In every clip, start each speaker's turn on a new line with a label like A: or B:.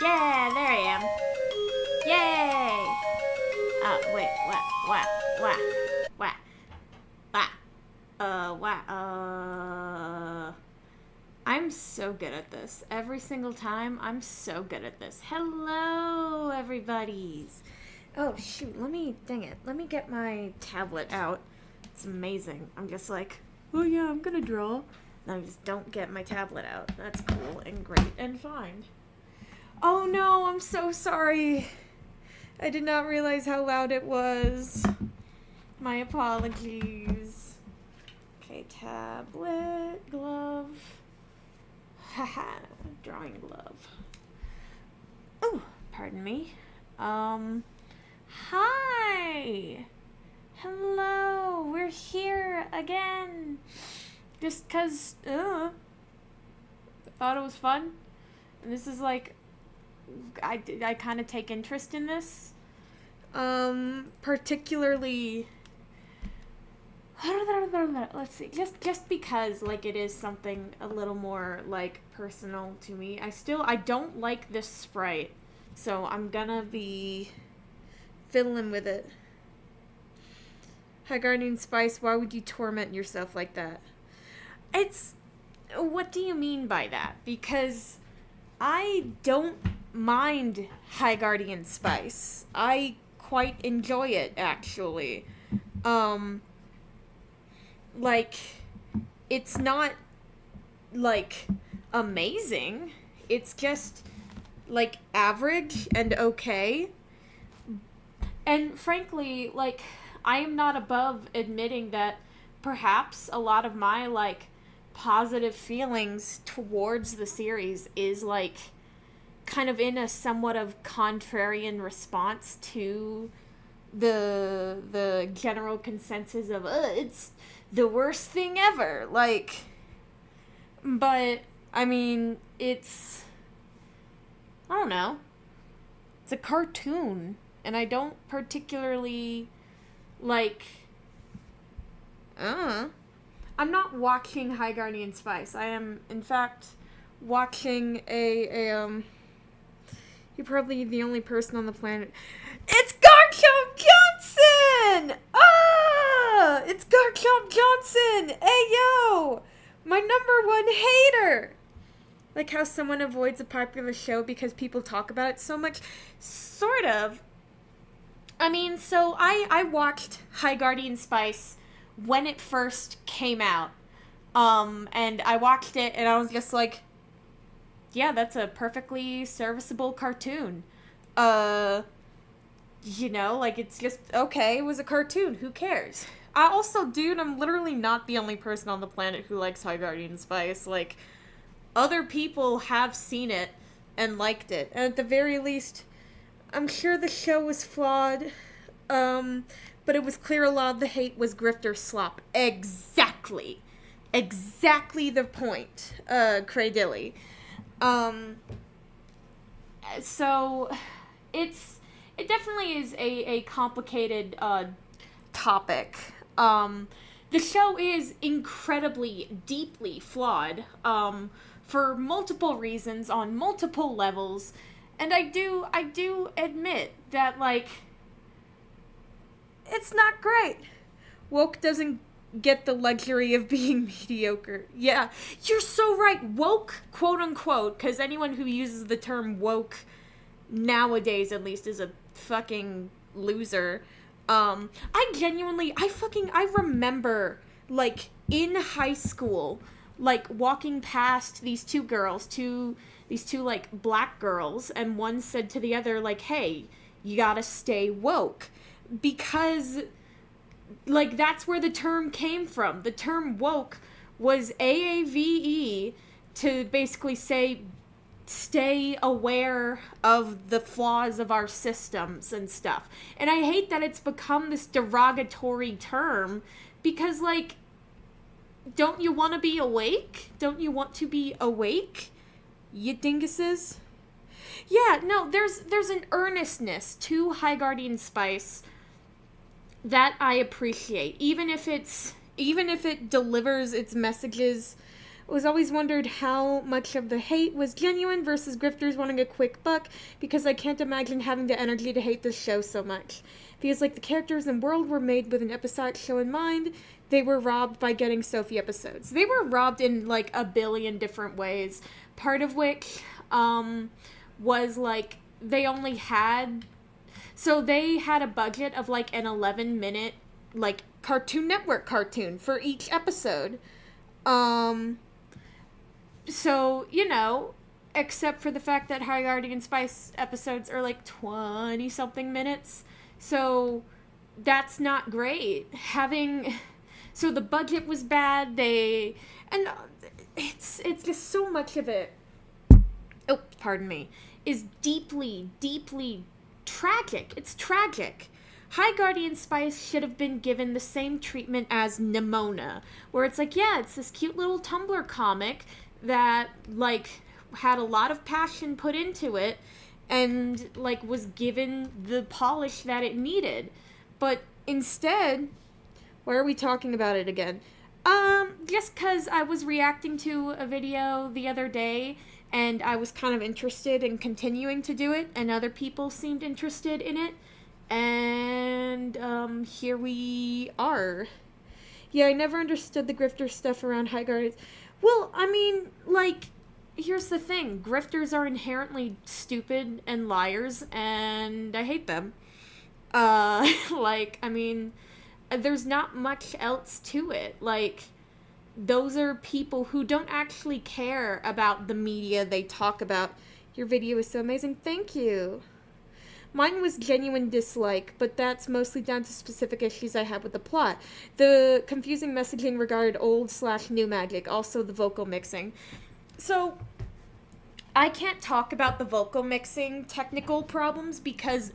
A: Yeah, there I am. Yay! Wait, what, I'm so good at this. Every single time, I'm so good at this. Hello, everybody's. Oh, shoot, dang it, let me get my tablet out. It's amazing. I'm just like, oh yeah, I'm gonna draw. And I just don't get my tablet out. That's cool and great and fine. Oh no, I'm so sorry. I did not realize how loud it was. My apologies. Okay, tablet, glove. Haha, drawing glove. Oh, pardon me. Hi! Hello, we're here again. Just 'cause, I thought it was fun. And this is like, I kind of take interest in this. Particularly, let's see, just because, like, it is something a little more, like, personal to me. I don't like this sprite, so I'm gonna be fiddling with it. Hi, Guardian Spice, why would you torment yourself like that? What do you mean by that? Because I don't mind High Guardian Spice. I quite enjoy it, actually. Like, it's not, like, amazing. It's just, like, average and okay. And frankly, like, I am not above admitting that perhaps a lot of my, like, positive feelings towards the series is, like, kind of in a somewhat of contrarian response to the general consensus of it's the worst thing ever, like, but I mean, I don't know, it's a cartoon and I don't particularly like I'm not watching High Guardian Spice. I am in fact watching you're probably the only person on the planet. It's Garchomp Johnson! Ah! it's Garchomp Johnson! Hey, yo! My number one hater! Like how someone avoids a popular show because people talk about it so much. Sort of. I mean, so I watched High Guardian Spice when it first came out. And I watched it and I was just like, yeah, that's a perfectly serviceable cartoon. You know, like, it's just, okay, it was a cartoon, who cares? I also, dude, I'm literally not the only person on the planet who likes High Guardian Spice. Like, other people have seen it and liked it. And at the very least, I'm sure the show was flawed, but it was clear a lot of the hate was grifter slop. Exactly. Exactly the point, Craydilly. So, it definitely is a complicated, topic. The show is incredibly, deeply flawed, for multiple reasons, on multiple levels, and I do admit that, like, it's not great. Woke doesn't get the luxury of being mediocre. Yeah, you're so right. Woke, quote unquote, because anyone who uses the term woke nowadays, at least, is a fucking loser. I remember, like, in high school, like, walking past these two, like, black girls, and one said to the other, like, hey, you gotta stay woke. Because, like, that's where the term came from. The term woke was AAVE to basically say, stay aware of the flaws of our systems and stuff. And I hate that it's become this derogatory term because, like, don't you want to be awake? Don't you want to be awake, you dinguses? Yeah, no, there's an earnestness to High Guardian Spice that I appreciate, even if it delivers its messages. I was always wondered how much of the hate was genuine versus grifters wanting a quick buck, because I can't imagine having the energy to hate this show so much. Feels like the characters and world were made with an episodic show in mind. They were robbed by getting Sophie episodes. They were robbed in, like, a billion different ways. Part of which, was, like, they only had... So they had a budget of, like, an 11-minute, like, Cartoon Network cartoon for each episode. So, you know, except for the fact that High Guardian Spice episodes are, like, 20-something minutes. So, that's not great. So the budget was bad, and it's just so much of it, oh, pardon me, is deeply, deeply tragic. It's tragic. High Guardian Spice should have been given the same treatment as Nimona, where it's like, yeah, it's this cute little Tumblr comic that, like, had a lot of passion put into it, and, like, was given the polish that it needed. But instead, why are we talking about it again? Just because I was reacting to a video the other day, and I was kind of interested in continuing to do it, and other people seemed interested in it, and, here we are. Yeah, I never understood the grifter stuff around High Guardians. Well, I mean, like, here's the thing. Grifters are inherently stupid and liars, and I hate them. Like, I mean, there's not much else to it. Like, those are people who don't actually care about the media they talk about. Your video is so amazing. Thank you. Mine was genuine dislike, but that's mostly down to specific issues I had with the plot. The confusing messaging regarded old/new magic, also the vocal mixing. So, I can't talk about the vocal mixing technical problems because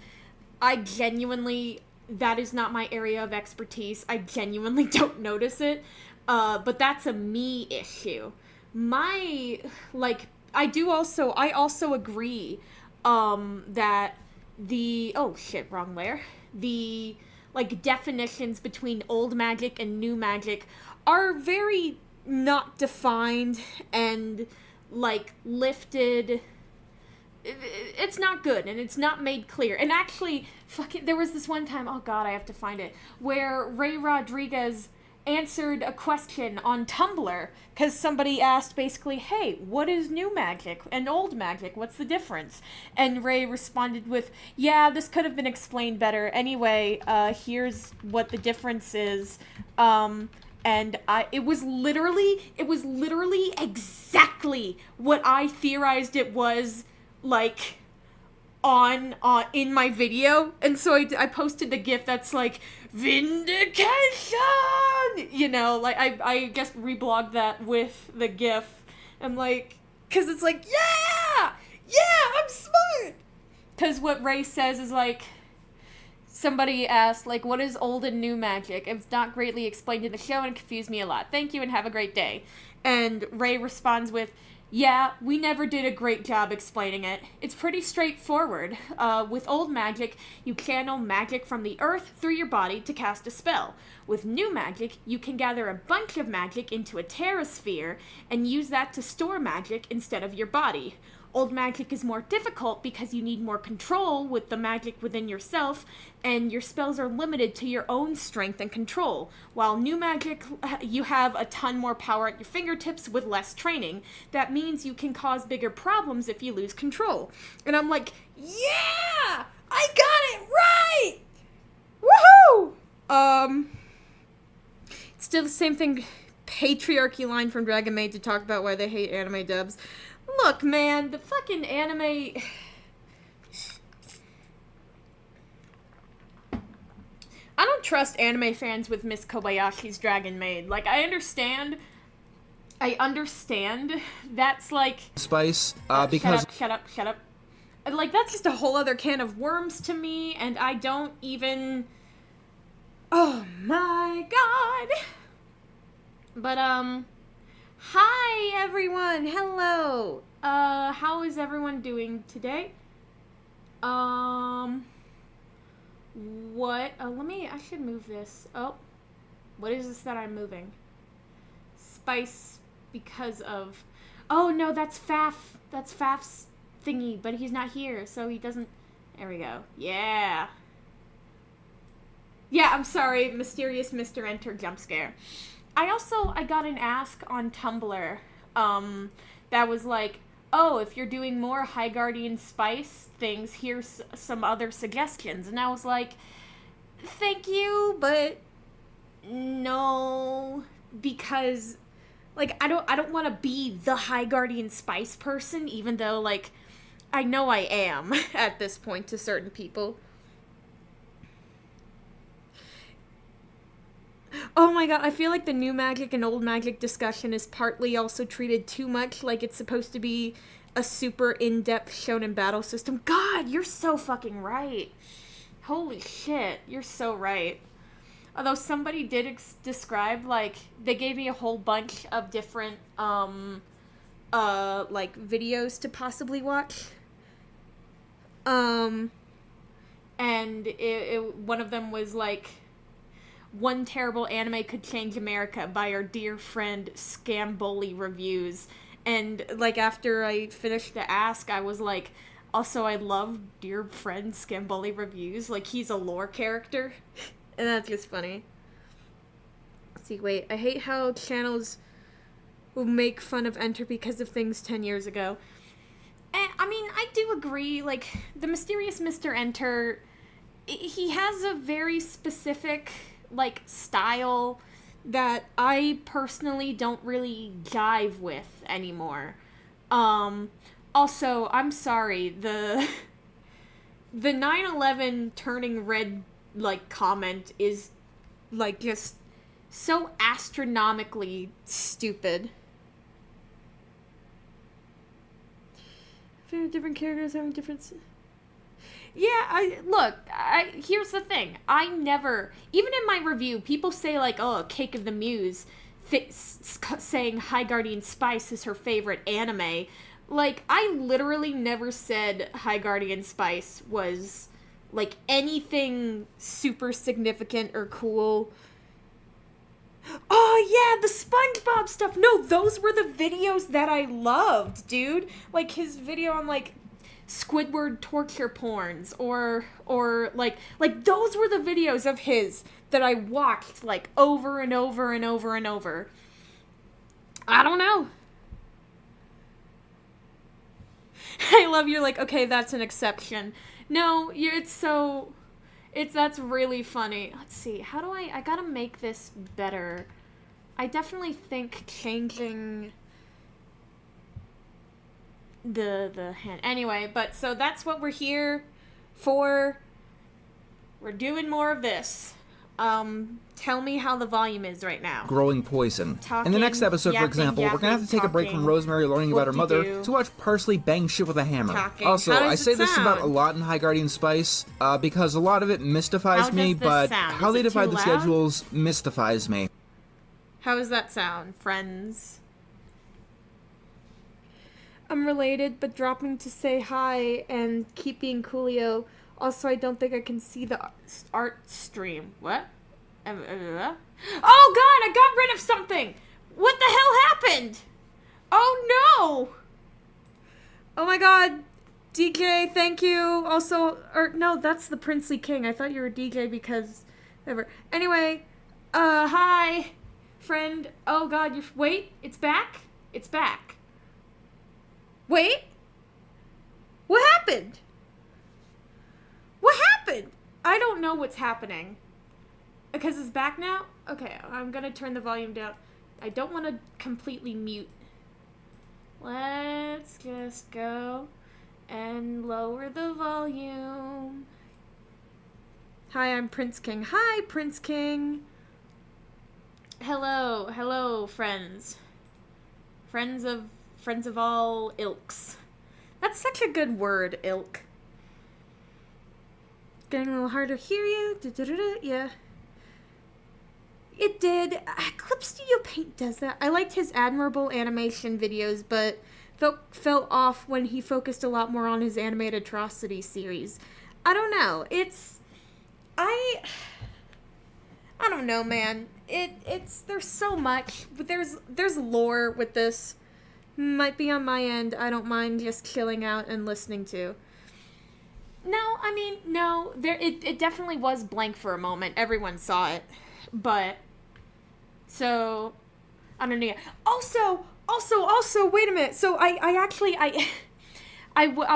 A: that is not my area of expertise. I genuinely don't notice it, but that's a me issue. I also agree, that the, like, definitions between old magic and new magic are very not defined and, like, lifted it's not good, and it's not made clear. And actually, fucking, there was this one time, oh god, I have to find it, where Ray Rodriguez answered a question on Tumblr, because somebody asked basically, hey, what is new magic and old magic? What's the difference? And Ray responded with, yeah, this could have been explained better. Anyway, here's what the difference is. And it was literally exactly what I theorized it was, like, on in my video. And so I posted the gif that's like, vindication! You know, like, I just reblogged that with the gif. I'm like, because it's like, yeah, I'm smart! Because what Ray says is like, somebody asked, like, what is old and new magic? It's not greatly explained in the show and confused me a lot. Thank you and have a great day. And Ray responds with, yeah, we never did a great job explaining it. It's pretty straightforward. With old magic, you channel magic from the earth through your body to cast a spell. With new magic, you can gather a bunch of magic into a terrasphere and use that to store magic instead of your body. Old magic is more difficult because you need more control with the magic within yourself, and your spells are limited to your own strength and control. While new magic, you have a ton more power at your fingertips with less training. That means you can cause bigger problems if you lose control. And I'm like, yeah! I got it right! Woohoo! It's still the same thing, patriarchy line from Dragon Maid to talk about why they hate anime dubs. Look, man, the fucking anime... I don't trust anime fans with Miss Kobayashi's Dragon Maid. Like, I understand that's like...
B: Spice, because...
A: Shut up. Like, that's just a whole other can of worms to me, and I don't even... Oh my god! But, hi, everyone! Hello! How is everyone doing today? What? I should move this. Oh. What is this that I'm moving? Spice because of... Oh, no, that's Faf. That's Faf's thingy, but he's not here, so he doesn't... There we go. Yeah. Yeah, I'm sorry. Mysterious Mr. Enter jump scare. I got an ask on Tumblr, that was like, oh, if you're doing more High Guardian Spice things, here's some other suggestions. And I was like, thank you, but no, because, like, I don't want to be the High Guardian Spice person, even though, like, I know I am at this point to certain people. Oh my god, I feel like the new magic and old magic discussion is partly also treated too much like it's supposed to be a super in-depth shonen battle system. God, you're so fucking right. Holy shit, you're so right. Although somebody did describe, like, they gave me a whole bunch of different, like, videos to possibly watch. And one of them was, like, One Terrible Anime Could Change America by our dear friend Scamboli Reviews. And, like, after I finished the ask, I was like, also, I love dear friend Scamboli Reviews. Like, he's a lore character. And that's just funny. Let's see, wait. I hate how channels will make fun of Enter because of things 10 years ago. And, I mean, I do agree. Like, the Mysterious Mr. Enter, he has a very specific, like, style that I personally don't really jive with anymore. Also, I'm sorry, the 9/11 turning red, like, comment is, like, just so astronomically stupid. Different characters having different... Yeah, here's the thing. I never, even in my review, people say, like, oh, Cake of the Muse, saying High Guardian Spice is her favorite anime. Like, I literally never said High Guardian Spice was, like, anything super significant or cool. Oh, yeah, the SpongeBob stuff. No, those were the videos that I loved, dude. Like, his video on, like, Squidward torture porns, or like those were the videos of his that I watched, like, over and over and over and over. I don't know. I love you're like, okay, that's an exception. No, that's really funny. Let's see, how do I gotta make this better. I definitely think changing the hand. Anyway, but so that's what we're here for. We're doing more of this. Tell me how the volume is right now.
B: Growing poison. In the next episode, for example, we're gonna have to take a break from Rosemary learning about her mother to watch Parsley bang shit with a hammer. Also, I say this about a lot in High Guardian Spice, because a lot of it mystifies me, but how they divide the schedules mystifies me.
A: How does that sound, friends? I'm related, but dropping to say hi and keep being coolio. Also, I don't think I can see the art stream. What? Oh god, I got rid of something! What the hell happened? Oh no! Oh my god. DK, thank you. Also, or no, that's the Princely King. I thought you were DJ because ever. Anyway, hi, friend. Oh god, wait, it's back? It's back. Wait? What happened? What happened? I don't know what's happening. Because it's back now? Okay, I'm gonna turn the volume down. I don't want to completely mute. Let's just go and lower the volume. Hi, I'm Prince King. Hi, Prince King. Hello, friends. Friends of all ilks. That's such a good word, ilk. Getting a little hard to hear you. Yeah. It did. Clip Studio Paint does that. I liked his admirable animation videos, but fell off when he focused a lot more on his animated atrocity series. I don't know. I don't know, man. There's so much. But there's lore with this. Might be on my end. I don't mind just chilling out and listening to. No, it definitely was blank for a moment. Everyone saw it. But, so, I don't know. Also, wait a minute. So, I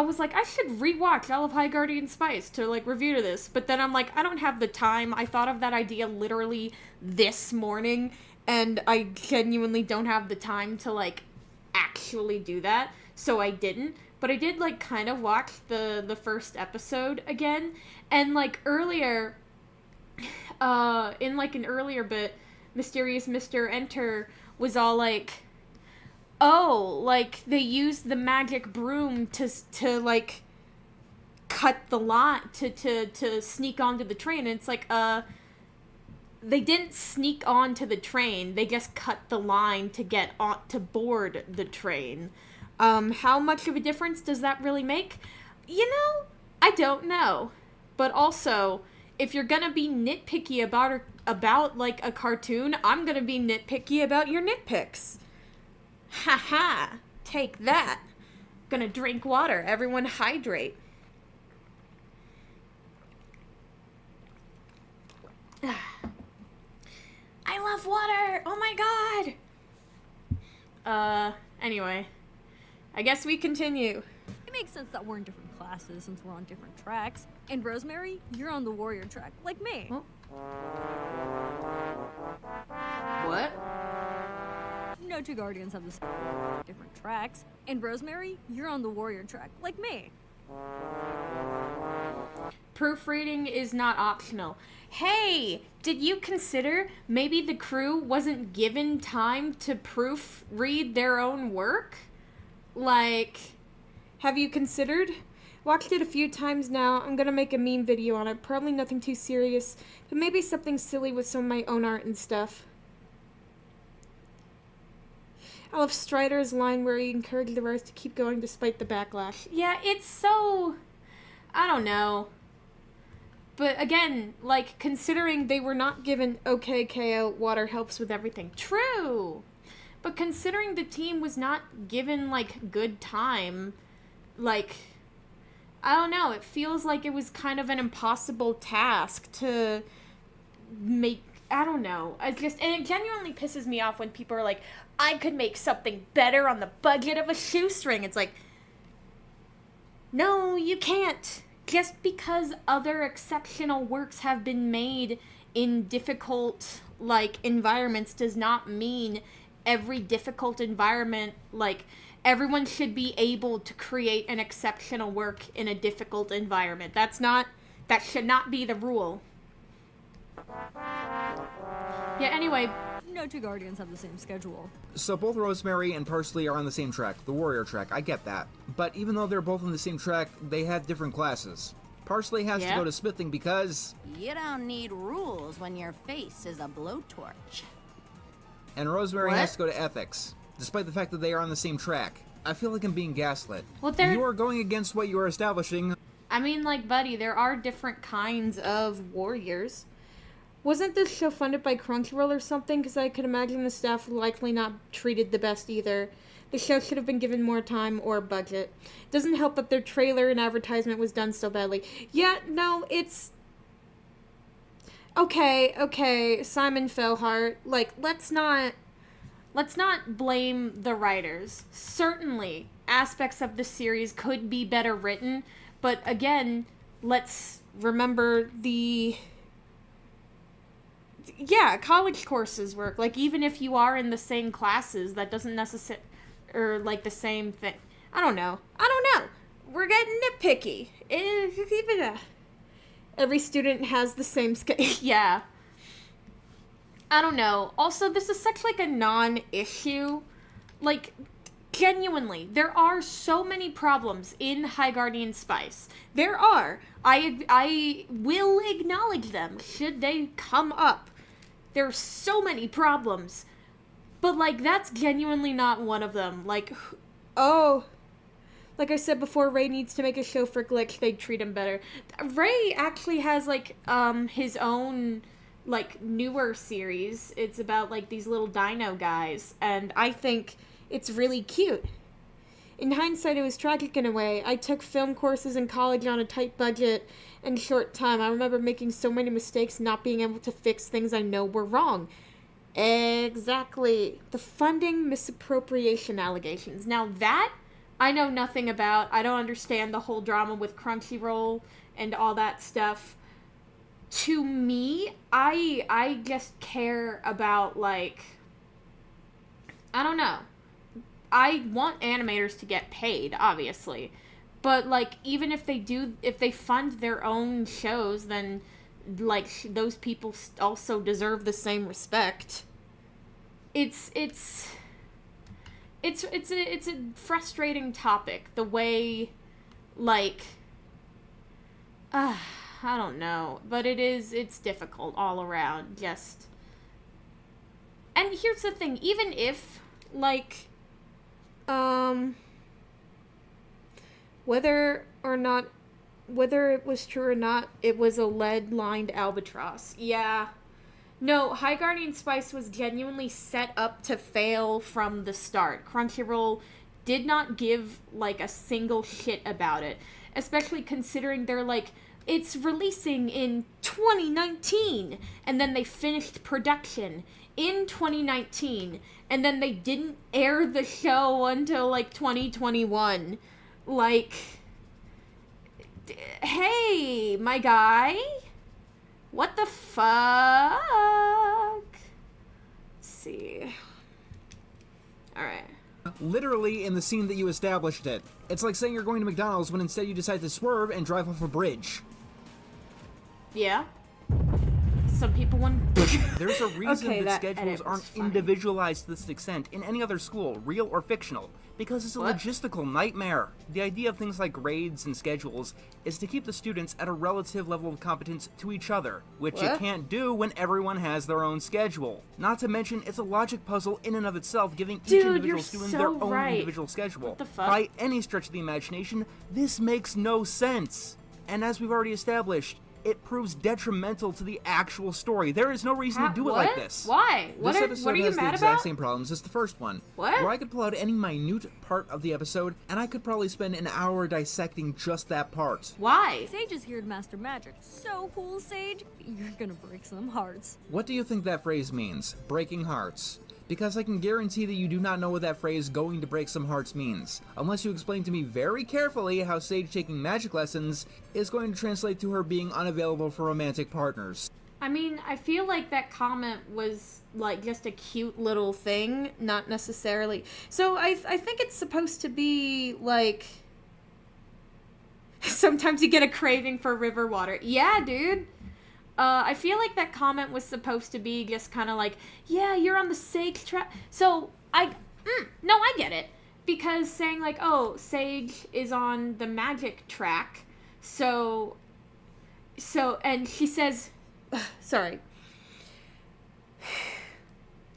A: was like, I should rewatch all of High Guardian Spice to, like, review to this. But then I'm like, I don't have the time. I thought of that idea literally this morning. And I genuinely don't have the time to, like, actually do that. So I didn't. But I did, like, kind of watch the first episode again. And, like, earlier, in, like, an earlier bit, Mysterious Mr. Enter was all like, oh, like, they used the magic broom to like, cut the line, to sneak onto the train. And it's like, they didn't sneak onto the train. They just cut the line to get on, to board the train. How much of a difference does that really make? You know, I don't know. But also, if you're gonna be nitpicky about like, a cartoon, I'm gonna be nitpicky about your nitpicks. Haha, take that. Gonna drink water. Everyone hydrate. I love water! Oh my god! Anyway. I guess we continue.
C: It makes sense that we're in different classes since we're on different tracks. And Rosemary, you're on the warrior track, like me.
A: Huh? What?
C: No two guardians have the same different tracks. And Rosemary, you're on the warrior track, like me.
A: Proofreading is not optional. Hey, did you consider maybe the crew wasn't given time to proofread their own work? Like, have you considered? Watched it a few times now. I'm gonna make a meme video on it. Probably nothing too serious, but maybe something silly with some of my own art and stuff. I love Strider's line where he encouraged the writers to keep going despite the backlash. Yeah, it's so... I don't know. But again, like, considering they were not given okay KO, water helps with everything. True! But considering the team was not given, like, good time, like, I don't know, it feels like it was kind of an impossible task to make, I don't know. And it genuinely pisses me off when people are like, I could make something better on the budget of a shoestring. It's like, no, you can't. Just because other exceptional works have been made in difficult, like, environments does not mean every difficult environment, like, everyone should be able to create an exceptional work in a difficult environment. That should not be the rule. Yeah, anyway.
C: No two guardians have the same schedule.
B: So both Rosemary and Parsley are on the same track, the warrior track, I get that. But even though they're both on the same track, they have different classes. Parsley has to go to smithing because...
D: You don't need rules when your face is a blowtorch.
B: And Rosemary has to go to ethics, despite the fact that they are on the same track. I feel like I'm being gaslit.
A: Well,
B: you are going against what you are establishing.
A: I mean, like, buddy, there are different kinds of warriors. Wasn't this show funded by Crunchyroll or something? Because I could imagine the staff likely not treated the best either. The show should have been given more time or budget. Doesn't help that their trailer and advertisement was done so badly. Yeah, no, it's... Okay, Simon Fellhart. Like, let's not blame the writers. Certainly, aspects of the series could be better written, but again, let's remember the... Yeah, college courses work. Like, even if you are in the same classes, that doesn't necessarily... Or, like, the same thing. I don't know. We're getting nitpicky. Every student has the same yeah. I don't know. Also, this is such, like, a non-issue. Like, genuinely, there are so many problems in High Guardian Spice. There are. I will acknowledge them, should they come up. There are so many problems. But, like, that's genuinely not one of them. Like, like I said before, Ray needs to make a show for Glitch. They'd treat him better. Ray actually has, like, his own, like, newer series. It's about, like, these little dino guys. And I think it's really cute. In hindsight, it was tragic in a way. I took film courses in college on a tight budget and short time. I remember making so many mistakes, not being able to fix things I know were wrong. Exactly. The funding misappropriation allegations. Now that I know nothing about. I don't understand the whole drama with Crunchyroll and all that stuff. To me, I just care about, like, I don't know. I want animators to get paid, obviously. But, like, even if they fund their own shows, then, like, those people also deserve the same respect. It's a frustrating topic. The way, like, I don't know. But it's difficult all around, just. And here's the thing, even if, like, whether it was true or not, it was a lead-lined albatross. Yeah. No, High Guardian Spice was genuinely set up to fail from the start. Crunchyroll did not give, like, a single shit about it. Especially considering they're like, it's releasing in 2019! And then they finished production in 2019. And then they didn't air the show until, like, 2021. Like, hey, my guy, what the fuck? Let's see. Alright.
B: Literally in the scene that you established it. It's like saying you're going to McDonald's when instead you decide to swerve and drive off a bridge.
A: Yeah. Some people want...
B: There's a reason that schedules aren't individualized to this extent in any other school, real or fictional, because it's a logistical nightmare. The idea of things like grades and schedules is to keep the students at a relative level of competence to each other, which you can't do when everyone has their own schedule. Not to mention, it's a logic puzzle in and of itself, giving each individual student their own individual schedule.
A: What the fuck?
B: By any stretch of the imagination, this makes no sense. And as we've already established, it proves detrimental to the actual story. There is no reason to do it like this.
A: Why? What are you mad about?
B: This episode has the exact same problems as the first one.
A: What?
B: Where I could pull out any minute part of the episode, and I could probably spend an hour dissecting just that part.
A: Why?
C: Sage is here to master magic. So cool, Sage. You're gonna break some hearts.
B: What do you think that phrase means? Breaking hearts. Because I can guarantee that you do not know what that phrase "going to break some hearts" means, unless you explain to me very carefully how Sage taking magic lessons is going to translate to her being unavailable for romantic partners.
A: I mean, I feel like that comment was, like, just a cute little thing, not necessarily... So, I think it's supposed to be, like... Sometimes you get a craving for river water. Yeah, dude! I feel like that comment was supposed to be just kind of like, yeah, you're on the Sage track. So, I get it. Because saying, like, oh, Sage is on the magic track, so, and she says... Sorry.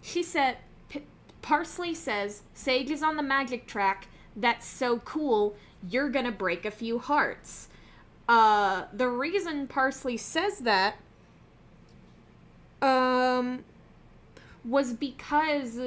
A: She said, Parsley says, Sage is on the magic track. That's so cool. You're gonna break a few hearts. The reason Parsley says that, was because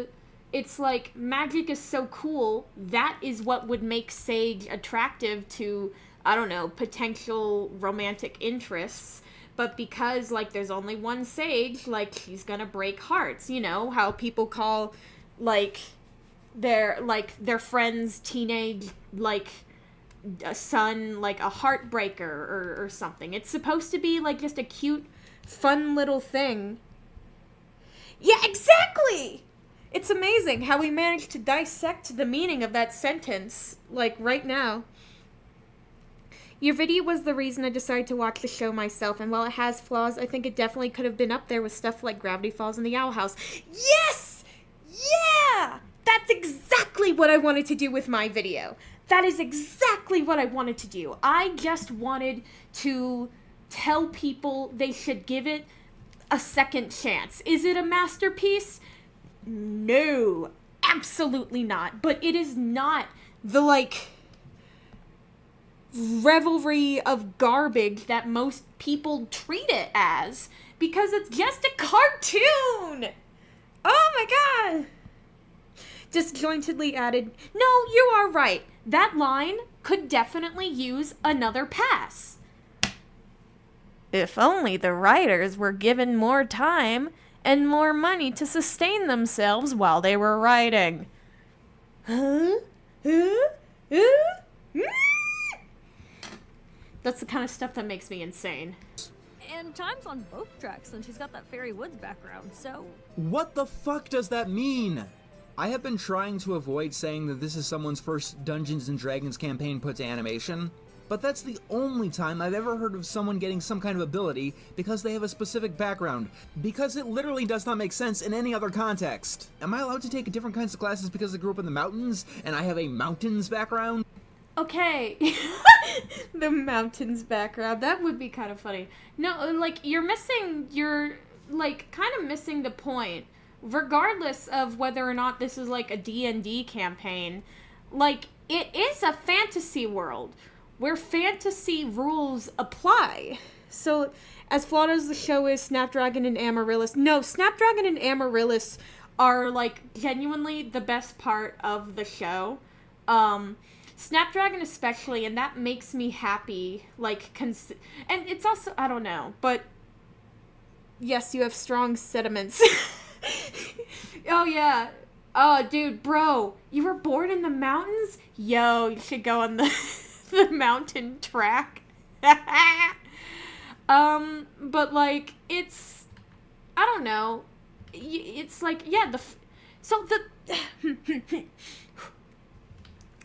A: it's like, magic is so cool. That is what would make Sage attractive to, I don't know, potential romantic interests. But because, like, there's only one Sage, like, she's gonna break hearts. You know, how people call, like, their friend's teenage, like, a son, like, a heartbreaker or something. It's supposed to be, like, just a cute, fun little thing. Yeah, exactly! It's amazing how we managed to dissect the meaning of that sentence, like, right now. Your video was the reason I decided to watch the show myself, and while it has flaws, I think it definitely could have been up there with stuff like Gravity Falls and the Owl House. Yes! Yeah! That's exactly what I wanted to do with my video. That is exactly what I wanted to do. I just wanted to tell people they should give it a second chance. Is it a masterpiece? No, absolutely not. But it is not the, like, revelry of garbage that most people treat it as, because it's just a cartoon. Oh my god. Disjointedly added, no, you are right. That line could definitely use another pass. If only the writers were given more time and more money to sustain themselves while they were writing. That's the kind of stuff that makes me insane.
C: And time's on both tracks since she's got that Fairy Woods background, so...
B: What the fuck does that mean? I have been trying to avoid saying that this is someone's first Dungeons & Dragons campaign put to animation, but that's the only time I've ever heard of someone getting some kind of ability because they have a specific background, because it literally does not make sense in any other context. Am I allowed to take different kinds of classes because I grew up in the mountains and I have a mountains background?
A: Okay. The mountains background. That would be kind of funny. No, like, you're, like, kind of missing the point. Regardless of whether or not this is, like, a D&D campaign, like, it is a fantasy world where fantasy rules apply. So, as flawed as the show is, Snapdragon and Amaryllis... No, Snapdragon and Amaryllis are, like, genuinely the best part of the show. Snapdragon especially, and that makes me happy, like, and it's also, I don't know, but yes, you have strong sentiments. Oh, yeah. Oh, dude, bro, you were born in the mountains? Yo, you should go on the, the mountain track. But, like, it's, I don't know, it's like, yeah,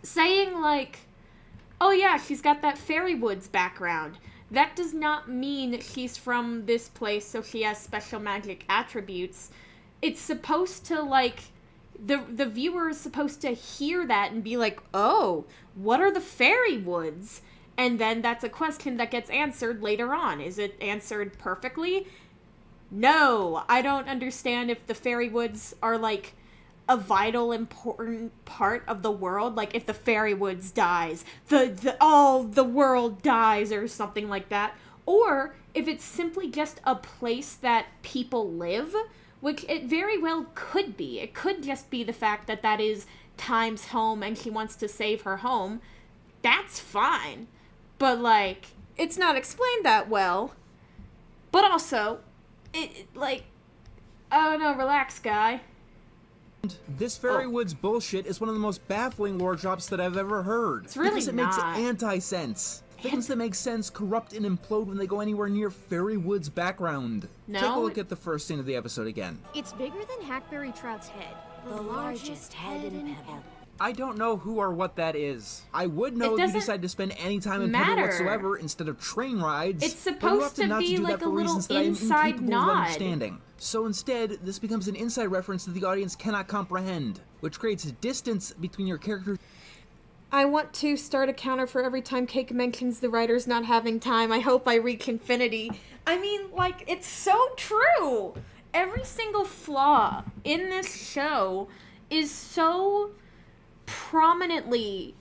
A: saying, like, oh yeah, she's got that Fairy Woods background. That does not mean that she's from this place, so she has special magic attributes. It's supposed to, like, the viewer is supposed to hear that and be like, oh, what are the Fairy Woods? And then that's a question that gets answered later on. Is it answered perfectly? No, I don't understand if the Fairy Woods are, like, a vital, important part of the world. Like, if the Fairy Woods dies, all the world dies or something like that. or if it's simply just a place that people live, which it very well could be. It could just be the fact that that is Time's home and she wants to save her home. That's fine. But, like, it's not explained that well. But also, I don't know, relax, guy.
B: This fairy woods bullshit is one of the most baffling lore drops that I've ever heard.
A: It's really
B: because it
A: not.
B: makes anti-sense. Things that make sense corrupt and implode when they go anywhere near fairy woods background.
A: No.
B: Take a look at the first scene of the episode again.
E: It's bigger than Hackberry Trout's head.
D: The largest head in Pebble.
B: I don't know who or what that is. I would know if you decided to spend any time in Pebble whatsoever instead of train rides.
A: It's supposed to be like a little inside nod.
B: Understanding. So instead, this becomes an inside reference that the audience cannot comprehend, which creates a distance between your characters.
A: I want to start a counter for every time Cake mentions the writers not having time. I hope I reach infinity. I mean, like, it's so true. Every single flaw in this show is so prominently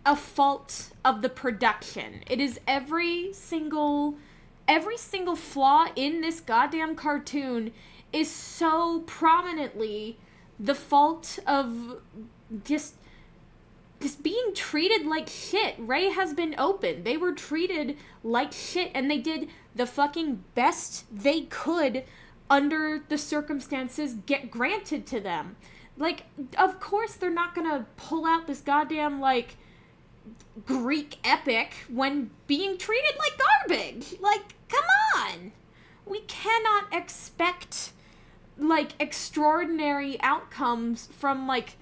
A: a fault of the production. It is every single flaw in this goddamn cartoon is so prominently the fault of just being treated like shit. Ray has been open. They were treated like shit, and they did the fucking best they could under the circumstances get granted to them. Like, of course they're not gonna pull out this goddamn, like, Greek epic when being treated like garbage. Like, come on! We cannot expect, like, extraordinary outcomes from, like,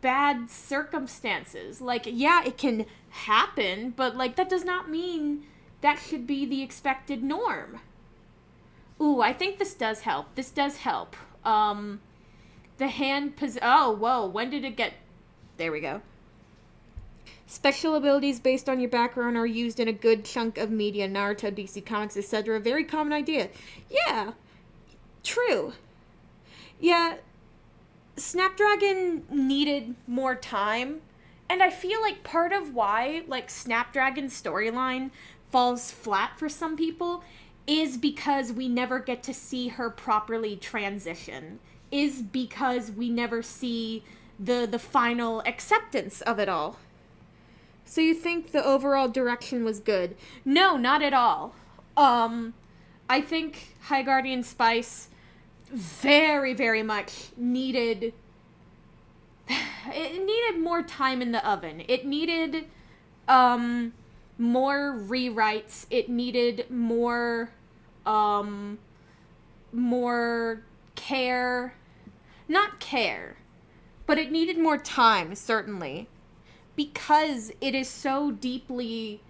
A: bad circumstances. Like, yeah, it can happen, but, like, that does not mean that should be the expected norm. Ooh, I think this does help. This does help. The hand oh, whoa, when did it get... There we go. Special abilities based on your background are used in a good chunk of media, Naruto, DC Comics, etc. Very common idea. Yeah, true. Yeah, Snapdragon needed more time, and I feel like part of why, like, Snapdragon's storyline falls flat for some people is because we never get to see her properly transition, is because we never see the final acceptance of it all. So you think the overall direction was good? No, not at all. I think High Guardian Spice very, very much needed... It needed more time in the oven. It needed more rewrites. It needed more care. Not care, but it needed more time, certainly. Because it is so deeply...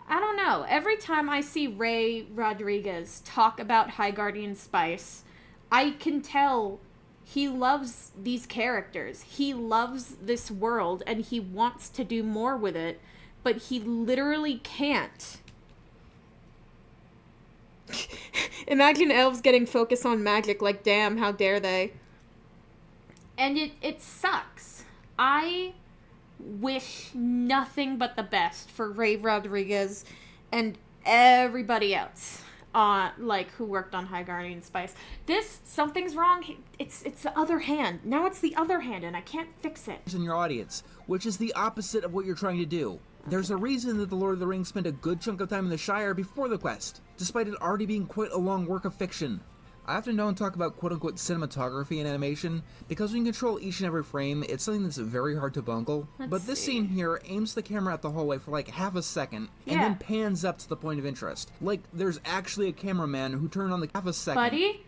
A: I don't know. Every time I see Ray Rodriguez talk about High Guardian Spice, I can tell he loves these characters. He loves this world, and he wants to do more with it, but he literally can't. Imagine elves getting focused on magic, like, damn, how dare they? And it sucks. I wish nothing but the best for Ray Rodriguez and everybody else, who worked on High Guardian Spice. Something's wrong. It's the other hand. Now it's the other hand, and I can't fix it.
B: In your audience, which is the opposite of what you're trying to do. There's a reason that The Lord of the Rings spent a good chunk of time in the Shire before the quest, despite it already being quite a long work of fiction. I often don't talk about quote-unquote cinematography in animation, because when you control each and every frame, it's something that's very hard to bungle. But this scene here aims the camera at the hallway for like half a second, and then pans up to the point of interest. Like, there's actually a cameraman who turned on the half a second.
A: Buddy,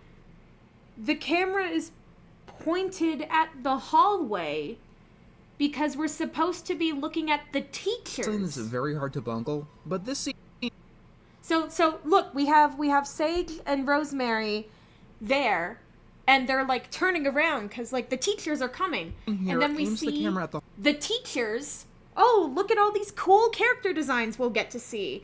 A: the camera is pointed at the hallway because we're supposed to be looking at the teachers.
B: Something that's very hard to bungle, but this scene...
A: So look, we have Sage and Rosemary there, and they're, like, turning around because, like, the teachers are coming.
B: Here,
A: and then we see
B: the camera at
A: the teachers. Oh, look at all these cool character designs we'll get to see.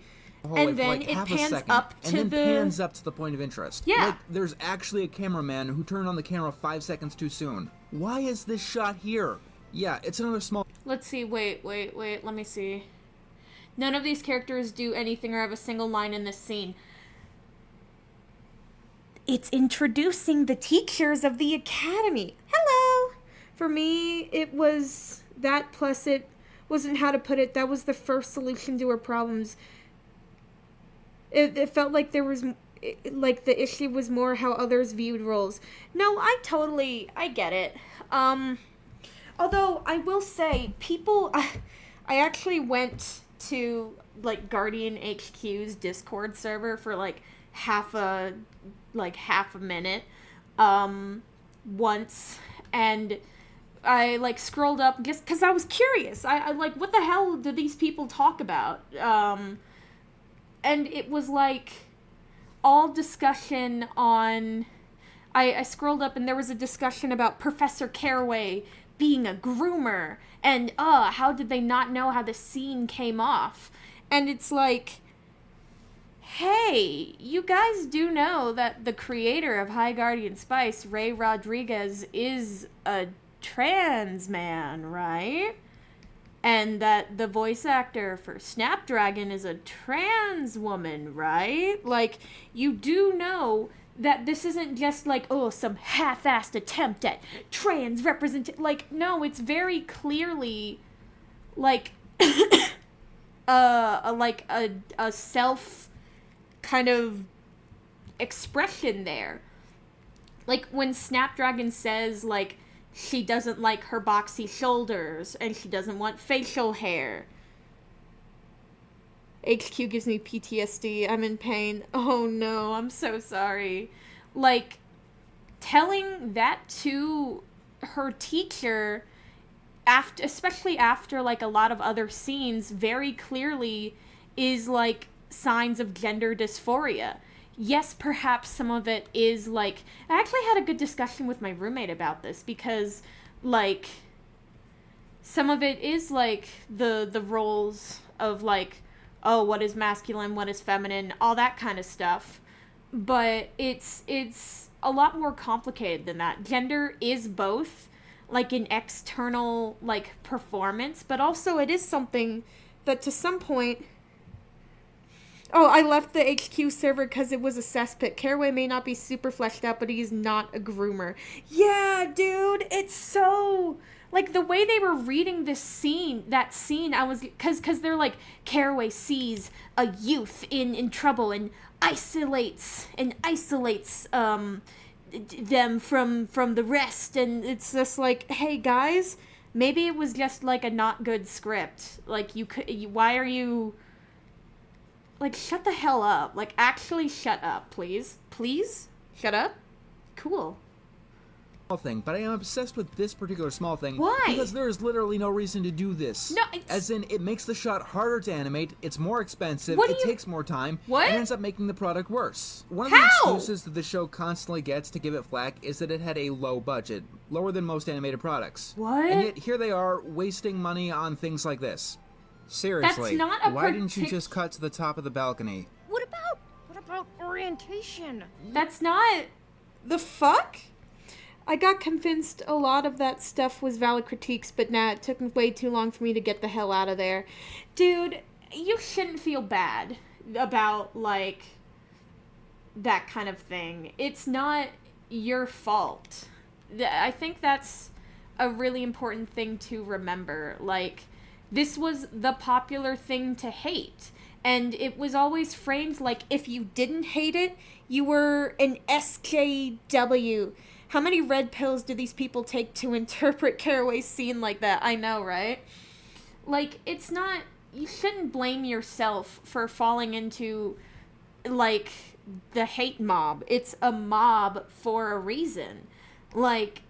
A: And then it pans up to
B: pans up to the point of interest.
A: Yeah.
B: Like, there's actually a cameraman who turned on the camera 5 seconds too soon. Why is this shot here? Yeah, it's another small...
A: Let's see, wait, let me see. None of these characters do anything or have a single line in this scene. It's introducing the teachers of the academy. Hello! For me, it was that, plus it wasn't, how to put it, that was the first solution to her problems. It felt like there was, like, the issue was more how others viewed roles. No, I get it. Although, I will say, I actually went to, like, Guardian HQ's Discord server for, like, half a minute, once, and I, like, scrolled up just because I was curious. I like, what the hell do these people talk about? And it was, like, all discussion on... I scrolled up and there was a discussion about Professor Caraway being a groomer, and, how did they not know how the scene came off? And it's like, hey, you guys do know that the creator of High Guardian Spice, Ray Rodriguez, is a trans man, right? And that the voice actor for Snapdragon is a trans woman, right? Like, you do know that this isn't just like, oh, some half-assed attempt at trans representation. Like, no, it's very clearly, like, a self kind of expression there. Like, when Snapdragon says, like, she doesn't like her boxy shoulders and she doesn't want facial hair. HQ gives me PTSD. I'm in pain. Oh no, I'm so sorry. Like, telling that to her teacher, especially after, like, a lot of other scenes, very clearly is, like, signs of gender dysphoria. Yes, perhaps some of it is, like... I actually had a good discussion with my roommate about this, because, like, some of it is, like, the roles of, like, oh, what is masculine, what is feminine, all that kind of stuff. But it's a lot more complicated than that. Gender is both, like, an external, like, performance, but also it is something that to some point... Oh, I left the HQ server because it was a cesspit. Caraway may not be super fleshed out, but he's not a groomer. Yeah, dude, it's so... Like, the way they were reading that scene, I was... Because they're like, Caraway sees a youth in trouble and isolates them from the rest. And it's just like, hey, guys, maybe it was just, like, a not good script. Like, why are you... Like, shut the hell up. Like, actually shut up, please. Please? Shut up? Cool.
B: Thing, but I am obsessed with this particular small thing.
A: Why?
B: Because there is literally no reason to do this.
A: No,
B: as in, it makes the shot harder to animate, it's more expensive, takes more time,
A: What?
B: and ends up making the product worse. One of
A: How?
B: the excuses that the show constantly gets to give it flack is that it had a low budget, lower than most animated products.
A: What?
B: And yet, here they are, wasting money on things like this. Seriously,
A: That's not a
B: why didn't you just cut to the top of the balcony?
E: What about orientation?
A: That's not... The fuck? I got convinced a lot of that stuff was valid critiques, but nah, it took way too long for me to get the hell out of there. Dude, you shouldn't feel bad about, like, that kind of thing. It's not your fault. I think that's a really important thing to remember. Like, this was the popular thing to hate. And it was always framed like, if you didn't hate it, you were an SJW. How many red pills do these people take to interpret Caraway's scene like that? I know, right? Like, it's not... You shouldn't blame yourself for falling into, like, the hate mob. It's a mob for a reason. Like,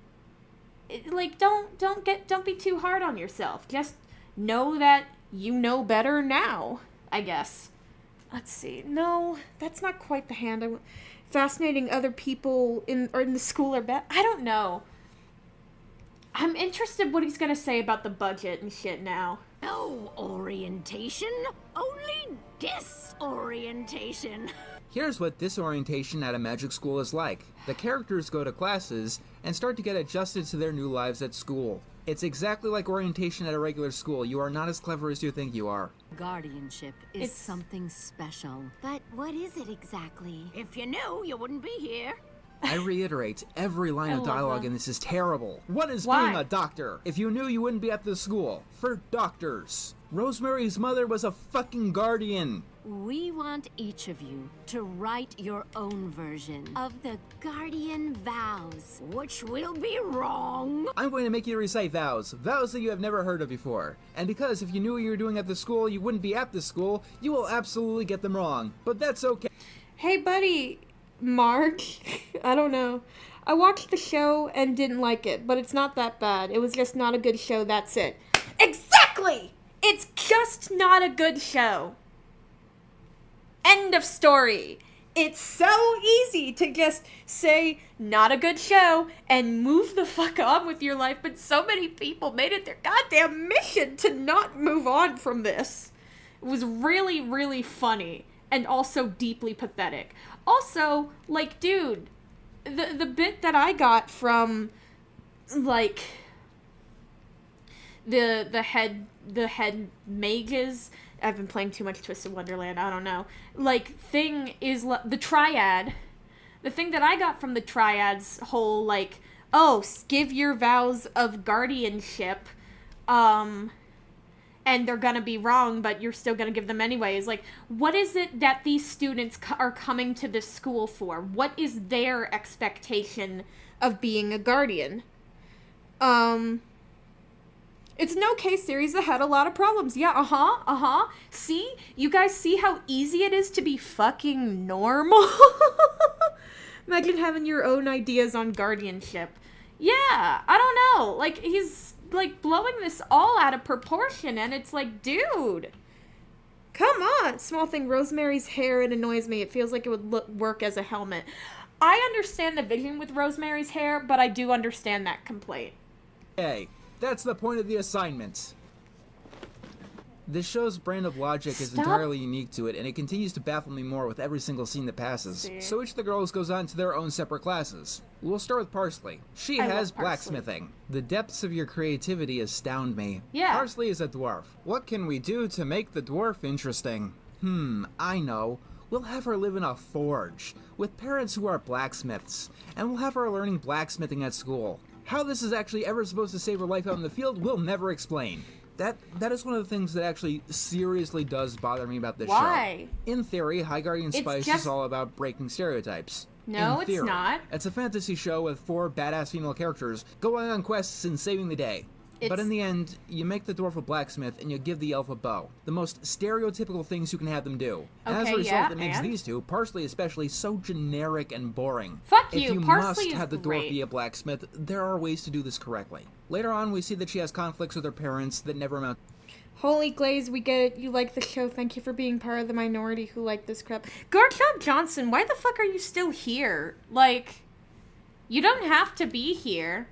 A: don't be too hard on yourself. Just know that you know better now, I guess. Let's see. No, that's not quite the hand. Fascinating other people in the school are bad. I don't know. I'm interested what he's gonna say about the budget and shit now.
E: No orientation, only disorientation.
B: Here's what disorientation at a magic school is like. The characters go to classes and start to get adjusted to their new lives at school. It's exactly like orientation at a regular school. You are not as clever as you think you are.
D: Guardianship is something special. But what is it exactly?
E: If you knew, you wouldn't be here.
B: I reiterate, every line of dialogue in this is terrible. What is
A: Why?
B: being a doctor? If you knew, you wouldn't be at this school. For doctors. Rosemary's mother was a fucking guardian.
D: We want each of you to write your own version of the Guardian vows.
E: Which will be wrong.
B: I'm going to make you recite vows. Vows that you have never heard of before. And because if you knew what you were doing at this school, you wouldn't be at this school, you will absolutely get them wrong. But that's okay.
A: Hey, buddy, Mark. I don't know. I watched the show and didn't like it, but it's not that bad. It was just not a good show, that's it. Exactly! It's just not a good show. End of story. It's so easy to just say, not a good show, and move the fuck on with your life, but so many people made it their goddamn mission to not move on from this. It was really, really funny, and also deeply pathetic. Also, like, dude, the bit that I got from, like, the head mages, I've been playing too much Twisted Wonderland, I don't know, like, thing is, the triad, the thing that I got from the triad's whole, like, oh, give your vows of guardianship, and they're gonna be wrong, but you're still gonna give them anyway, is like, what is it that these students are coming to this school for? What is their expectation of being a guardian? It's an okay series that had a lot of problems. Yeah, See? You guys see how easy it is to be fucking normal? Imagine having your own ideas on guardianship. Yeah, I don't know. Like, he's, like, blowing this all out of proportion, and it's like, dude, come on. Small thing, Rosemary's hair, it annoys me. It feels like it would work as a helmet. I understand the vision with Rosemary's hair, but I do understand that complaint.
B: Hey. That's the point of the assignment. This show's brand of logic is entirely unique to it, and it continues to baffle me more with every single scene that passes. So each of the girls goes on to their own separate classes. We'll start with Parsley. She has blacksmithing. The depths of your creativity astound me.
A: Yeah.
B: Parsley is a dwarf. What can we do to make the dwarf interesting? I know. We'll have her live in a forge, with parents who are blacksmiths, and we'll have her learning blacksmithing at school. How this is actually ever supposed to save her life out in the field, we'll never explain. That is one of the things that actually seriously does bother me about this show.
A: Why?
B: In theory, High Guardian Spice is all about breaking stereotypes.
A: No, it's not.
B: It's a fantasy show with 4 badass female characters going on quests and saving the day. But in the end, you make the dwarf a blacksmith and you give the elf a bow. The most stereotypical things you can have them do. And as a result, it makes these two, Parsley especially, so generic and boring.
A: Fuck
B: you.
A: If
B: you
A: Parsley
B: must have the dwarf be a blacksmith, there are ways to do this correctly. Later on, we see that she has conflicts with her parents that never amount.
A: Holy Glaze, we get it. You like the show. Thank you for being part of the minority who like this crap. Garchomp Johnson, why the fuck are you still here? Like, you don't have to be here.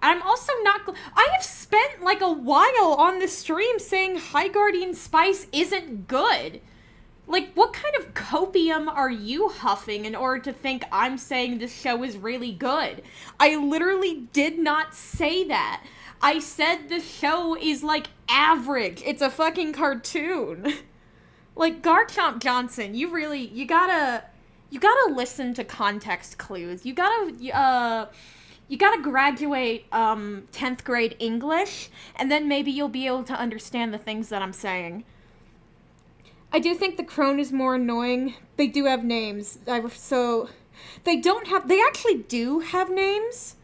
A: I'm also not... I have spent, like, a while on the stream saying High Guardian Spice isn't good. Like, what kind of copium are you huffing in order to think I'm saying this show is really good? I literally did not say that. I said the show is, like, average. It's a fucking cartoon. Like, Garchomp Johnson, you gotta listen to context clues. You gotta graduate 10th grade English, and then maybe you'll be able to understand the things that I'm saying. I do think the crone is more annoying. They do have names. They actually do have names,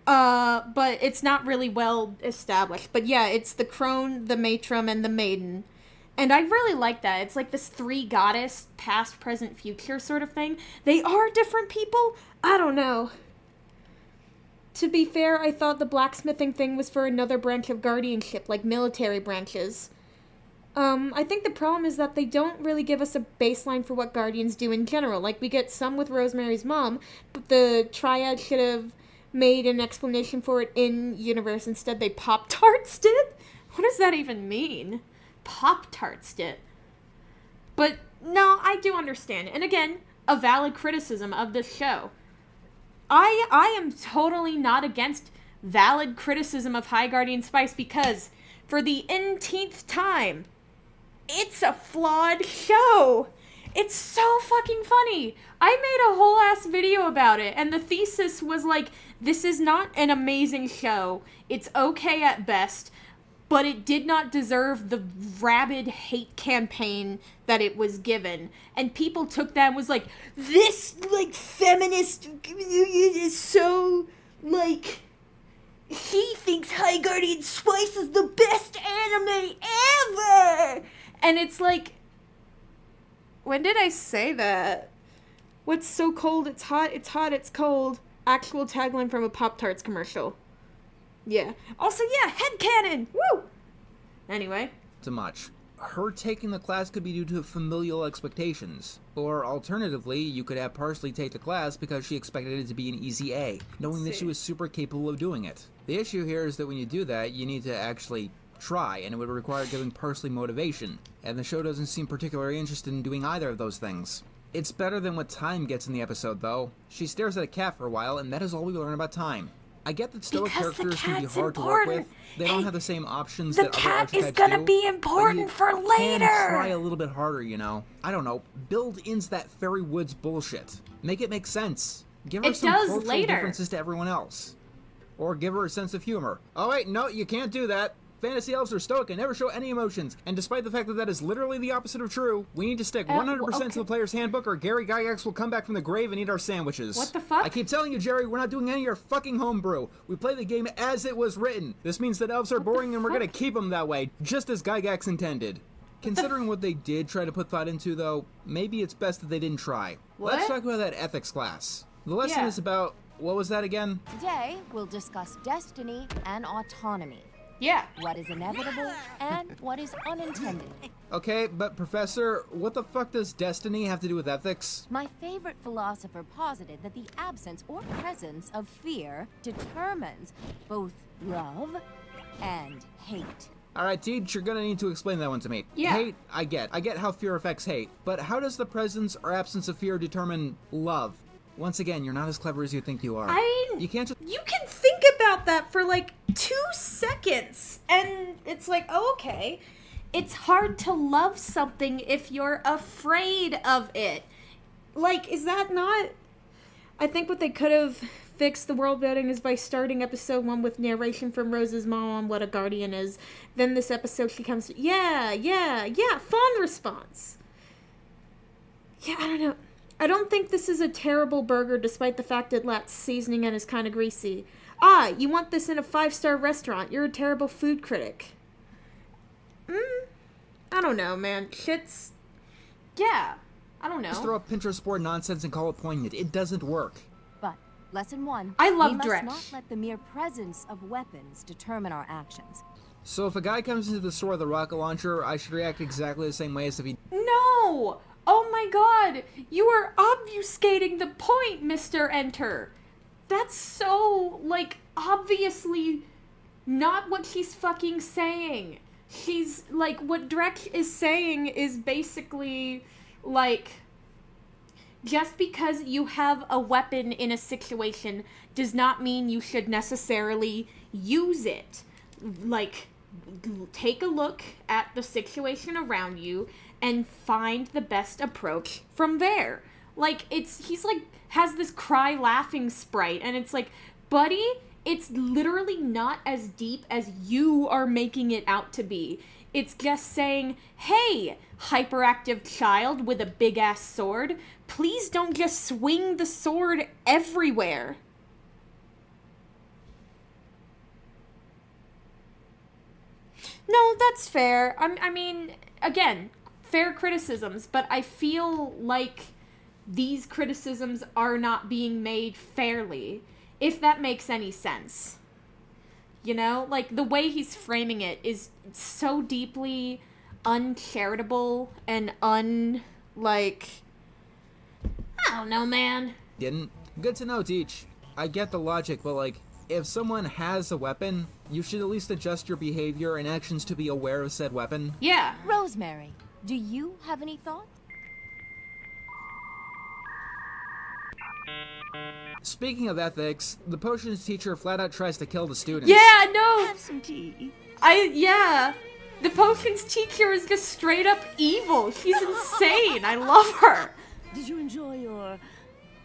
A: but it's not really well established. But yeah, it's the crone, the matron, and the maiden. And I really like that. It's like this 3 goddess, past, present, future sort of thing. They are different people? I don't know. To be fair, I thought the blacksmithing thing was for another branch of guardianship, like military branches. I think the problem is that they don't really give us a baseline for what guardians do in general. Like, we get some with Rosemary's mom, but the triad should have made an explanation for it in-universe. Instead, they Pop-Tartsed it? What does that even mean? Pop-Tartsed it. But, no, I do understand. And again, a valid criticism of this show. I am totally not against valid criticism of High Guardian Spice because, for the nteenth time, it's a flawed show. It's so fucking funny. I made a whole ass video about it, and the thesis was like, this is not an amazing show. It's okay at best, but it did not deserve the rabid hate campaign that it was given. And people took that and was like, this, like, feminist is so, like, he thinks High Guardian Spice is the best anime ever! And it's like, when did I say that? What's so cold, it's hot, it's cold. Actual tagline from a Pop-Tarts commercial. Yeah. Also, yeah, headcanon! Woo! Anyway.
B: Too much. Her taking the class could be due to familial expectations. Or alternatively, you could have Parsley take the class because she expected it to be an easy A, knowing that she was super capable of doing it. The issue here is that when you do that, you need to actually try, and it would require giving Parsley motivation, and the show doesn't seem particularly interested in doing either of those things. It's better than what Time gets in the episode, though. She stares at a cat for a while, and that is all we learn about Time. I get that stoic characters can be hard to work with. They don't have the same options that other archetypes do.
E: The cat is gonna be important for later!
B: Can try a little bit harder, you know. I don't know. Build into that Fairy Woods bullshit. Make it make sense. Give her some cultural differences to everyone else. Or give her a sense of humor. Oh wait, no, you can't do that. Fantasy elves are stoic and never show any emotions, and despite the fact that that is literally the opposite of true, we need to stick 100% to the player's handbook or Gary Gygax will come back from the grave and eat our sandwiches.
A: What the fuck?
B: I keep telling you, Jerry, we're not doing any of your fucking homebrew. We play the game as it was written. This means that elves are boring and we're gonna keep them that way, just as Gygax intended. Considering what they did try to put thought into, though, maybe it's best that they didn't try.
A: What?
B: Let's talk about that ethics class. The lesson is about, what was that again?
F: Today, we'll discuss destiny and autonomy.
A: Yeah.
F: What is inevitable and what is unintended.
B: Okay, but Professor, what the fuck does destiny have to do with ethics?
F: My favorite philosopher posited that the absence or presence of fear determines both love and hate.
B: Alright, Teach, you're gonna need to explain that one to me.
A: Yeah.
B: Hate, I get how fear affects hate, but how does the presence or absence of fear determine love? Once again, you're not as clever as you think you are. You can't just...
A: You can think about that for like 2 seconds, and it's like, oh, okay. It's hard to love something if you're afraid of it. Like, is that not... I think what they could have fixed the world building is by starting episode 1 with narration from Rose's mom on what a guardian is. Then this episode she comes to, yeah, fond response. Yeah, I don't know. I don't think this is a terrible burger despite the fact it lacks seasoning and is kind of greasy. Ah, you want this in a 5-star restaurant. You're a terrible food critic. I don't know, man. Shit's... Yeah, I don't know.
B: Just throw up Pinterest board nonsense and call it poignant. It doesn't work.
F: But, lesson 1,
A: I love
F: we
A: Dretch.
F: must not let the mere presence of weapons determine our actions.
B: So if a guy comes into the store with a rocket launcher, I should react exactly the same way as if he...
A: No! Oh my god! You are obfuscating the point, Mr. Enter! That's so, like, obviously not what she's fucking saying. She's, like, what Dretch is saying is basically, like, just because you have a weapon in a situation does not mean you should necessarily use it. Like, take a look at the situation around you and find the best approach from there. Like, he's like, has this cry laughing sprite, and it's like, buddy, it's literally not as deep as you are making it out to be. It's just saying, hey, hyperactive child with a big ass sword, please don't just swing the sword everywhere. No, that's fair. I mean, again, fair criticisms, but I feel like these criticisms are not being made fairly, if that makes any sense. You know? Like, the way he's framing it is so deeply uncharitable and I don't know, man.
B: Didn't? Good to know, Teach. I get the logic, but, like, if someone has a weapon, you should at least adjust your behavior and actions to be aware of said weapon.
A: Yeah.
F: Rosemary, do you have any thoughts?
B: Speaking of ethics, the potions teacher flat out tries to kill the students.
A: Yeah, no.
E: Have some tea.
A: Yeah. The potions teacher is just straight up evil. She's insane. I love her.
E: Did you enjoy your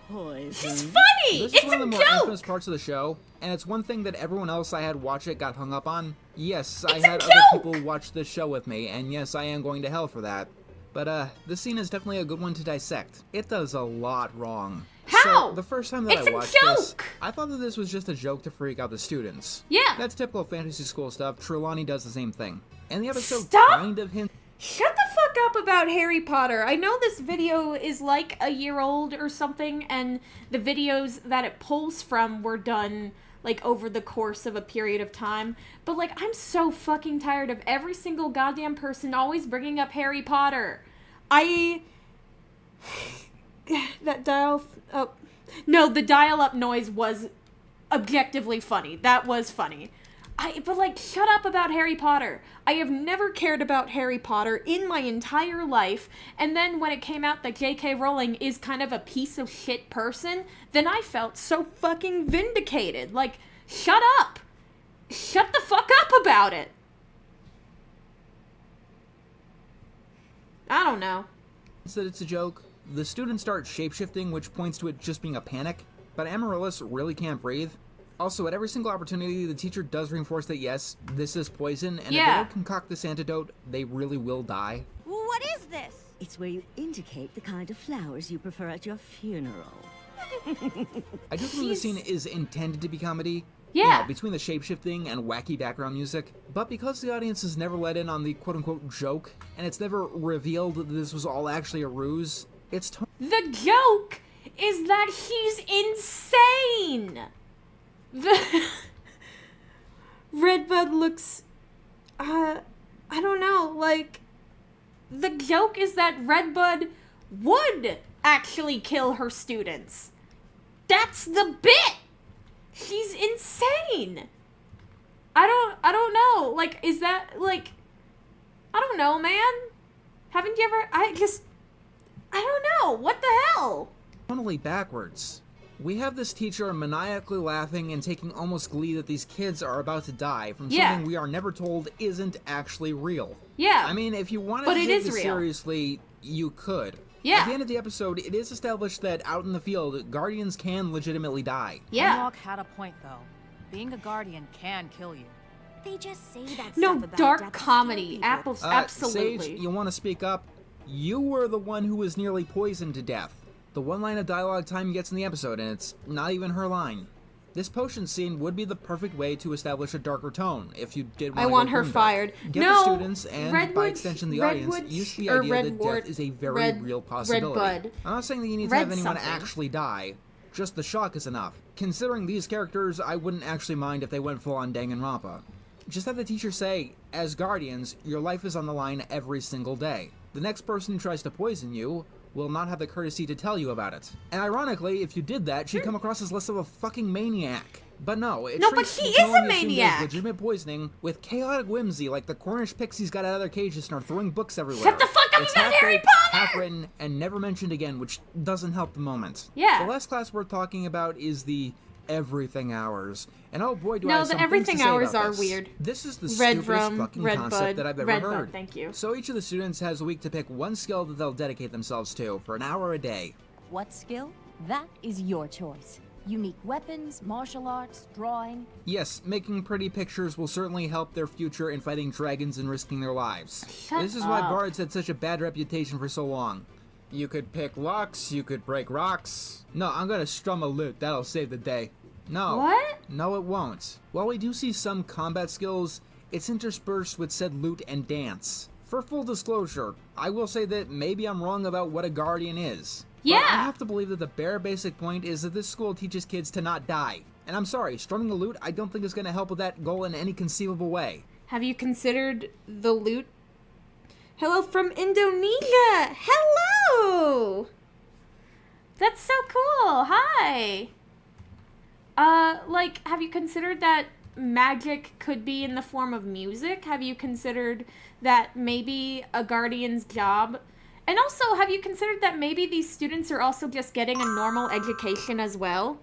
E: poison?
A: She's funny.
B: This
A: It's
B: is one of
A: a
B: the more
A: joke.
B: infamous parts of the show, and it's one thing that everyone else I had watch it got hung up on. Yes, I
A: It's a
B: had
A: joke.
B: other people watch this show with me, and yes, I am going to hell for that. But, this scene is definitely a good one to dissect. It does a lot wrong.
A: How?
B: So, the first time that
A: It's
B: I
A: a
B: watched this,
A: joke.
B: I thought that this was just a joke to freak out the students.
A: Yeah.
B: That's typical fantasy school stuff. Trelawney does the same thing. And the episode
A: Stop.
B: kind of hints...
A: Shut the fuck up about Harry Potter. I know this video is like a year old or something, and the videos that it pulls from were done like over the course of a period of time. But like, I'm so fucking tired of every single goddamn person always bringing up Harry Potter. That dial up. No, the dial up noise was objectively funny. That was funny. But like, shut up about Harry Potter. I have never cared about Harry Potter in my entire life, and then when it came out that J.K. Rowling is kind of a piece of shit person, then I felt so fucking vindicated. Like, shut up. Shut the fuck up about it. I don't know.
B: that it's a joke. The students start shapeshifting, which points to it just being a panic, but Amaryllis really can't breathe. Also, at every single opportunity, the teacher does reinforce that yes, this is poison, and if they don't concoct this antidote, they really will die.
F: What is this?
E: It's where you indicate the kind of flowers you prefer at your funeral.
B: I do think the scene is intended to be comedy.
A: Yeah.
B: Between the shapeshifting and wacky background music, but because the audience is never let in on the quote-unquote joke, and it's never revealed that this was all actually a ruse, it's
A: the joke is that he's insane! The Redbud looks, I don't know, like, the joke is that Redbud would actually kill her students. That's the bit! She's insane! I don't know, like, is that, like, I don't know, man. Haven't you ever, I don't know, what the hell?
B: totally backwards. We have this teacher maniacally laughing and taking almost glee that these kids are about to die from something we are never told isn't actually real.
A: Yeah.
B: I mean, if you wanted to take this seriously, you could.
A: Yeah.
B: At the end of the episode, it is established that out in the field, guardians can legitimately die.
A: Yeah.
G: Hemlock had a point, though. Being a guardian can kill you.
F: They just say that
A: No,
F: stuff about
A: dark
F: death to
A: comedy.
F: scare people.
A: Absolutely.
B: Sage, you want to speak up? You were the one who was nearly poisoned to death. The one line of dialogue time gets in the episode, and it's not even her line. This potion scene would be the perfect way to establish a darker tone, if you did want
A: I
B: to
A: want
B: go
A: her
B: grimdark.
A: fired.
B: Get
A: No,
B: the students, and by
A: Redwood-
B: extension the audience,
A: Redwood-
B: use the
A: or
B: idea that
A: Redward-
B: death is a very
A: Red-
B: real possibility.
A: Redbud.
B: I'm not saying that you need to
A: Red
B: have anyone
A: something.
B: actually die. Just the shock is enough. Considering these characters, I wouldn't actually mind if they went full-on Danganronpa. Just have the teacher say, as guardians, your life is on the line every single day. The next person who tries to poison you will not have the courtesy to tell you about it. And ironically, if you did that, she'd come across as less of a fucking maniac. But no, it
A: No, but
B: treats
A: he
B: what
A: is
B: can
A: a
B: only be assumed as
A: maniac.
B: legitimate poisoning with chaotic whimsy, like the Cornish pixies got out of their cages and are throwing books everywhere.
A: Shut the fuck up
B: It's
A: about Harry
B: half-baked,
A: Potter!
B: half-written, and never mentioned again, which doesn't help the moment.
A: Yeah.
B: The last class we're talking about is the Everything Hours. And oh boy, do I
A: No,
B: have
A: the
B: some
A: Everything
B: things to say
A: Hours
B: about
A: are
B: this.
A: weird.
B: This is the
A: Red
B: stupidest
A: Rum,
B: fucking
A: Red
B: concept
A: Bud,
B: that I've ever
A: Red Bud,
B: heard.
A: thank you.
B: So each of the students has a week to pick one skill that they'll dedicate themselves to for an hour a day.
F: What skill? That is your choice. Unique weapons, martial arts, drawing.
B: Yes, making pretty pictures will certainly help their future in fighting dragons and risking their lives. This is why bards had such a bad reputation for so long. You could pick locks, you could break rocks. No, I'm gonna strum a lute, that'll save the day. No.
A: What?
B: No, it won't. While we do see some combat skills, it's interspersed with said loot and dance. For full disclosure, I will say that maybe I'm wrong about what a guardian is.
A: Yeah.
B: But I have to believe that the bare basic point is that this school teaches kids to not die. And I'm sorry, strumming a lute I don't think is going to help with that goal in any conceivable way.
A: Have you considered the loot? Hello from Indonesia! Hello! That's so cool! Hi! Like, have you considered that magic could be in the form of music? Have you considered that maybe a guardian's job And also, have you considered that maybe these students are also just getting a normal education as well?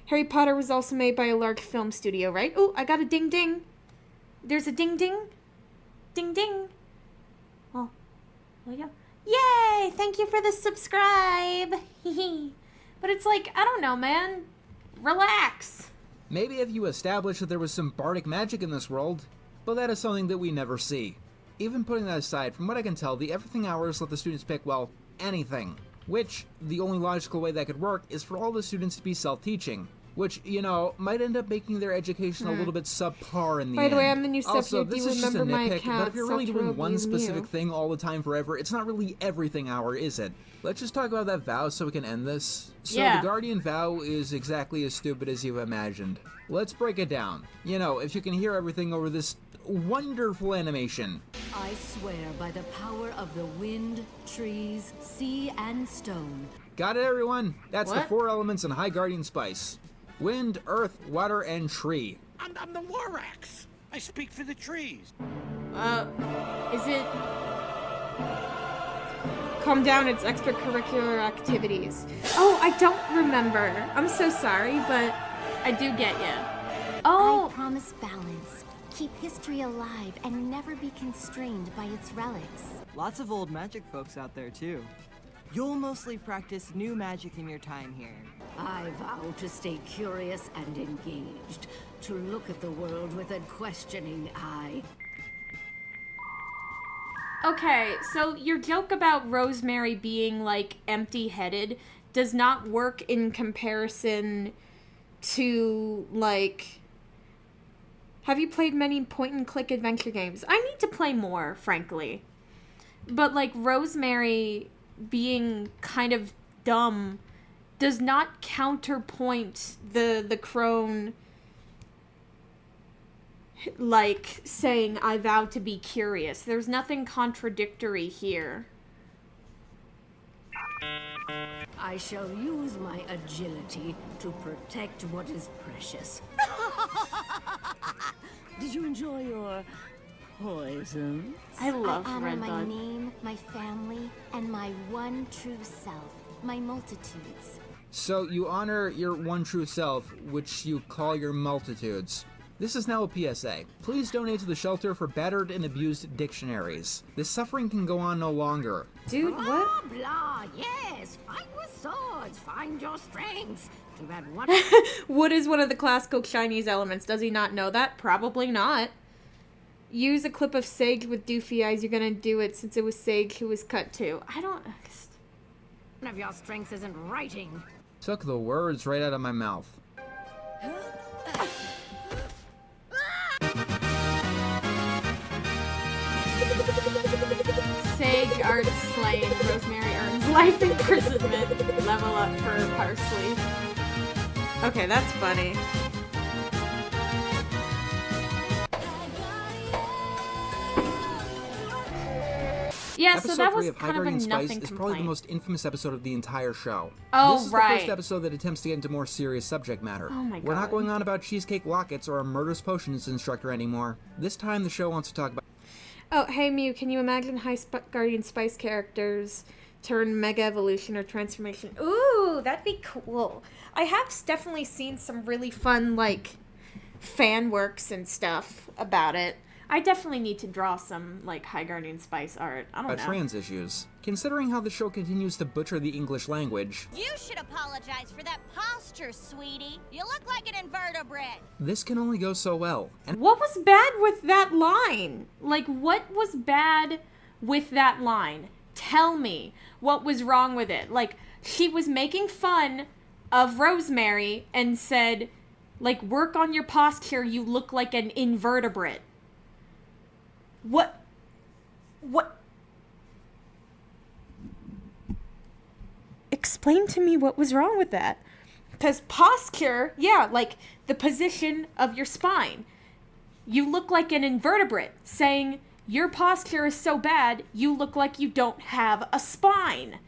A: Harry Potter was also made by a large film studio, right? Oh, I got a ding ding. There's a ding ding. Ding ding. Oh, well, yeah. Yay! Thank you for the subscribe. But it's like, I don't know, man. Relax.
B: Maybe if you establish that there was some bardic magic in this world, but that is something that we never see. Even putting that aside, from what I can tell, the everything hours let the students pick, well, anything. Which, the only logical way that could work is for all the students to be self-teaching. Which, you know, might end up making their education a little bit subpar in the end.
A: By the way, I'm the new Stephanie.
B: Also,
A: Do
B: this
A: you
B: is just a
A: remember my
B: nitpick,
A: cat,
B: but if you're really doing one specific
A: Mew?
B: thing all the time forever, it's not really everything hour, is it? Let's just talk about that vow so we can end this. So
A: Yeah.
B: the Guardian vow is exactly as stupid as you've imagined. Let's break it down. You know, if you can hear everything over this wonderful animation.
D: I swear by the power of the wind, trees, sea, and stone.
B: Got it, everyone? That's the
A: What?
B: 4 elements in High Guardian Spice. Wind, earth, water, and tree.
H: I'm the Lorax. I speak for the trees.
A: Is it... Calm down, it's extracurricular activities. Oh, I don't remember. I'm so sorry, but I do get you. Oh,
I: I promise balance. Keep history alive and never be constrained by its relics.
J: Lots of old magic folks out there, too. You'll mostly practice new magic in your time here.
D: I vow to stay curious and engaged, to look at the world with a questioning eye.
A: okay, so your joke about Rosemary being, like, empty-headed does not work in comparison to, like... Have you played many point-and-click adventure games? I need to play more, frankly. But, like, Rosemary being kind of dumb does not counterpoint the crone, like, saying, I vow to be curious. There's nothing contradictory here.
D: I shall use my agility to protect what is precious.
E: Did you enjoy your poison?
A: I love
I: I honor
A: Red
I: my
A: Bud.
I: name, my family, and my one true self, my multitudes.
B: So you honor your one true self, which you call your multitudes. This is now a PSA. Please donate to the shelter for battered and abused dictionaries. This suffering can go on no longer.
A: Dude, what?
D: Blah, blah, yes, fight with swords, find your strengths. Too bad one...
A: Wood is one of the classical Chinese elements. Does he not know that? Probably not. Use a clip of Sage with doofy eyes. You're gonna do it since it was Sage who was cut too. I don't...
D: One of your strengths isn't writing.
B: Took the words right out of my mouth.
A: Sage arts slain. Rosemary earns life imprisonment. Level up for Parsley. Okay, that's funny. Yeah, so
B: Episode
A: that
B: 3
A: was
B: of High
A: kind of a
B: Guardian
A: nothing
B: Spice is
A: complaint.
B: probably the most infamous episode of the entire show.
A: Oh,
B: this is the
A: right.
B: first episode that attempts to get into more serious subject matter.
A: Oh my
B: We're not
A: God.
B: going on about cheesecake lockets or a murderous potions instructor anymore. This time the show wants to talk about...
A: Oh, hey Mew, can you imagine Guardian Spice characters turn Mega Evolution or Transformation? Ooh, that'd be cool. I have definitely seen some really fun, like, fan works and stuff about it. I definitely need to draw some, like, High Guardian Spice art. I don't know.
B: trans issues. Considering how the show continues to butcher the English language,
K: You should apologize for that posture, sweetie. You look like an invertebrate.
B: this can only go so well. And
A: What was bad with that line? Like, what was bad with that line? Tell me what was wrong with it. Like, she was making fun of Rosemary and said, like, work on your posture, you look like an invertebrate. What? Explain to me what was wrong with that. Because posture, yeah, like the position of your spine. You look like an invertebrate, saying your posture is so bad, you look like you don't have a spine.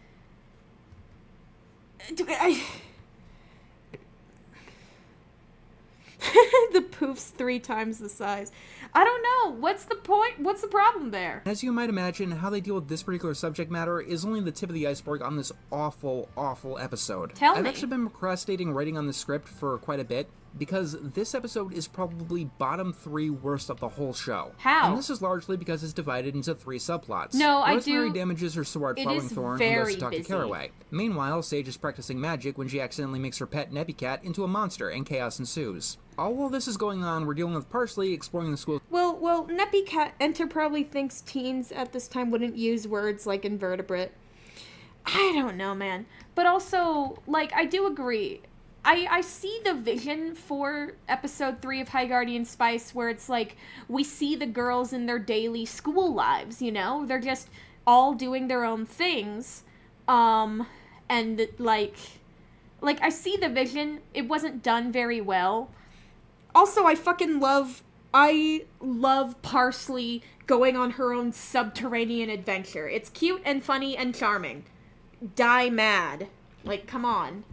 A: The poof's 3 times the size. I don't know. What's the point? What's the problem there?
B: As you might imagine, how they deal with this particular subject matter is only the tip of the iceberg on this awful, awful episode. I've actually been procrastinating writing on the script for quite a bit, because this episode is probably bottom 3 worst of the whole show.
A: How?
B: And this is largely because it's divided into 3 subplots.
A: No,
B: Rosemary damages her sword following Thorn and goes to talk to Caraway. Meanwhile, Sage is practicing magic when she accidentally makes her pet Neppycat into a monster, and chaos ensues. All while this is going on, we're dealing with Parsley exploring the school.
A: Well, Neppycat Enter probably thinks teens at this time wouldn't use words like invertebrate. I don't know, man. But also, like, I do agree. I see the vision for episode 3 of High Guardian Spice where it's like we see the girls in their daily school lives, you know? They're just all doing their own things. And like I see the vision. It wasn't done very well. Also, I love Parsley going on her own subterranean adventure. It's cute and funny and charming. Die mad. Like, come on.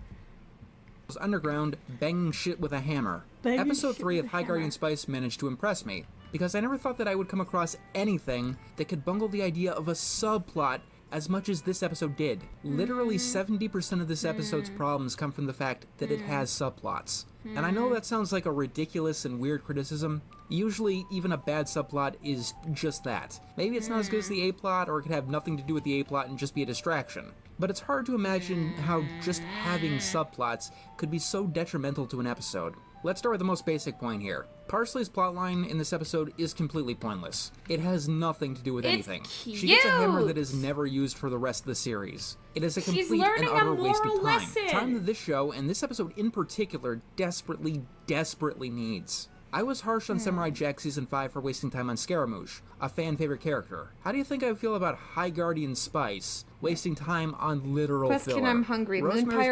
B: Underground, banging shit with a hammer. Episode 3 of High Guardian Spice managed to impress me, because I never thought that I would come across anything that could bungle the idea of a subplot as much as this episode did. Literally 70% of this episode's problems come from the fact that it has subplots. And I know that sounds like a ridiculous and weird criticism. Usually, even a bad subplot is just that. Maybe it's not as good as the A-plot, or it could have nothing to do with the A-plot and just be a distraction. But it's hard to imagine how just having subplots could be so detrimental to an episode. Let's start with the most basic point here. Parsley's plotline in this episode is completely pointless. It has nothing to do with anything. She gets a hammer that is never used for the rest of the series. It is a complete and utter waste of time. Time that this show, and this episode in particular, desperately, desperately needs. I was harsh on Samurai Jack Season 5 for wasting time on Scaramouche, a fan-favorite character. How do you think I feel about High Guardian Spice, wasting time on literal filler?
A: I'm hungry.
B: Moon pie,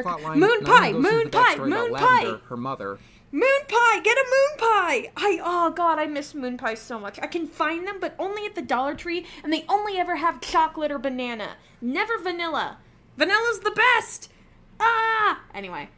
B: her mother.
A: Moon pie! Get a moon pie! Oh god, I miss moon pie so much. I can find them, but only at the Dollar Tree, and they only ever have chocolate or banana. Never vanilla. Vanilla's the best! Anyway.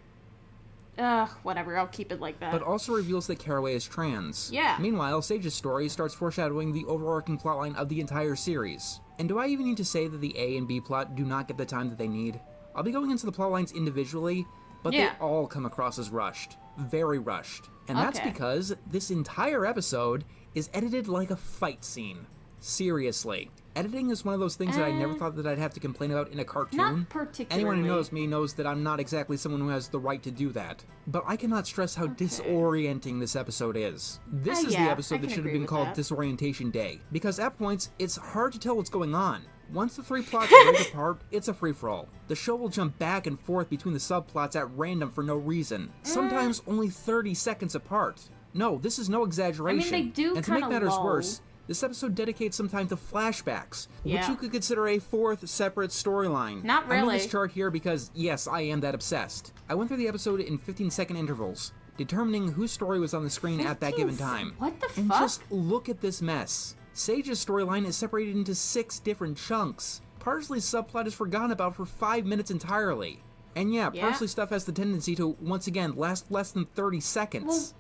A: Whatever, I'll keep it like that.
B: But also reveals that Caraway is trans.
A: Yeah.
B: Meanwhile, Sage's story starts foreshadowing the overarching plotline of the entire series. And do I even need to say that the A and B plot do not get the time that they need? I'll be going into the plotlines individually, but they all come across as rushed. Very rushed. And that's because this entire episode is edited like a fight scene. Seriously. Editing is one of those things that I never thought that I'd have to complain about in a cartoon.
A: Not particularly.
B: Anyone who knows me knows that I'm not exactly someone who has the right to do that. But I cannot stress how disorienting this episode is. This is the episode that should have been called Disorientation Day, because at points, it's hard to tell what's going on. Once the 3 plots break apart, it's a free-for-all. The show will jump back and forth between the subplots at random for no reason, sometimes only 30 seconds apart. No, this is no exaggeration.
A: I mean, they do
B: and to make matters worse, this episode dedicates some time to flashbacks, which you could consider a 4th separate storyline.
A: Not really.
B: I'm on this chart here because, yes, I am that obsessed. I went through the episode in 15-second intervals, determining whose story was on the screen at that given time.
A: What the fuck?
B: And just look at this mess. Sage's storyline is separated into 6 different chunks. Parsley's subplot is forgotten about for 5 minutes entirely. And Parsley stuff has the tendency to, once again, last less than 30 seconds.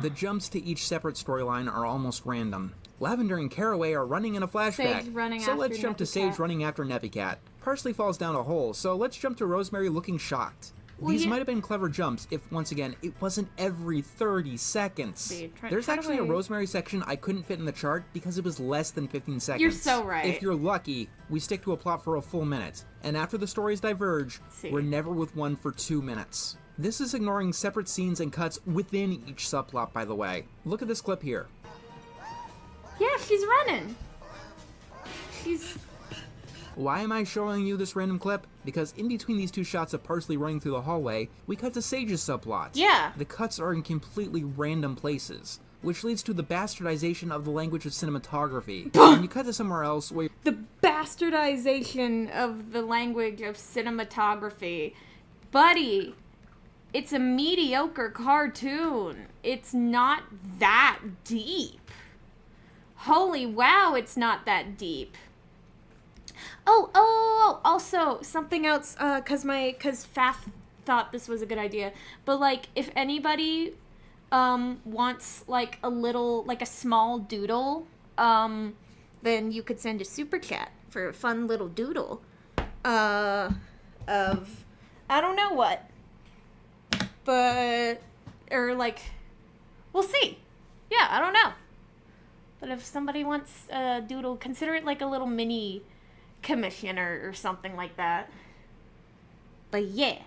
B: The jumps to each separate storyline are almost random. Lavender and Caraway are running in a flashback, so let's jump to Sage running after Neppycat. Parsley falls down a hole, so let's jump to Rosemary looking shocked. These might have been clever jumps if, once again, it wasn't every 30 seconds. There's actually a Rosemary section I couldn't fit in the chart because it was less than 15 seconds.
A: You're so right.
B: If you're lucky, we stick to a plot for a full minute, and after the stories diverge, we're never with one for 2 minutes. This is ignoring separate scenes and cuts within each subplot, by the way. Look at this clip here.
A: Yeah, she's running.
B: Why am I showing you this random clip? Because in between these 2 shots of Parsley running through the hallway, we cut to Sage's subplots.
A: Yeah.
B: The cuts are in completely random places, which leads to the bastardization of the language of cinematography. When you cut to somewhere else where...
A: The bastardization of the language of cinematography. Buddy, it's a mediocre cartoon. It's not that deep. Holy wow, it's not that deep. Also, something else, cause Faf thought this was a good idea, but, like, if anybody, wants like a small doodle, then you could send a super chat for a fun little doodle of I don't know what, but or like we'll see. Yeah, I don't know. But if somebody wants a doodle, consider it like a little mini commission or something like that. But yeah.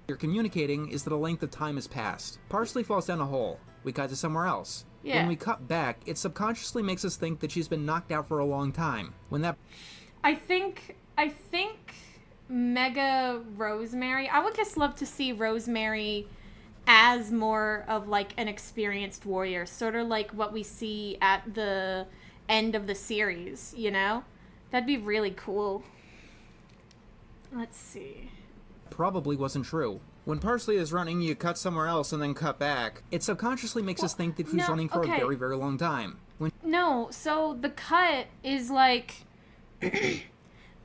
B: You're communicating is that a length of time has passed. Parsley falls down a hole. We cut to somewhere else.
A: Yeah.
B: When we cut back, it subconsciously makes us think that she's been knocked out for a long time. When that...
A: I think Mega Rosemary, I would just love to see Rosemary as more of like an experienced warrior, sort of like what we see at the end of the series, you know? That'd be really cool. Let's see.
B: Probably wasn't true. When Parsley is running, you cut somewhere else and then cut back. It subconsciously makes us think that she's running for a very, very long time.
A: No, so the cut is like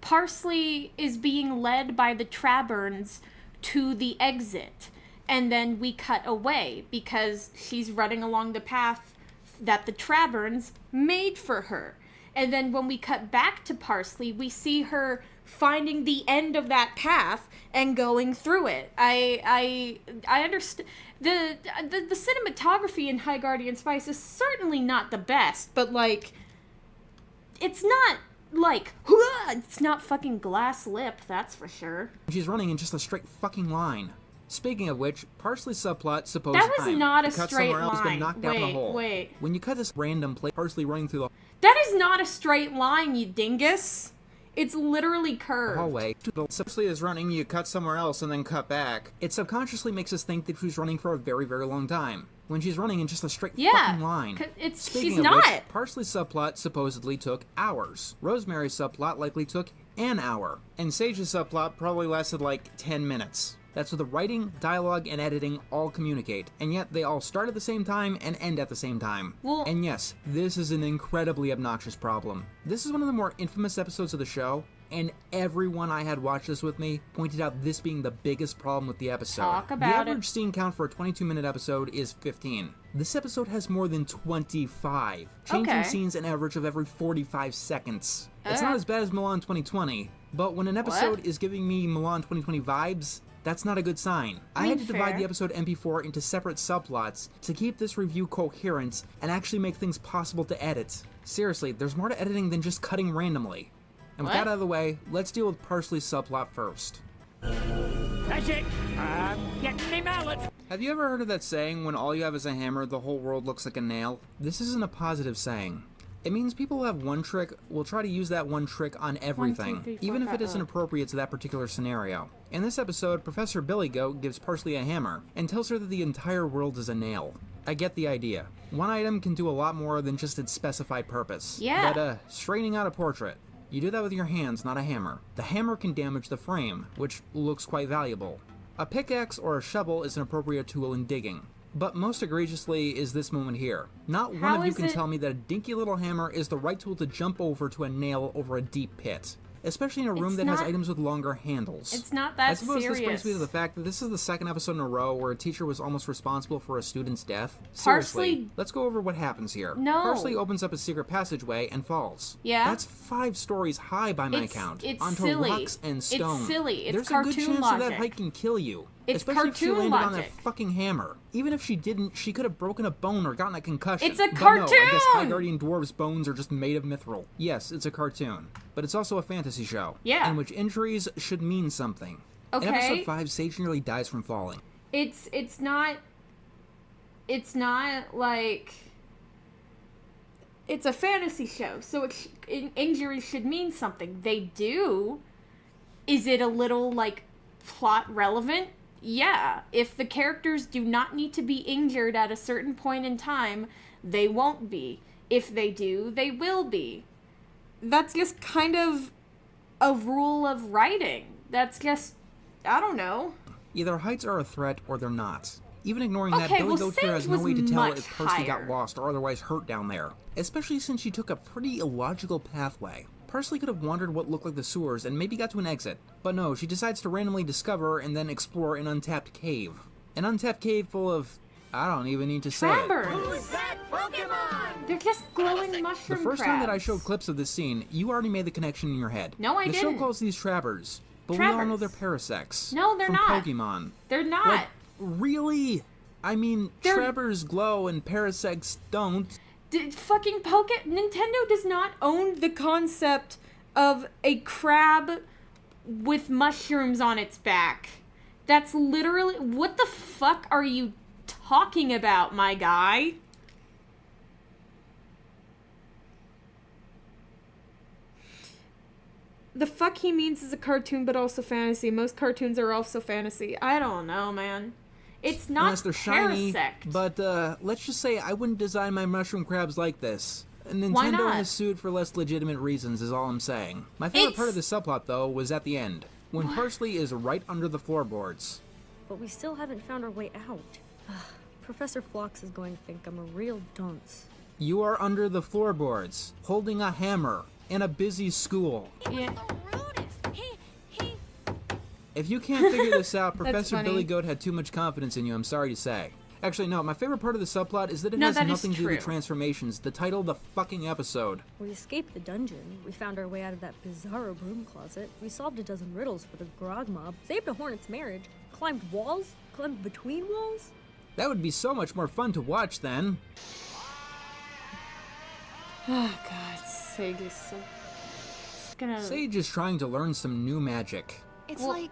A: Parsley is being led by the Traberns to the exit, and then we cut away because she's running along the path that the Traberns made for her. And then when we cut back to Parsley, we see her finding the end of that path and going through it. I understand the cinematography in High Guardian Spice is certainly not the best, but like it's not like it's not fucking glass lip, that's for sure.
B: She's running in just a straight fucking line. Speaking of which, Parsley's subplot supposed
A: that was not a straight line.
B: Else, been knocked down the hole.
A: Wait.
B: When you cut this random place, Parsley running through the
A: that is not a straight line, you dingus. It's literally curved.
B: Hallway. Parsley is running, you cut somewhere else and then cut back. It subconsciously makes us think that she's running for a very, very long time. When she's running in just a straight fucking line.
A: She's not.
B: Which, Parsley's subplot supposedly took hours. Rosemary's subplot likely took an hour. And Sage's subplot probably lasted like 10 minutes. That's what the writing, dialogue, and editing all communicate, and yet they all start at the same time and end at the same time.
A: Well,
B: and yes, this is an incredibly obnoxious problem. This is one of the more infamous episodes of the show, and everyone I had watched this with me pointed out this being the biggest problem with the episode.
A: Talk about
B: the average scene count for a 22-minute episode is 15. This episode has more than 25, changing scenes an average of every 45 seconds. It's not as bad as Milan 2020, but when an episode is giving me Milan 2020 vibes, that's not a good sign. I had to divide the episode MP4 into separate subplots to keep this review coherent and actually make things possible to edit. Seriously, there's more to editing than just cutting randomly. And with that out of the way, let's deal with Parsley's subplot first.
H: That's it. I'm getting me mallet.
B: Have you ever heard of that saying, when all you have is a hammer, the whole world looks like a nail? This isn't a positive saying. It means people who have one trick will try to use that one trick on everything,
A: 1, 2, 3, 4,
B: even if it isn't appropriate to that particular scenario. In this episode, Professor Billy Goat gives Parsley a hammer and tells her that the entire world is a nail. I get the idea. One item can do a lot more than just its specified purpose.
A: Yeah.
B: But, straightening out a portrait. You do that with your hands, not a hammer. The hammer can damage the frame, which looks quite valuable. A pickaxe or a shovel is an appropriate tool in digging. But most egregiously is this moment here. Not one of you can tell me that a dinky little hammer is the right tool to jump over to a nail over a deep pit. Especially in a room that has items with longer handles.
A: It's not that serious. I suppose this brings
B: me to the fact that this is the second episode in a row where a teacher was almost responsible for a student's death. Seriously, let's go over what happens here.
A: No.
B: Parsley opens up a secret passageway and falls.
A: Yeah.
B: That's 5 stories high by my count.
A: It's
B: onto
A: silly.
B: Rocks and stone.
A: It's silly. It's
B: There's
A: cartoon
B: a good chance
A: logic.
B: that height can kill you.
A: It's
B: especially if she
A: cartoon
B: landed on
A: logic.
B: that fucking hammer. Even if she didn't, she could have broken a bone or gotten a concussion.
A: It's a
B: But
A: cartoon!
B: no, I guess High Guardian Dwarves' bones are just made of mithril. Yes, it's a cartoon. But it's also a fantasy show.
A: Yeah.
B: In which injuries should mean something.
A: Okay.
B: In episode 5, Sage nearly dies from falling.
A: It's not like... It's a fantasy show, so injuries should mean something. They do. Is it a little, like, plot relevant? Yeah. If the characters do not need to be injured at a certain point in time, they won't be. If they do, they will be. That's just kind of a rule of writing. That's just, I don't know.
B: Either heights are a threat or they're not. Even ignoring that, Billy Goat here has no way to tell if Parsley got lost or otherwise hurt down there. Especially since she took a pretty illogical pathway. Parsley could have wandered what looked like the sewers and maybe got to an exit. But no, she decides to randomly discover and then explore an untapped cave. An untapped cave full of I don't even need to say it.
A: Who's that Pokemon? They're just glowing mushroom
B: The first
A: crabs.
B: time that I showed clips of this scene, you already made the connection in your head.
A: No, I
B: didn't.
A: didn't.
B: The show calls these Trabbers, but we all know they're parasects.
A: No, they're
B: from
A: not.
B: Pokemon.
A: They're not.
B: Like, really? I mean, Trabbers glow and parasects don't.
A: Nintendo does not own the concept of a crab with mushrooms on its back. That's literally... What the fuck are you talking about, my guy? The fuck he means is a cartoon, but also fantasy. Most cartoons are also fantasy. I don't know, man. It's not
B: Unless they're shiny,
A: parasect.
B: but let's just say I wouldn't design my mushroom crabs like this. Nintendo
A: Why not?
B: has sued for less legitimate reasons, is all I'm saying. My favorite part of the subplot, though, was at the end, when Parsley is right under the floorboards.
C: But we still haven't found our way out. Professor Phlox is going to think I'm a real dunce.
B: You are under the floorboards, holding a hammer, in a busy school.
A: Yeah.
B: If you can't figure this out, Professor
A: funny.
B: Billy Goat had too much confidence in you, I'm sorry to say. Actually, no, my favorite part of the subplot is that it
A: No,
B: has
A: that is
B: nothing to do with
A: true.
B: transformations. The title of the fucking episode.
C: We escaped the dungeon, we found our way out of that bizarro broom closet, we solved a dozen riddles for the grog mob, saved a hornet's marriage, climbed walls, climbed between walls.
B: That would be so much more fun to watch then.
A: Oh god, Sage is so... It's gonna...
B: Sage is trying to learn some new magic.
I: It's like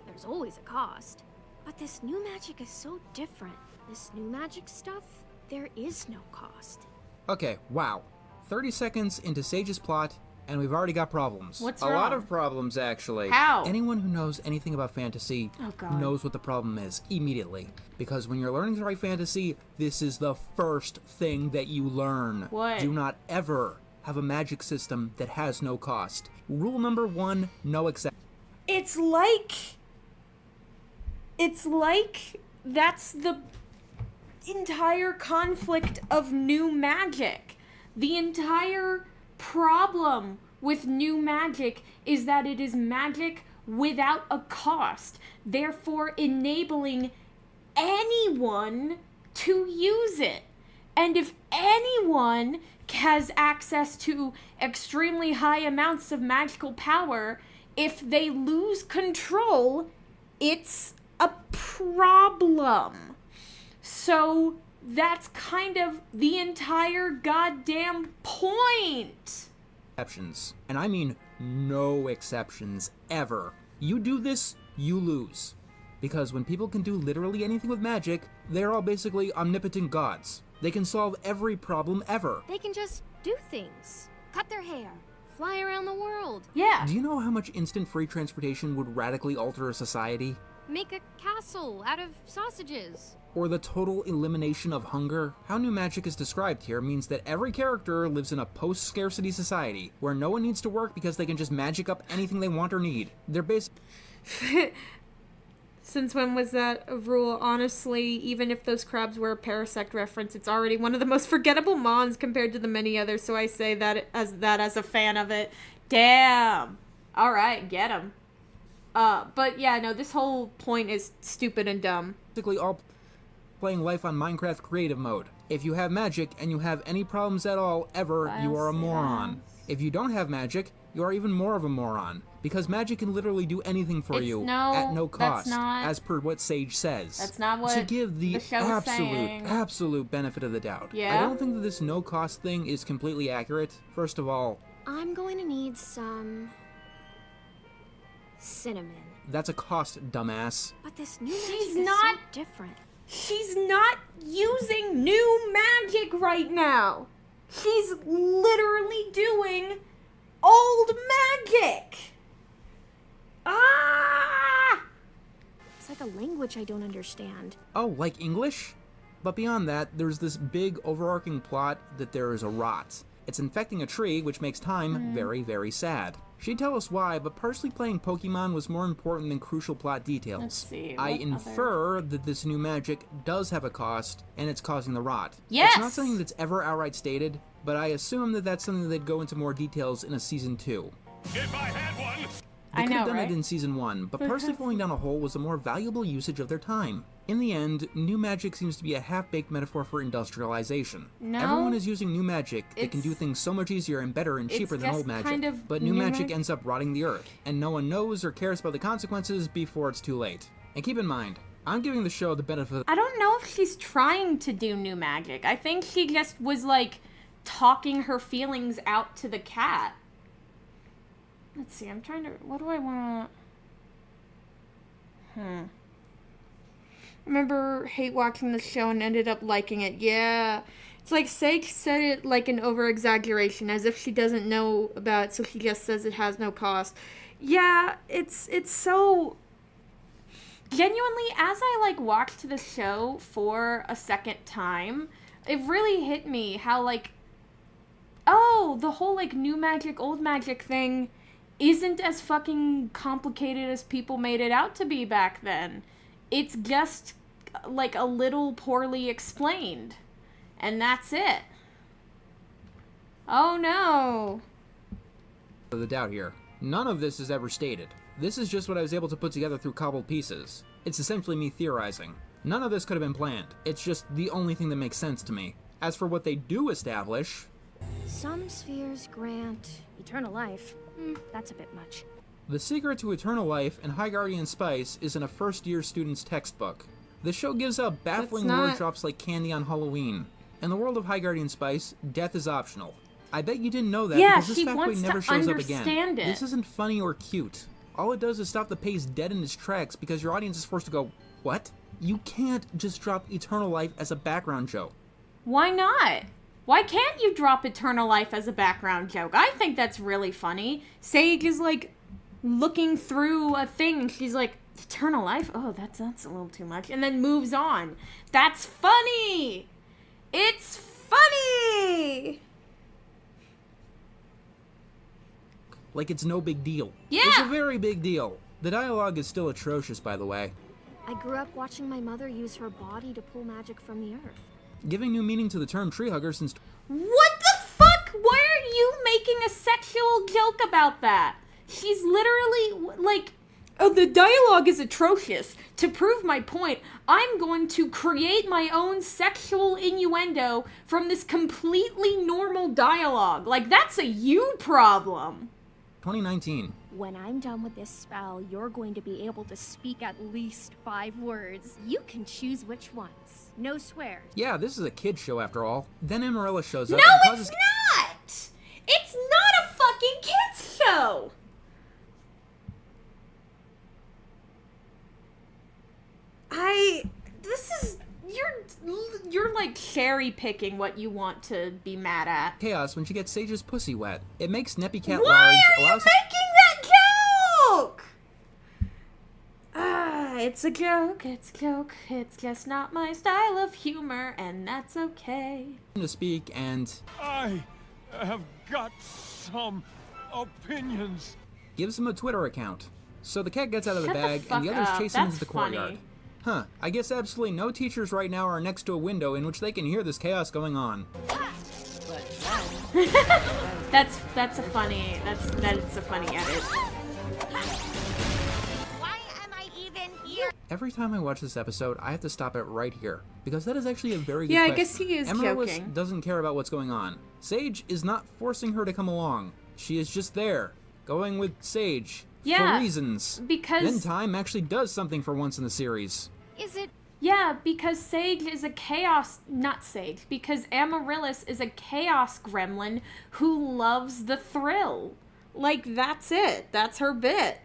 I: there's always a cost. But this new magic is so different. This new magic stuff, there is no cost.
B: Okay, wow. 30 seconds into Sage's plot, and we've already got problems.
A: What's
B: a
A: wrong?
B: lot of problems, actually.
A: How?
B: Anyone who knows anything about fantasy knows what the problem is immediately. Because when you're learning to write fantasy, this is the first thing that you learn.
A: What?
B: Do not ever have a magic system that has no cost. Rule number 1, no exceptions.
A: It's like that's the entire conflict of new magic. The entire problem with new magic is that it is magic without a cost, therefore enabling anyone to use it. And if anyone has access to extremely high amounts of magical power, if they lose control, it's a problem. So that's kind of the entire goddamn point.
B: Exceptions. And I mean no exceptions, ever. You do this, you lose. Because when people can do literally anything with magic, they're all basically omnipotent gods. They can solve every problem ever.
I: They can just do things. Cut their hair. Fly around the world.
A: Yeah.
B: Do you know how much instant free transportation would radically alter a society?
I: Make a castle out of sausages.
B: Or the total elimination of hunger? How new magic is described here means that every character lives in a post-scarcity society where no one needs to work because they can just magic up anything they want or need. They're
A: Since when was that a rule? Honestly, even if those crabs were a parasect reference, it's already one of the most forgettable mons compared to the many others, so I say that as a fan of it. Damn. All right, get him. But yeah, no, this whole point is stupid and dumb.
B: Basically all playing life on Minecraft creative mode. If you have magic and you have any problems at all, ever, you are a moron. If you don't have magic, you are even more of a moron. Because magic can literally do anything for you at no cost, as per what Sage says.
A: That's not what
B: to give the
A: show's saying.
B: absolute benefit of the doubt.
A: Yeah?
B: I don't think that this no cost thing is completely accurate. First of all,
I: I'm going to need some cinnamon.
B: that's a cost, dumbass.
I: But this new magic is so different.
A: She's not using new magic right now. She's literally doing old magic. Ah!
I: It's like a language I don't understand.
B: Oh, like English? But beyond that, there's this big overarching plot that there is a rot. It's infecting a tree, which makes time very, very sad. She'd tell us why, but personally playing Pokemon was more important than crucial plot details.
A: Let's see,
B: I
A: what
B: infer that this new magic does have a cost, and it's causing the rot.
A: Yes!
B: It's not something that's ever outright stated, but I assume that that's something that'd go into more details in a Season 2.
H: If I had one!
B: They could have done
A: right?
B: it in Season 1, but parsley falling down a hole was a more valuable usage of their time. In the end, new magic seems to be a half-baked metaphor for industrialization.
A: No,
B: everyone is using new magic that can do things so much easier and better and cheaper than old magic, but new magic ends up rotting the earth, and no one knows or cares about the consequences before it's too late. And keep in mind, I'm giving the show the benefit.
A: I don't know if she's trying to do new magic. I think she just was, like, talking her feelings out to the cat. Let's see, I'm trying to... What do I want to... I remember hate watching the show and ended up liking it. Yeah. It's like Sage said it like an over-exaggeration, as if she doesn't know about it, so she just says it has no cost. Yeah, it's so... Genuinely, as I, like, watched the show for a second time, it really hit me how, like... Oh, the whole, like, new magic, old magic thing isn't as fucking complicated as people made it out to be back then. It's just, like, a little poorly explained. And that's it. Oh, no.
B: The doubt here. None of this is ever stated. This is just what I was able to put together through cobbled pieces. It's essentially me theorizing. None of this could have been planned. It's just the only thing that makes sense to me. As for what they do establish...
I: Some spheres grant
C: eternal life. That's a bit much.
B: The secret to eternal life and High Guardian spice is in a first-year student's textbook. The show gives out baffling word drops like candy on Halloween. In the world of High Guardian spice, death is optional. I bet you didn't know that because this factoid never shows up again. This isn't funny or cute. All it does is stop the pace dead in its tracks because your audience is forced to go, what? You can't just drop eternal life as a background joke.
A: Why not? Why can't you drop eternal life as a background joke? I think that's really funny. Sage is, like, looking through a thing and she's like, eternal life? Oh, that's a little too much. And then moves on. That's funny! It's funny!
B: Like it's no big deal.
A: Yeah!
B: It's a very big deal. The dialogue is still atrocious, by the way.
I: I grew up watching my mother use her body to pull magic from the earth.
B: Giving new meaning to the term treehugger since...
A: What the fuck? Why are you making a sexual joke about that? She's literally, like... Oh, the dialogue is atrocious. To prove my point, I'm going to create my own sexual innuendo from this completely normal dialogue. Like, that's a you problem.
B: 2019.
L: When I'm done with this spell, you're going to be able to speak at least 5 words. You can choose which ones. No swears.
B: Yeah, this is a kid's show after all. Then Amarilla shows up
A: and
B: causes...
A: No, it's not! It's not a fucking kid's show! You're like cherry picking what you want to be mad at.
B: Chaos when she gets Sage's pussy wet. It makes Neppy Cat
A: Why
B: large.
A: Why are you making that joke? It's a joke, it's a joke. It's just not my style of humor, and that's okay.
B: To speak and...
M: I have got some opinions.
B: Gives him a Twitter account. So the cat gets out of the bag, and the others chase him into the courtyard. Huh, I guess absolutely no teachers right now are next to a window in which they can hear this chaos going on.
A: that's a funny edit.
K: Why am I even here?
B: Every time I watch this episode, I have to stop it right here, because that is actually a very good
A: question.
B: Yeah,
A: I guess he is
B: Amaryllis
A: joking.
B: Doesn't care about what's going on. Sage is not forcing her to come along. She is just there, going with Sage. For reasons.
A: Because...
B: Then time actually does something for once in the series.
L: Is it?
A: Yeah, because Sage is a chaos... Not Sage. Because Amaryllis is a chaos gremlin who loves the thrill. Like, that's it. That's her bit.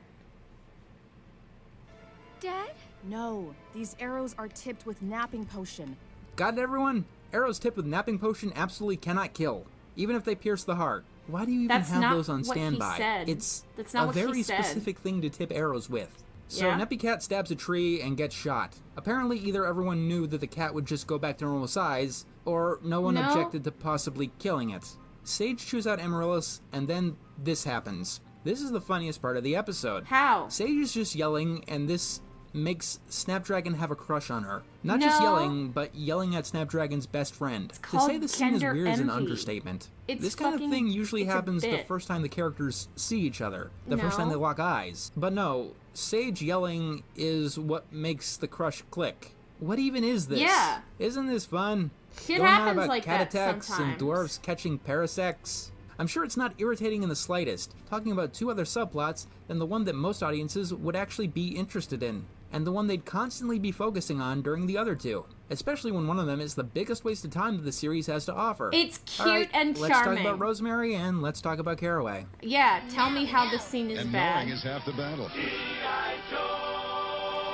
L: Dead?
G: No. These arrows are tipped with napping potion.
B: Got it, everyone? Arrows tipped with napping potion absolutely cannot kill. Even if they pierce the heart. Why do you even have those on standby? It's a very specific thing to tip arrows with. So Neppy Cat stabs a tree and gets shot. Apparently either everyone knew that the cat would just go back to normal size, or no one objected to possibly killing it. Sage chews out Amaryllis, and then this happens. This is the funniest part of the episode.
A: How?
B: Sage is just yelling, and this makes Snapdragon have a crush on her. Not just yelling, but yelling at Snapdragon's best friend. To say the scene is weird is an understatement. This kind of thing usually happens the first time the characters see each other, the first time they lock eyes. But no, Sage yelling is what makes the crush click. What even is this?
A: Yeah.
B: Isn't this fun?
A: Shit
B: Going
A: happens
B: on about
A: like
B: cat
A: that
B: attacks
A: sometimes.
B: and dwarves catching parasects. I'm sure it's not irritating in the slightest, talking about two other subplots than the one that most audiences would actually be interested in, and the one they'd constantly be focusing on during the other two, especially when one of them is the biggest waste of time that the series has to offer.
A: It's cute
B: All right,
A: and
B: let's
A: charming.
B: talk about Rosemary and let's talk about Caraway.
A: Yeah, tell me how this scene is bad.
N: Knowing is half the battle.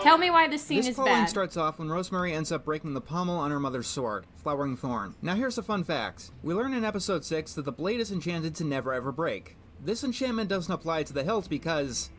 A: Tell me why this scene
B: This
A: is
B: polling
A: bad.
B: starts off when Rosemary ends up breaking the pommel on her mother's sword, Flowering Thorn. Now here's a fun fact. We learn in episode 6 that the blade is enchanted to never ever break. This enchantment doesn't apply to the hilt because,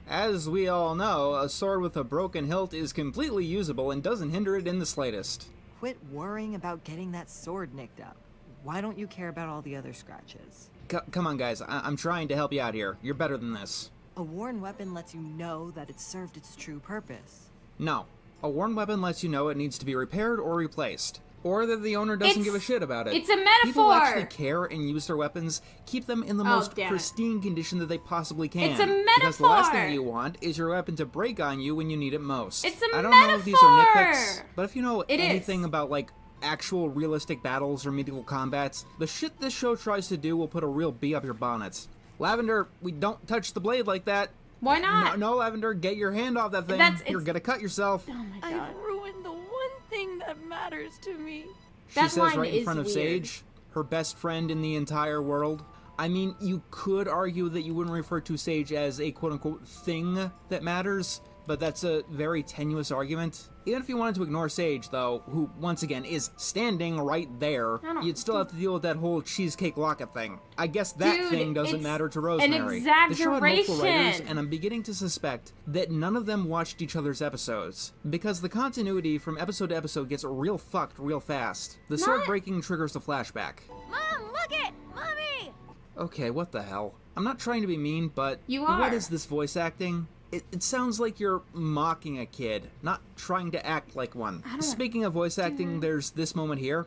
B: as we all know, a sword with a broken hilt is completely usable and doesn't hinder it in the slightest.
J: Quit worrying about getting that sword nicked up. Why don't you care about all the other scratches?
B: Come on guys, I'm trying to help you out here. You're better than this.
J: A worn weapon lets you know that it served its true purpose.
B: No. A worn weapon lets you know it needs to be repaired or replaced. Or that the owner doesn't give a shit about it.
A: It's a metaphor!
B: People actually care and use their weapons, keep them in the most pristine condition that they possibly can.
A: It's a metaphor!
B: Because the last thing you want is your weapon to break on you when you need it most.
A: It's a
B: I don't
A: metaphor!
B: know if these are nitpicks, but if you know
A: It
B: anything about, like, actual realistic battles or medieval combats, the shit this show tries to do will put a real bee up your bonnet. Lavender, we don't touch the blade like that.
A: Why not?
B: No, Lavender, get your hand off that thing. You're gonna cut yourself.
A: Oh my god.
F: I've ruined the one thing that matters to me.
B: She says right in front of Sage, her best friend in the entire world. I mean, you could argue that you wouldn't refer to Sage as a quote-unquote thing that matters, but that's a very tenuous argument. Even if you wanted to ignore Sage, though, who, once again, is standing right there, you'd still have to deal with that whole cheesecake locket thing. I guess that thing doesn't matter to Rosemary.
A: An
B: The show had multiple writers,
A: exaggeration.
B: and I'm beginning to suspect that none of them watched each other's episodes, because the continuity from episode to episode gets real fucked real fast. The sword breaking triggers the flashback.
K: Mom, look it! Mommy!
B: Okay, what the hell? I'm not trying to be mean, but
A: You are.
B: what is this voice acting? It sounds like you're mocking a kid, not trying to act like one. Speaking of voice acting, there's this moment here.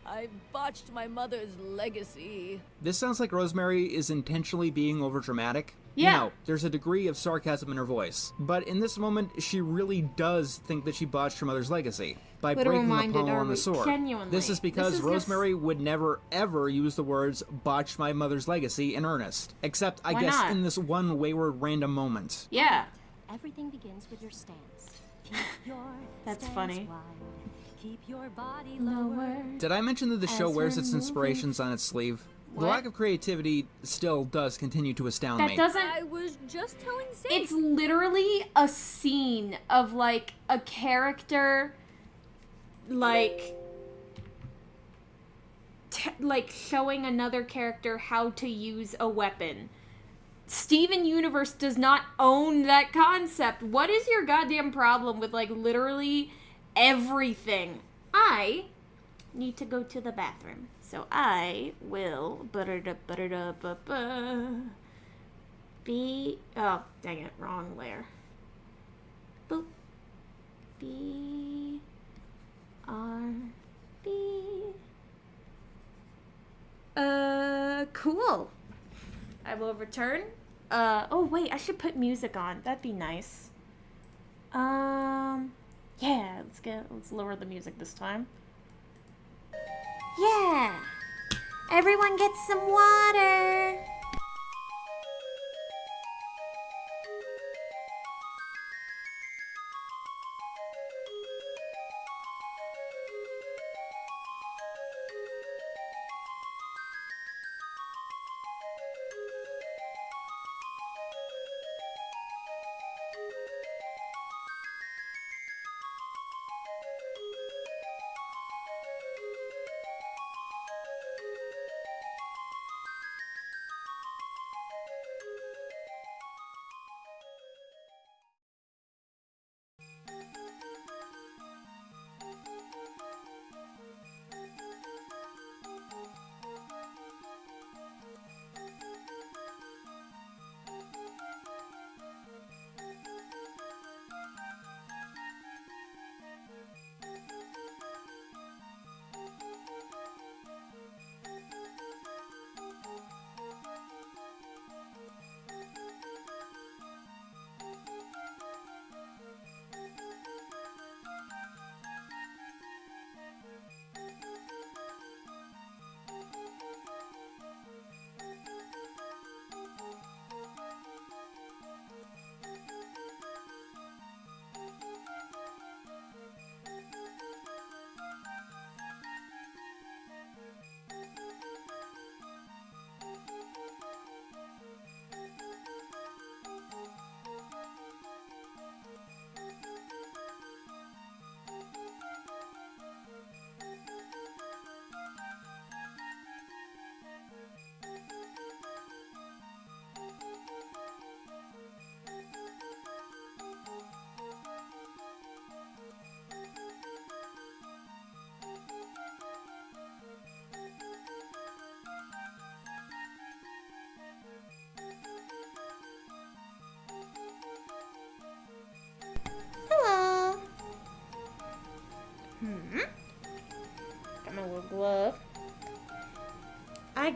F: I botched my mother's legacy.
B: This sounds like Rosemary is intentionally being overdramatic.
A: Yeah.
B: You know, there's a degree of sarcasm in her voice. But in this moment, she really does think that she botched her mother's legacy by breaking the pommel on the sword.
A: Genuinely.
B: This is because
A: This is
B: Rosemary would never, ever use the words, botched my mother's legacy in earnest. Except, I
A: Why
B: guess,
A: not?
B: in this one wayward random moment.
A: Yeah.
D: Everything begins with your stance. Keep your
A: That's
D: stance
A: funny.
D: wide. Keep your body lower.
B: Did I mention that the show wears its inspirations on its sleeve? The lack of creativity still does continue to astound me.
C: I was just telling Sage.
A: It's literally a scene of, like, a character, like showing another character how to use a weapon. Steven Universe does not own that concept. What is your goddamn problem with, like, literally everything? I need to go to the bathroom. So I will be oh, dang it, wrong layer. Boop. B R B. Cool. I will return. Oh wait, I should put music on. That'd be nice. Yeah, let's lower the music this time. Yeah. Everyone get some water.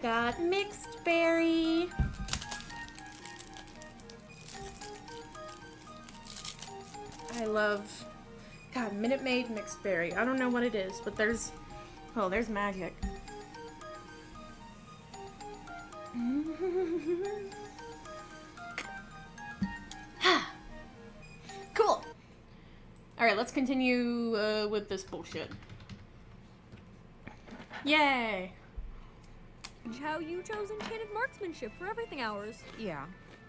A: got mixed berry. I love, God, Minute Maid mixed berry. I don't know what it is, but there's magic. Cool. All right, let's continue with this bullshit. Yay.
C: How you chose enchanted marksmanship for everything hours.
G: Yeah,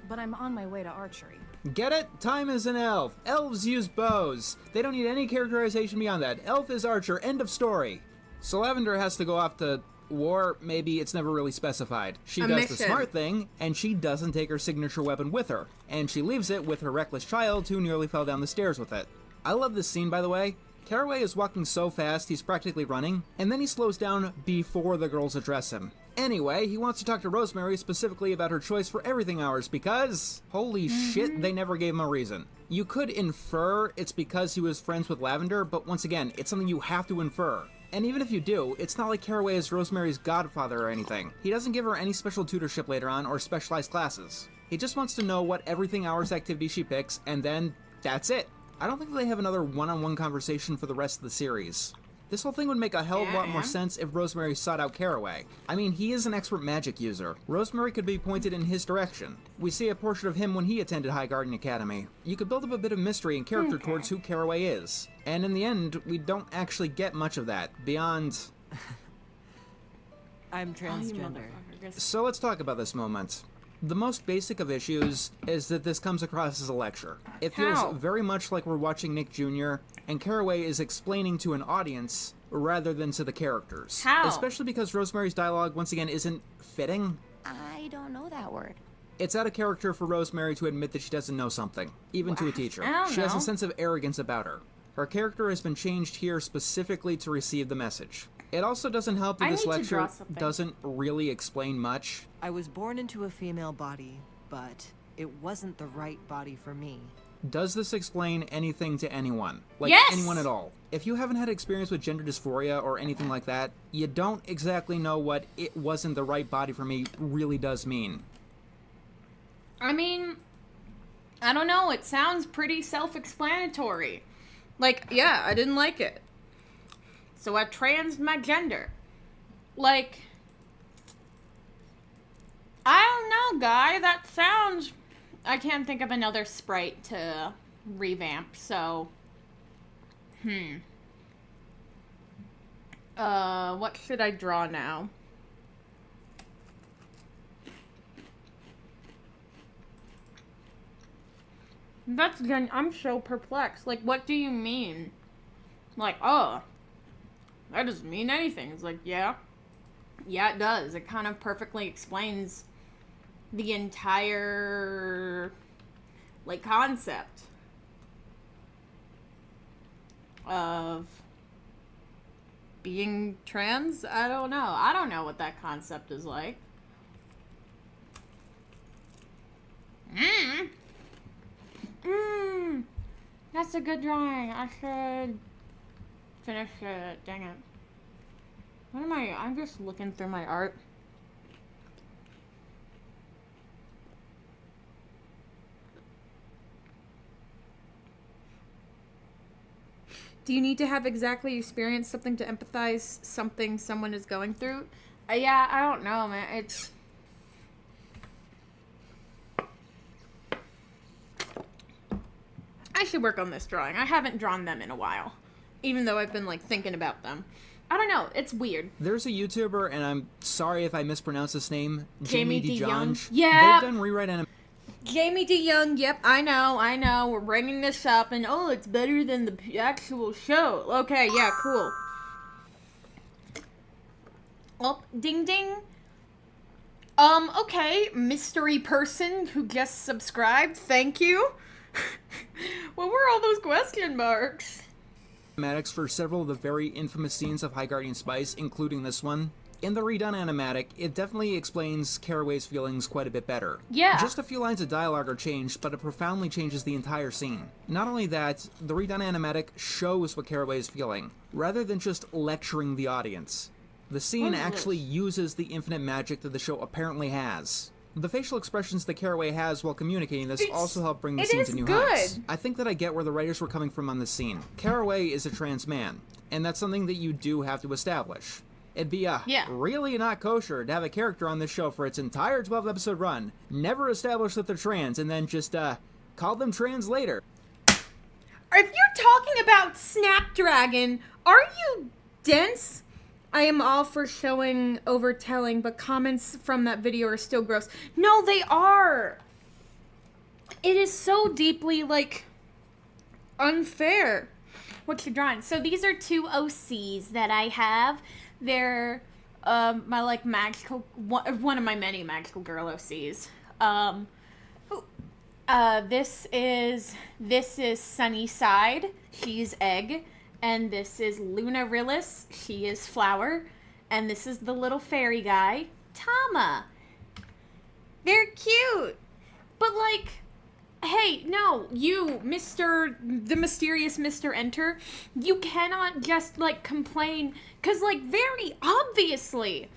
G: but I'm on my way to archery.
B: Get it? Time is an elf. Elves use bows. They don't need any characterization beyond that. Elf is archer. End of story. So Lavender has to go off to war. Maybe it's never really specified. She does the smart thing, and she doesn't take her signature weapon with her. And she leaves it with her reckless child who nearly fell down the stairs with it. I love this scene, by the way. Caraway is walking so fast he's practically running, and then he slows down before the girls address him. Anyway, he wants to talk to Rosemary specifically about her choice for everything hours because, holy shit, they never gave him a reason. You could infer it's because he was friends with Lavender, but once again, it's something you have to infer. And even if you do, it's not like Caraway is Rosemary's godfather or anything. He doesn't give her any special tutorship later on or specialized classes. He just wants to know what everything hours activity she picks, and then that's it. I don't think they have another one-on-one conversation for the rest of the series. This whole thing would make a hell of a lot more sense if Rosemary sought out Caraway. I mean, he is an expert magic user. Rosemary could be pointed in his direction. We see a portrait of him when he attended High Garden Academy. You could build up a bit of mystery and character towards who Caraway is. And in the end, we don't actually get much of that, beyond...
J: I'm transgender.
B: So let's talk about this moment. The most basic of issues is that this comes across as a lecture. It feels very much like we're watching Nick Jr., and Caraway is explaining to an audience rather than to the characters.
A: How?
B: Especially because Rosemary's dialogue, once again, isn't fitting.
F: I don't know that word.
B: It's out of character for Rosemary to admit that she doesn't know something, even to a teacher. She has a sense of arrogance about her. Her character has been changed here specifically to receive the message. It also doesn't help that this lecture doesn't really explain much.
J: I was born into a female body, but it wasn't the right body for me.
B: Does this explain anything to anyone? Like, anyone at all? If you haven't had experience with gender dysphoria or anything like that, you don't exactly know what "it wasn't the right body for me" really does mean.
A: I mean, I don't know. It sounds pretty self-explanatory. Like, yeah, I didn't like it, so I transed my gender. Like, I don't know, guy. That sounds... I can't think of another sprite to revamp, so... What should I draw now? That's good. I'm so perplexed. Like, what do you mean? Like, oh, that doesn't mean anything. It's like, yeah. Yeah, it does. It kind of perfectly explains the entire, like, concept of being trans. I don't know. I don't know what that concept is like. That's a good drawing. I should finish it. Dang it. What am I? I'm just looking through my art. Do you need to have exactly experienced something to empathize something someone is going through? Yeah, I don't know, man. It's... I should work on this drawing. I haven't drawn them in a while, even though I've been, like, thinking about them. I don't know. It's weird.
B: There's a YouTuber, and I'm sorry if I mispronounce his name, Jamie DeYoung.
A: Yeah.
B: They've done rewrite animation.
A: Jamie DeYoung, yep, I know. We're bringing this up, and oh, it's better than the actual show. Okay, yeah, cool. Oh, ding ding. Okay, mystery person who just subscribed, thank you. What were all those question marks?
B: Cinematics for several of the very infamous scenes of High Guardian Spice, including this one. In the redone animatic, it definitely explains Caraway's feelings quite a bit better.
A: Yeah.
B: Just a few lines of dialogue are changed, but it profoundly changes the entire scene. Not only that, the redone animatic shows what Caraway is feeling, rather than just lecturing the audience. The scene actually uses the infinite magic that the show apparently has. The facial expressions that Caraway has while communicating this also help bring the scene to new heights. I think that I get where the writers were coming from on this scene. Caraway is a trans man, and that's something that you do have to establish. It'd be really not kosher to have a character on this show for its entire 12-episode run, never establish that they're trans, and then just call them trans later.
A: If you're talking about Snapdragon, are you dense? I am all for showing overtelling, but comments from that video are still gross. No, they are. It is so deeply, like, unfair what you're drawing. So these are 2 OCs that I have. They're my, like, magical, one of my many magical girl OCs. This is Sunnyside. She's Egg. And this is Luna Rillis. She is Flower. And this is the little fairy guy, Tama. They're cute. But, like, hey, no, you, the mysterious Mr. Enter, you cannot just, like, complain. Because, like, very obviously,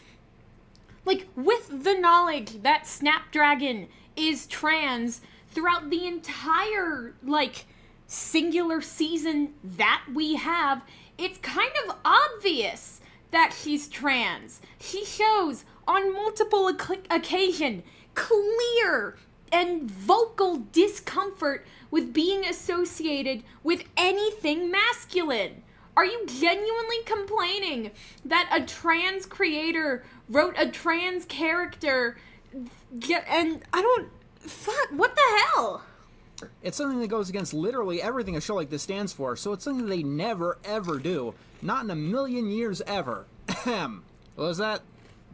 A: like, with the knowledge that Snapdragon is trans throughout the entire, like, singular season that we have, it's kind of obvious that she's trans. She shows on multiple occasions clear and vocal discomfort with being associated with anything masculine. Are you genuinely complaining that a trans creator wrote a trans character and what the hell?
B: It's something that goes against literally everything a show like this stands for, so it's something they never, ever do. Not in a million years, ever. Ahem. What was that?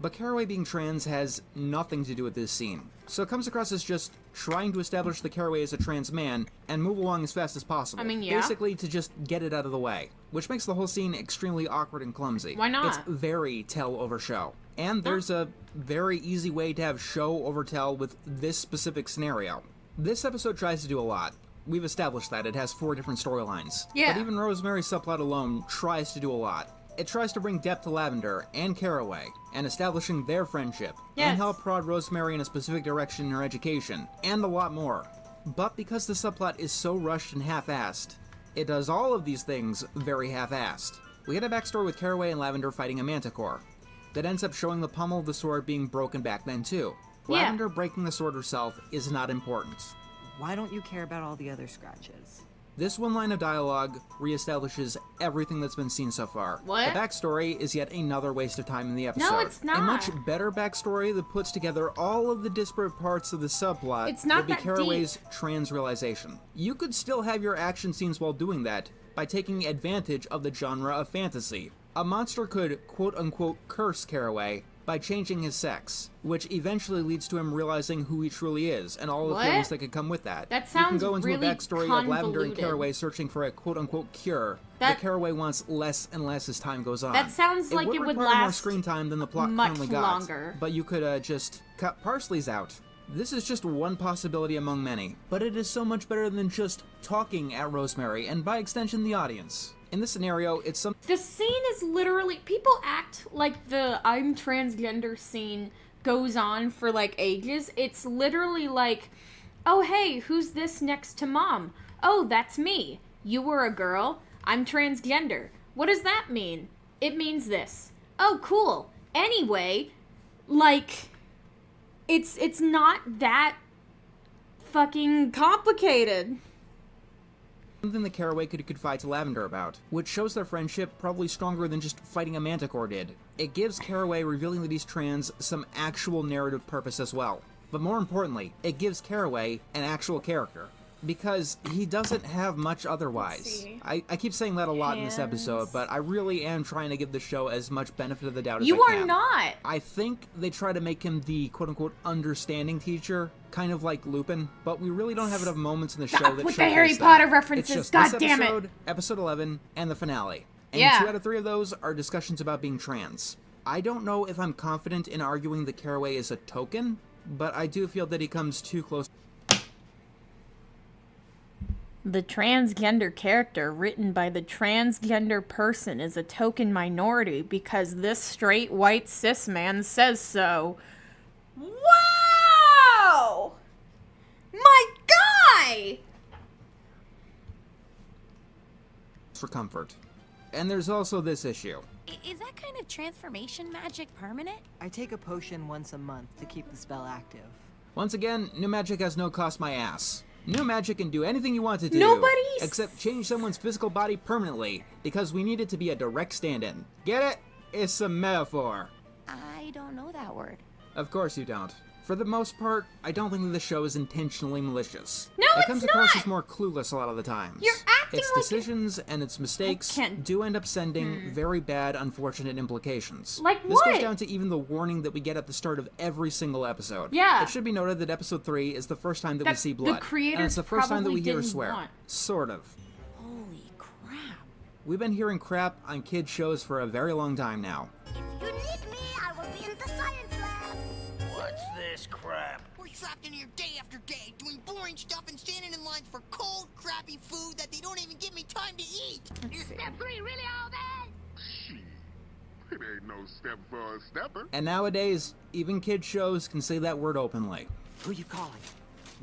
B: But Caraway being trans has nothing to do with this scene. So it comes across as just trying to establish the Caraway as a trans man and move along as fast as possible.
A: I mean, yeah.
B: Basically to just get it out of the way. Which makes the whole scene extremely awkward and clumsy.
A: Why not?
B: It's very tell over show. And there's a very easy way to have show over tell with this specific scenario. This episode tries to do a lot. We've established that. It has 4 different storylines.
A: Yeah.
B: But even Rosemary's subplot alone tries to do a lot. It tries to bring depth to Lavender and Caraway, and establishing their friendship, and help prod Rosemary in a specific direction in her education, and a lot more. But because the subplot is so rushed and half-assed, it does all of these things very half-assed. We get a backstory with Caraway and Lavender fighting a manticore, that ends up showing the pommel of the sword being broken back then too. Lavender breaking the sword herself is not important.
J: Why don't you care about all the other scratches?
B: This one line of dialogue reestablishes everything that's been seen so far.
A: What?
B: The backstory is yet another waste of time in the episode.
A: No, it's not.
B: A much better backstory that puts together all of the disparate parts of the subplot would be Caraway's trans realization. You could still have your action scenes while doing that by taking advantage of the genre of fantasy. A monster could quote-unquote curse Caraway by changing his sex, which eventually leads to him realizing who he truly is, and all the feelings that could come with that.
A: That sounds
B: You can go into
A: really
B: a backstory of Lavender and Caraway searching for a quote-unquote cure that Caraway wants less and less as time goes on.
A: That sounds like it would
B: require
A: last
B: more screen time than the plot
A: much
B: currently got,
A: longer.
B: but you could just cut Parsley's out. This is just one possibility among many, but it is so much better than just talking at Rosemary, and by extension the audience. In this scenario, it's some-
A: The scene is literally, people act like the I'm transgender scene goes on for like ages. It's literally like, oh hey, who's this next to mom? Oh, that's me. You were a girl. I'm transgender. What does that mean? It means this. Oh, cool. Anyway, like, it's not that fucking complicated.
B: Something that Caraway could confide to Lavender about, which shows their friendship probably stronger than just fighting a manticore did. It gives Caraway revealing that he's trans some actual narrative purpose as well. But more importantly, it gives Caraway an actual character. Because he doesn't have much otherwise. I keep saying that a lot in this episode, but I really am trying to give the show as much benefit of the doubt as I can.
A: You are not!
B: I think they try to make him the quote-unquote understanding teacher, kind of like Lupin, but we really don't have enough moments in the show that showcase
A: with the Harry Potter references,
B: it's just
A: God
B: this
A: damn
B: episode,
A: it!
B: Episode 11, and the finale. And 2 out of 3 of those are discussions about being trans. I don't know if I'm confident in arguing that Caraway is a token, but I do feel that he comes too close.
A: The transgender character written by the transgender person is a token minority because this straight white cis man says so. Wow! My guy!
B: For comfort. And there's also this issue.
F: Is that kind of transformation magic permanent?
J: I take a potion once a month to keep the spell active.
B: Once again, new magic has no cost my ass. New magic can do anything you want it to do, except change someone's physical body permanently, because we need it to be a direct stand-in. Get it? It's a metaphor.
F: I don't know that word.
B: Of course you don't. For the most part, I don't think that the show is intentionally malicious.
A: No,
B: it comes across
A: not.
B: as more clueless a lot of the times.
A: You're acting
B: its
A: like
B: decisions and its mistakes do end up sending very bad, unfortunate implications.
A: Like
B: this goes down to even the warning that we get at the start of every single episode.
A: Yeah.
B: It should be noted that episode 3 is the first time that we see blood.
A: The creators
B: and it's the first time that we hear her
A: didn't
B: swear.
A: want.
B: Sort of.
F: Holy crap.
B: We've been hearing crap on kids' shows for a very long time now.
K: If you need me, I will be in the science lab.
H: What's this crap?
N: We're trapped in here day after day, doing boring stuff and standing in lines for cold, crappy food that they don't even give me time to eat.
K: Is step 3 really all that?
O: Shit. It ain't no step for a stepper.
B: And nowadays, even kids' shows can say that word openly.
P: Who you calling?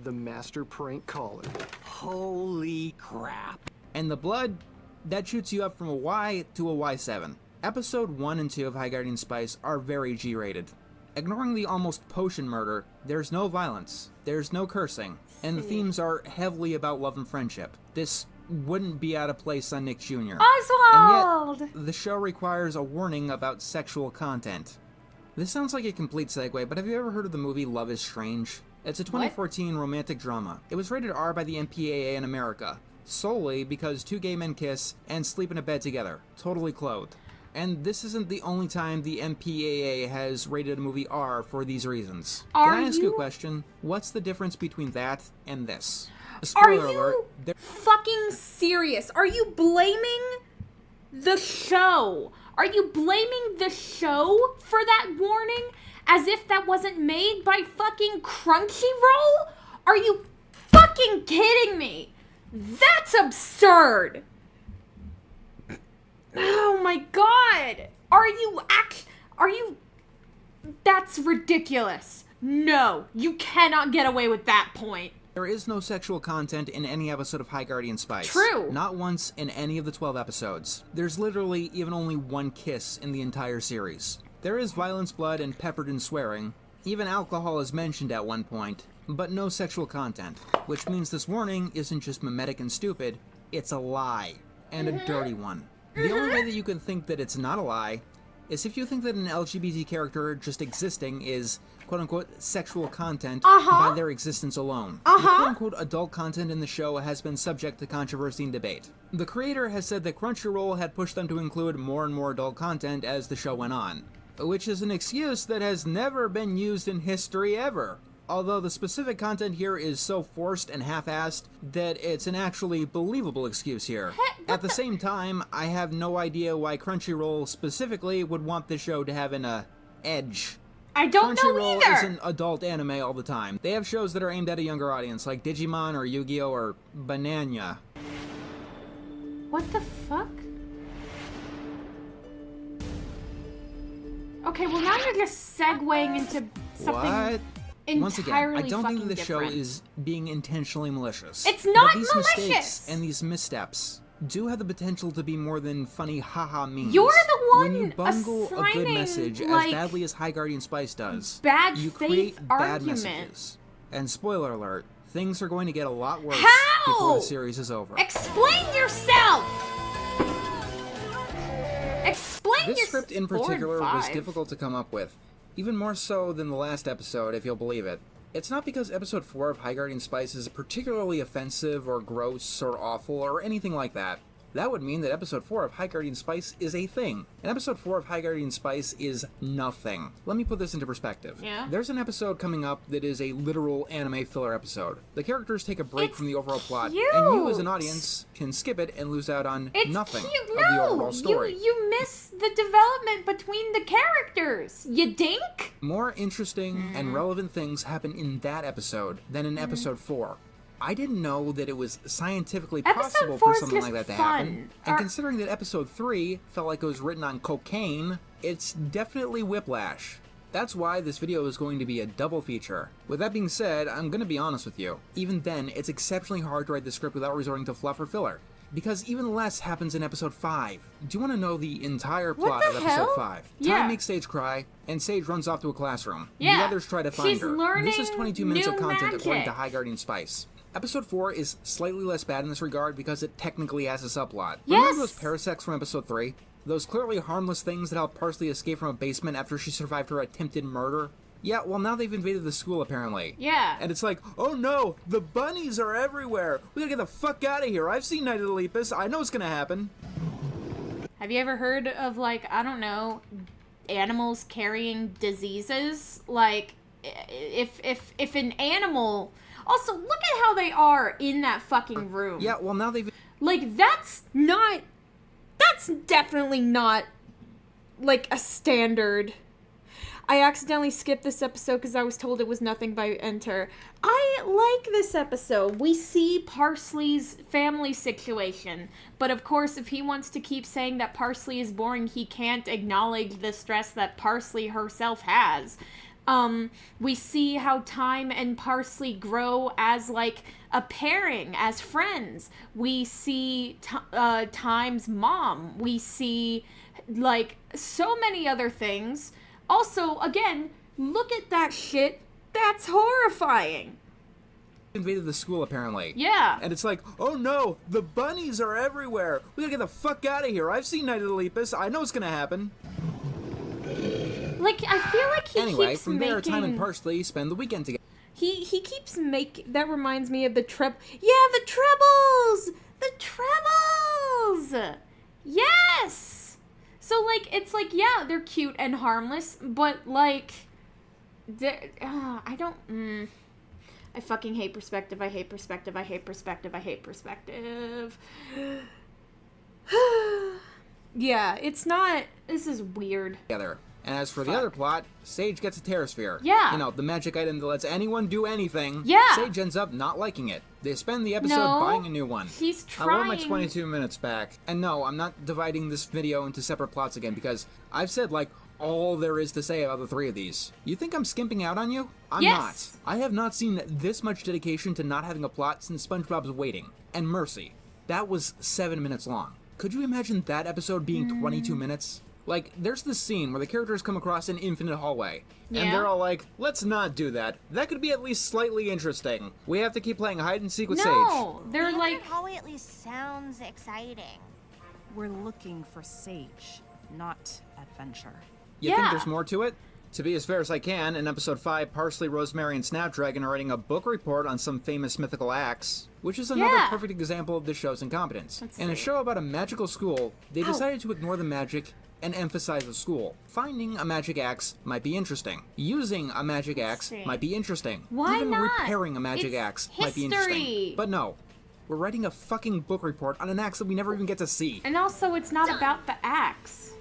P: The master prank caller. Holy crap.
B: And the blood, that shoots you up from a Y to a Y7. Episode 1 and 2 of High Guardian Spice are very G-rated. Ignoring the almost potion murder, there's no violence, there's no cursing, and the themes are heavily about love and friendship. This wouldn't be out of place on Nick Jr.
A: Oswald!
B: And yet, the show requires a warning about sexual content. This sounds like a complete segue, but have you ever heard of the movie Love is Strange? It's a 2014 romantic drama. It was rated R by the MPAA in America, solely because two gay men kiss and sleep in a bed together, totally clothed. And this isn't the only time the MPAA has rated a movie R for these reasons. Can I ask you a question? What's the difference between that and this? Spoiler alert.
A: Fucking serious? Are you blaming the show? Are you blaming the show for that warning as if that wasn't made by fucking Crunchyroll? Are you fucking kidding me? That's absurd! Oh my god! Are you That's ridiculous. No, you cannot get away with that point.
B: There is no sexual content in any episode of High Guardian Spice.
A: True.
B: Not once in any of the 12 episodes. There's literally even only one kiss in the entire series. There is violence, blood, and peppered in swearing. Even alcohol is mentioned at one point, but no sexual content. Which means this warning isn't just mimetic and stupid, it's a lie. And a dirty one. The only way that you can think that it's not a lie is if you think that an LGBT character just existing is quote-unquote sexual content by their existence alone. The quote-unquote adult content in the show has been subject to controversy and debate. The creator has said that Crunchyroll had pushed them to include more and more adult content as the show went on, which is an excuse that has never been used in history ever. Although the specific content here is so forced and half-assed that it's an actually believable excuse here. At the same time, I have no idea why Crunchyroll specifically would want the show to have an edge.
A: I don't know
B: Crunchyroll
A: either.
B: isn't adult anime all the time. They have shows that are aimed at a younger audience, like Digimon or Yu-Gi-Oh! Or Banana.
A: What the fuck? Okay, well now you're just segueing into something
B: What? Once again, I don't think the show
A: different.
B: is being intentionally malicious.
A: It's not
B: but these
A: malicious!
B: mistakes and these missteps do have the potential to be more than funny haha memes.
A: You're the one
B: when you bungle a good
A: assigning,
B: message
A: like,
B: as badly as High Guardian Spice does,
A: bad
B: you
A: faith
B: create bad
A: argument.
B: messages. And spoiler alert, things are going to get a lot worse
A: How?
B: before the series is over.
A: Explain yourself! Explain
B: This
A: your
B: script in
A: 4 and
B: particular was
A: 5.
B: difficult to come up with. Even more so than the last episode, if you'll believe it. It's not because episode 4 of High Guardian Spice is particularly offensive or gross or awful or anything like that. That would mean that episode 4 of High Guardian Spice is a thing. And episode 4 of High Guardian Spice is nothing. Let me put this into perspective.
A: Yeah.
B: There's an episode coming up that is a literal anime filler episode. The characters take a break from the overall plot, and you as an audience can skip it and lose out on nothing of the overall story.
A: You miss the development between the characters. You dink?
B: More interesting and relevant things happen in that episode than in episode 4. I didn't know that it was scientifically possible for something like that to happen. And considering that episode 3 felt like it was written on cocaine, it's definitely whiplash. That's why this video is going to be a double feature. With that being said, I'm going to be honest with you. Even then, it's exceptionally hard to write the script without resorting to fluff or filler. Because even less happens in episode 5. Do you want to know the entire plot of episode 5? Time makes Sage cry, and Sage runs off to a classroom. The others try to find her. This is 22 minutes of content according to High Guardian Spice. Episode 4 is slightly less bad in this regard because it technically has a subplot. Remember those parasects from episode 3? Those clearly harmless things that helped Parsley escape from a basement after she survived her attempted murder? Yeah, well now they've invaded the school apparently.
A: Yeah.
B: And it's like, oh no, the bunnies are everywhere. We gotta get the fuck out of here. I've seen Night of the Lepus. I know what's gonna happen.
A: Have you ever heard of, like, I don't know, animals carrying diseases? Like, if an animal... Also, look at how they are in that fucking room.
B: Yeah, well now they've...
A: Like, that's definitely not, like, a standard... I accidentally skipped this episode because I was told it was nothing by Enter. I like this episode. We see Parsley's family situation. But of course, if he wants to keep saying that Parsley is boring, he can't acknowledge the stress that Parsley herself has. We see how Time and Parsley grow as, like, a pairing, as friends. We see Time's mom. We see, like, so many other things. Also, again, look at that shit. That's horrifying.
B: Invaded the school apparently.
A: Yeah.
B: And it's like, oh no, the bunnies are everywhere. We gotta get the fuck out of here. I've seen Night of the Lepus. I know what's gonna happen.
A: Like, I feel like he keeps
B: from there, Time and Parsley spend the weekend together.
A: He keeps that reminds me of the the trebles! The trebles! Yes! So, like, it's like, yeah, they're cute and harmless, but, like, I fucking hate perspective. I hate perspective. I hate perspective. I hate perspective. Yeah, it's not, this is weird.
B: Together. And as for the other plot, Sage gets a Terrasphere.
A: Yeah.
B: You know, the magic item that lets anyone do anything.
A: Yeah.
B: Sage ends up not liking it. They spend the episode buying a new one.
A: He's trying.
B: I want my 22 minutes back. And no, I'm not dividing this video into separate plots again because I've said, like, all there is to say about the 3 of these. You think I'm skimping out on you? I'm not. I have not seen this much dedication to not having a plot since SpongeBob's Waiting. And Mercy. That was 7 minutes long. Could you imagine that episode being 22 minutes? Like, there's this scene where the characters come across an infinite hallway, and they're all like, let's not do that. That could be at least slightly interesting. We have to keep playing hide and seek with Sage.
A: No, they're
K: the
A: like...
K: hallway at least sounds exciting.
G: We're looking for Sage, not adventure.
B: You think there's more to it? To be as fair as I can, in episode 5, Parsley, Rosemary, and Snapdragon are writing a book report on some famous mythical acts, which is another perfect example of this show's incompetence. In a show about a magical school, they decided to ignore the magic and emphasize the school. Finding a magic axe might be interesting. Using a magic axe might be interesting.
A: Why
B: Even
A: not?
B: repairing a magic axe might be interesting. But no, we're writing a fucking book report on an axe that we never even get to see.
A: And also, it's not about the axe.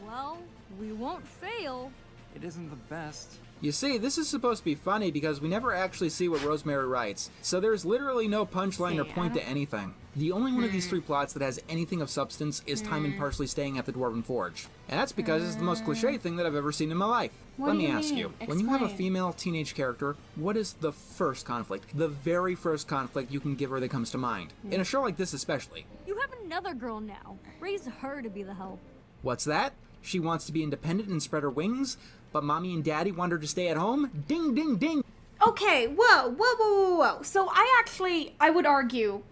C: Well, we won't fail.
J: It isn't the best.
B: You see, this is supposed to be funny because we never actually see what Rosemary writes, so there's literally no punchline or point to anything. The only one of these 3 plots that has anything of substance is Time and Parsley staying at the Dwarven Forge. And that's because it's the most cliche thing that I've ever seen in my life. Let me ask you, when you have a female teenage character, what is the first conflict? The very first conflict you can give her that comes to mind. In a show like this especially.
C: You have another girl now. Raise her to be the help.
B: What's that? She wants to be independent and spread her wings, but mommy and daddy want her to stay at home? Ding, ding, ding!
A: Okay, whoa. So I would argue...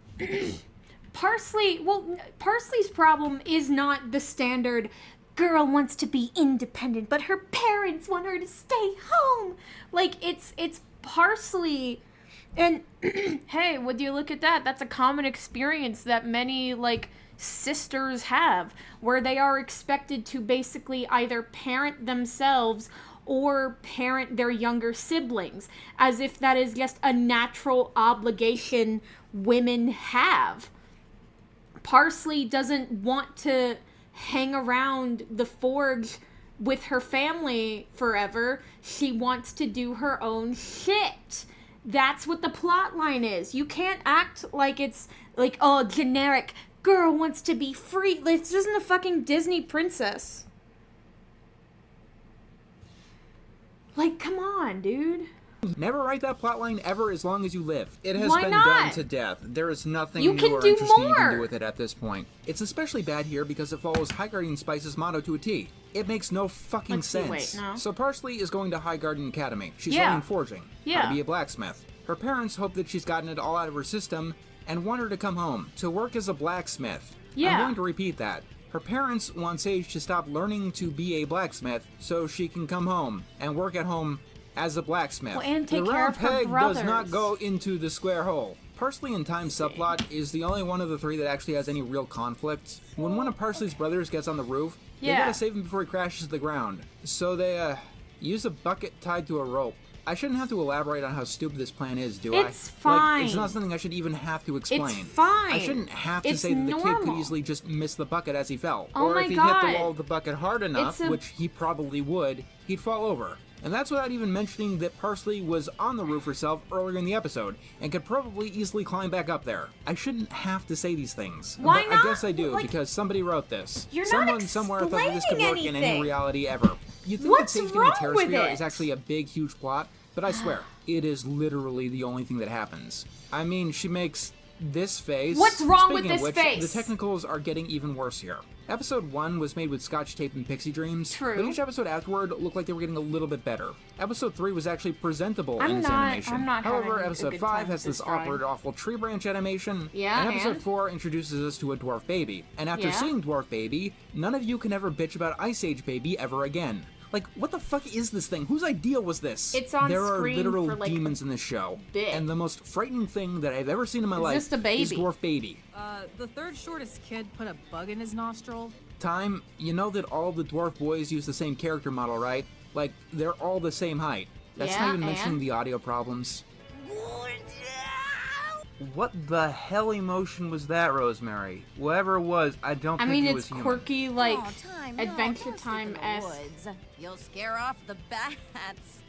A: Parsley's problem is not the standard girl wants to be independent, but her parents want her to stay home. Like, it's Parsley, and hey, would you look at that? That's a common experience that many, like, sisters have, where they are expected to basically either parent themselves or parent their younger siblings, as if that is just a natural obligation women have. Parsley doesn't want to hang around the forge with her family forever. She wants to do her own shit. That's what the plot line is. You can't act like it's like, oh, generic, girl wants to be free. This isn't a fucking Disney princess. Like, come on, dude.
B: Never write that plotline ever as long as you live. It has
A: Why
B: been
A: not?
B: done to death. There is nothing
A: You
B: new
A: can
B: or
A: do
B: interesting you can
A: more.
B: do with it at this point. It's especially bad here because it follows High Guardian Spice's motto to a T. It makes no fucking
A: Let's see,
B: sense.
A: wait, no.
B: So Parsley is going to High Guardian Academy. She's
A: Yeah.
B: learning forging, how
A: Yeah.
B: to be a blacksmith. Her parents hope that she's gotten it all out of her system and want her to come home to work as a blacksmith.
A: Yeah.
B: I'm going to repeat that. Her parents want Sage to stop learning to be a blacksmith so she can come home and work at home as a blacksmith.
A: Well, and take
B: the
A: care
B: round
A: of her
B: peg does not
A: brothers.
B: go into the square hole. Parsley and Time's subplot is the only one of the three that actually has any real conflict. When one of Parsley's brothers gets on the roof, they
A: Yeah.
B: gotta save him before he crashes to the ground. So they, use a bucket tied to a rope. I shouldn't have to elaborate on how stupid this plan is, do I?
A: It's fine.
B: Like, it's not something I should even have to explain.
A: It's fine.
B: I shouldn't have to
A: It's
B: say that the kid could
A: normal.
B: easily just miss the bucket as he fell.
A: Oh
B: or
A: my
B: if he hit
A: God.
B: the wall of the bucket hard enough,
A: It's a-
B: which he probably would, he'd fall over. And that's without even mentioning that Parsley was on the roof herself earlier in the episode, and could probably easily climb back up there. I shouldn't have to say these things.
A: Why
B: but
A: not?
B: I guess I do,
A: Like,
B: because somebody wrote this.
A: you're not
B: Someone somewhere thought that this could work in any
A: explaining
B: reality ever. You think
A: What's
B: that Sage getting a
A: wrong with
B: Terrasphere
A: it?
B: is actually a big, huge plot, but I swear, it is literally the only thing that happens. I mean, she makes this face.
A: What's wrong with
B: Speaking of
A: this
B: which,
A: face?
B: The technicals are getting even worse here. Episode 1 was made with Scotch tape and pixie dreams,
A: True.
B: but each episode afterward looked like they were getting a little bit better. Episode 3 was actually presentable in
A: I'm
B: its
A: not-
B: animation.
A: I'm not
B: However,
A: having a
B: episode
A: good
B: 5
A: time
B: has
A: with
B: this
A: this drawing.
B: awkward, awful tree branch animation,
A: Yeah,
B: and episode
A: and?
B: 4 introduces us to a dwarf baby. And after
A: Yeah.
B: seeing Dwarf Baby, none of you can ever bitch about Ice Age Baby ever again. Like, what the fuck is this thing? Whose idea was this?
A: It's on
B: there
A: screen
B: are literal
A: for, like,
B: demons in this show.
A: bit.
B: And the most frightening thing that I've ever seen in my life
A: just a baby?
B: is Dwarf Baby.
G: The third shortest kid put a bug in his nostril.
B: Time, you know that all the dwarf boys use the same character model, right? Like, they're all the same height. That's
A: Yeah,
B: not even mentioning
A: and?
B: the audio problems. What the hell emotion was that, Rosemary? Whatever it was, I don't
A: I
B: think
A: mean,
B: it was
A: it's
B: human.
A: quirky, like
K: Aw, Time, no,
A: Adventure
K: don't sleep in the
A: Time-esque.
K: woods. You'll scare off the bats.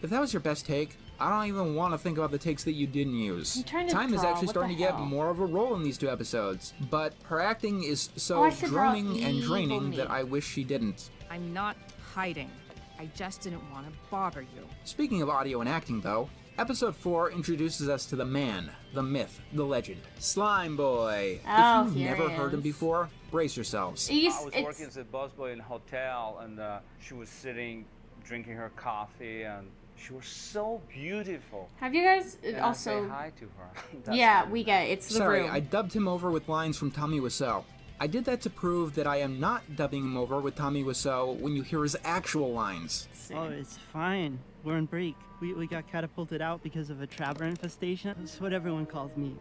B: If that was your best take, I don't even want to think about the takes that you didn't use.
A: I'm trying to
B: Time is
A: draw,
B: actually
A: what
B: starting
A: the
B: to get
A: hell?
B: more of a role in these 2 episodes, but her acting is
A: Oh,
B: so
A: I should draw
B: droning and
A: evil
B: draining
A: me.
B: that I wish she didn't.
G: I'm not hiding. I just didn't want to bother you.
B: Speaking of audio and acting, though, episode 4 introduces us to the man, the myth, the legend, Slime Boy.
A: Oh,
B: if you've
A: here
B: never
A: he
B: heard him
A: is.
B: before, brace yourselves.
Q: I was working as a busboy in a hotel, and she was sitting, drinking her coffee, and she was so beautiful.
A: Have you guys
Q: And
A: also?
Q: I say hi to her. That's
A: Yeah,
Q: what
A: we
Q: it
A: get it. It's the
B: Sorry,
A: room.
B: I dubbed him over with lines from Tommy Wiseau. I did that to prove that I am not dubbing him over with Tommy Wiseau when you hear his actual lines.
J: Oh, it's fine. We're on break. We got catapulted out because of a trapper infestation. That's what everyone calls me.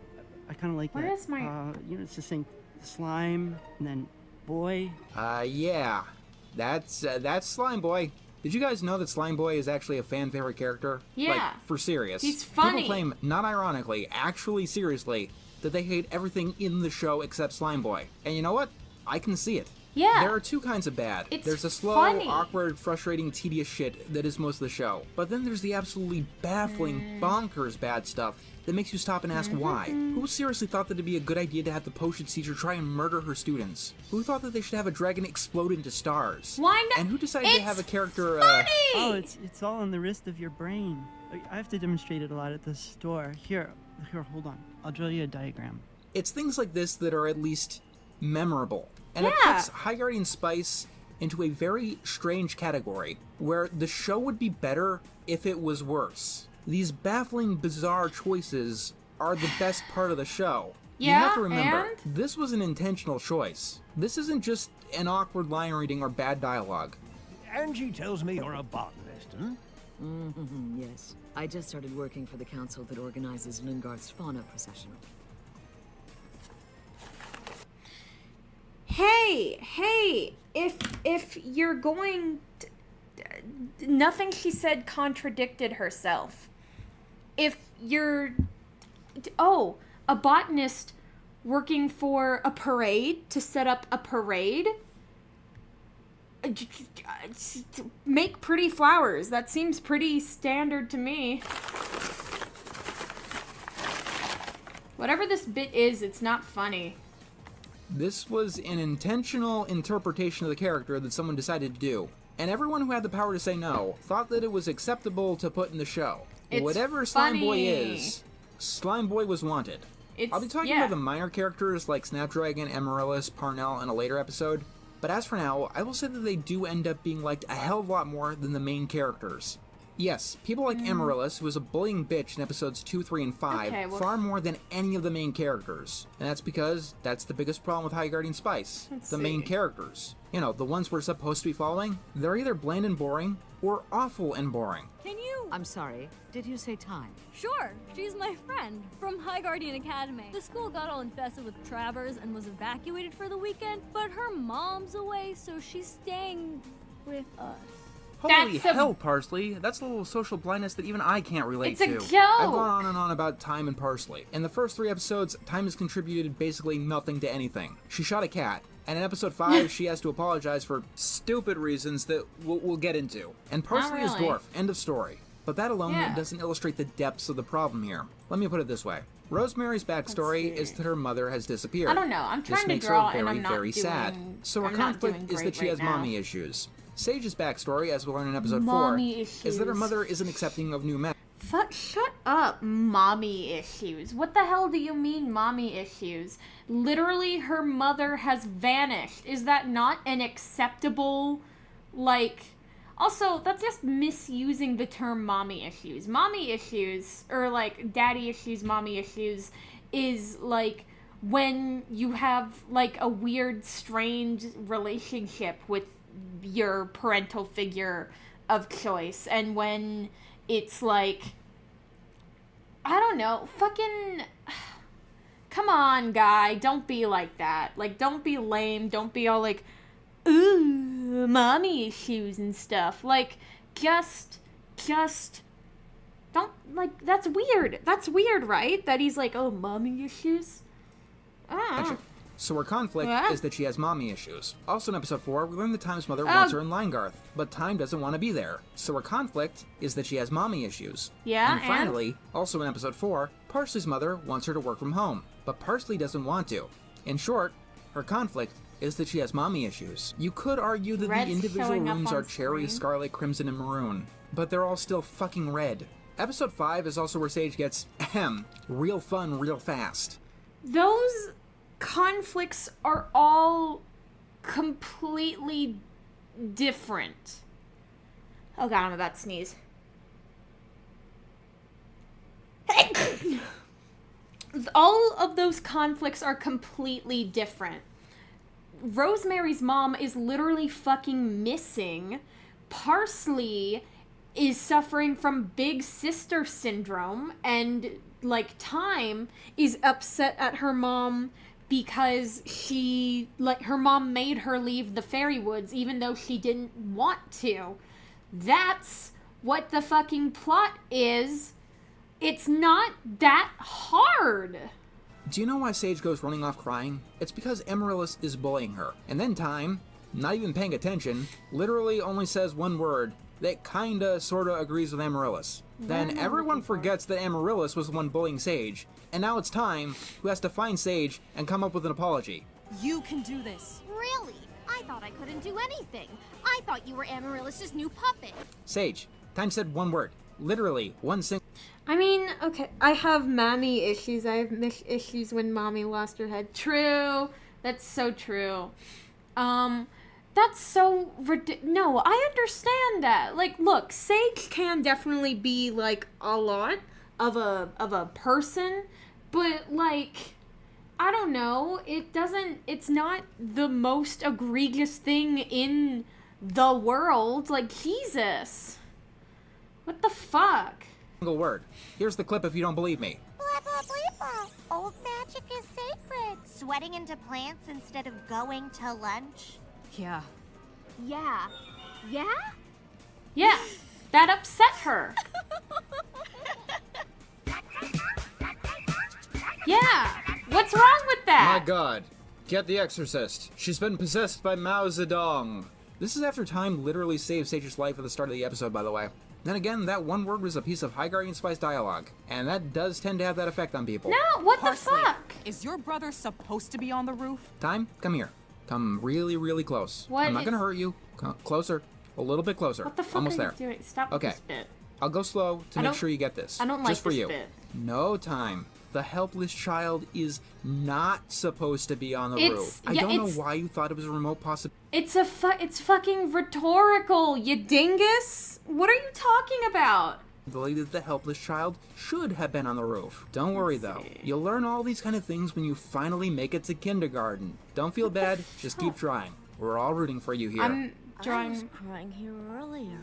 J: I kind of like
A: Where
J: that.
A: is my-
J: It's just saying slime and then boy.
B: Yeah. That's Slime Boy. Did you guys know that Slime Boy is actually a fan favorite character?
A: Yeah.
B: Like, for serious.
A: He's funny.
B: People claim, not ironically, actually seriously, that they hate everything in the show except Slime Boy. And you know what? I can see it.
A: Yeah.
B: There are 2 kinds of bad.
A: It's
B: there's a slow,
A: funny.
B: awkward, frustrating, tedious shit that is most of the show. But then there's the absolutely baffling, bonkers bad stuff that makes you stop and ask why. Who seriously thought that it'd be a good idea to have the potions teacher try and murder her students? Who thought that they should have a dragon explode into stars?
A: Why not?
B: And who decided to have a character,
J: Oh, it's all on the wrist of your brain. I have to demonstrate it a lot at the store. Here, hold on. I'll draw you a diagram.
B: It's things like this that are at least memorable. And it
A: Yeah.
B: puts High Guardian Spice into a very strange category, where the show would be better if it was worse. These baffling, bizarre choices are the best part of the show. You have to remember, this was an intentional choice. This isn't just an awkward line reading or bad dialogue.
H: Angie tells me you're a botanist, hmm?
R: Yes. I just started working for the council that organizes Lingard's fauna procession.
A: Hey, if you're going nothing she said contradicted herself. If you're a botanist working for a parade to set up a parade, make pretty flowers. That seems pretty standard to me. Whatever this bit is, it's not funny.
B: This was an intentional interpretation of the character that someone decided to do. And everyone who had the power to say no thought that it was acceptable to put in the show.
A: It's
B: Whatever Slime Boy is, Slime Boy was wanted. I'll be talking about the minor characters like Snapdragon, Amaryllis, Parnell in a later episode, but as for now, I will say that they do end up being liked a hell of a lot more than the main characters. Yes, people like Amaryllis, who was a bullying bitch in episodes 2, 3, and 5, far more than any of the main characters. And that's because that's the biggest problem with High Guardian Spice. The main characters. You know, the ones we're supposed to be following, they're either bland and boring, or awful and boring.
R: Can you... I'm sorry, did you say Time?
C: Sure, she's my friend from High Guardian Academy. The school got all infested with Travers and was evacuated for the weekend, but her mom's away, so she's staying with us.
B: Holy hell, Parsley. That's a little social blindness that even I can't relate to.
A: It's a joke!
B: I've gone on and on about Time and Parsley. In the first 3 episodes, Time has contributed basically nothing to anything. She shot a cat, and in episode 5, she has to apologize for stupid reasons that we'll get into. And Parsley is dwarf. End of story. But that alone doesn't illustrate the depths of the problem here. Let me put it this way. Rosemary's backstory is that her mother has disappeared.
A: I don't know. I'm trying
B: to
A: draw,
B: this makes her very,
A: and I'm not
B: very sad. So her conflict is that she has mommy issues. Sage's backstory, as we'll learn in episode 4, is that her mother isn't accepting of new men.
A: Shut up, mommy issues. What the hell do you mean, mommy issues? Literally, her mother has vanished. Is that not an acceptable, like... Also, that's just misusing the term mommy issues. Mommy issues, or like daddy issues, mommy issues, is like when you have like a weird, strange relationship with your parental figure of choice, and when it's like, I don't know, fucking, come on, guy, don't be like that. Like, don't be lame, don't be all like, ooh, mommy issues and stuff. Like, just, don't, like, that's weird. That's weird, right? That he's like, oh, mommy issues?
B: Gotcha. So her conflict is that she has mommy issues. Also in episode 4, we learn that Time's mother wants her in Linegarth, but Time doesn't want to be there. So her conflict is that she has mommy issues. And finally, also in episode 4, Parsley's mother wants her to work from home, but Parsley doesn't want to. In short, her conflict is that she has mommy issues. You could argue that the individual rooms are cherry, scarlet, crimson, and maroon, but they're all still fucking red. Episode 5 is also where Sage gets, real fun real fast.
A: Those conflicts are all completely different. Oh god, I'm about to sneeze. All of those conflicts are completely different. Rosemary's mom is literally fucking missing. Parsley is suffering from big sister syndrome, and like Time is upset at her mom because her mom made her leave the fairy woods even though she didn't want to. That's what the fucking plot is. It's not that hard.
B: Do you know why Sage goes running off crying? It's because Amaryllis is bullying her. And then Time, not even paying attention, literally only says one word that kinda sorta agrees with Amaryllis. Then everyone forgets that Amaryllis was the one bullying Sage, and now it's Time who has to find Sage and come up with an apology.
F: You can do this.
L: Really? I thought I couldn't do anything. I thought you were Amaryllis' new puppet.
B: Sage, Time said one word. Literally, one single...
A: I mean, okay, I have mommy issues. I have issues when mommy lost her head. True. That's so true. That's so no, I understand that. Like, look, Sage can definitely be, like, a lot of a person, but, like, I don't know, it's not the most egregious thing in the world. Like, Jesus. What the fuck?
B: Single word. Here's the clip if you don't believe me.
K: Blah, blah, blah, blah. Old magic is sacred. Sweating into plants instead of going to lunch.
F: Yeah.
L: Yeah. Yeah?
A: Yeah. That upset her. Yeah. What's wrong with that?
B: My god. Get the exorcist. She's been possessed by Mao Zedong. This is after Time literally saved Sage's life at the start of the episode, by the way. Then again, that one word was a piece of High Guardian Spice dialogue, and that does tend to have that effect on people.
A: No, what
G: Parsley,
A: the fuck?
G: Is your brother supposed to be on the roof?
B: Time, come here. Come really, really close.
A: What
B: I'm not gonna hurt you. Come closer. A little bit closer.
A: What the fuck
B: Almost
A: are
B: there.
A: you doing? Stop
B: Okay.
A: with this bit.
B: I'll go slow to make sure you get this.
A: I don't like
B: Just for
A: this
B: you.
A: bit.
B: No, Time. The helpless child is not supposed to be on the roof. I don't know why you thought it was a remote possibility.
A: It's fucking rhetorical, you dingus. What are you talking about?
B: That the helpless child should have been on the roof. Don't worry though. You'll learn all these kind of things when you finally make it to kindergarten. Don't feel bad. Just keep trying. We're all rooting for you here.
E: I was crying here earlier.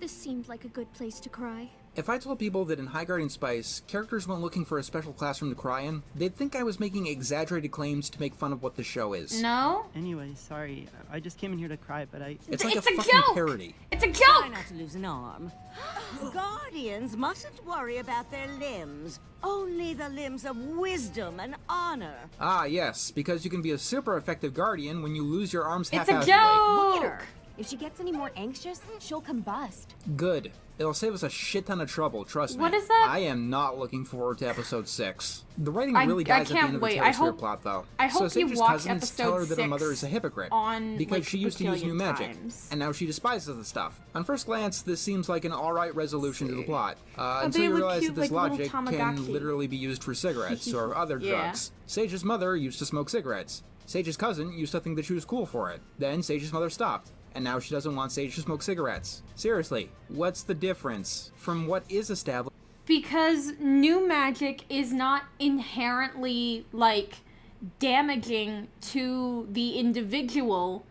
L: This seemed like a good place to cry.
B: If I told people that in High Guardian Spice, characters went looking for a special classroom to cry in, they'd think I was making exaggerated claims to make fun of what the show is.
A: No?
J: Anyway, sorry. I just came in here to cry, but
B: It's like a fucking parody.
A: It's a joke!
E: Try not to lose an arm. Guardians mustn't worry about their limbs. Only the limbs of wisdom and honor.
B: Ah, yes, because you can be a super effective guardian when you lose your arms
A: It's a
B: haphazardly.
A: joke!
F: Look at her. If she gets any more anxious, she'll combust.
B: Good. It'll save us a shit ton of trouble, trust me.
A: What is that?
B: I am not looking forward to episode 6. The writing really dies at the end of the Taylor plot, though.
A: I hope
B: so
A: you
B: Sage's
A: watch
B: cousins tell her that her mother is a hypocrite because she used to use new magic, and now she despises the stuff. On first glance, this seems like an alright resolution to the plot, until you realize that this logic can literally be used for cigarettes or other drugs. Sage's mother used to smoke cigarettes. Sage's cousin used to think that she was cool for it. Then Sage's mother stopped. And now she doesn't want Sage to smoke cigarettes. Seriously, what's the difference from what is established?
A: Because new magic is not inherently, like, damaging to the individual.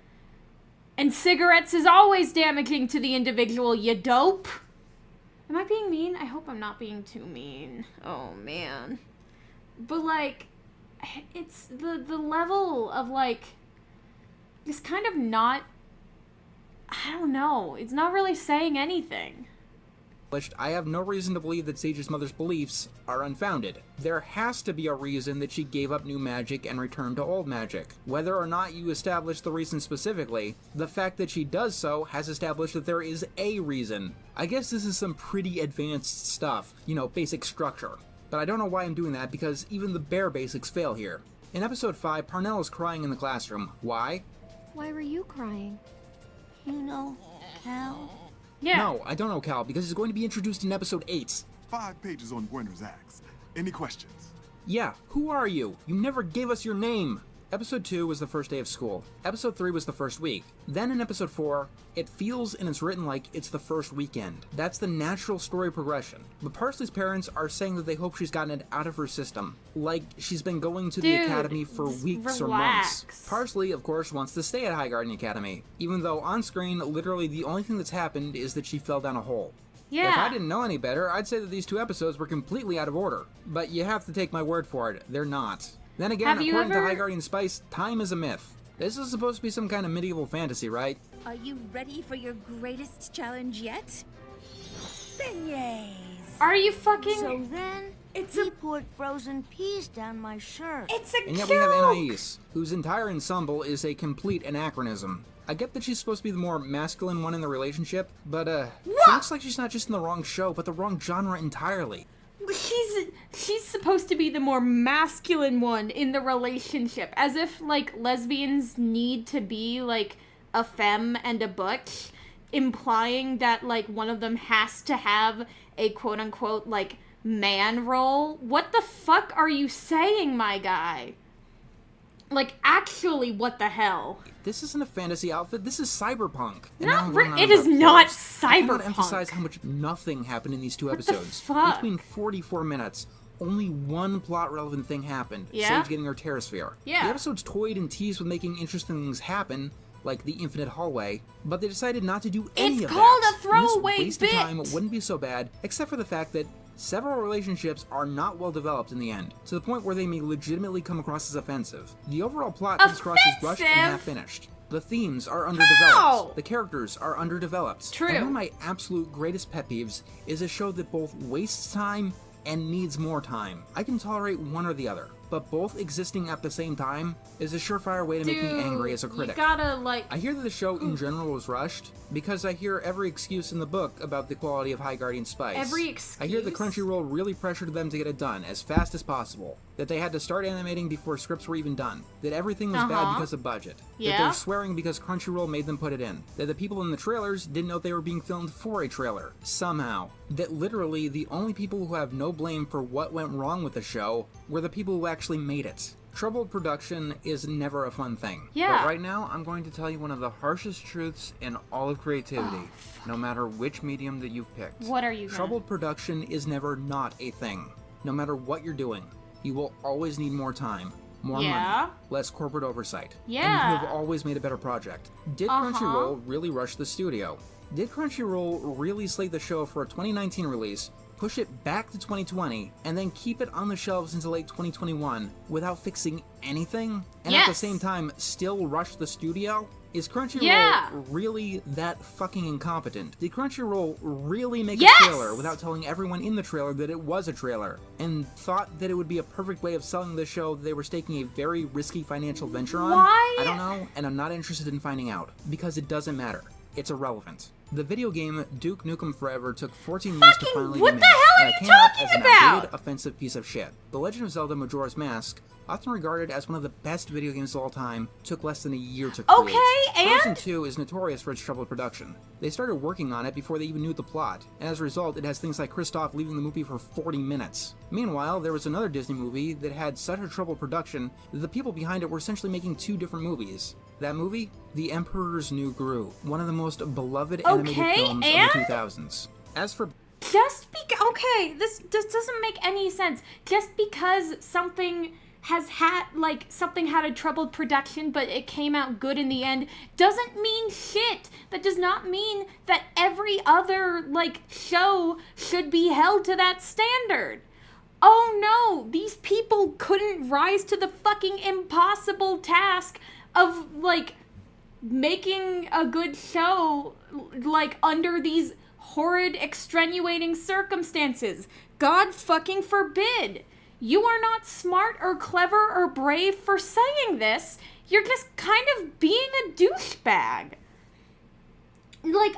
A: And cigarettes is always damaging to the individual, you dope! Am I being mean? I hope I'm not being too mean. Oh, man. But, like, it's the level of, like, just kind of not... I don't know. It's not really saying anything.
B: I have no reason to believe that Sage's mother's beliefs are unfounded. There has to be a reason that she gave up new magic and returned to old magic. Whether or not you establish the reason specifically, the fact that she does so has established that there is a reason. I guess this is some pretty advanced stuff, you know, basic structure. But I don't know why I'm doing that because even the bare basics fail here. In episode 5, Parnell is crying in the classroom. Why?
L: Why were you crying?
E: You know, Cal?
A: Yeah.
B: No, I don't know Cal, because he's going to be introduced in episode 8.
O: 5 pages on Gwenner's acts. Any questions?
B: Yeah, who are you? You never gave us your name! Episode 2 was the first day of school. Episode 3 was the first week. Then in episode 4, it feels and it's written like it's the first weekend. That's the natural story progression. But Parsley's parents are saying that they hope she's gotten it out of her system. Like she's been going to the academy for weeks or months. Parsley, of course, wants to stay at High Guardian Academy, even though on screen, literally the only thing that's happened is that she fell down a hole.
A: Yeah.
B: If I didn't know any better, I'd say that these 2 episodes were completely out of order. But you have to take my word for it, they're not. Then again, according to High Guardian Spice, time is a myth. This is supposed to be some kind of medieval fantasy, right?
E: Are you ready for your greatest challenge yet? Beignets!
A: Are you fucking...
E: So then, he poured frozen peas down my shirt.
A: It's a
B: And yet we have Anais, whose entire ensemble is a complete anachronism. I get that she's supposed to be the more masculine one in the relationship, but she looks like she's not just in the wrong show, but the wrong genre entirely.
A: She's supposed to be the more masculine one in the relationship, as if like lesbians need to be like a femme and a butch, implying that like one of them has to have a quote unquote like man role. What the fuck are you saying, my guy? Like, actually, what the hell?
B: This isn't a fantasy outfit, this is cyberpunk.
A: It is not cyberpunk.
B: I cannot emphasize how much nothing happened in these 2 episodes.
A: Fuck?
B: Between 44 minutes, only one plot-relevant thing happened.
A: Yeah?
B: Sage getting her Terrasphere.
A: Yeah.
B: The episodes toyed and teased with making interesting things happen, like the infinite hallway, but they decided not to do any of that.
A: It's called a throwaway
B: this waste of time wouldn't be so bad, except for the fact that several relationships are not well developed in the end, to the point where they may legitimately come across as offensive. The overall plot comes across as rushed and half-finished. The themes are underdeveloped. The characters are underdeveloped.
A: True.
B: And one of my absolute greatest pet peeves is a show that both wastes time and needs more time. I can tolerate one or the other, but both existing at the same time is a surefire way to make me angry as a critic.
A: You gotta, like...
B: I hear that the show in general was rushed because I hear every excuse in the book about the quality of High Guardian Spice.
A: Every excuse?
B: I hear the Crunchyroll really pressured them to get it done as fast as possible, that they had to start animating before scripts were even done, that everything was bad because of budget, that they're swearing because Crunchyroll made them put it in, that the people in the trailers didn't know they were being filmed for a trailer, somehow, that literally the only people who have no blame for what went wrong with the show were the people who actually made it. Troubled production is never a fun thing.
A: Yeah.
B: But right now, I'm going to tell you one of the harshest truths in all of creativity, no matter which medium that you've picked.
A: What are you
B: Troubled production is never not a thing. No matter what you're doing, you will always need more time, more money, less corporate oversight. And you have always made a better project. Did Crunchyroll really rush the studio? Did Crunchyroll really slate the show for a 2019 release, push it back to 2020, and then keep it on the shelves until late 2021 without fixing anything? And at the same time, still rush the studio? Is Crunchyroll really that fucking incompetent? Did Crunchyroll really make a trailer without telling everyone in the trailer that it was a trailer, and thought that it would be a perfect way of selling the show they were staking a very risky financial venture on? I don't know, and I'm not interested in finding out, because it doesn't matter. It's irrelevant. The video game Duke Nukem Forever took 14 years to finally be made, and it came out as an outdated, offensive piece of shit. The Legend of Zelda Majora's Mask, often regarded as one of the best video games of all time, took less than a year to create. Frozen 2 is notorious for its troubled production. They started working on it before they even knew the plot, and as a result, it has things like Kristoff leaving the movie for 40 minutes. Meanwhile, there was another Disney movie that had such a troubled production that the people behind it were essentially making two different movies. That movie? The Emperor's New Groove, one of the most beloved animated films of the 2000s. As for...
A: this doesn't make any sense. Just because something had a troubled production but it came out good in the end doesn't mean shit. That does not mean that every other show should be held to that standard. Oh no, these people couldn't rise to the fucking impossible task of making a good show under these horrid extenuating circumstances. God fucking forbid. You are not smart or clever or brave for saying this. You're just kind of being a douchebag.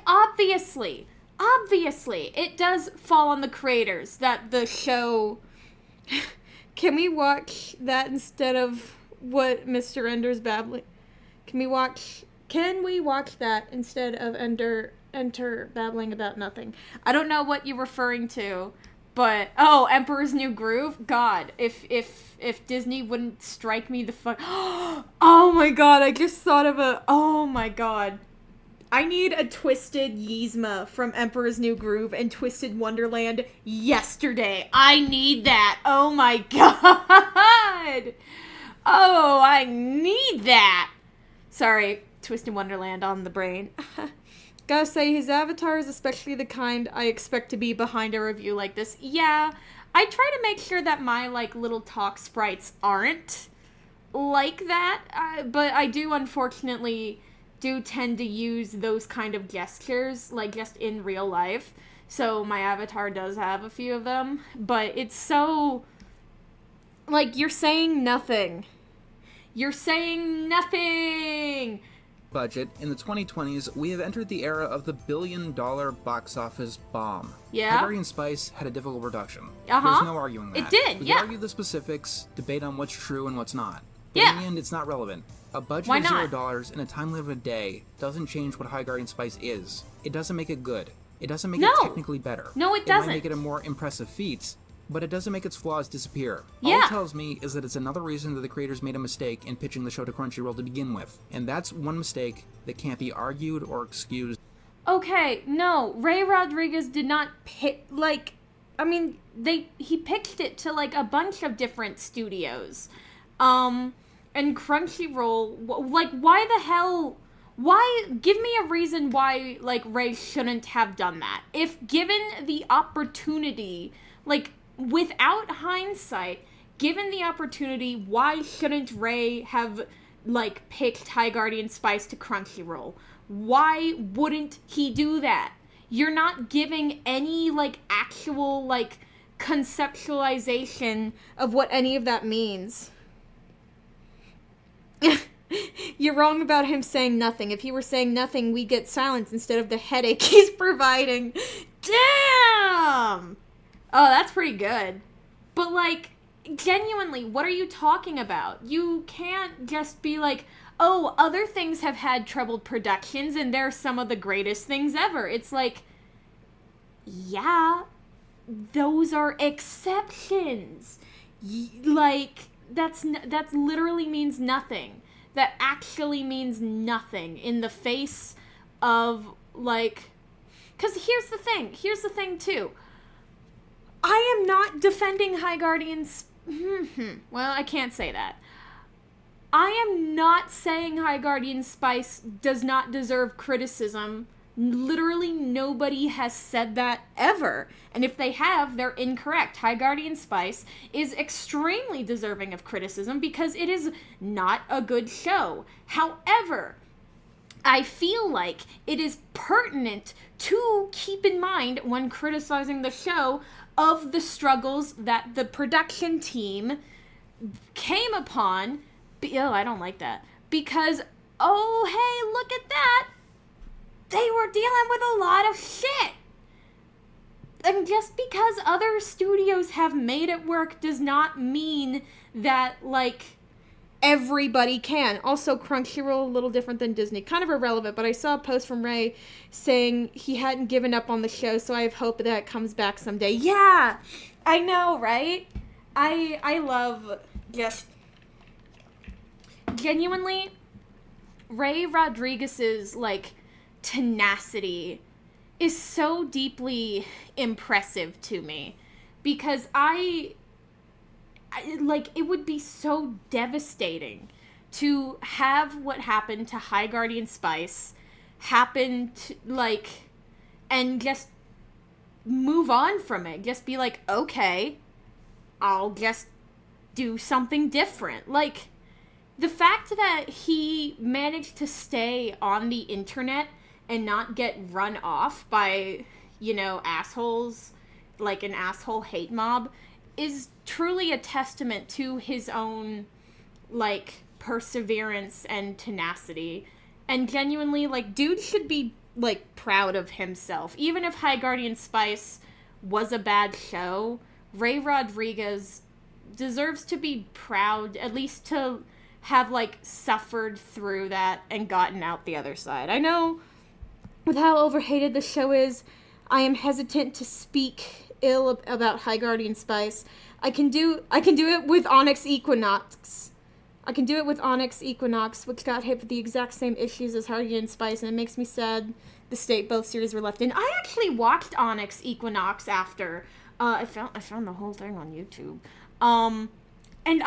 A: Obviously, it does fall on the creators that the show... Can we watch that instead of what Mr. Ender's babbling? Can we watch that instead of Enter babbling about nothing? I don't know what you're referring to. But Emperor's New Groove? God, if Disney wouldn't strike me the fuck... Oh my god, I just thought of oh my god. I need a Twisted Yzma from Emperor's New Groove and Twisted Wonderland yesterday. I need that. Oh my god. Oh, I need that. Sorry, Twisted Wonderland on the brain. Gotta say, his avatar is especially the kind I expect to be behind a review like this. Yeah, I try to make sure that my, little talk sprites aren't like that, but I do, unfortunately, tend to use those kind of gestures, just in real life, so my avatar does have a few of them, but it's so... you're saying nothing. You're saying nothing!
B: Budget, in the 2020s, we have entered the era of the billion-dollar box office bomb.
A: Yeah?
B: High Guardian Spice had a difficult production. There's no arguing that.
A: It did,
B: we can argue the specifics, debate on what's true and what's not. But in the end, it's not relevant. A budget of $0 and a time limit of a day doesn't change what High Guardian Spice is. It doesn't make it good. It doesn't make it technically better.
A: No, it doesn't.
B: It might make it a more impressive feat, but it doesn't make its flaws disappear. All it tells me is that it's another reason that the creators made a mistake in pitching the show to Crunchyroll to begin with. And that's one mistake that can't be argued or excused.
A: Okay, no, Ray Rodriguez did not pick, he pitched it to, a bunch of different studios. And Crunchyroll, why the hell... give me a reason why, Ray shouldn't have done that. If given the opportunity, without hindsight, given the opportunity, why shouldn't Ray have, picked High Guardian Spice to Crunchyroll? Why wouldn't he do that? You're not giving any, actual, conceptualization of what any of that means. You're wrong about him saying nothing. If he were saying nothing, we get silence instead of the headache he's providing. Damn! Oh, that's pretty good. But, like, genuinely, what are you talking about? You can't just be like, oh, other things have had troubled productions and they're some of the greatest things ever. It's like, yeah, those are exceptions. Like, that literally means nothing. That actually means nothing in the face of, like... Because here's the thing, too. I am not defending High Guardians... well, I can't say that. I am not saying High Guardian Spice does not deserve criticism. Literally nobody has said that ever. And if they have, they're incorrect. High Guardian Spice is extremely deserving of criticism because it is not a good show. However, I feel like it is pertinent to keep in mind when criticizing the show of the struggles that the production team came upon. Oh, I don't like that. Because, oh, hey, look at that. They were dealing with a lot of shit. And just because other studios have made it work does not mean that, like, everybody can. Also, Crunchyroll, a little different than Disney. Kind of irrelevant, but I saw a post from Ray saying he hadn't given up on the show, so I have hope that it comes back someday. Yeah! I know, right? I love just... Genuinely, Ray Rodriguez's, like, tenacity is so deeply impressive to me because I like, it would be so devastating to have what happened to High Guardian Spice happen to, like, and just move on from it. Just be like, okay, I'll just do something different. Like, the fact that he managed to stay on the internet and not get run off by, you know, assholes, like an asshole hate mob, is truly a testament to his own, like, perseverance and tenacity. And genuinely, like, dude should be, like, proud of himself. Even if High Guardian Spice was a bad show, Ray Rodriguez deserves to be proud, at least to have, like, suffered through that and gotten out the other side. I know, with how overhated the show is, I am hesitant to speak ill about High Guardian Spice. I can do it with Onyx Equinox. I can do it with Onyx Equinox, which got hit with the exact same issues as High Guardian Spice, and it makes me sad the state both series were left in. I actually watched Onyx Equinox after. I found the whole thing on YouTube. And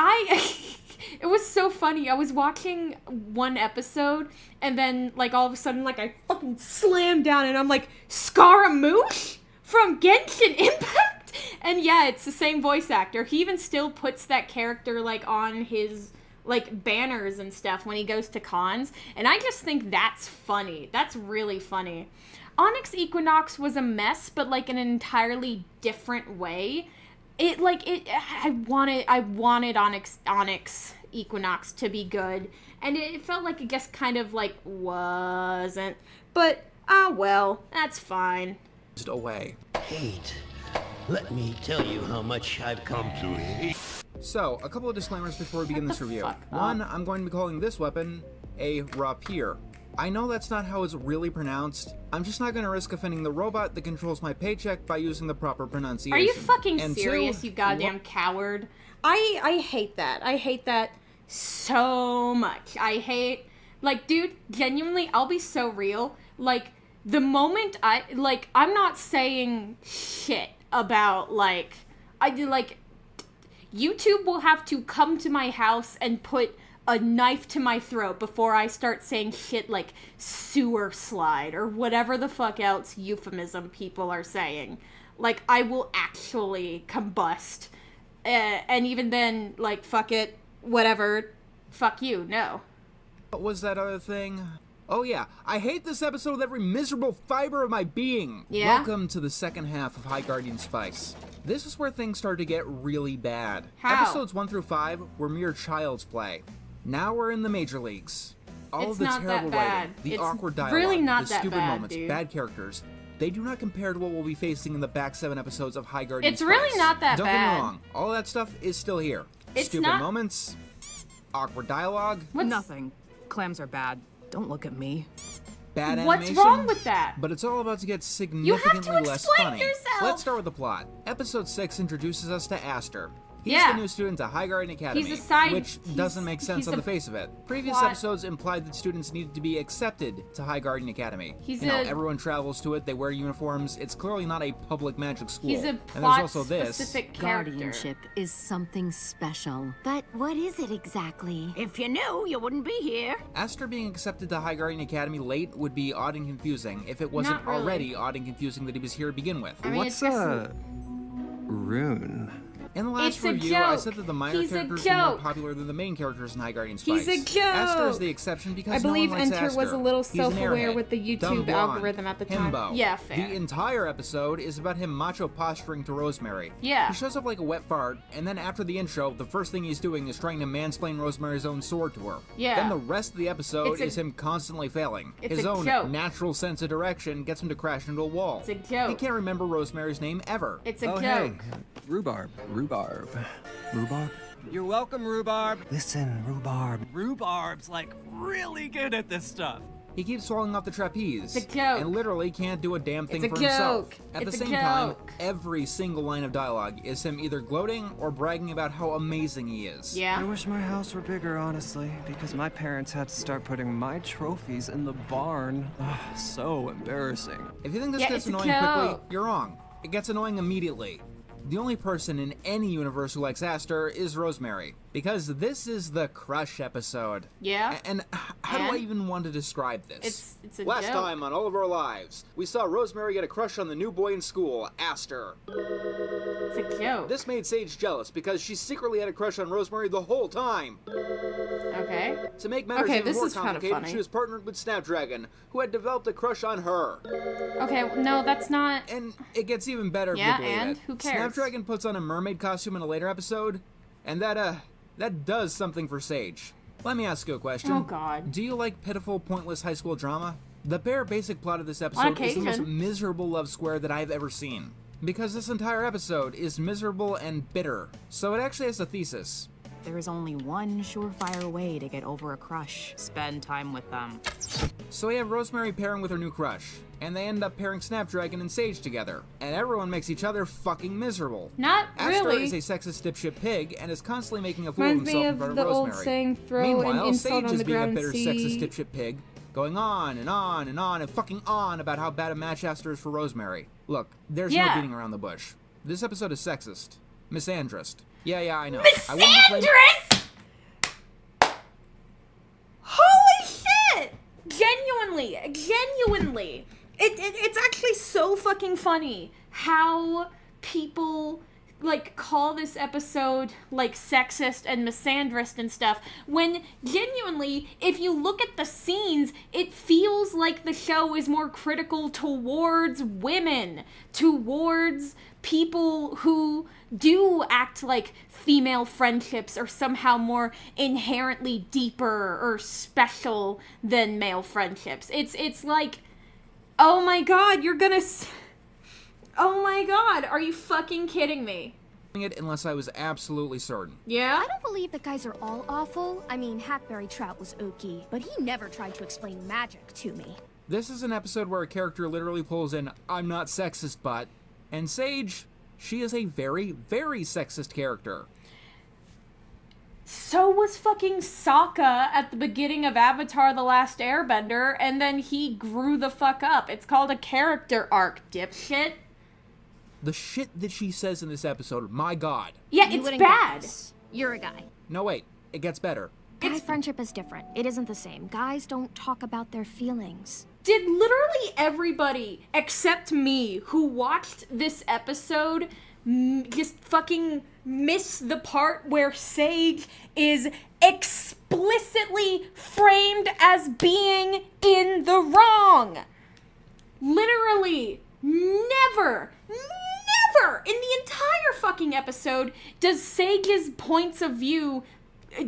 A: it was so funny. I was watching one episode, and then, like, all of a sudden, like, I fucking slammed down, and I'm like, Scaramouche from Genshin Impact? And yeah, it's the same voice actor. He even still puts that character, like, on his, like, banners and stuff when he goes to cons. And I just think that's funny. That's really funny. Onyx Equinox was a mess, but, like, in an entirely different way. I wanted Onyx Equinox to be good, and it felt like it just kind of, like, wasn't. But, well, that's fine.
B: Away.
S: Hate. Let me tell you how much I've come to hate.
B: So, a couple of disclaimers before we begin this review. One, I'm going to be calling this weapon a rapier. I know that's not how it's really pronounced. I'm just not going to risk offending the robot that controls my paycheck by using the proper pronunciation.
A: Are you fucking
B: and
A: serious, you goddamn coward? I hate that. I hate that so much. Like, dude, genuinely, I'll be so real. Like, the moment I'm not saying shit about, YouTube will have to come to my house and put a knife to my throat before I start saying shit like sewer slide or whatever the fuck else euphemism people are saying. Like, I will actually combust. And even then, like, fuck it, whatever, fuck you, no.
B: What was that other thing? Oh yeah, I hate this episode with every miserable fiber of my being.
A: Yeah?
B: Welcome to the second half of High Guardian Spice. This is where things start to get really bad.
A: How?
B: Episodes 1 through 5 were mere child's play. Now we're in the major leagues. All
A: It's
B: of the
A: not
B: terrible
A: that bad.
B: writing, the
A: It's
B: awkward dialogue,
A: really not
B: the
A: that
B: stupid
A: bad,
B: moments,
A: dude.
B: bad characters, they do not compare to what we'll be facing in the back 7 episodes of High Guardian
A: It's
B: Spice.
A: really not that
B: Don't
A: bad.
B: get me wrong, all that stuff is still here.
A: It's
B: Stupid
A: not-
B: moments, awkward dialogue,
G: Nothing. Clams are bad. Don't look at me.
B: bad
A: What's
B: animation.
A: wrong with that?
B: But it's all about to get
A: You have to
B: significantly less
A: explain
B: funny.
A: yourself.
B: Let's start with the plot. Episode 6 introduces us to Aster. He's
A: Yeah.
B: the new student to High Guardian Academy,
A: He's a side-
B: which doesn't make sense
A: he's
B: on
A: a
B: the face of it. Previous
A: plot-
B: episodes implied that students needed to be accepted to High Guardian Academy.
A: He's
B: you know,
A: a-
B: everyone travels to it, they wear uniforms, it's clearly not a public magic school.
A: He's a
B: and there's
A: plot
B: also this.
A: specific character.
D: Guardianship is something special. But what is it exactly?
E: If you knew, you wouldn't be here.
B: Aster being accepted to High Guardian Academy late would be odd and confusing if it wasn't
A: Not really.
B: already odd and confusing that he was here to begin with.
A: I mean,
P: What's
A: it's just-
P: a rune?
B: In the last
A: It's a
B: review, I
A: joke.
B: said that the minor
A: He's a
B: characters were more
A: joke.
B: popular than the main characters in High Guardian Spice.
A: He's a joke.
B: Aster is the exception because
A: I believe
B: no one likes
A: Enter
B: Aster.
A: was a little
B: He's an
A: self-aware
B: airhead,
A: with the
B: dumb
A: YouTube
B: blonde,
A: algorithm at the time.
B: himbo.
A: Yeah, fair.
B: The entire episode is about him macho posturing to Rosemary.
A: Yeah.
B: He shows up like a wet fart, and then after the intro, the first thing he's doing is trying to mansplain Rosemary's own sword to her.
A: Yeah.
B: Then the rest of the episode
A: It's a-
B: is him constantly failing.
A: It's
B: His
A: a
B: own
A: joke.
B: natural sense of direction gets him to crash into a wall.
A: It's a joke.
B: He can't remember Rosemary's name ever.
A: It's a
P: Oh,
A: joke.
P: hey. Rhubarb. Rhubarb. Rhubarb?
J: You're welcome, Rhubarb.
P: Listen, Rhubarb.
J: Rhubarb's like really good at this stuff.
B: He keeps falling off the trapeze.
A: It's a joke.
B: And literally can't do a damn thing
A: It's a
B: for himself.
A: joke.
B: At
A: It's
B: the
A: a
B: same time,
A: joke.
B: every single line of dialogue is him either gloating or bragging about how amazing he is.
P: I
A: Yeah.
P: wish my house were bigger, honestly, because my parents had to start putting my trophies in the barn. Ugh, so embarrassing.
B: If you think this
A: Yeah,
B: gets
A: it's a
B: annoying quickly,
A: joke.
B: you're wrong. It gets annoying immediately. The only person in any universe who likes Aster is Rosemary, because this is the crush episode.
A: Yeah.
B: And how do I
A: And?
B: even want to describe this?
A: It's a
B: Last
A: joke.
B: time on All of Our Lives, we saw Rosemary get a crush on the new boy in school, Aster.
A: It's a joke.
B: This made Sage jealous because she secretly had a crush on Rosemary the whole time.
A: Okay.
B: To make matters
A: Okay,
B: even
A: this
B: more
A: is kinda
B: complicated,
A: funny.
B: she was partnered with Snapdragon, who had developed a crush on her.
A: Okay, no, that's not.
B: And it gets even better
A: Yeah,
B: if you believe
A: and?
B: it.
A: Who cares?
B: Snapdragon puts on a mermaid costume in a later episode, and that does something for Sage. Let me ask you a question.
A: Oh, God.
B: Do you like pitiful, pointless high school drama? The bare basic plot of this episode is the most
A: occasion.
B: miserable love square that I've ever seen. Because this entire episode is miserable and bitter. So it actually has a thesis.
G: There is only one surefire way to get over a crush. Spend time with them.
B: So we have Rosemary pairing with her new crush, and they end up pairing Snapdragon and Sage together, and everyone makes each other fucking miserable.
A: Not
B: Aster
A: really.
B: is a sexist dipshit pig and is constantly making a fool
A: Reminds
B: of
A: me
B: himself in
A: of
B: front of
A: the old
B: Rosemary.
A: saying, throw an
B: Meanwhile,
A: insult
B: Sage
A: on
B: is
A: the
B: being a
A: ground,
B: bitter
A: see-
B: sexist dipshit pig, going on and on and on and fucking on about how bad a match Aster is for Rosemary. Look, there's no
A: Yeah.
B: beating around the bush. This episode is sexist. Misandrist. Yeah, I know.
A: Misandrist? Holy shit! Genuinely. It's actually so fucking funny how people like call this episode like sexist and misandrist and stuff when genuinely if you look at the scenes it feels like the show is more critical towards women, towards people who do act like female friendships are somehow more inherently deeper or special than male friendships. It's like, oh my god, you're gonna oh my god, are you fucking kidding me?
B: It unless I was absolutely certain.
A: Yeah?
L: I don't believe that guys are all awful. I mean, Hackberry Trout was okie, but he never tried to explain magic to me.
B: This is an episode where a character literally pulls in, I'm not sexist, but... And Sage, she is a very, very sexist character.
A: So was fucking Sokka at the beginning of Avatar The Last Airbender, and then he grew the fuck up. It's called a character arc, dipshit.
B: The shit that she says in this episode, my god.
A: Yeah,
L: You
A: it's
L: wouldn't
A: bad.
L: guess. You're a guy.
B: No, wait, it gets better.
L: Guy friendship is different. It isn't the same. Guys don't talk about their feelings.
A: Did literally everybody except me who watched this episode just fucking miss the part where Sage is explicitly framed as being in the wrong? Literally never Never in the entire fucking episode does Sega's points of view,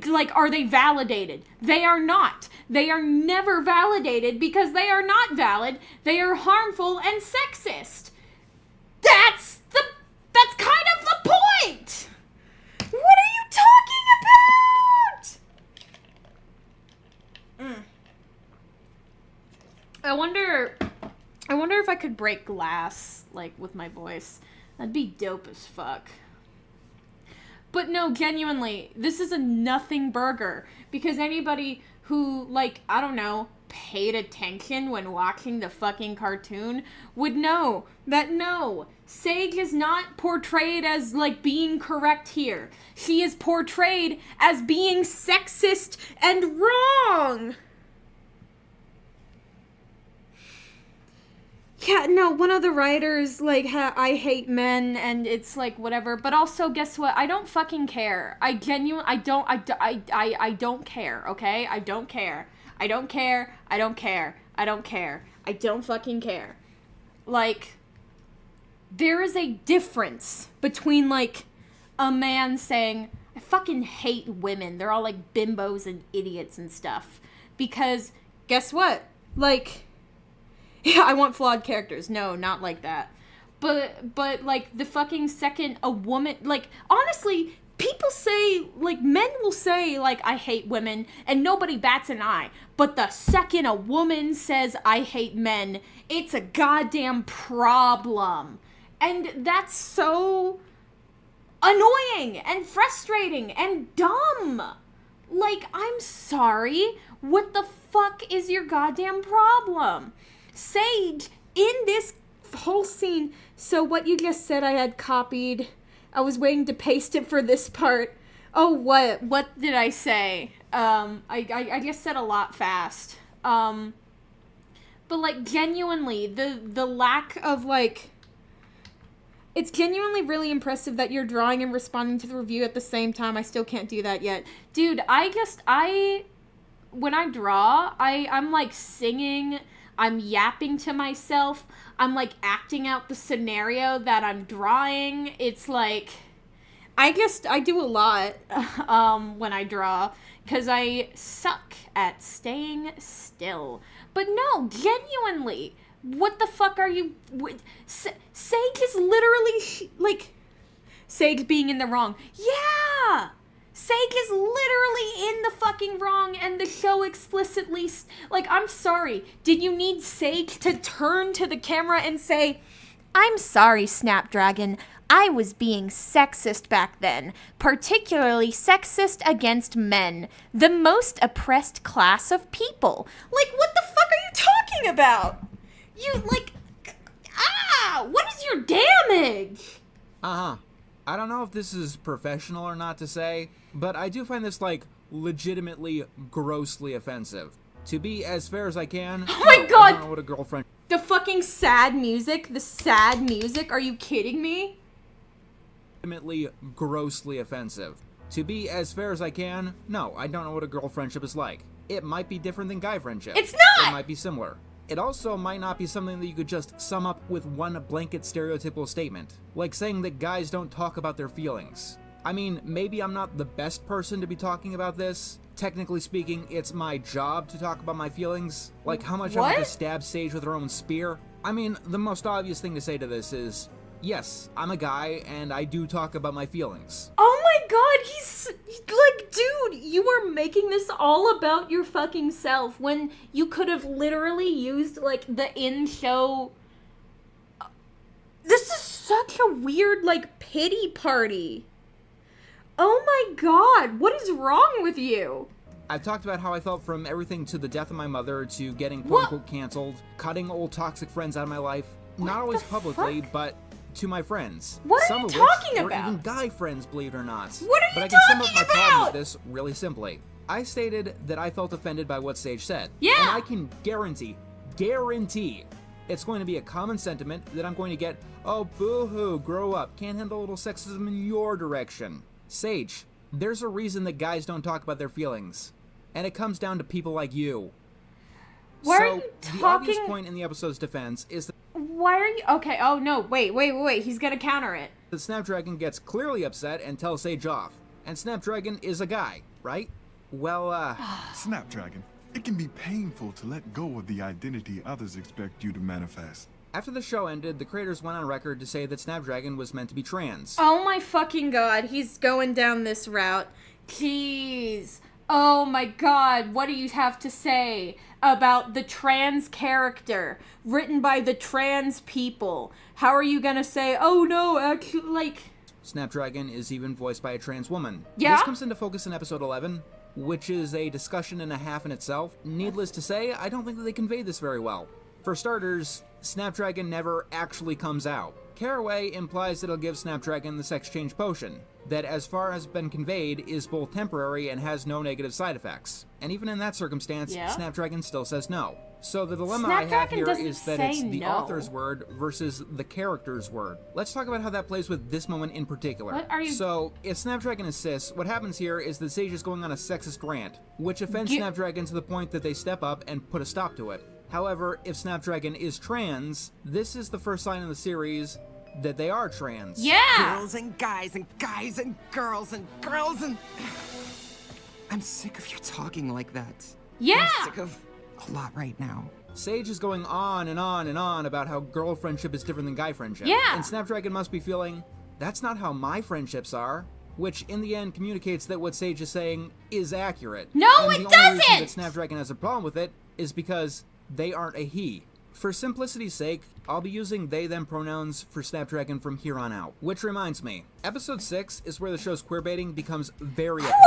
A: like, are they validated? They are not. They are never validated because they are not valid. They are harmful and sexist. That's kind of the point! What are you talking about? I wonder if I could break glass, like, with my voice. That'd be dope as fuck. But no, genuinely, this is a nothing burger. Because anybody who, like, I don't know, paid attention when watching the fucking cartoon would know that no, Sage is not portrayed as, like, being correct here. She is portrayed as being sexist and wrong. Yeah, no, one of the writers, like, I hate men, and it's, like, whatever, but also, guess what, I don't fucking care. I don't care, okay? I don't care. I don't care. I don't care. I don't care. I don't fucking care. Like, there is a difference between, like, a man saying, I fucking hate women, they're all, like, bimbos and idiots and stuff, because, guess what, like... Yeah, I want flawed characters. No, not like that. But like, the fucking second a woman, like, honestly, people say, like, men will say, like, I hate women, and nobody bats an eye. But the second a woman says, I hate men, it's a goddamn problem. And that's so annoying and frustrating and dumb. Like, I'm sorry. What the fuck is your goddamn problem? Sage, in this whole scene, so what you just said I had copied, I was waiting to paste it for this part. Oh, what did I say? I just said a lot fast. But, like, genuinely, the lack of, like, it's genuinely really impressive that you're drawing and responding to the review at the same time. I still can't do that yet. Dude, when I draw, I'm, like, singing... I'm yapping to myself. I'm, like, acting out the scenario that I'm drawing. It's, like, I do a lot when I draw, because I suck at staying still. But no, genuinely, what the fuck are you... Sage is literally, like, Sage being in the wrong. Yeah! Sage is literally in the fucking wrong, and the show explicitly... Like, I'm sorry. Did you need Sage to turn to the camera and say, I'm sorry, Snapdragon. I was being sexist back then. Particularly sexist against men. The most oppressed class of people. Like, what the fuck are you talking about? You, like... What is your damage?
B: I don't know if this is professional or not to say, but I do find this, like, legitimately grossly offensive. To be as fair as I can...
A: Oh my god!
B: I don't know what a girlfriend...
A: The fucking sad music? The sad music? Are you kidding me?
B: Legitimately grossly offensive. To be as fair as I can, no, I don't know what a girl friendship is like. It might be different than guy friendship.
A: It's not!
B: It might be similar. It also might not be something that you could just sum up with one blanket stereotypical statement, like saying that guys don't talk about their feelings. I mean, maybe I'm not the best person to be talking about this. Technically speaking, it's my job to talk about my feelings. Like how much I'm gonna stab Sage with her own spear. I mean, the most obvious thing to say to this is, yes, I'm a guy, and I do talk about my feelings.
A: Oh my god, he's... Like, dude, you are making this all about your fucking self when you could have literally used, like, the in-show... This is such a weird, like, pity party. Oh my god, what is wrong with you?
B: I've talked about how I felt from everything to the death of my mother to getting quote-unquote canceled, cutting old toxic friends out of my life. Not always publicly, but... to my friends.
A: What are you talking about?
B: Or even guy friends, believe it or not.
A: What are you talking about?
B: But I can sum up my problem with this really simply. I stated that I felt offended by what Sage said.
A: Yeah!
B: And I can guarantee, it's going to be a common sentiment that I'm going to get, oh, boo-hoo, grow up, can't handle a little sexism in your direction. Sage, there's a reason that guys don't talk about their feelings. And it comes down to people like you.
A: Why are you
B: the
A: talking...
B: obvious point in the episode's defense is that...
A: Why are you... Okay, oh no, wait, he's gonna counter it.
B: The Snapdragon gets clearly upset and tells Sage off. And Snapdragon is a guy, right? Well,
O: Snapdragon, it can be painful to let go of the identity others expect you to manifest.
B: After the show ended, the creators went on record to say that Snapdragon was meant to be trans.
A: Oh my fucking god, he's going down this route. Jeez. Oh my god, what do you have to say about the trans character written by the trans people? How are you gonna say, oh no, actually, like...
B: Snapdragon is even voiced by a trans woman.
A: Yeah?
B: This comes into focus in episode 11, which is a discussion and a half in itself. Needless to say, I don't think that they conveyed this very well. For starters, Snapdragon never actually comes out. Caraway implies that it'll give Snapdragon the sex change potion, that as far as been conveyed is both temporary and has no negative side effects. And even in that circumstance, Snapdragon still says no. So the dilemma I have here is that it's the author's word versus the character's word. Let's talk about how that plays with this moment in particular.
A: What are you...
B: So, if Snapdragon is cis, what happens here is that Sage is going on a sexist rant, which offends Snapdragon to the point that they step up and put a stop to it. However, if Snapdragon is trans, this is the first sign in the series that they are trans.
A: Yeah!
T: Girls and guys and guys and girls and girls and... I'm sick of you talking like that.
A: Yeah!
T: I'm sick of a lot right now.
B: Sage is going on and on and on about how girl friendship is different than guy friendship.
A: Yeah!
B: And Snapdragon must be feeling, that's not how my friendships are. Which, in the end, communicates that what Sage is saying is accurate.
A: No,
B: and
A: it
B: the only reason
A: doesn't!
B: that Snapdragon has a problem with it is because they aren't a he. For simplicity's sake, I'll be using they-them pronouns for Snapdragon from here on out. Which reminds me, episode 6 is where the show's queerbaiting becomes very apparent.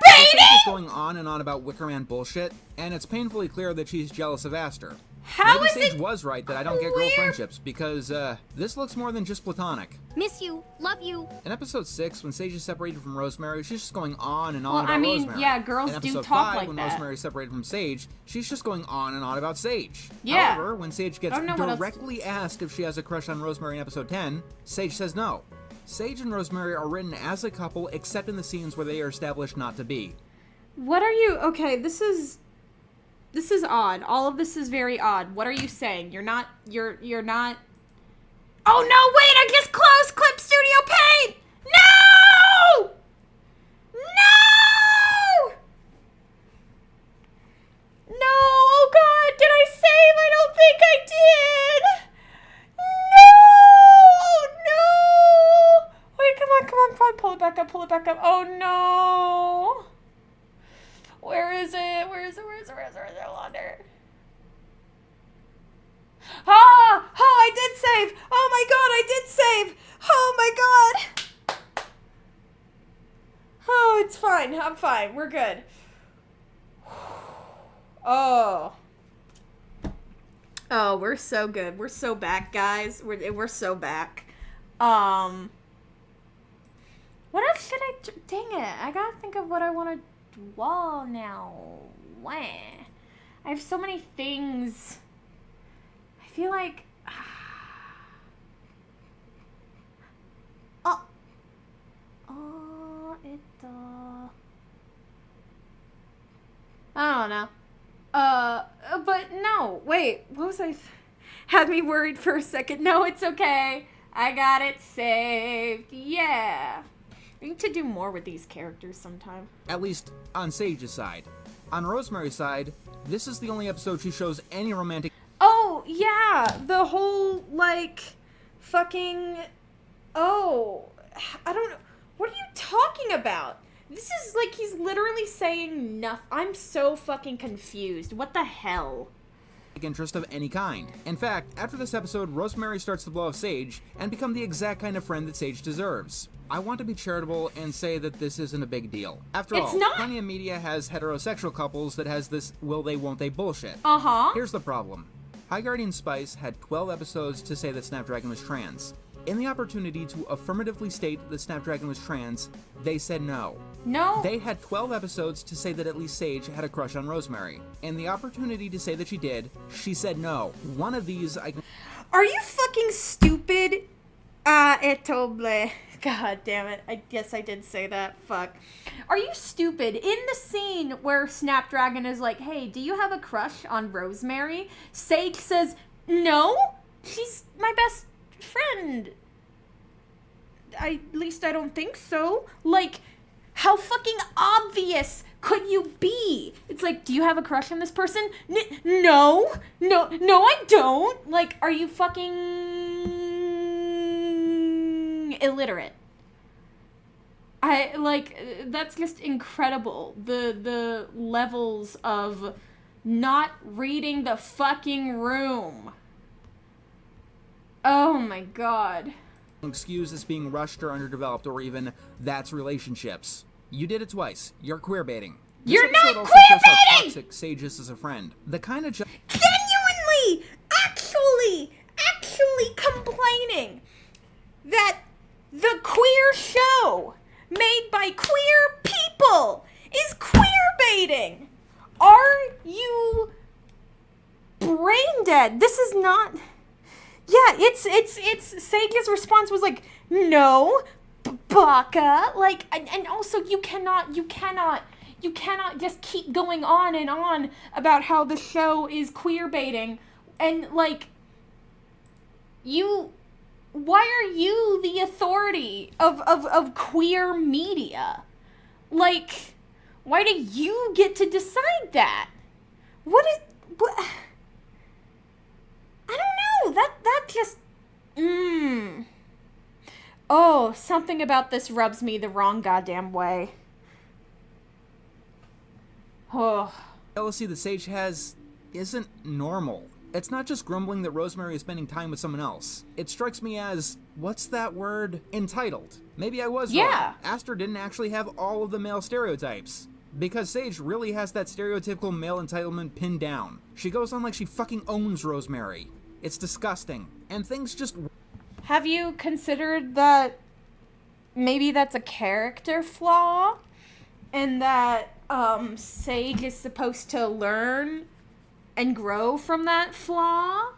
B: Sage is going on and on about Wickerman bullshit, and it's painfully clear that she's jealous of Aster. Maybe Sage was right that I don't get girl friendships, because, this looks more than just platonic.
I: Miss you. Love you.
B: In episode 6, when Sage is separated from Rosemary, she's just going on and on
A: Well,
B: about
A: I mean,
B: Rosemary.
A: yeah, girls
B: in
A: do
B: episode
A: talk
B: 5,
A: like
B: when
A: that.
B: Rosemary is separated from Sage, she's just going on and on about Sage.
A: Yeah.
B: However, when Sage gets directly asked if she has a crush on Rosemary in episode 10, Sage says no. Sage and Rosemary are written as a couple, except in the scenes where they are established not to be.
A: What are you... Okay, this is odd. All of this is very odd. What are you saying? You're not... Oh, no, wait! I just closed Clip Studio Paint! No! No! No! Oh, God! Did I save? I don't think I did! No! Wait, come on. Pull it back up. Oh, no! Where is it? Where is it? Launder. I did save! Oh my god, I did save! Oh my god! Oh, it's fine. I'm fine. We're good. Oh, we're so good. We're so back, guys. We're so back. What else should I do? Dang it. I gotta think of what I want to draw now. Wah. I have so many things. I feel like... I don't know. But no. Wait, what was I... Had me worried for a second. No, it's okay. I got it saved. Yeah. We need to do more with these characters sometime.
B: At least on Sage's side. On Rosemary's side, this is the only episode she shows any romantic...
A: Oh, yeah! The whole, like, fucking... Oh, I don't know. What are you talking about? This is like he's literally saying nothing. I'm so fucking confused. What the hell?
B: Interest of any kind. In fact, after this episode, Rosemary starts to blow off Sage and become the exact kind of friend that Sage deserves. I want to be charitable and say that this isn't a big deal. After all, plenty of media has heterosexual couples that has this will they won't they bullshit. Here's the problem. High Guardian Spice had 12 episodes to say that Snapdragon was trans. In the opportunity to affirmatively state that Snapdragon was trans, they said no.
A: No.
B: They had 12 episodes to say that at least Sage had a crush on Rosemary. In the opportunity to say that she did, she said no. One of these I can...
A: Are you fucking stupid? Etoble. God damn it. I guess I did say that. Fuck. Are you stupid? In the scene where Snapdragon is like, hey, do you have a crush on Rosemary? Sage says, no, she's my best friend. At least I don't think so. Like, how fucking obvious could you be? It's like, do you have a crush on this person? No, I don't. Like, are you fucking illiterate? That's just incredible. The levels of not reading the fucking room. Oh my god.
B: Excuse as being rushed or underdeveloped, or even that's relationships. You did it twice. You're queerbaiting.
A: You're not queerbaiting!
B: Toxic Sage is as a friend. The kind of
A: genuinely, actually complaining that the queer show made by queer people is queerbaiting. Are you brain dead? This is not. Yeah, it's Sage's response was like, no, baka. Like, and also you cannot just keep going on and on about how the show is queerbaiting, and like, why are you the authority of queer media? Like, why do you get to decide that? What? I don't know. That just. Oh, something about this rubs me the wrong goddamn way. Oh.
B: Jealousy that Sage has isn't normal. It's not just grumbling that Rosemary is spending time with someone else. It strikes me as, what's that word? Entitled. Maybe I was wrong. Aster didn't actually have all of the male stereotypes. Because Sage really has that stereotypical male entitlement pinned down. She goes on like she fucking owns Rosemary. It's disgusting. And things just...
A: Have you considered that maybe that's a character flaw? And that Sage is supposed to learn and grow from that flaw?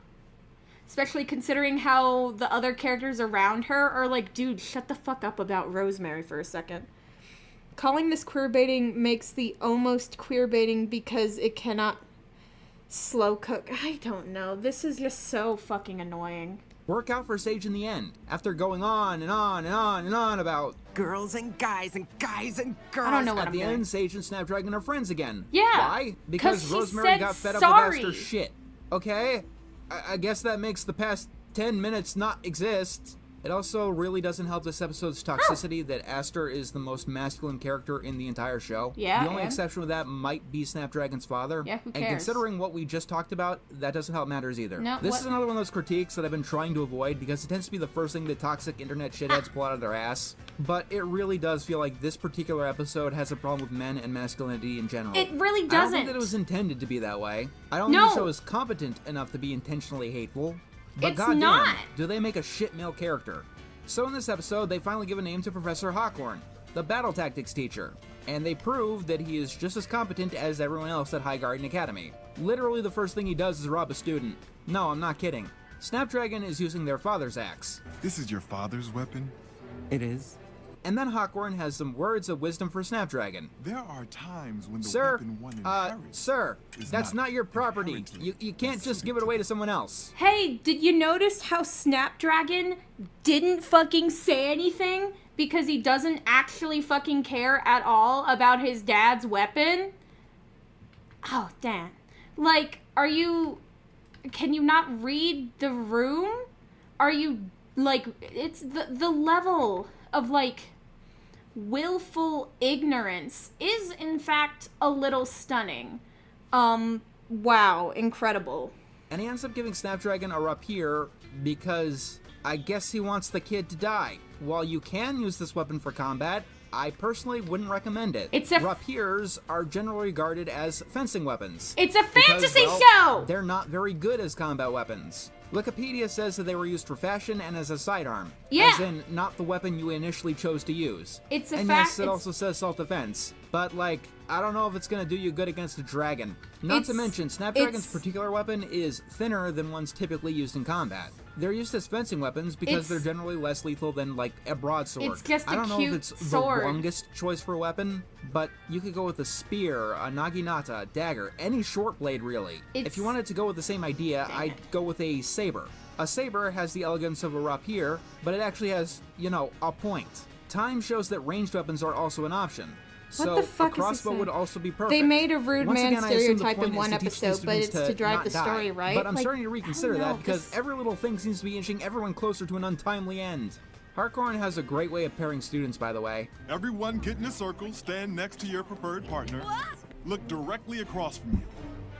A: Especially considering how the other characters around her are like, dude, shut the fuck up about Rosemary for a second. Calling this queerbaiting makes the almost queerbaiting because it cannot slow cook. I don't know. This is just so fucking annoying.
B: Work out for Sage in the end, after going on and on and on and on about
T: girls and guys and guys and girls.
A: I don't know what
B: At the end, Sage and Snapdragon are friends again.
A: Yeah.
B: Why? Because Rosemary got fed up with Aster's shit. Okay? I guess that makes the past 10 minutes not exist. It also really doesn't help this episode's toxicity that Aster is the most masculine character in the entire show.
A: Yeah,
B: the only exception with that might be Snapdragon's father.
A: Yeah, who cares?
B: And considering what we just talked about, that doesn't help matters either.
A: No,
B: this is another one of those critiques that I've been trying to avoid because it tends to be the first thing that toxic internet shitheads pull out of their ass. But it really does feel like this particular episode has a problem with men and masculinity in general.
A: It really doesn't.
B: I don't think that it was intended to be that way. I don't think the show is competent enough to be intentionally hateful. But goddamn, do they make a shit male character? So in this episode, they finally give a name to Professor Hawkhorn, the battle tactics teacher, and they prove that he is just as competent as everyone else at High Guardian Academy. Literally the first thing he does is rob a student. No, I'm not kidding. Snapdragon is using their father's axe.
O: This is your father's weapon?
P: It is.
B: And then Hawkhorn has some words of wisdom for Snapdragon.
O: There are times when the weapon one inherits
B: sir, that's not your property. You can't just give it away to someone else.
A: Hey, did you notice how Snapdragon didn't fucking say anything? Because he doesn't actually fucking care at all about his dad's weapon? Oh, damn. Like, can you not read the room? Are you, like, it's the level of, like, willful ignorance is, in fact, a little stunning. Wow, incredible.
B: And he ends up giving Snapdragon a rapier because I guess he wants the kid to die. While you can use this weapon for combat, I personally wouldn't recommend it. Rapiers are generally regarded as fencing weapons.
A: It's a fantasy show!
B: They're not very good as combat weapons. Wikipedia says that they were used for fashion and as a sidearm.
A: Yeah.
B: As in, not the weapon you initially chose to use.
A: It's a
B: And yes, it also says self-defense. But, like, I don't know if it's gonna do you good against a dragon. Not to mention, Snapdragon's particular weapon is thinner than ones typically used in combat. They're used as fencing weapons because they're generally less lethal than, like, a broadsword.
A: It's just
B: I don't know if it's
A: sword.
B: the longest choice for a weapon, but you could go with a spear, a naginata, a dagger, any short blade, really. If you wanted to go with the same idea, I'd go with a saber. A saber has the elegance of a rapier, but it actually has, you know, a point. Time shows that ranged weapons are also an option. So
A: What the fuck
B: a crossbow would also be perfect.
A: They made a rude
B: Once
A: man
B: again, I assume the
A: stereotype
B: point
A: in one
B: is to teach these
A: episode, but it's
B: students
A: to drive
B: not
A: the
B: die.
A: story, right?
B: But I'm
A: Like,
B: starting to reconsider
A: I don't know,
B: that because every little thing seems to be inching everyone closer to an untimely end. Harkorn has a great way of pairing students, by the way.
O: Everyone get in a circle, stand next to your preferred partner. Look directly across from you.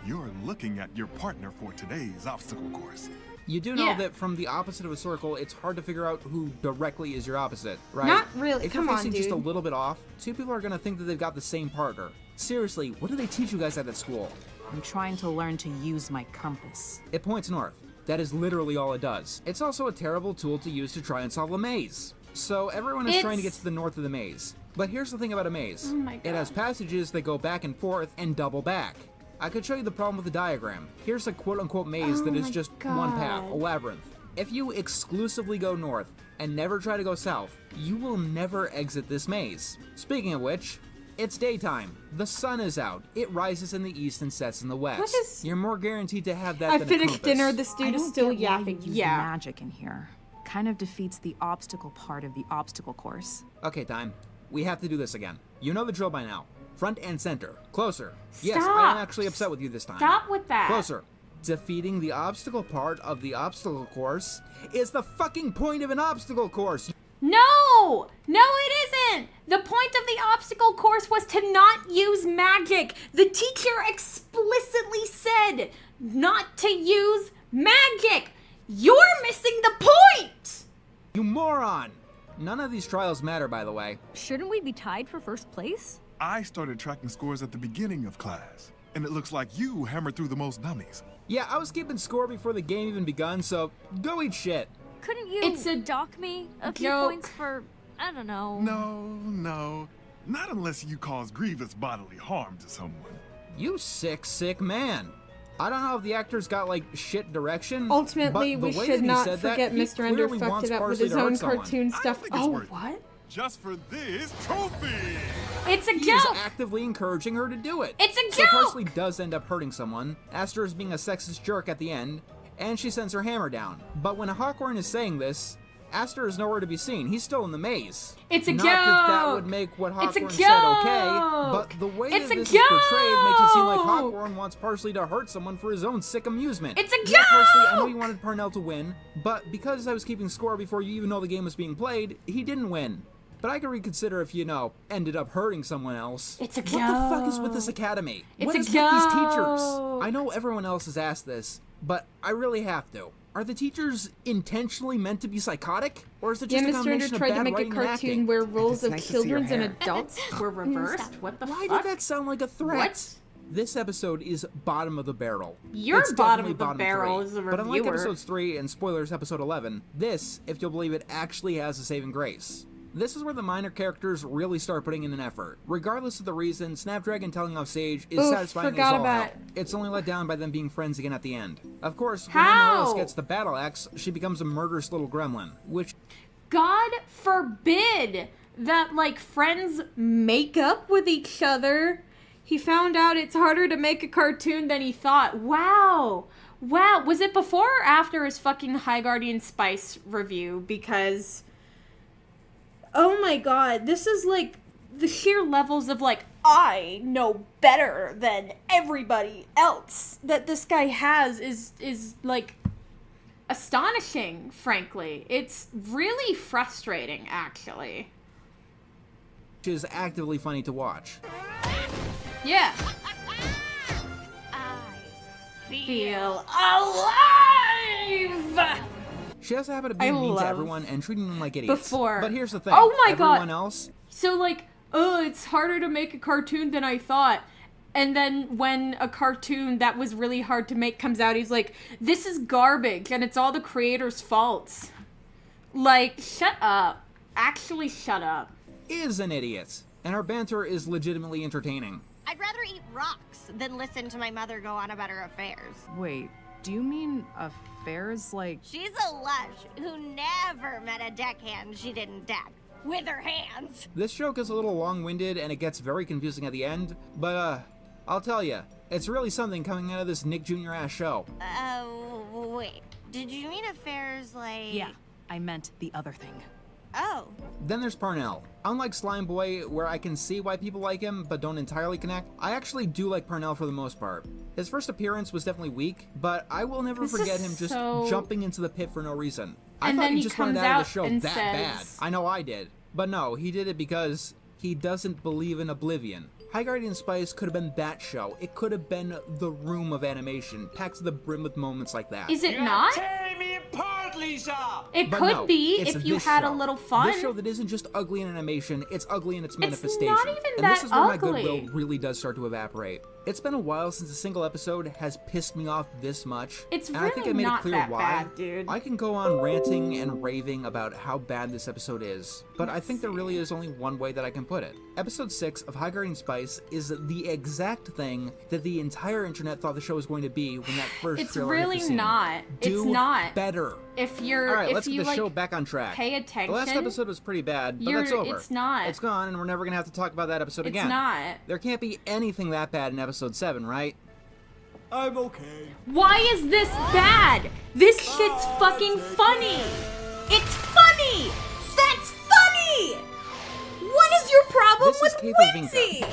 O: You're looking at your partner for today's obstacle course.
B: You do know that from the opposite of a circle, it's hard to figure out who directly is your opposite, right?
A: Not really.
B: If
A: Come
B: you're
A: on,
B: facing
A: dude.
B: just a little bit off, two people are going to think that they've got the same partner. Seriously, what do they teach you guys at that school?
G: I'm trying to learn to use my compass.
B: It points north. That is literally all it does. It's also a terrible tool to use to try and solve a maze. So everyone is trying to get to the north of the maze. But here's the thing about a maze.
A: Oh my
B: It has passages that go back and forth and double back. I could show you the problem with the diagram. Here's a quote-unquote maze that is just one path, a labyrinth. If you exclusively go north and never try to go south, you will never exit this maze. Speaking of which, it's daytime. The sun is out. It rises in the east and sets in the west.
A: What is-
B: You're more guaranteed to have that
A: I
B: than a
A: finished
B: compass.
A: dinner, this dude is still yapping.
G: Yeah. Magic in here. Kind of defeats the obstacle part of the obstacle course.
B: Okay, time. We have to do this again. You know the drill by now. Front and center. Closer. Yes, I
A: Stop.
B: am actually upset with you this time.
A: Stop with that.
B: Closer. Defeating the obstacle part of the obstacle course is the fucking point of an obstacle course.
A: No! No, it isn't! The point of the obstacle course was to not use magic. The teacher explicitly said not to use magic. You're missing the point!
B: You moron! None of these trials matter, by the way.
C: Shouldn't we be tied for first place?
O: I started tracking scores at the beginning of class, and it looks like you hammered through the most dummies.
B: Yeah, I was keeping score before the game even begun, so go eat shit.
C: Couldn't you dock me a few
A: joke.
C: points for, I don't know.
O: No. Not unless you cause grievous bodily harm to someone.
B: You sick, sick man. I don't know if the actor's got, like, shit direction.
A: Ultimately,
B: but
A: we
B: the way
A: should
B: that he
A: not
B: said that,
A: forget
B: he
A: Mr. Ender
B: clearly
A: fucked
B: wants
A: it up with
B: Parsley
A: his
B: to hurt
A: own
B: someone.
A: cartoon stuff. Oh, what?
O: Just for this trophy!
A: It's a
B: He is
A: joke!
B: actively encouraging her to do it.
A: It's a
B: So
A: joke!
B: Parsley does end up hurting someone. Aster is being a sexist jerk at the end, and she sends her hammer down. But when Hawkhorn is saying this, Aster is nowhere to be seen. He's still in the maze.
A: It's a
B: Not
A: joke!
B: that would make what
A: It's a
B: Hawkhorn said okay,
A: joke!
B: but the way
A: It's
B: that
A: a
B: this is portrayed makes it seem like
A: joke!
B: Hawkhorn wants Parsley to hurt someone for his own sick amusement.
A: It's a
B: Yeah, Parsley, I know
A: joke!
B: you wanted Parnell to win, but because I was keeping score before you even know the game was being played, he didn't win. But I could reconsider if, you know, ended up hurting someone else.
A: It's a
B: What the fuck is with this academy?
A: It's
B: What
A: a
B: is with these teachers?
A: joke.
B: I know everyone else has asked this, but I really have to. Are the teachers intentionally meant to be psychotic? Or is it just
A: Yeah,
B: a
A: Mr. Ender
B: combination of
A: tried to
B: bad
A: make a
B: writing and
A: cartoon
B: acting?
A: where roles of
B: nice to see your
A: children and
B: hair.
A: adults were reversed. What the
B: Why
A: fuck?
B: did that sound like a threat?
A: What?
B: This episode is bottom of the barrel.
A: You're
B: It's
A: bottom
B: definitely
A: of the
B: bottom
A: barrel
B: 3.
A: as a
B: But unlike
A: reviewer.
B: episodes 3 and spoilers episode 11, this, if you'll believe it, actually has a saving grace. This is where the minor characters really start putting in an effort. Regardless of the reason, Snapdragon telling off Sage is
A: Oof,
B: satisfying as
A: forgot
B: all
A: about
B: hell. It's only let down by them being friends again at the end. Of course, when
A: How?
B: Amaryllis gets the battle axe, she becomes a murderous little gremlin, which
A: God forbid that, like, friends make up with each other. He found out it's harder to make a cartoon than he thought. Wow. Wow. Was it before or after his fucking High Guardian Spice review? Because, oh my god, this is, like, the sheer levels of, like, I know better than everybody else that this guy has is like, astonishing, frankly. It's really frustrating, actually.
B: is actively funny to watch.
A: Yeah. Feel alive!
B: She has a habit of being mean to everyone and treating them like idiots.
A: Before.
B: But here's the thing.
A: Oh my god.
B: Everyone else...
A: So, like, oh, it's harder to make a cartoon than I thought. And then when a cartoon that was really hard to make comes out, he's like, this is garbage and it's all the creator's faults. Like, shut up. Actually, shut up.
B: Is an idiot. and our banter is legitimately entertaining.
K: I'd rather eat rocks than listen to my mother go on about her affairs.
G: Wait, do you mean affairs like...
K: She's a lush who never met a deckhand she didn't dab with her hands.
B: This joke is a little long-winded and it gets very confusing at the end, but I'll tell ya, it's really something coming out of this Nick Jr. ass show.
K: Wait, did you mean affairs like...
G: Yeah, I meant the other thing.
K: Oh.
B: Then there's Parnell. Unlike Slime Boy, where I can see why people like him, but don't entirely connect, I actually do like Parnell for the most part. His first appearance was definitely weak, but I will never forget him just jumping into the pit for no reason. I thought he just wanted out of the show that bad. I know I did. But no, he did it because he doesn't believe in oblivion. High Guardian Spice could have been that show. It could have been the room of animation, packed to the brim with moments like that.
A: Is it not?
M: Tearing me apart, Lisa!
A: It could be if you had a little fun.
B: This show that isn't just ugly in animation, it's ugly in its manifestation.
A: It's not even
B: and
A: that
B: this is where
A: ugly.
B: my goodwill really does start to evaporate. It's been a while since a single episode has pissed me off this much.
A: It's
B: and
A: really
B: I think I made
A: not
B: it clear
A: that
B: why.
A: bad, dude.
B: I can go on ranting and raving about how bad this episode is, but I think there really is only one way that I can put it. Episode 6 of High Guardian Spice is the exact thing that the entire internet thought the show was going to be when that first trailer hit the scene.
A: not.
B: Do
A: it's not.
B: better.
A: If you're,
B: Alright,
A: if
B: let's get
A: you
B: the show back on track.
A: Pay attention.
B: The last episode was pretty bad, but that's over.
A: It's not.
B: It's gone, and we're never gonna have to talk about that episode again.
A: It's not.
B: There can't be anything that bad in episode 7, right?
M: I'm okay.
A: Why is this bad? This shit's fucking funny. It's funny. That's funny. What is your problem
B: This
A: with
B: is
A: Whimsy?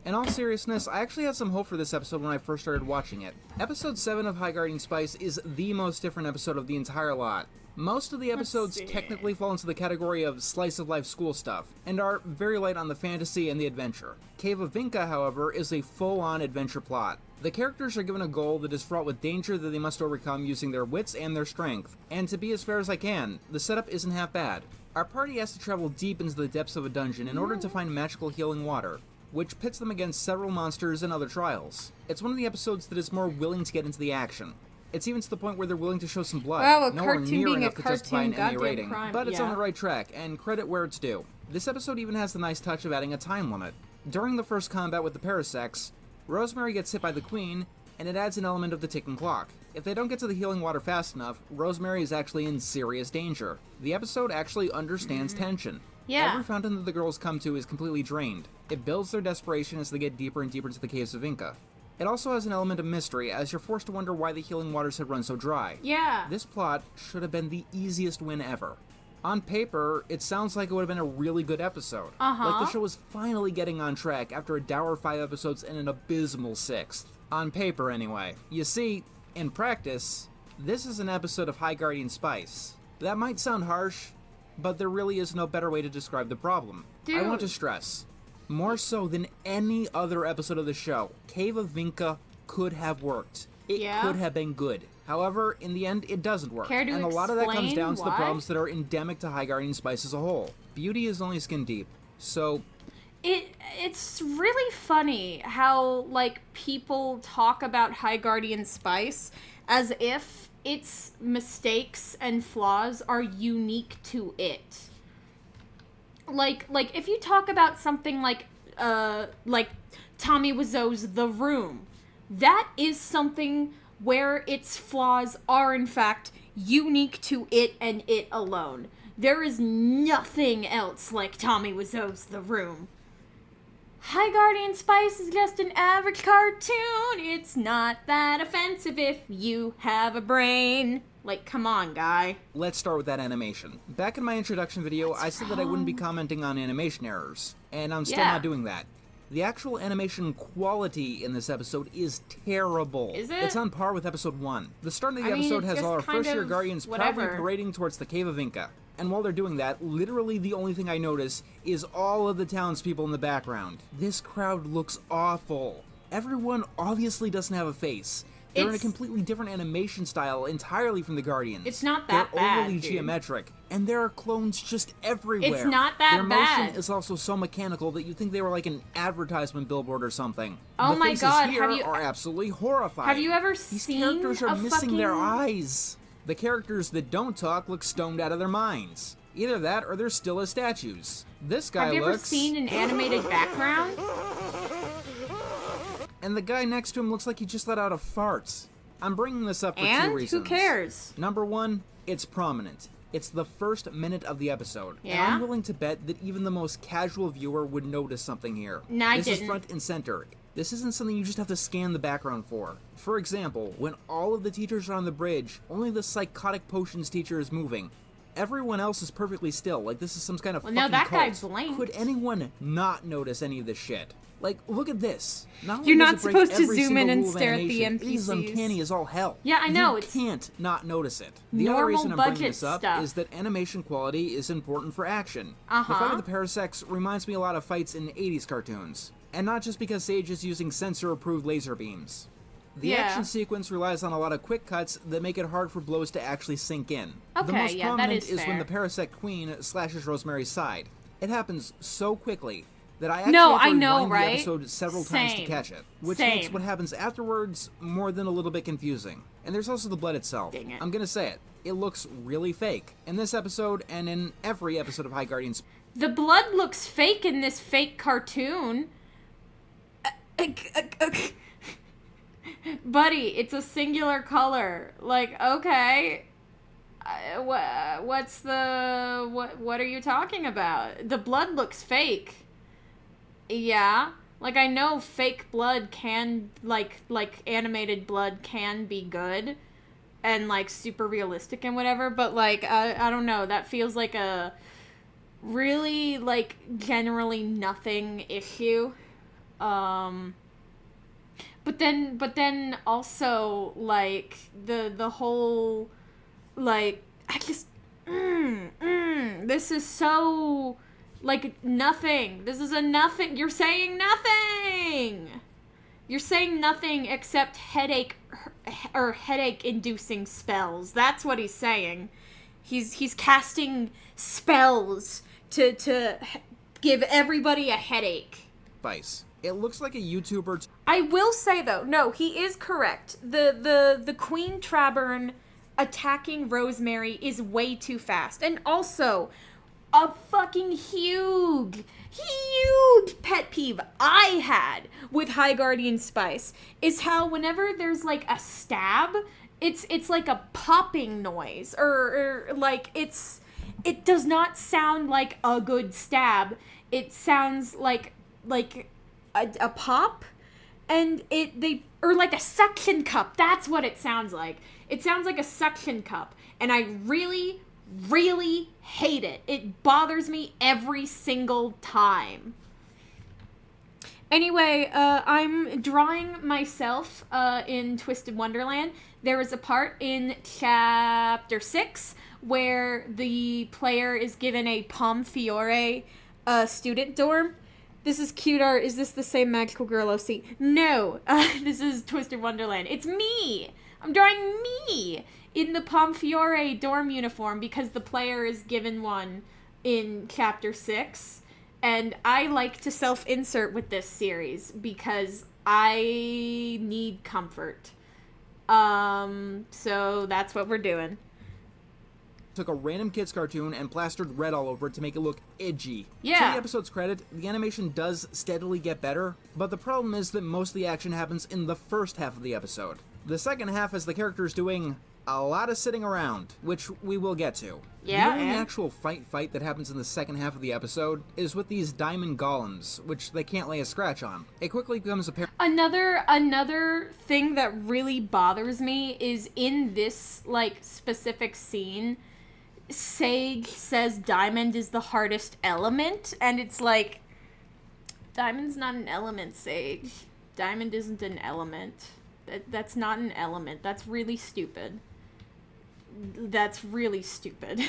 B: In all seriousness, I actually had some hope for this episode when I first started watching it. Episode 7 of High Guardian Spice is the most different episode of the entire lot. Most of the episodes technically fall into the category of slice-of-life school stuff, and are very light on the fantasy and the adventure. Cave of Vinca, however, is a full-on adventure plot. The characters are given a goal that is fraught with danger that they must overcome using their wits and their strength. And to be as fair as I can, the setup isn't half bad. Our party has to travel deep into the depths of a dungeon in order to find magical healing water, which pits them against several monsters and other trials. It's one of the episodes that is more willing to get into the action. It's even to the point where they're willing to show some blood.
A: Well, a
B: Nowhere
A: cartoon
B: near
A: being
B: enough
A: a
B: to justify an
A: cartoon,
B: Emmy
A: goddamn
B: rating,
A: crime,
B: but it's on
A: yeah.
B: the right track, and credit where it's due. This episode even has the nice touch of adding a time limit. During the first combat with the Parasects, Rosemary gets hit by the Queen, and it adds an element of the ticking clock. If they don't get to the healing water fast enough, Rosemary is actually in serious danger. The episode actually understands tension.
A: Yeah.
B: Every fountain that the girls come to is completely drained. It builds their desperation as they get deeper and deeper into the caves of Inca. It also has an element of mystery, as you're forced to wonder why the healing waters had run so dry.
A: Yeah.
B: This plot should have been the easiest win ever. On paper, it sounds like it would have been a really good episode. Like the show was finally getting on track after a dour 5 episodes and an abysmal 6th. On paper, anyway. You see, in practice, this is an episode of High Guardian Spice. That might sound harsh, but there really is no better way to describe the problem. I want to stress, more so than any other episode of the show, Cave of Vinca could have worked. It could have been good. However, in the end, it doesn't work.
A: Care to
B: and a lot of that comes
A: explain
B: down to the
A: why?
B: problems that are endemic to High Guardian Spice as a whole. Beauty is only skin deep, so...
A: It's really funny how, like, people talk about High Guardian Spice as if its mistakes and flaws are unique to it. Like if you talk about something like Tommy Wiseau's The Room, that is something where its flaws are in fact unique to it and it alone. There is nothing else like Tommy Wiseau's The Room. High Guardian Spice is just an average cartoon. It's not that offensive if you have a brain. Like, come on, guy.
B: Let's start with that animation. Back in my introduction video, I said that I wouldn't be commenting on animation errors, and I'm still not doing that. The actual animation quality in this episode is terrible.
A: Is it?
B: It's on par with episode 1. The start of the
A: I mean,
B: episode
A: it's
B: has
A: just
B: all our
A: kind
B: first-year
A: of
B: Guardians
A: whatever.
B: proudly parading towards the Cave of Inca. And while they're doing that, literally the only thing I notice is all of the townspeople in the background. This crowd looks awful. Everyone obviously doesn't have a face. They're in a completely different animation style entirely from the Guardians.
A: It's not that
B: They're
A: bad,
B: overly
A: dude.
B: geometric, and there are clones just everywhere.
A: It's not that
B: Their
A: bad.
B: motion is also so mechanical that you think they were like an advertisement billboard or something.
A: Oh
B: the
A: my
B: faces
A: God,
B: here
A: have you-
B: are absolutely horrifying.
A: Have you ever
B: These
A: seen
B: characters are
A: a
B: missing their
A: fucking-
B: eyes. The characters that don't talk look stoned out of their minds. Either that or they're still as statues. This guy looks...
A: Have you ever seen an animated background?
B: And the guy next to him looks like he just let out a fart. I'm bringing this up for
A: and
B: two reasons.
A: Who cares?
B: Number one, it's prominent. It's the first minute of the episode.
A: Yeah?
B: And I'm willing to bet that even the most casual viewer would notice something here.
A: No, I
B: didn't. This is front and center. This isn't something you just have to scan the background for. For example, when all of the teachers are on the bridge, only the psychotic potions teacher is moving. Everyone else is perfectly still, like this is some kind of fucking
A: no, that
B: cult.
A: guy blinked.
B: Could anyone not notice any of this shit? Like, look at this.
A: You're not supposed to zoom in and stare at the NPCs.
B: It is uncanny as all hell.
A: Yeah, I know.
B: You can't not notice it. The other reason I'm bringing this up is that animation quality is important for action. The fight of the parasects reminds me a lot of fights in 80s cartoons. And not just because Sage is using censor-approved laser beams. The action sequence relies on a lot of quick cuts that make it hard for blows to actually sink in.
A: Okay,
B: the most prominent is
A: fair.
B: when the Parasect Queen slashes Rosemary's side. It happens so quickly that I actually have to rewind the episode several times to catch it, which makes what happens afterwards more than a little bit confusing. And there's also the blood itself.
A: Dang it.
B: I'm gonna say it. It looks really fake. In this episode, and in every episode of High Guardians.
A: The blood looks fake in this fake cartoon. Buddy, it's a singular color. Like, okay. What are you talking about? The blood looks fake. Yeah. Like, I know fake blood can, like animated blood can be good and, like, super realistic and whatever, but, like, I don't know. That feels like a really, like, generally nothing issue. But then also, like, the whole, like, I just, this is so, like, nothing. This is a nothing. You're saying nothing. You're saying nothing except headache inducing spells. That's what he's saying. He's casting spells to give everybody a headache.
B: Vice. It looks like a YouTuber.
A: I will say though, no, he is correct. The Queen Traburn attacking Rosemary is way too fast. And also, a fucking huge pet peeve I had with High Guardian Spice is how whenever there's like a stab, it's like a popping noise or like it does not sound like a good stab. It sounds like a pop, and or like a suction cup. That's what it sounds like. It sounds like a suction cup, and I really, really hate it. It bothers me every single time. Anyway, I'm drawing myself in Twisted Wonderland. There is a part in Chapter 6 where the player is given a Palm Fiore student dorm. This is cute art. Is this the same magical girl OC? No, this is Twisted Wonderland. It's me. I'm drawing me in the Palm Fiore dorm uniform because the player is given one in Chapter 6. And I like to self-insert with this series because I need comfort. So that's what we're doing.
B: Took a random kids cartoon and plastered red all over it to make it look edgy.
A: Yeah.
B: To the episode's credit, the animation does steadily get better, but the problem is that most of the action happens in the first half of the episode. The second half is the characters doing a lot of sitting around, which we will get to.
A: Yeah,
B: the only actual fight that happens in the second half of the episode is with these diamond golems, which they can't lay a scratch on. It quickly becomes apparent.
A: Another thing that really bothers me is in this, like, specific scene, Sage says diamond is the hardest element, and it's like, diamond's not an element, Sage. Diamond isn't an element. That's not an element. That's really stupid. That's really stupid.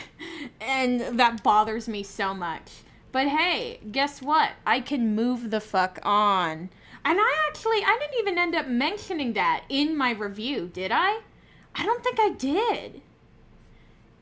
A: And that bothers me so much. But hey, guess what? I can move the fuck on. And I didn't even end up mentioning that in my review, did I? I don't think I did.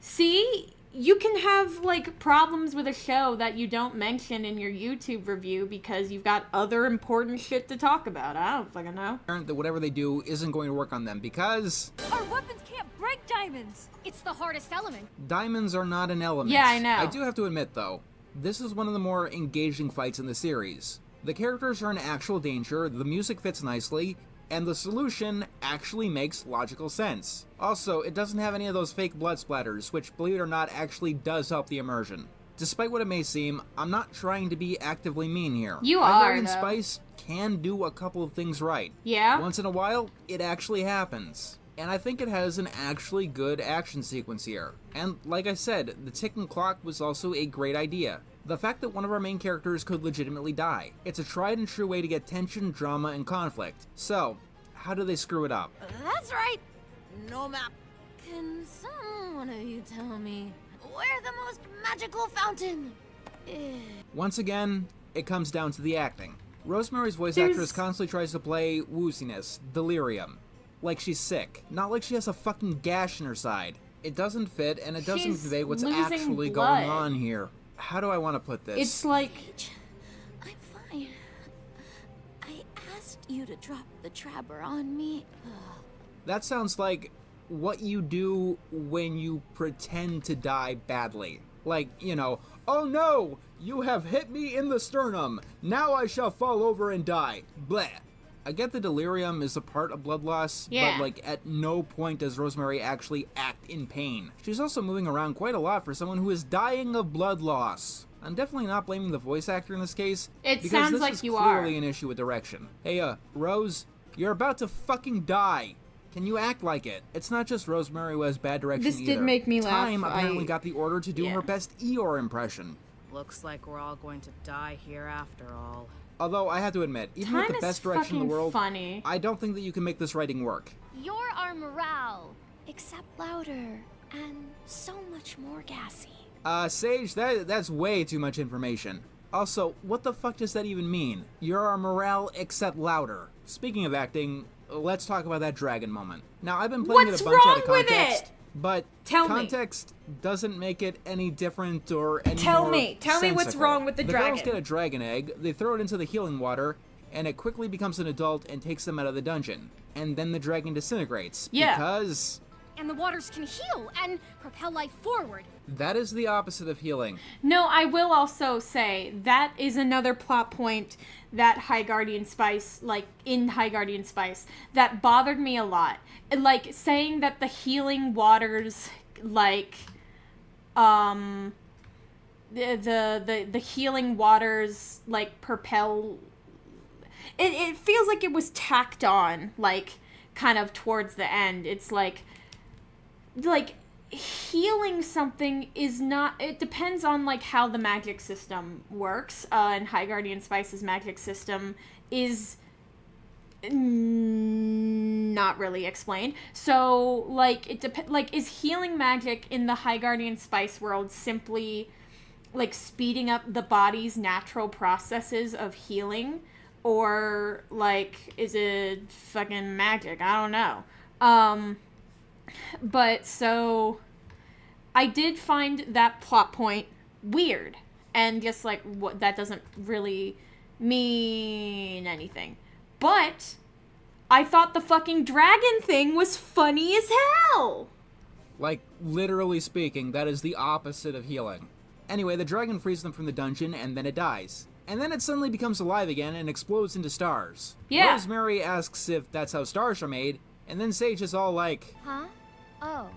A: See? you can have, like, problems with a show that you don't mention in your YouTube review because you've got other important shit to talk about. I don't fucking know.
B: That whatever they do isn't going to work on them because...
C: Our weapons can't break diamonds! It's the hardest element.
B: Diamonds are not an element.
A: Yeah, I know.
B: I do have to admit, though, this is one of the more engaging fights in the series. The characters are in actual danger, the music fits nicely, and the solution actually makes logical sense. Also, it doesn't have any of those fake blood splatters, which, believe it or not, actually does help the immersion. Despite what it may seem, I'm not trying to be actively mean here.
A: You are,
B: High
A: though.
B: Spice can do a couple of things right.
A: Yeah?
B: Once in a while, it actually happens. And I think it has an actually good action sequence here. And like I said, the ticking clock was also a great idea. The fact that one of our main characters could legitimately die. It's a tried and true way to get tension, drama, and conflict. So, how do they screw it up?
F: That's right. No map. Can someone of you tell me where the most magical fountain is?
B: Once again, it comes down to the acting. Rosemary's voice actress constantly tries to play wooziness, delirium. Like she's sick. Not like she has a fucking gash in her side. It doesn't fit, and it doesn't convey what's actually going on here. How do I want to put this?
A: It's like...
F: I'm fine. I asked you to drop the trapper on me.
B: That sounds like what you do when you pretend to die badly. Like, you know, oh no! You have hit me in the sternum! Now I shall fall over and die. Bleh. I get the delirium is a part of blood loss,
A: yeah.
B: But, like, at no point does Rosemary actually act in pain. She's also moving around quite a lot for someone who is dying of blood loss. I'm definitely not blaming the voice actor in this case.
A: It sounds like you are.
B: Because this is clearly an issue with direction. Hey, Rose, you're about to fucking die. Can you act like it? It's not just Rosemary who has bad direction either.
A: This did make me laugh.
B: Time apparently got the order to do her best Eeyore impression.
G: Looks like we're all going to die here after all.
B: Although, I have to admit, even with the best direction in the world,
A: funny.
B: I don't think that you can make this writing work.
I: You're our morale, except louder and so much more gassy.
B: Sage, that's way too much information. Also, what the fuck does that even mean? You're our morale except louder. Speaking of acting, let's talk about that dragon moment. Now, I've been playing it a bunch out of context, but context doesn't make it any different or any
A: Tell
B: more
A: me what's
B: sensical.
A: wrong with the dragon.
B: The girls get a dragon egg, they throw it into the healing water, and it quickly becomes an adult and takes them out of the dungeon. And then the dragon disintegrates.
A: Yeah.
B: Because...
L: And the waters can heal and propel life forward.
B: that is the opposite of healing.
A: No, I will also say that is another plot point that High Guardian Spice, like, in High Guardian Spice, that bothered me a lot. Like, saying that the healing waters, like, the healing waters, like, propel... It feels like it was tacked on, like, kind of towards the end. It's like healing something is not, it depends on like how the magic system works, and High Guardian Spice's magic system is not really explained. So like is healing magic in the High Guardian Spice world simply like speeding up the body's natural processes of healing, or like is it fucking magic? I don't know. But so I did find that plot point weird, and just like what, that doesn't really mean anything. But I thought the fucking dragon thing was funny as hell.
B: Like, literally speaking, that is the opposite of healing. Anyway, the dragon frees them from the dungeon, and then it dies. And then it suddenly becomes alive again and explodes into stars.
A: Yeah.
B: Rosemary asks if that's how stars are made, and then Sage is all like...
I: Huh? Oh.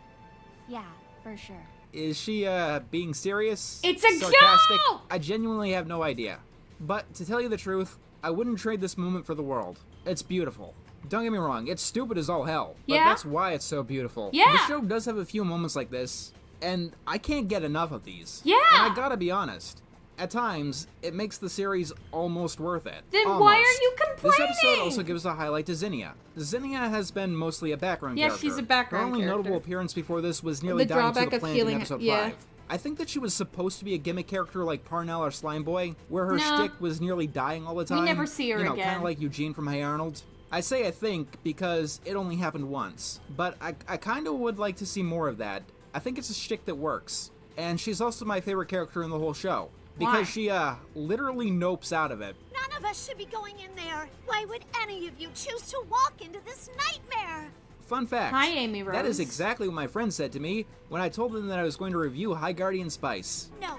I: Yeah, for sure.
B: Is she, being serious?
A: It's a
B: sarcastic?
A: joke!
B: I genuinely have no idea. But, to tell you the truth, I wouldn't trade this moment for the world. It's beautiful. Don't get me wrong, it's stupid as all hell. But
A: Yeah.
B: that's why it's so beautiful.
A: Yeah.
B: The show does have a few moments like this, and I can't get enough of these.
A: Yeah.
B: And I gotta be honest. At times, it makes the series almost worth it.
A: Then
B: Almost.
A: why are you complaining?
B: This episode also gives a highlight to Zinnia. Zinnia has been mostly a background
A: Yeah,
B: character.
A: she's a background
B: Her only
A: character.
B: notable appearance before this was nearly
A: The
B: dying to
A: drawback
B: the
A: of
B: plant
A: healing-
B: in episode
A: yeah.
B: 5. I think that she was supposed to be a gimmick character like Parnell or Slime Boy, where her
A: No.
B: shtick was nearly dying all the time.
A: never see her
B: Kind
A: again.
B: of like Eugene from Hey Arnold. I say I think because it only happened once, but I kind of would like to see more of that. I think it's a shtick that works. And she's also my favorite character in the whole show. Because she, literally nopes out of it.
K: None of us should be going in there. Why would any of you choose to walk into this nightmare?
B: Fun fact.
A: Hi, Amy Rose.
B: That is exactly what my friend said to me when I told them that I was going to review High Guardian Spice.
K: No,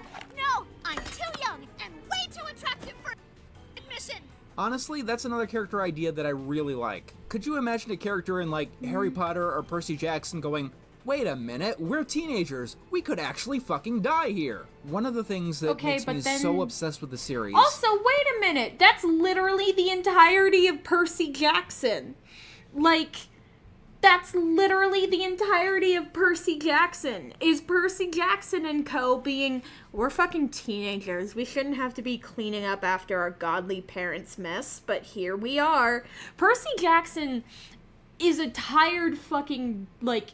K: I'm too young and way too attractive for admission.
B: Honestly, that's another character idea that I really like. Could you imagine a character in, like, Harry Potter or Percy Jackson going, wait a minute, we're teenagers. We could actually fucking die here. One of the things that makes me so obsessed with the series...
A: Also, wait a minute. That's literally the entirety of Percy Jackson. Like, that's literally the entirety of Percy Jackson. Is Percy Jackson and co. being, we're fucking teenagers. We shouldn't have to be cleaning up after our godly parents' mess, but here we are. Percy Jackson is a tired fucking, like...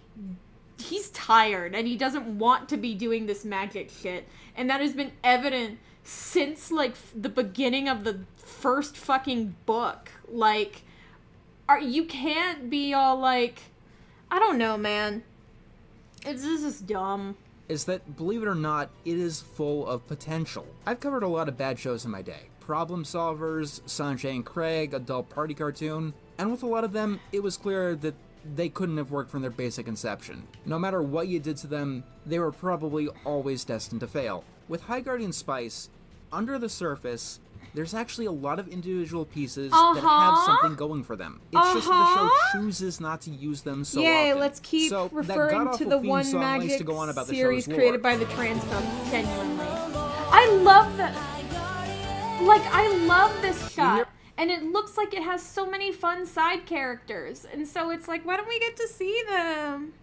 A: He's tired and he doesn't want to be doing this magic shit. And that has been evident since, like, the beginning of the first fucking book. Like, you can't be all like, I don't know, man. This is dumb.
B: Is that, believe it or not, it is full of potential. I've covered a lot of bad shows in my day. Problem Solvers, Sanjay and Craig, Adult Party Cartoon. And with a lot of them, it was clear that they couldn't have worked from their basic inception. No matter what you did to them, they were probably always destined to fail. With High Guardian Spice, under the surface, there's actually a lot of individual pieces that have something going for them. It's just that the show chooses not to use them so often.
A: Let's keep referring to the one magic series created by the trans film genuinely. I love that. Like, I love this shot. And it looks like it has so many fun side characters. And so it's like, why don't we get to see them?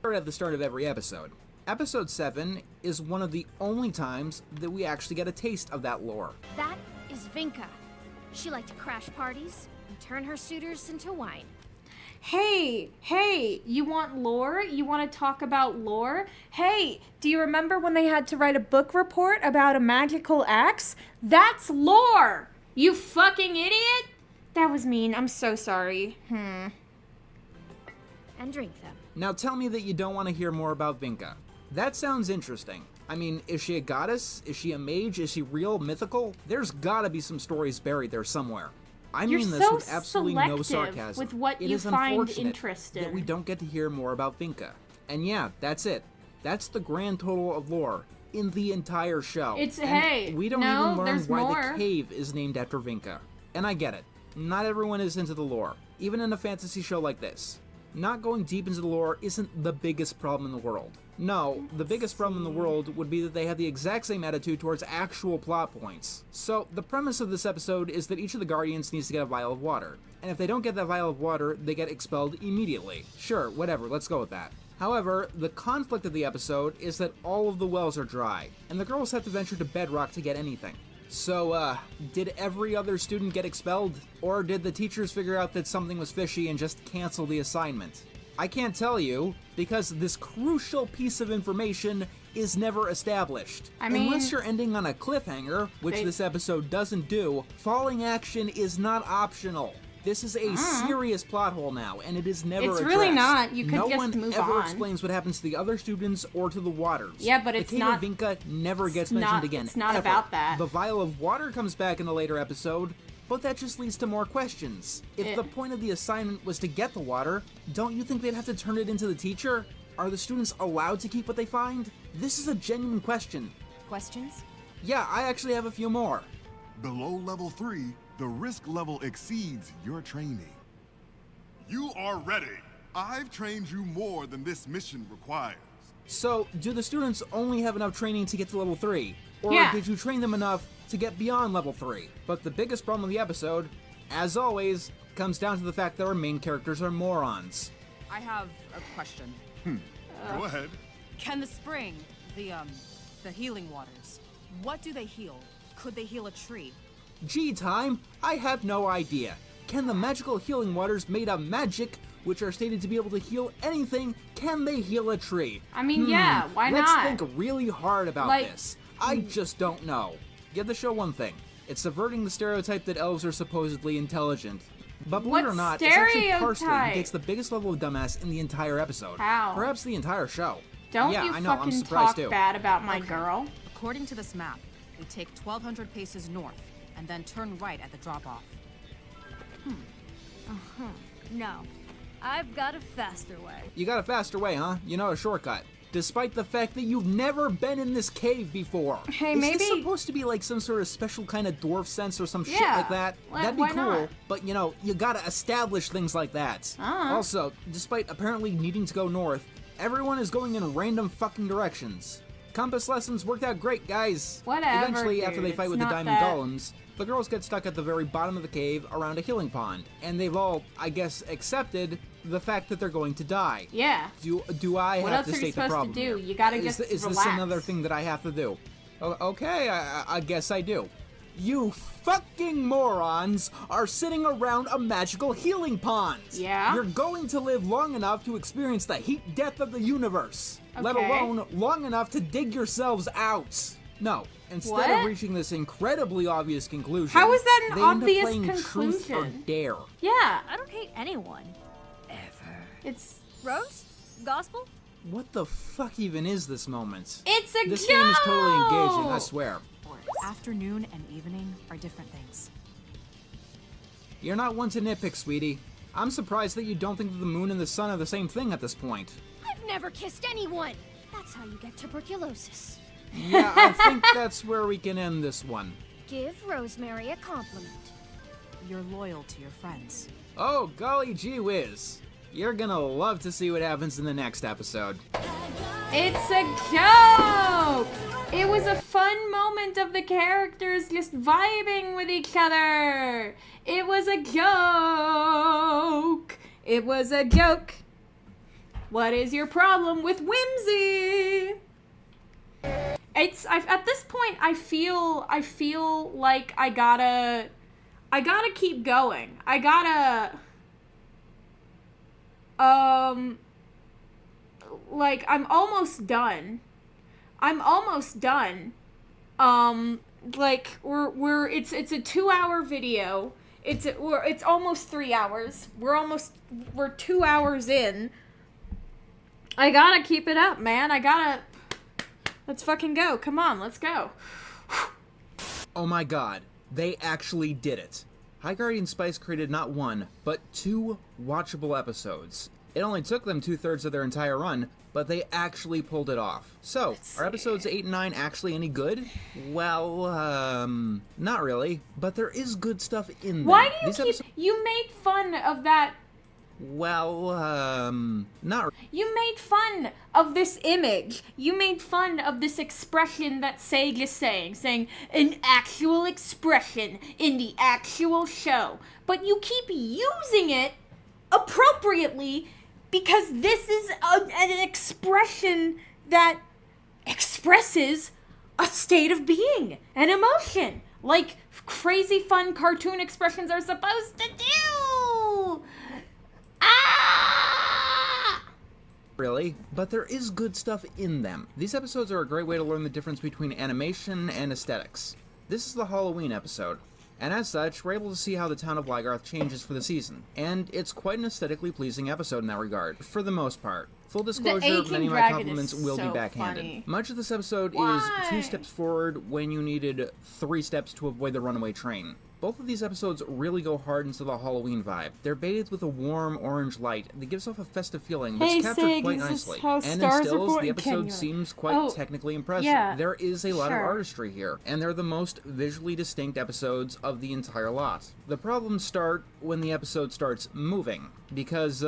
B: At the start of every episode. Episode 7 is one of the only times that we actually get a taste of that lore.
L: That is Vinka. She liked to crash parties and turn her suitors into wine.
A: Hey, you want lore? You want to talk about lore? Hey, do you remember when they had to write a book report about a magical axe? That's lore! You fucking idiot! That was mean. I'm so sorry.
L: And drink them.
B: Now tell me that you don't want to hear more about Vinka. That sounds interesting. I mean, is she a goddess? Is she a mage? Is she real, mythical? There's gotta be some stories buried there somewhere. I mean this with absolutely no sarcasm.
A: With what you find interesting
B: that we don't get to hear more about Vinka. And yeah, that's it. That's the grand total of lore in the entire show.
A: We
B: don't even learn why the cave is named after Vinka. And I get it. Not everyone is into the lore, even in a fantasy show like this. Not going deep into the lore isn't the biggest problem in the world. No, the biggest problem in the world would be that they have the exact same attitude towards actual plot points. So, the premise of this episode is that each of the Guardians needs to get a vial of water. And if they don't get that vial of water, they get expelled immediately. Sure, whatever, let's go with that. However, the conflict of the episode is that all of the wells are dry, and the girls have to venture to bedrock to get anything. So, did every other student get expelled? Or did the teachers figure out that something was fishy and just cancel the assignment? I can't tell you, because this crucial piece of information is never established.
A: I mean,
B: unless you're ending on a cliffhanger, which this episode doesn't do, falling action is not optional. This is a serious plot hole now, and it is never addressed.
A: It's really not. You could just move on.
B: No one ever explains what happens to the other students or to the waters.
A: Yeah, but it's not...
B: The cave of Vinka never gets mentioned again.
A: It's not about that.
B: The vial of water comes back in a later episode, but that just leads to more questions. If the point of the assignment was to get the water, don't you think they'd have to turn it into the teacher? Are the students allowed to keep what they find? This is a genuine question.
F: Questions?
B: Yeah, I actually have a few more.
O: Below level 3, the risk level exceeds your training. You are ready. I've trained you more than this mission requires.
B: So, do the students only have enough training to get to level 3? Or did you train them enough to get beyond level 3? But the biggest problem of the episode, as always, comes down to the fact that our main characters are morons.
G: I have a question.
O: Go ahead.
G: Can the spring, the healing waters, what do they heal? Could they heal a tree?
B: Gee, Time, I have no idea. Can the magical healing waters made of magic, which are stated to be able to heal anything, can they heal a tree?
A: I mean, yeah, why
B: Let's
A: not?
B: think really hard about this. I just don't know. Give the show one thing. It's subverting the stereotype that elves are supposedly intelligent. But believe it or not, it's actually Parsley who gets the biggest level of dumbass in the entire episode.
A: How?
B: Perhaps the entire show.
A: Don't
B: yeah,
A: you
B: I know, I'm
A: fucking
B: surprised
A: talk
B: too.
A: bad about my girl.
G: According to this map, we take 1,200 paces north and then turn right at the drop-off.
C: No. I've got a faster way.
B: You got a faster way, huh? You know, a shortcut. Despite the fact that you've never been in this cave before.
A: Hey,
B: Is
A: maybe...
B: this supposed to be like some sort of special kind of dwarf sense or some shit
A: Yeah,
B: like that? That'd be
A: why
B: cool,
A: not?
B: but you know, you gotta establish things like that. Also, despite apparently needing to go north, everyone is going in random fucking directions. Compass lessons worked out great, guys.
A: Whatever,
B: Eventually, after they
A: dude,
B: fight
A: it's
B: with the
A: not
B: diamond
A: that-
B: golems, the girls get stuck at the very bottom of the cave around a healing pond, and they've all, I guess, accepted the fact that they're going to die.
A: Yeah.
B: Do I
A: What
B: have
A: else
B: to
A: are you
B: state the
A: supposed
B: problem
A: to do?
B: here?
A: You gotta
B: Is
A: just
B: this
A: relax.
B: another thing that I have to do? Okay, I guess I do. You fucking morons are sitting around a magical healing pond.
A: Yeah?
B: You're going to live long enough to experience the heat death of the universe. Let
A: Okay.
B: alone long enough to dig yourselves out. No, instead
A: What?
B: of reaching this incredibly obvious conclusion,
A: How is that an
B: they end up
A: obvious
B: playing Truth or
A: conclusion?
B: Dare.
A: Yeah.
C: I don't hate anyone. Ever.
A: It's...
C: Rose? Gospel?
B: What the fuck even is this moment?
A: It's a
B: This
A: joke!
B: game is totally engaging, I swear.
G: Afternoon and evening are different things.
B: You're not one to nitpick, sweetie. I'm surprised that you don't think that the moon and the sun are the same thing at this point.
L: I've never kissed anyone. That's how you get tuberculosis.
B: Yeah, I think that's where we can end this one.
L: Give Rosemary a compliment.
G: You're loyal to your friends.
B: Oh, golly gee whiz. You're gonna love to see what happens in the next episode.
A: It's a joke! It was a fun moment of the characters just vibing with each other. It was a joke. It was a joke. What is your problem with whimsy? At this point, I feel like I gotta keep going. I gotta, like, I'm almost done. Like, it's a 2-hour video. It's almost 3 hours. We're 2 hours in. I gotta keep it up, man. Let's fucking go. Come on, let's go.
B: Oh my god, they actually did it. High Guardian Spice created not one, but 2 watchable episodes. It only took them 2/3 of their entire run, but they actually pulled it off. So, are episodes 8 and 9 actually any good? Well, not really, but there is good stuff in them.
A: Why do you you made fun of that?
B: Well, not.
A: You made fun of this image. You made fun of this expression that Sage is saying an actual expression in the actual show. But you keep using it appropriately because this is an expression that expresses a state of being, an emotion, like crazy fun cartoon expressions are supposed to do.
B: Really, but there is good stuff in them. These episodes are a great way to learn the difference between animation and aesthetics. This is the Halloween episode, and as such, we're able to see how the town of Lygarth changes for the season. And it's quite an aesthetically pleasing episode in that regard, for the most part. Full disclosure, many of my compliments will be backhanded.
A: Funny.
B: Much of this episode is 2 steps forward when you needed 3 steps to avoid the runaway train. Both of these episodes really go hard into the Halloween vibe. They're bathed with a warm orange light that gives off a festive feeling that's captured quite nicely. And in stills, the episode seems quite technically impressive.
A: yeah,
B: There is a lot of
A: sure.
B: artistry here, and they're the most visually distinct episodes of the entire lot. The problems start when the episode starts moving, because,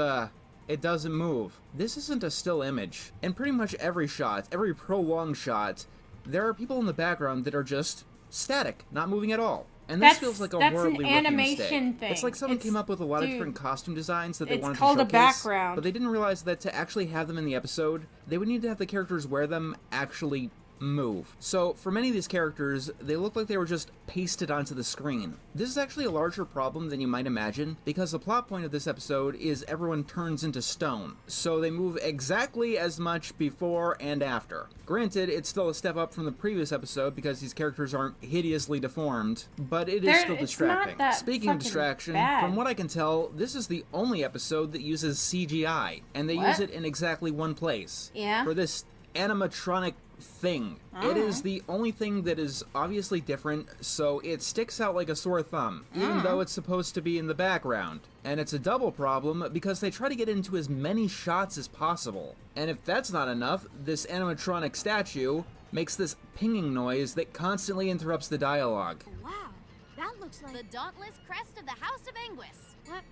B: it doesn't move. This isn't a still image. In pretty much every shot, every prolonged shot, there are people in the background that are just static, not moving at all. And this feels like a horribly rookie mistake.
A: thing.
B: It's like someone came up with a lot of different costume designs that they
A: it's
B: wanted to
A: called
B: showcase,
A: a background.
B: but they didn't realize that to actually have them in the episode, they would need to have the characters wear them actually move. So for many of these characters, they look like they were just pasted onto the screen. This is actually a larger problem than you might imagine, because the plot point of this episode is everyone turns into stone, so they move exactly as much before and after. Granted, it's still a step up from the previous episode because these characters aren't hideously deformed, but it is still distracting. Speaking of distraction, from what I can tell, this is the only episode that uses CGI, and they use it in exactly one place.
A: Yeah.
B: For this animatronic thing. It is the only thing that is obviously different, so it sticks out like a sore thumb, even though it's supposed to be in the background. And it's a double problem because they try to get into as many shots as possible. And if that's not enough, this animatronic statue makes this pinging noise that constantly interrupts the dialogue.
C: Wow, that looks like the dauntless crest of the House of Anguis. What?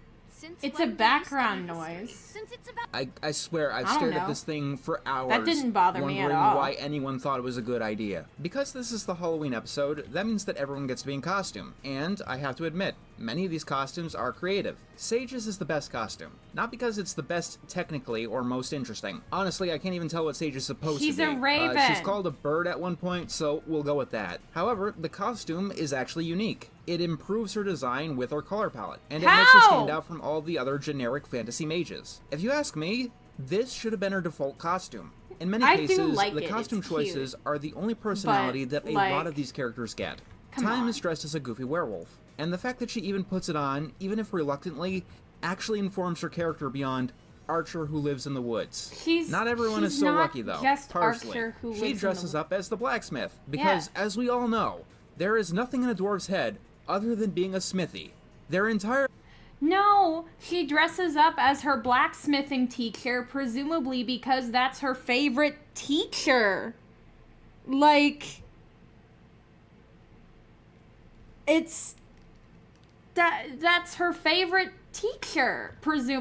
A: It's a background noise.
C: Since it's about
B: I swear, I've stared at this thing for hours.
A: That didn't bother me at all.
B: Wondering why anyone thought it was a good idea. Because this is the Halloween episode, that means that everyone gets to be in costume. And I have to admit, many of these costumes are creative. Sage's is the best costume. Not because it's the best technically or most interesting. Honestly, I can't even tell what Sage is supposed to be.
A: She's a raven.
B: She's called a bird at one point, so we'll go with that. However, the costume is actually unique. It improves her design with her color palette, and it makes her stand out from all the other generic fantasy mages. If you ask me, this should have been her default costume. In many cases, the costume choices are the only personality that a lot of these characters get. Time is dressed as a goofy werewolf, and the fact that she even puts it on, even if reluctantly, actually informs her character beyond Archer who lives in the woods. Not everyone is so lucky, though. Parsley. She dresses up as the blacksmith, because, as we all know, there is nothing in a dwarf's head other than being a smithy. Their entire...
A: No, she dresses up as her blacksmithing teacher, presumably because that's her favorite teacher. Like... That's her favorite teacher,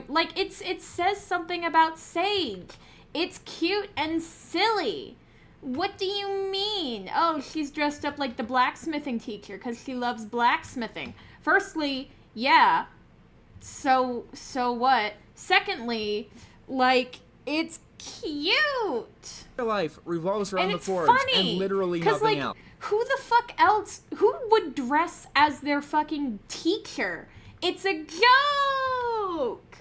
A: like, it says something about Sage. It's cute and silly. What do you mean? Oh, she's dressed up like the blacksmithing teacher because she loves blacksmithing. Firstly, yeah. So what? Secondly, like, it's cute.
B: Her life revolves around the forge
A: funny,
B: and literally nothing else.
A: Who the fuck else? Who would dress as their fucking teacher? It's a joke!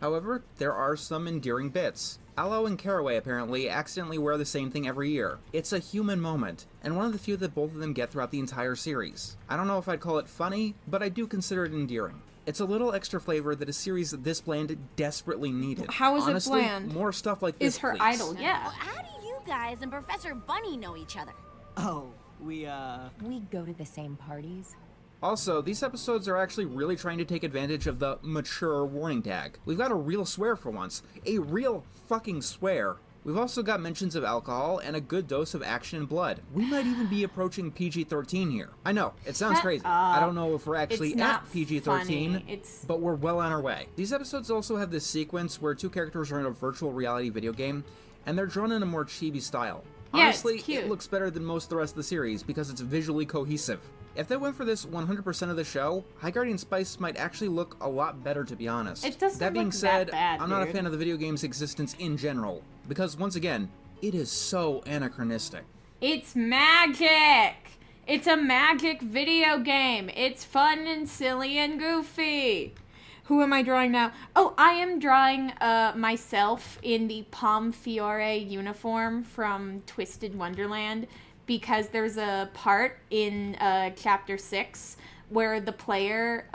B: However, there are some endearing bits. Aloe and Caraway apparently accidentally wear the same thing every year. It's a human moment, and one of the few that both of them get throughout the entire series. I don't know if I'd call it funny, but I do consider it endearing. It's a little extra flavor that a series this bland desperately needed.
A: How is
B: Honestly,
A: it bland?
B: More stuff like this,
A: is her
B: please.
A: idol, yeah.
C: Well, how do you guys and Professor Bunny know each other?
T: Oh, we
F: go to the same parties.
B: Also, these episodes are actually really trying to take advantage of the mature warning tag. We've got a real swear for once. A real fucking swear. We've also got mentions of alcohol and a good dose of action and blood. We might even be approaching PG-13 here. I know, it sounds crazy. I don't know if we're actually at PG-13, but we're well on our way. These episodes also have this sequence where two characters are in a virtual reality video game, and they're drawn in a more chibi style.
A: Yeah,
B: honestly, it looks better than most of the rest of the series because it's visually cohesive. If they went for this 100% of the show, High Guardian Spice might actually look a lot better, to be honest.
A: It doesn't
B: that being
A: look
B: said,
A: that bad,
B: I'm not a
A: dude.
B: fan of the video game's existence in general, because once again, it is so anachronistic.
A: It's magic! It's a magic video game. It's fun and silly and goofy. Who am I drawing now? Oh, I am drawing myself in the Palm Fiore uniform from Twisted Wonderland, because there's a part in chapter 6 where the player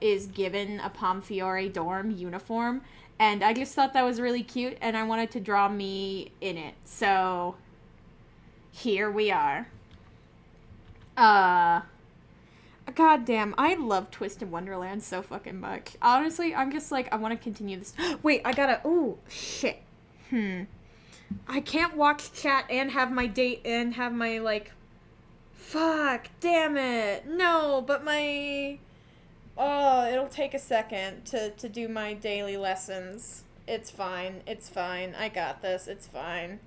A: is given a Palm Fiore dorm uniform, and I just thought that was really cute, and I wanted to draw me in it. So here we are. God damn, I love Twisted Wonderland so fucking much. Honestly, I'm just like, I want to continue this. Wait, I gotta, ooh, shit. I can't watch chat and have my date and have my, like, fuck, damn it. No, but my, oh, it'll take a second to do my daily lessons. It's fine, I got this, it's fine.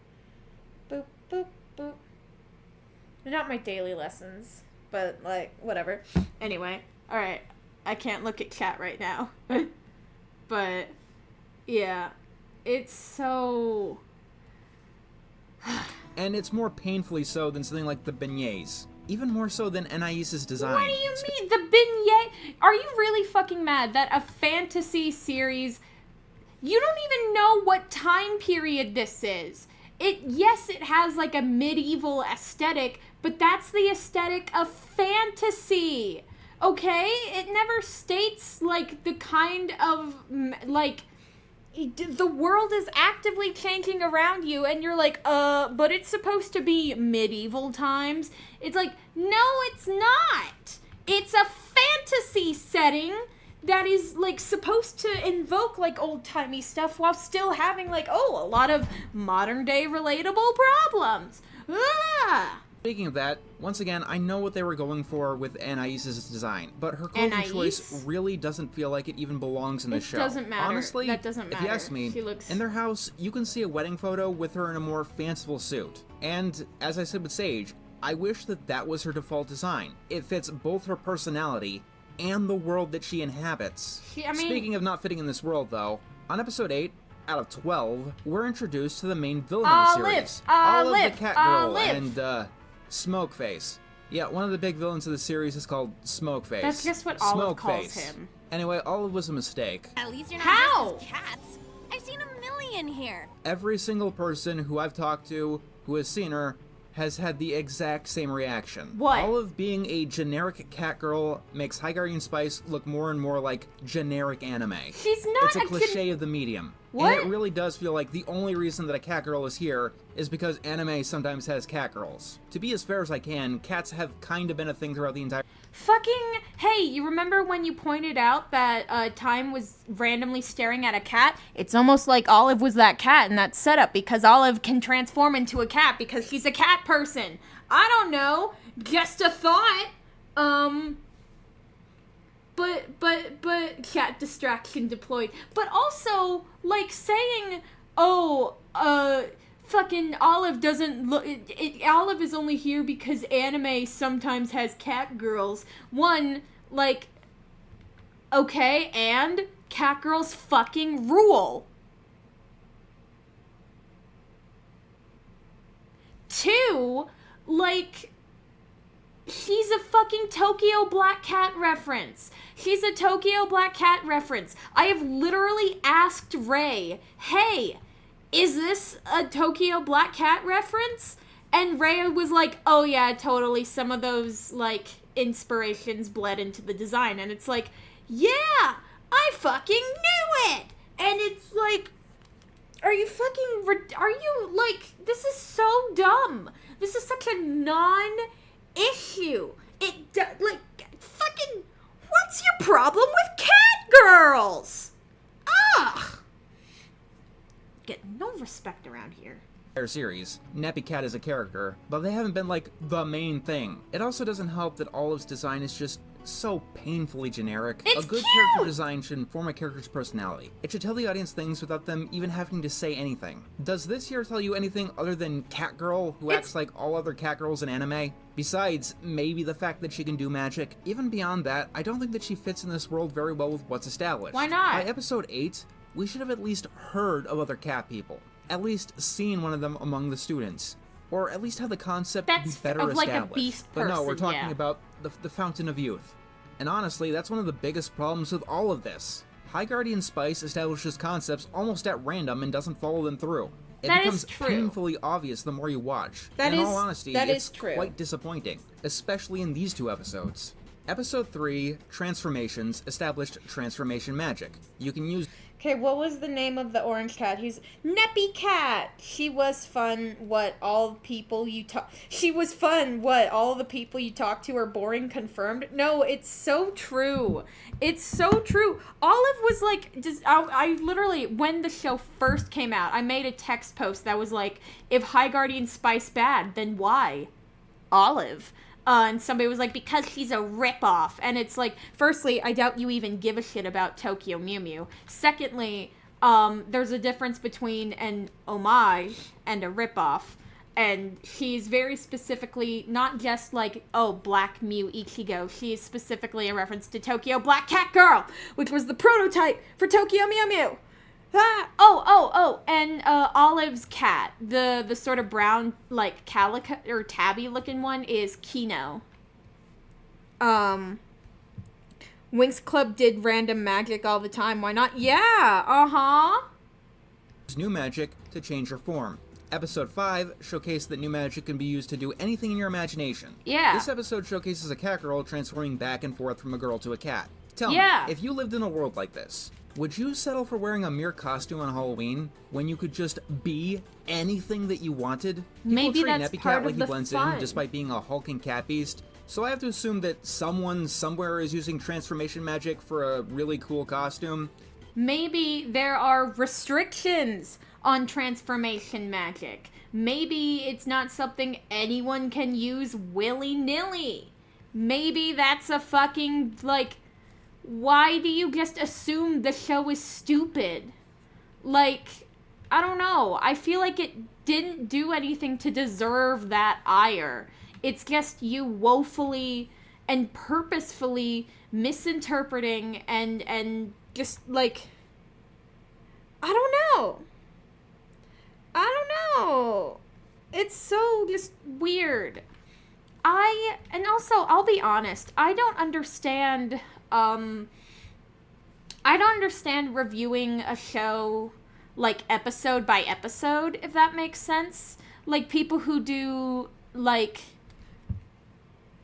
A: Boop, boop, boop. Not my daily lessons, but, like, whatever. Anyway, alright, I can't look at chat right now. But, yeah, it's so...
B: And it's more painfully so than something like the beignets. Even more so than Anaïs's design.
A: What do you mean? The beignet? Are you really fucking mad that a fantasy series... You don't even know what time period this is. Yes, it has like a medieval aesthetic, but that's the aesthetic of fantasy. Okay? It never states like the kind of like... The world is actively changing around you, and you're like, but it's supposed to be medieval times. It's like, no, it's not. It's a fantasy setting that is, like, supposed to invoke, like, old-timey stuff while still having, like, a lot of modern-day relatable problems. Ah!
B: Speaking of that, once again, I know what they were going for with Anaïs's design, but her clothing choice really doesn't feel like it even belongs in the show.
A: It doesn't matter.
B: Honestly,
A: that doesn't matter.
B: If you ask me, in their house, you can see a wedding photo with her in a more fanciful suit. And, as I said with Sage, I wish that was her default design. It fits both her personality and the world that she inhabits. Speaking of not fitting in this world, though, on episode 8, out of 12, we're introduced to the main villain of the series. Olive the Cat Girl and, Smokeface. Yeah, one of the big villains of the series is called Smokeface.
A: That's just what Olive calls him.
B: Anyway, Olive was a mistake.
F: At least you're not just as cats. I've seen a million here.
B: Every single person who I've talked to who has seen her has had the exact same reaction.
A: What?
B: Olive being a generic cat girl makes High Guardian Spice look more and more like generic anime.
A: She's not
B: It's a cliche of the medium.
A: What?
B: And it really does feel like the only reason that a cat girl is here is because anime sometimes has cat girls. To be as fair as I can, cats have kind of been a thing throughout the entire...
A: Hey, you remember when you pointed out that Time was randomly staring at a cat? It's almost like Olive was that cat in that setup, because Olive can transform into a cat because she's a cat person. I don't know. Just a thought. But cat distraction deployed. But also, like, saying, fucking Olive doesn't look... Olive is only here because anime sometimes has cat girls. One, like, okay, and cat girls fucking rule. 2, like... She's a fucking Tokyo Black Cat reference. She's a Tokyo Black Cat reference. I have literally asked Ray, hey, is this a Tokyo Black Cat reference? And Ray was like, oh yeah, totally. Some of those, like, inspirations bled into the design. And it's like, yeah, I fucking knew it! And it's like, are you, like, this is so dumb. This is such a non-issue. Fucking, what's your problem with cat girls? Ugh! Get no respect around here.
B: Series, Nappy Cat is a character, but they haven't been, like, the main thing. It also doesn't help that Olive's design is just so painfully generic.
A: It's
B: a good
A: cute!
B: character design should inform a character's personality. It should tell the audience things without them even having to say anything. Does this here tell you anything other than Cat Girl, who acts like all other cat girls in anime? Besides, maybe the fact that she can do magic. Even beyond that, I don't think that she fits in this world very well with what's established.
A: Why not?
B: By episode 8, we should have at least heard of other cat people. At least seen one of them among the students. Or at least have the concept be better established.
A: Like a beast person,
B: but no, we're talking about the Fountain of Youth. And honestly, that's one of the biggest problems with all of this. High Guardian Spice establishes concepts almost at random and doesn't follow them through. It becomes painfully obvious the more you watch. In all honesty, it's quite disappointing, especially in these 2 episodes. Episode 3, Transformations, established transformation magic. You can use...
A: Okay, what was the name of the orange cat? He's Neppy Cat. She was fun. What, all the people you talk... She was fun. What, all the people you talk to are boring confirmed? No, it's so true. It's so true. Olive was like... I literally, when the show first came out, I made a text post that was like, if High Guardian Spice bad, then why? Olive. And somebody was like, because she's a ripoff. And it's like, firstly, I doubt you even give a shit about Tokyo Mew Mew. Secondly, there's a difference between an homage and a ripoff. And she's very specifically, not just like, oh, Black Mew Ichigo. She is specifically a reference to Tokyo Black Cat Girl, which was the prototype for Tokyo Mew Mew. And Olive's cat, the sort of brown, like, calico or tabby looking one, is Kino. Winx Club did random magic all the time. Why not? Yeah,
B: Use new magic to change your form. Episode 5 showcased that new magic can be used to do anything in your imagination.
A: Yeah.
B: This episode showcases a cat girl transforming back and forth from a girl to a cat. Tell me, if you lived in a world like this, would you settle for wearing a mere costume on Halloween when you could just be anything that you wanted?
A: Maybe
B: People treat
A: that's
B: Neppy
A: part
B: Cat like
A: of
B: he
A: the
B: blends
A: fun.
B: in despite being a hulking cat beast. So I have to assume that someone somewhere is using transformation magic for a really cool costume.
A: Maybe there are restrictions on transformation magic. Maybe it's not something anyone can use willy-nilly. Maybe that's a fucking, like, why do you just assume the show is stupid? Like, I don't know. I feel like it didn't do anything to deserve that ire. It's just you woefully and purposefully misinterpreting and just, like, I don't know. It's so just weird. And also, I'll be honest, I don't understand reviewing a show, like, episode by episode, if that makes sense. Like, people who do, like...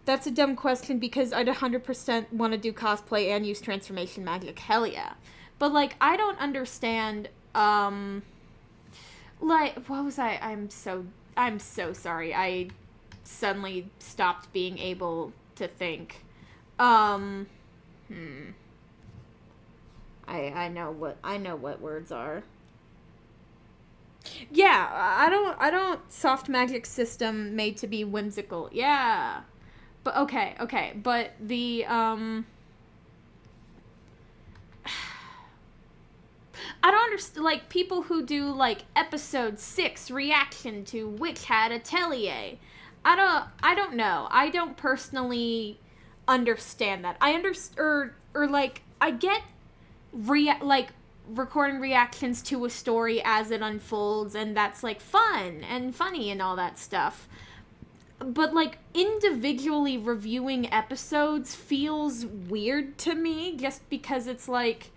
A: That's a dumb question because I'd 100% want to do cosplay and use transformation magic. Hell yeah. But, like, I don't understand, like, what was I'm so sorry. I suddenly stopped being able to think. I know what words are. Yeah, I don't soft magic system made to be whimsical. Yeah. But okay, but the I don't understand, like, people who do, like, episode 6 reaction to Witch Hat Atelier. I don't know. I don't personally understand that. I get recording reactions to a story as it unfolds, and that's, like, fun and funny and all that stuff. But, like, individually reviewing episodes feels weird to me just because it's like,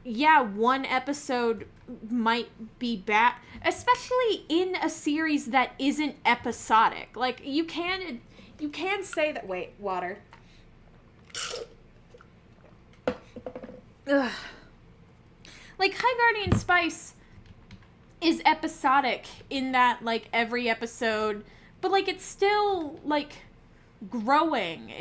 A: yeah, one episode might be bad, especially in a series that isn't episodic. Like, you can say that. Wait, water. Ugh. Like, High Guardian Spice is episodic in that, like, every episode, but, like, it's still, like, growing.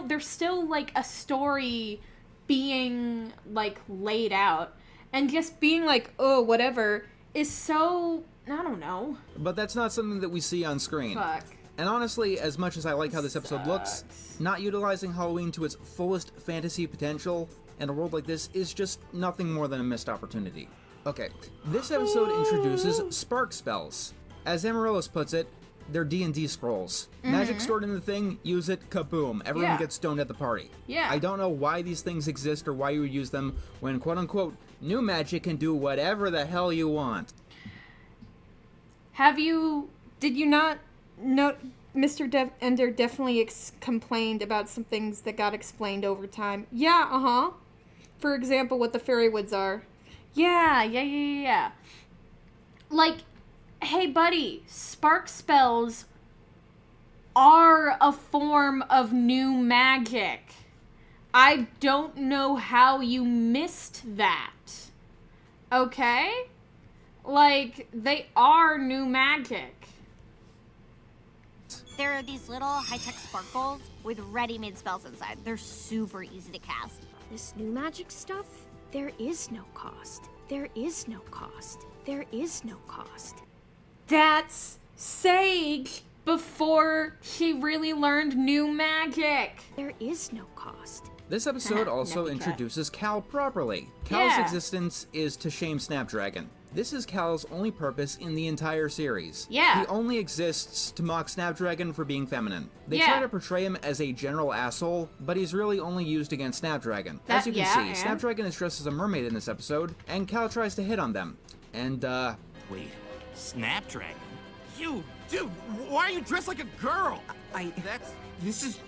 A: There's still, like, a story being, like, laid out, and just being like, oh, whatever, is so, I don't know.
B: But that's not something that we see on screen.
A: Fuck.
B: And honestly, as much as I like how this episode looks, not utilizing Halloween to its fullest fantasy potential in a world like this is just nothing more than a missed opportunity. Okay, this episode introduces spark spells. As Amaryllis puts it, they're D&D scrolls. Magic stored in the thing, use it, kaboom. Everyone gets stoned at the party.
A: Yeah.
B: I don't know why these things exist or why you would use them when, quote-unquote, new magic can do whatever the hell you want.
A: Did you not know, Mr. Ender definitely complained about some things that got explained over time. Yeah, For example, what the fairy woods are. Yeah. Like, hey buddy, spark spells are a form of new magic. I don't know how you missed that. Okay? Like, they are new magic.
K: There are these little high-tech sparkles with ready-made spells inside. They're super easy to cast.
I: This new magic stuff, there is no cost. There is no cost. There is no cost.
A: That's Sage before she really learned new magic.
I: There is no cost.
B: This episode also introduces Cal properly. Cal's existence is to shame Snapdragon. This is Cal's only purpose in the entire series.
A: Yeah.
B: He only exists to mock Snapdragon for being feminine. They
A: Yeah.
B: try to portray him as a general asshole, but he's really only used against Snapdragon. As you can see, Snapdragon is dressed as a mermaid in this episode, and Cal tries to hit on them. And,
U: Wait, Snapdragon?
M: You, dude, why are you dressed like a girl? This is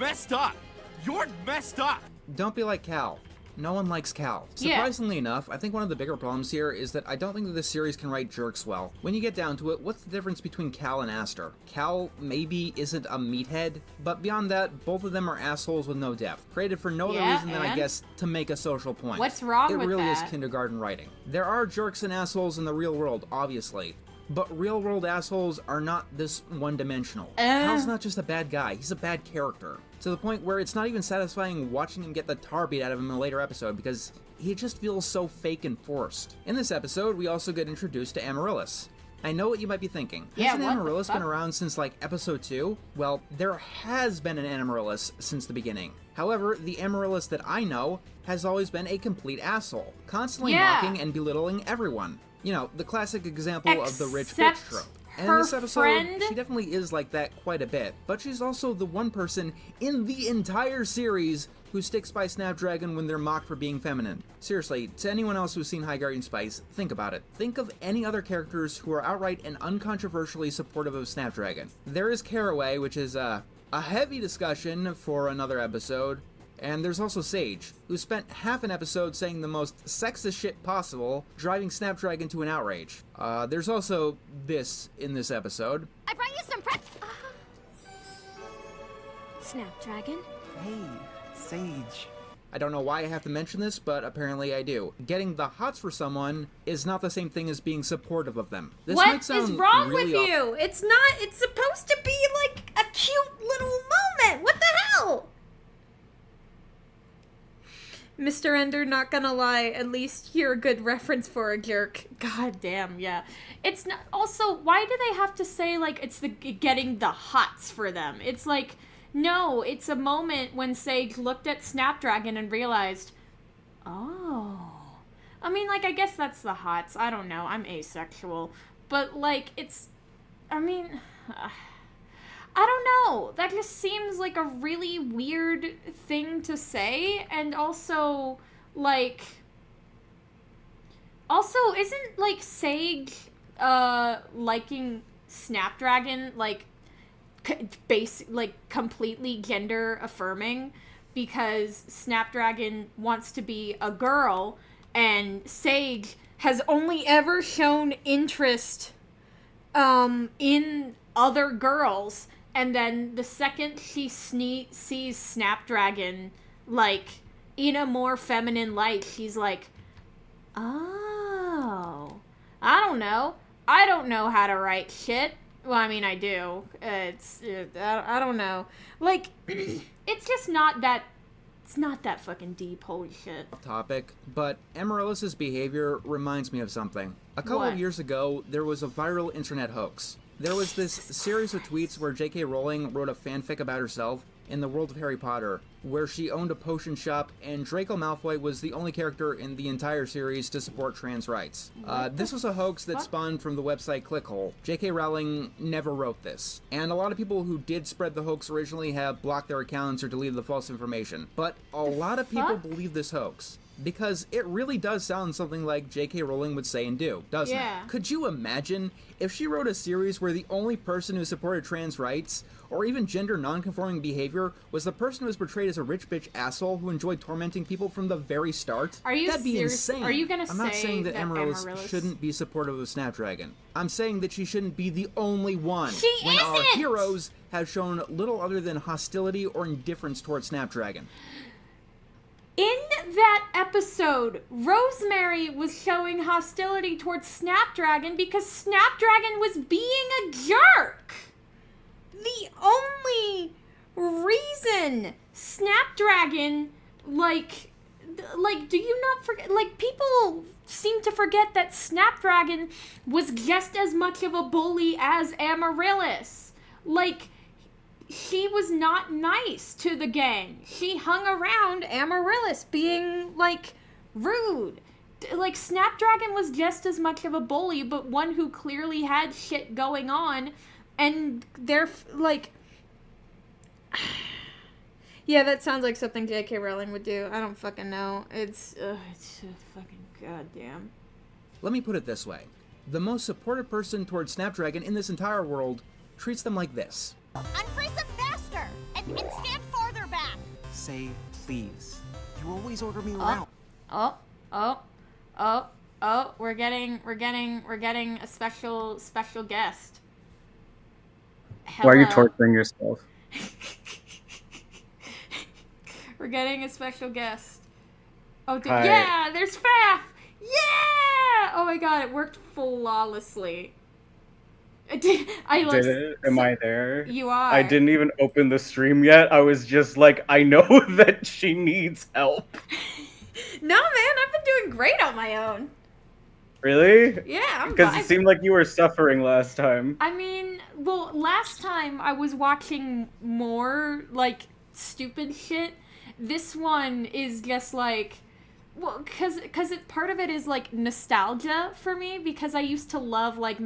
M: messed up. You're messed up.
B: Don't be like Cal. No one likes Cal.
A: Yeah.
B: Surprisingly enough, I think one of the bigger problems here is that I don't think that this series can write jerks well. When you get down to it, what's the difference between Cal and Aster? Cal maybe isn't a meathead, but beyond that, both of them are assholes with no depth. Created for no other reason than, I guess, to make a social point.
A: What's wrong with
B: that? It really is
A: that?
B: kindergarten writing. There are jerks and assholes in the real world, obviously. But real-world assholes are not this one-dimensional. Cal's not just a bad guy, he's a bad character. To the point where it's not even satisfying watching him get the tar beat out of him in a later episode because he just feels so fake and forced. In this episode, we also get introduced to Amaryllis. I know what you might be thinking. Hasn't Amaryllis been around since, like, episode 2? Well, there has been an Amaryllis since the beginning. However, the Amaryllis that I know has always been a complete asshole, constantly mocking and belittling everyone. You know, the classic example of the rich bitch trope. And in this episode, she definitely is like that quite a bit, but she's also the one person in the entire series who sticks by Snapdragon when they're mocked for being feminine. Seriously, to anyone else who's seen High Guardian Spice, think about it. Think of any other characters who are outright and uncontroversially supportive of Snapdragon. There is Caraway, which is a heavy discussion for another episode. And there's also Sage, who spent half an episode saying the most sexist shit possible, driving Snapdragon to an outrage. There's also this in this episode.
L: I brought you some pretzels. Snapdragon?
J: Hey, Sage.
B: I don't know why I have to mention this, but apparently I do. Getting the hots for someone is not the same thing as being supportive of them. This might sound
A: What is wrong
B: really
A: with you? It's not. It's supposed to be like a cute little moment. What the hell? Mr. Ender, not gonna lie, at least you're a good reference for a jerk. God damn, yeah. It's not. Also, why do they have to say, like, it's the getting the hots for them? It's like, no, it's a moment when Sage looked at Snapdragon and realized, oh. I mean, like, I guess that's the hots. I don't know. I'm asexual. But, like, it's. I mean. I don't know. That just seems like a really weird thing to say. And also, like... Also, isn't, like, Sage, liking Snapdragon, like, completely gender-affirming? Because Snapdragon wants to be a girl, and Sage has only ever shown interest, in other girls. And then the second she sees Snapdragon, like, in a more feminine light, she's like, oh, I don't know. I don't know how to write shit. Well, I mean, I do. I don't know. Like, it's just not that, it's not that fucking deep, holy shit.
B: Topic, but Amaryllis's behavior reminds me of something. A couple of years ago, there was a viral internet hoax. There was this series of tweets where J.K. Rowling wrote a fanfic about herself in the world of Harry Potter, where she owned a potion shop, and Draco Malfoy was the only character in the entire series to support trans rights. This was a hoax that spawned from the website Clickhole. J.K. Rowling never wrote this, and a lot of people who did spread the hoax originally have blocked their accounts or deleted the false information. But a lot of people believe this hoax. Because it really does sound something like J.K. Rowling would say and do, doesn't it? Could you imagine if she wrote a series where the only person who supported trans rights, or even gender non-conforming behavior, was the person who was portrayed as a rich bitch asshole who enjoyed tormenting people from the very start?
A: Are you
B: That'd be insane.
A: Are you gonna
B: I'm not saying that Amaryllis shouldn't be supportive of Snapdragon. I'm saying that she shouldn't be the only one. When our heroes have shown little other than hostility or indifference towards Snapdragon.
A: In that episode, Rosemary was showing hostility towards Snapdragon because Snapdragon was being a jerk. The only reason Snapdragon, like, do you not forget, like, people seem to forget that Snapdragon was just as much of a bully as Amaryllis. Like, she was not nice to the gang. She hung around Amaryllis being, like, rude. like, Snapdragon was just as much of a bully, but one who clearly had shit going on, and they're, like... Yeah, that sounds like something J.K. Rowling would do. I don't fucking know. It's so fucking goddamn.
B: Let me put it this way. The most supportive person towards Snapdragon in this entire world treats them like this.
K: Unfreeze them faster! And stand farther back!
T: Say please. You always order me around.
A: We're getting a special guest.
N: Hello. Why are you torturing yourself?
A: We're getting a special guest. Oh,
N: Hi.
A: Yeah, there's Faf! Yeah! Oh my god, it worked flawlessly.
N: Did it? Am I there?
A: You are.
N: I didn't even open the stream yet. I was just like, I know that she needs help.
A: No, man, I've been doing great on my own.
N: Really?
A: Yeah, I'm
N: Because it seemed like you were suffering last time.
A: I mean, well, last time I was watching more, like, stupid shit. This one is just like, well, because part of it is like nostalgia for me, because I used to love like the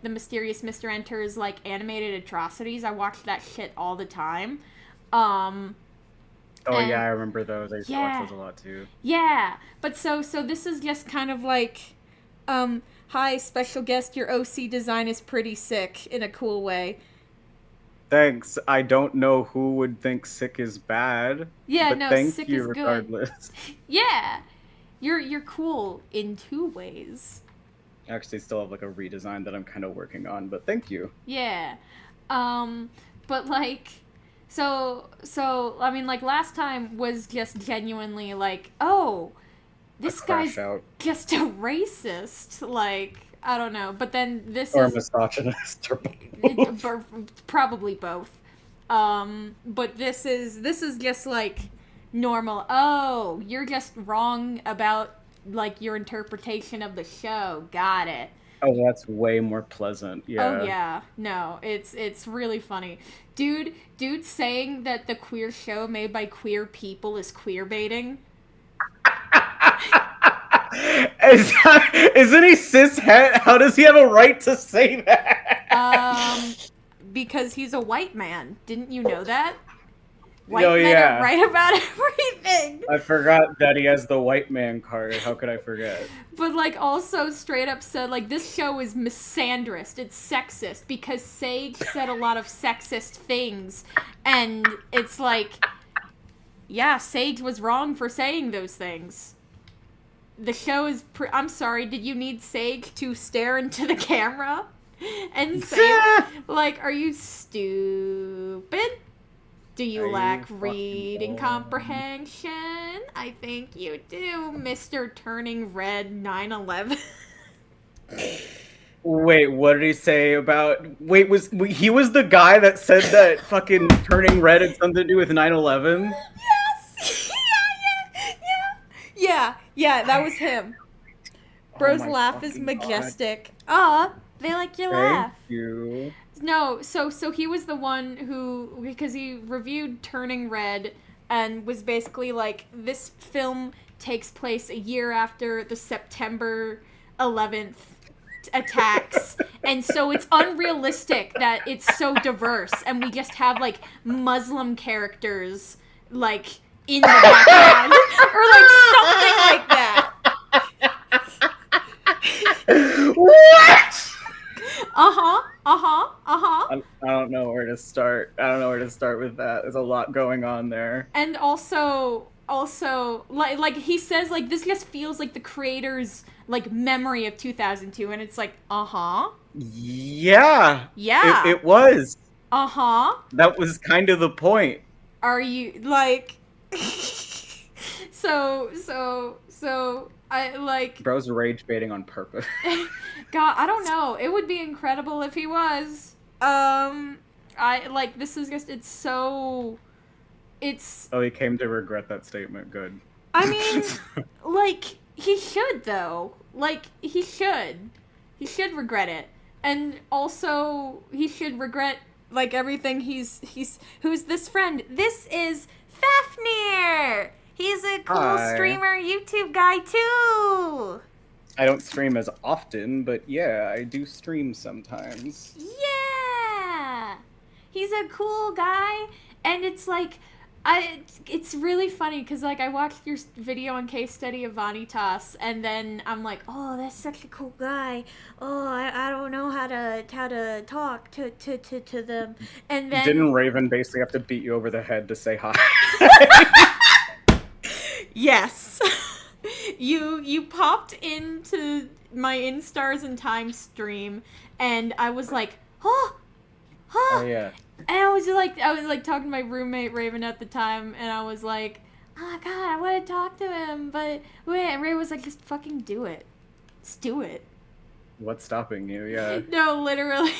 A: Mysterious Mr. Enter's like animated atrocities. I watched that shit all the time.
N: Oh yeah, I remember those. I used to watch those a lot too.
A: Yeah, but so this is just kind of like, hi, special guest, your OC design is pretty sick in a cool way.
N: Thanks. I don't know who would think sick is bad.
A: Yeah,
N: but
A: no,
N: thank
A: sick
N: you
A: is
N: regardless.
A: good. Yeah, you're cool in 2 ways.
N: I actually still have like a redesign that I'm kind of working on, but thank you.
A: Yeah, but like, so I mean, like last time was just genuinely like, oh, this guy's just a racist, like. I don't know, but then this
N: or
A: is...
N: Or misogynist, or both.
A: Probably both. But this is just, like, normal. Oh, you're just wrong about, like, your interpretation of the show. Got it.
N: Oh, that's way more pleasant, yeah.
A: Oh, yeah. No, it's really funny. Dude saying that the queer show made by queer people is queerbaiting.
N: Isn't he cishet? How does he have a right to say that?
A: Because he's a white man. Didn't you know that? White
N: men
A: are right about everything.
N: I forgot that he has the white man card. How could I forget?
A: But, like, also straight up said, like, this show is misandrist. It's sexist because Sage said a lot of sexist things. And it's like, yeah, Sage was wrong for saying those things. The show is I'm sorry, did you need Sage to stare into the camera and say, like, are you stupid? Do you lack reading comprehension? I think you do, Mr. Turning Red 9/11.
N: Wait, what did he say about... Wait, he was the guy that said that fucking turning red had something to do with 9/11?
A: Yes! Yeah, that was him. Bro's laugh is majestic. They like your laugh.
N: Thank you.
A: No, so he was the one who, because he reviewed Turning Red and was basically like, this film takes place a year after the September 11th attacks, and so it's unrealistic that it's so diverse, and we just have, like, Muslim characters, like, in the background, or, like, something like that.
N: What?
A: I
N: don't know where to start. I don't know where to start with that. There's a lot going on there.
A: And also, like he says, like, this just feels like the creator's, like, memory of 2002, and it's like,
N: Yeah.
A: Yeah.
N: It was.
A: That
N: was kind of the point.
A: Are you, like... So, I, like...
N: Bro's rage baiting on purpose.
A: God, I don't know. It would be incredible if he was. This is just, it's so... It's...
N: Oh, he came to regret that statement. Good.
A: I mean, like, he should, though. Like, he should. He should regret it. And also, he should regret, like, everything who's this friend? This is Fafnir! He's a cool streamer, YouTube guy too.
N: I don't stream as often, but yeah, I do stream sometimes.
A: Yeah, he's a cool guy, and it's like, it's really funny because like I watched your video on case study of Vanitas, and then I'm like, oh, that's such a cool guy. Oh, I don't know how to talk to them, and then
N: Didn't Raven basically have to beat you over the head to say hi?
A: Yes. You popped into my In Stars and Time stream, and I was like, oh,
N: yeah.
A: and I was like talking to my roommate Raven at the time, and I was like, oh my god, I want to talk to him, but wait, and Raven was like, just fucking do it. Just do it.
N: What's stopping you? Yeah.
A: No, literally.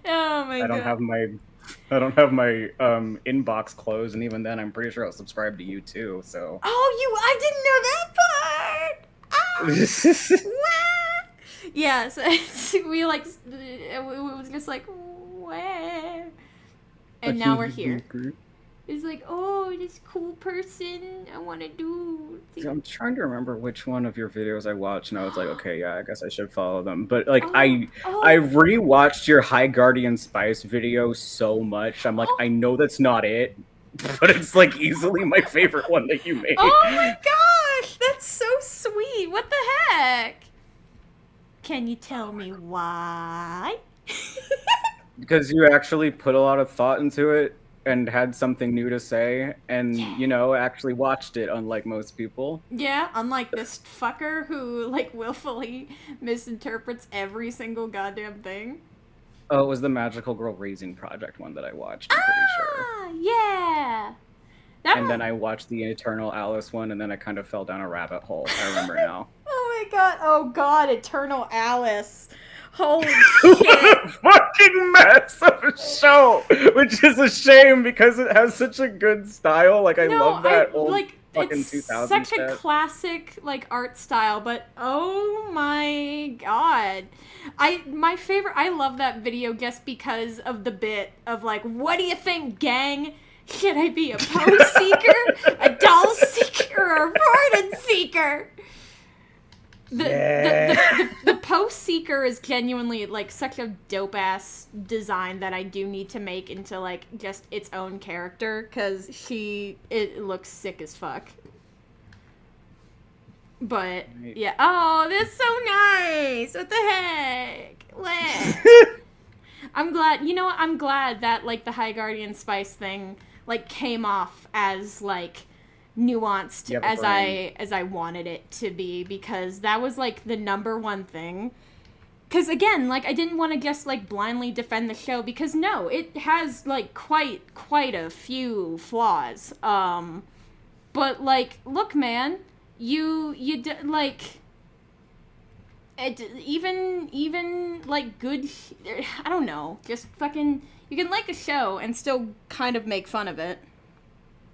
A: Oh my god.
N: I don't have my inbox closed, and even then, I'm pretty sure I'll subscribe to you too. So.
A: Oh, I didn't know that part. Yeah, so we like it was just like, where? And now we're here. It's like, oh, this cool person I want to do.
N: I'm trying to remember which one of your videos I watched, and I was like, okay, yeah, I guess I should follow them. But like, I rewatched your High Guardian Spice video so much. I'm like, I know that's not it, but it's like easily my favorite one that you made.
A: Oh my gosh, that's so sweet. What the heck? Can you tell me why?
N: Because you actually put a lot of thought into it and had something new to say, and you know, actually watched it, unlike most people.
A: Yeah, unlike this fucker who like willfully misinterprets every single goddamn thing.
N: Oh, it was the Magical Girl Raising Project one that I watched, I'm pretty sure.
A: Yeah.
N: Then I watched the Eternal Alice one, and then I kind of fell down a rabbit hole. I remember now.
A: Oh god, Eternal Alice. Holy shit.
N: Fucking mess of a show, which is a shame because it has such a good style. Like, I love that old fucking 2000s
A: such a classic like art style, but oh my god. I love that video just because of the bit of like, what do you think, gang? Should I be a pose seeker, a doll seeker, or a pardon seeker? The post seeker is genuinely like such a dope ass design that I do need to make into like just its own character, because it looks sick as fuck. But yeah, oh, that's so nice. What the heck? What? I'm glad that like the High Guardian Spice thing like came off as like nuanced as I wanted it to be, because that was like the #1 thing. Because again, like, I didn't want to just like blindly defend the show, because no, it has like quite a few flaws. But like, look, man, you like it, even like good, I don't know, just fucking, you can like a show and still kind of make fun of it.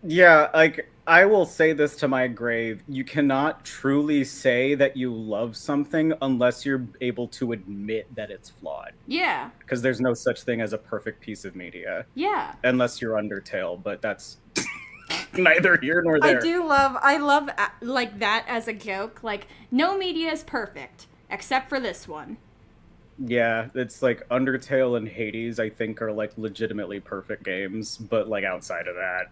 N: Yeah, like, I will say this to my grave. You cannot truly say that you love something unless you're able to admit that it's flawed.
A: Yeah.
N: Because there's no such thing as a perfect piece of media.
A: Yeah.
N: Unless you're Undertale, but that's neither here nor there.
A: I love like that as a joke. Like, no media is perfect, except for this one.
N: Yeah, it's like Undertale and Hades, I think, are like legitimately perfect games, but like outside of that.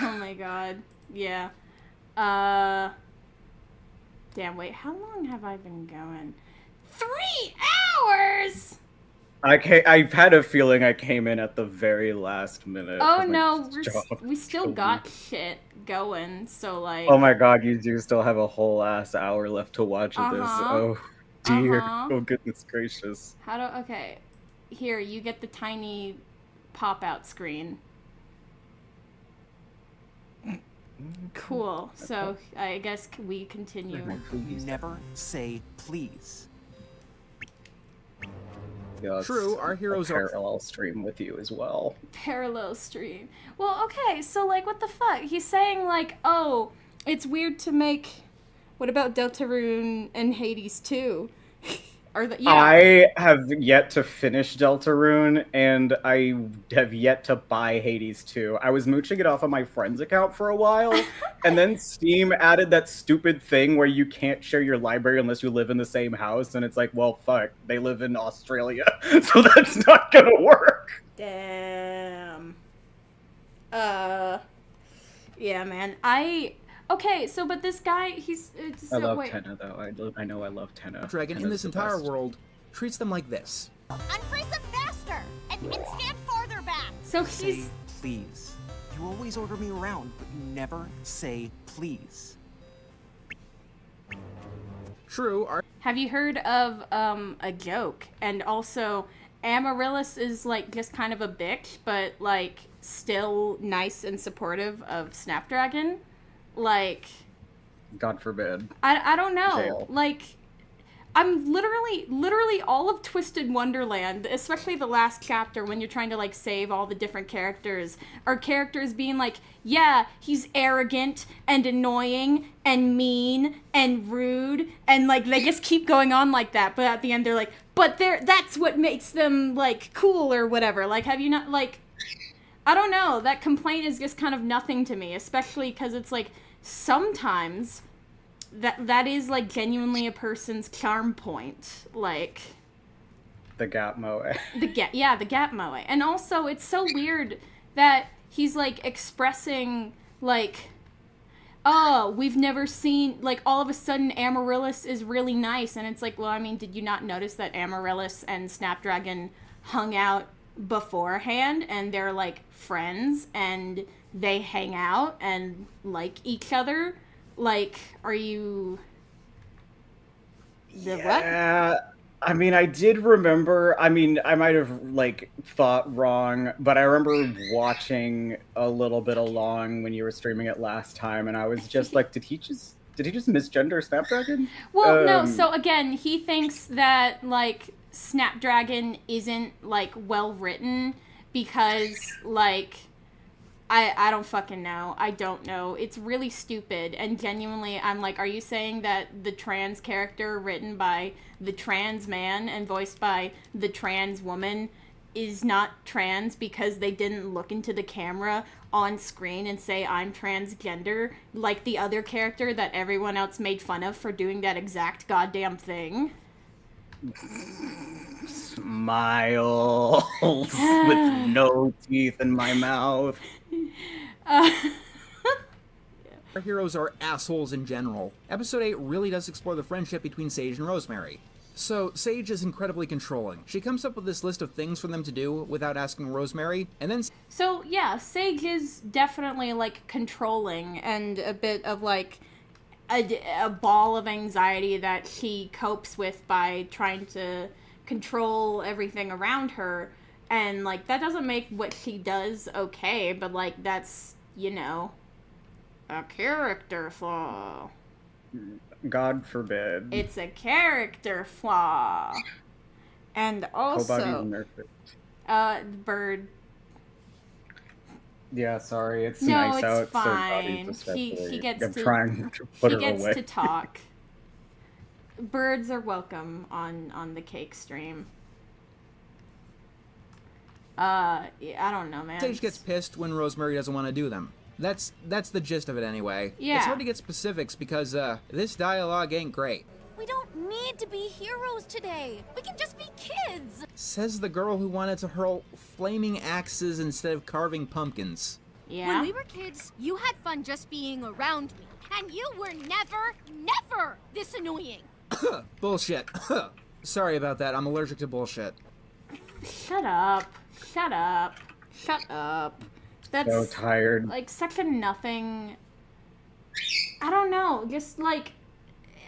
A: Oh my god. Yeah. Damn, wait, how long have I been going? 3 hours!
N: I've had a feeling I came in at the very last minute.
A: Oh no, we still got shit going, so like...
N: Oh my god, you do still have a whole ass hour left to watch of this. Oh dear. Oh goodness gracious.
A: Okay. Here, you get the tiny pop-out screen. Cool. So I guess we continue.
M: Never say please.
N: Yeah,
B: true, our heroes
N: are parallel stream with you as well.
A: Parallel stream. Well, okay, so like, what the fuck? He's saying like, oh, it's weird to make. What about Deltarune and Hades too?
N: I have yet to finish Deltarune, and I have yet to buy Hades 2. I was mooching it off of my friend's account for a while, and then Steam added that stupid thing where you can't share your library unless you live in the same house, and it's like, well, fuck, they live in Australia, so that's not gonna work.
A: Damn. Yeah, man. Okay, so but this guy, he's.
N: I love Tenna though. I know I love Tenna.
B: Dragon in this entire world treats them like this.
K: Unfreeze them faster and stand farther back.
A: So
T: Say please. You always order me around, but you never say please.
B: True.
A: Have you heard of a joke? And also, Amaryllis is like just kind of a bitch, but like still nice and supportive of Snapdragon. Like,
N: God forbid.
A: I don't know.
N: Jail.
A: Like, I'm literally all of Twisted Wonderland, especially the last chapter when you're trying to like save all the different characters, are characters being like, yeah, he's arrogant and annoying and mean and rude, and like they just keep going on like that, but at the end they're like, but that's what makes them like cool or whatever. Like, have you not like, I don't know, that complaint is just kind of nothing to me, especially because it's like sometimes that is like genuinely a person's charm point, like
N: the gap moe.
A: The gap moe. And also it's so weird that he's like expressing like, oh, we've never seen, like all of a sudden Amaryllis is really nice, and it's like, well, I mean, did you not notice that Amaryllis and Snapdragon hung out beforehand and they're like friends and they hang out and like each other? Like, are you
N: what? I mean, I did remember, I mean, I might have like thought wrong, but I remember watching a little bit along when you were streaming it last time, and I was just like, did he just misgender Snapdragon?
A: Well, no, so again, he thinks that like Snapdragon isn't like well written because like I don't fucking know. I don't know. It's really stupid, and genuinely I'm like, are you saying that the trans character written by the trans man and voiced by the trans woman is not trans because they didn't look into the camera on screen and say I'm transgender like the other character that everyone else made fun of for doing that exact goddamn thing?
N: Smiles with no teeth in my mouth.
B: Our heroes are assholes in general. Episode 8 really does explore the friendship between Sage and Rosemary. So, Sage is incredibly controlling. She comes up with this list of things for them to do without asking Rosemary, and then...
A: So, yeah, Sage is definitely, like, controlling and a bit of, like, a ball of anxiety that she copes with by trying to control everything around her. And, like, that doesn't make what she does okay, but, like, that's, you know, a character flaw.
N: God forbid.
A: It's a character flaw. And also... Bird.
N: Yeah, sorry, it's nice out.
A: It's fine.
N: So
A: he gets
N: I'm
A: to...
N: trying to put her away.
A: He gets to talk. Birds are welcome on the cake stream. I don't know, man.
B: Sage gets pissed when Rosemary doesn't want to do them. That's the gist of it anyway.
A: Yeah.
B: It's hard to get specifics because this dialogue ain't great.
C: We don't need to be heroes today. We can just be kids.
B: Says the girl who wanted to hurl flaming axes instead of carving pumpkins.
A: Yeah.
C: When we were kids, you had fun just being around me. And you were never this annoying.
B: Bullshit. Sorry about that. I'm allergic to bullshit.
A: Shut up. That's
N: so tired.
A: Like such a nothing. I don't know. Just like,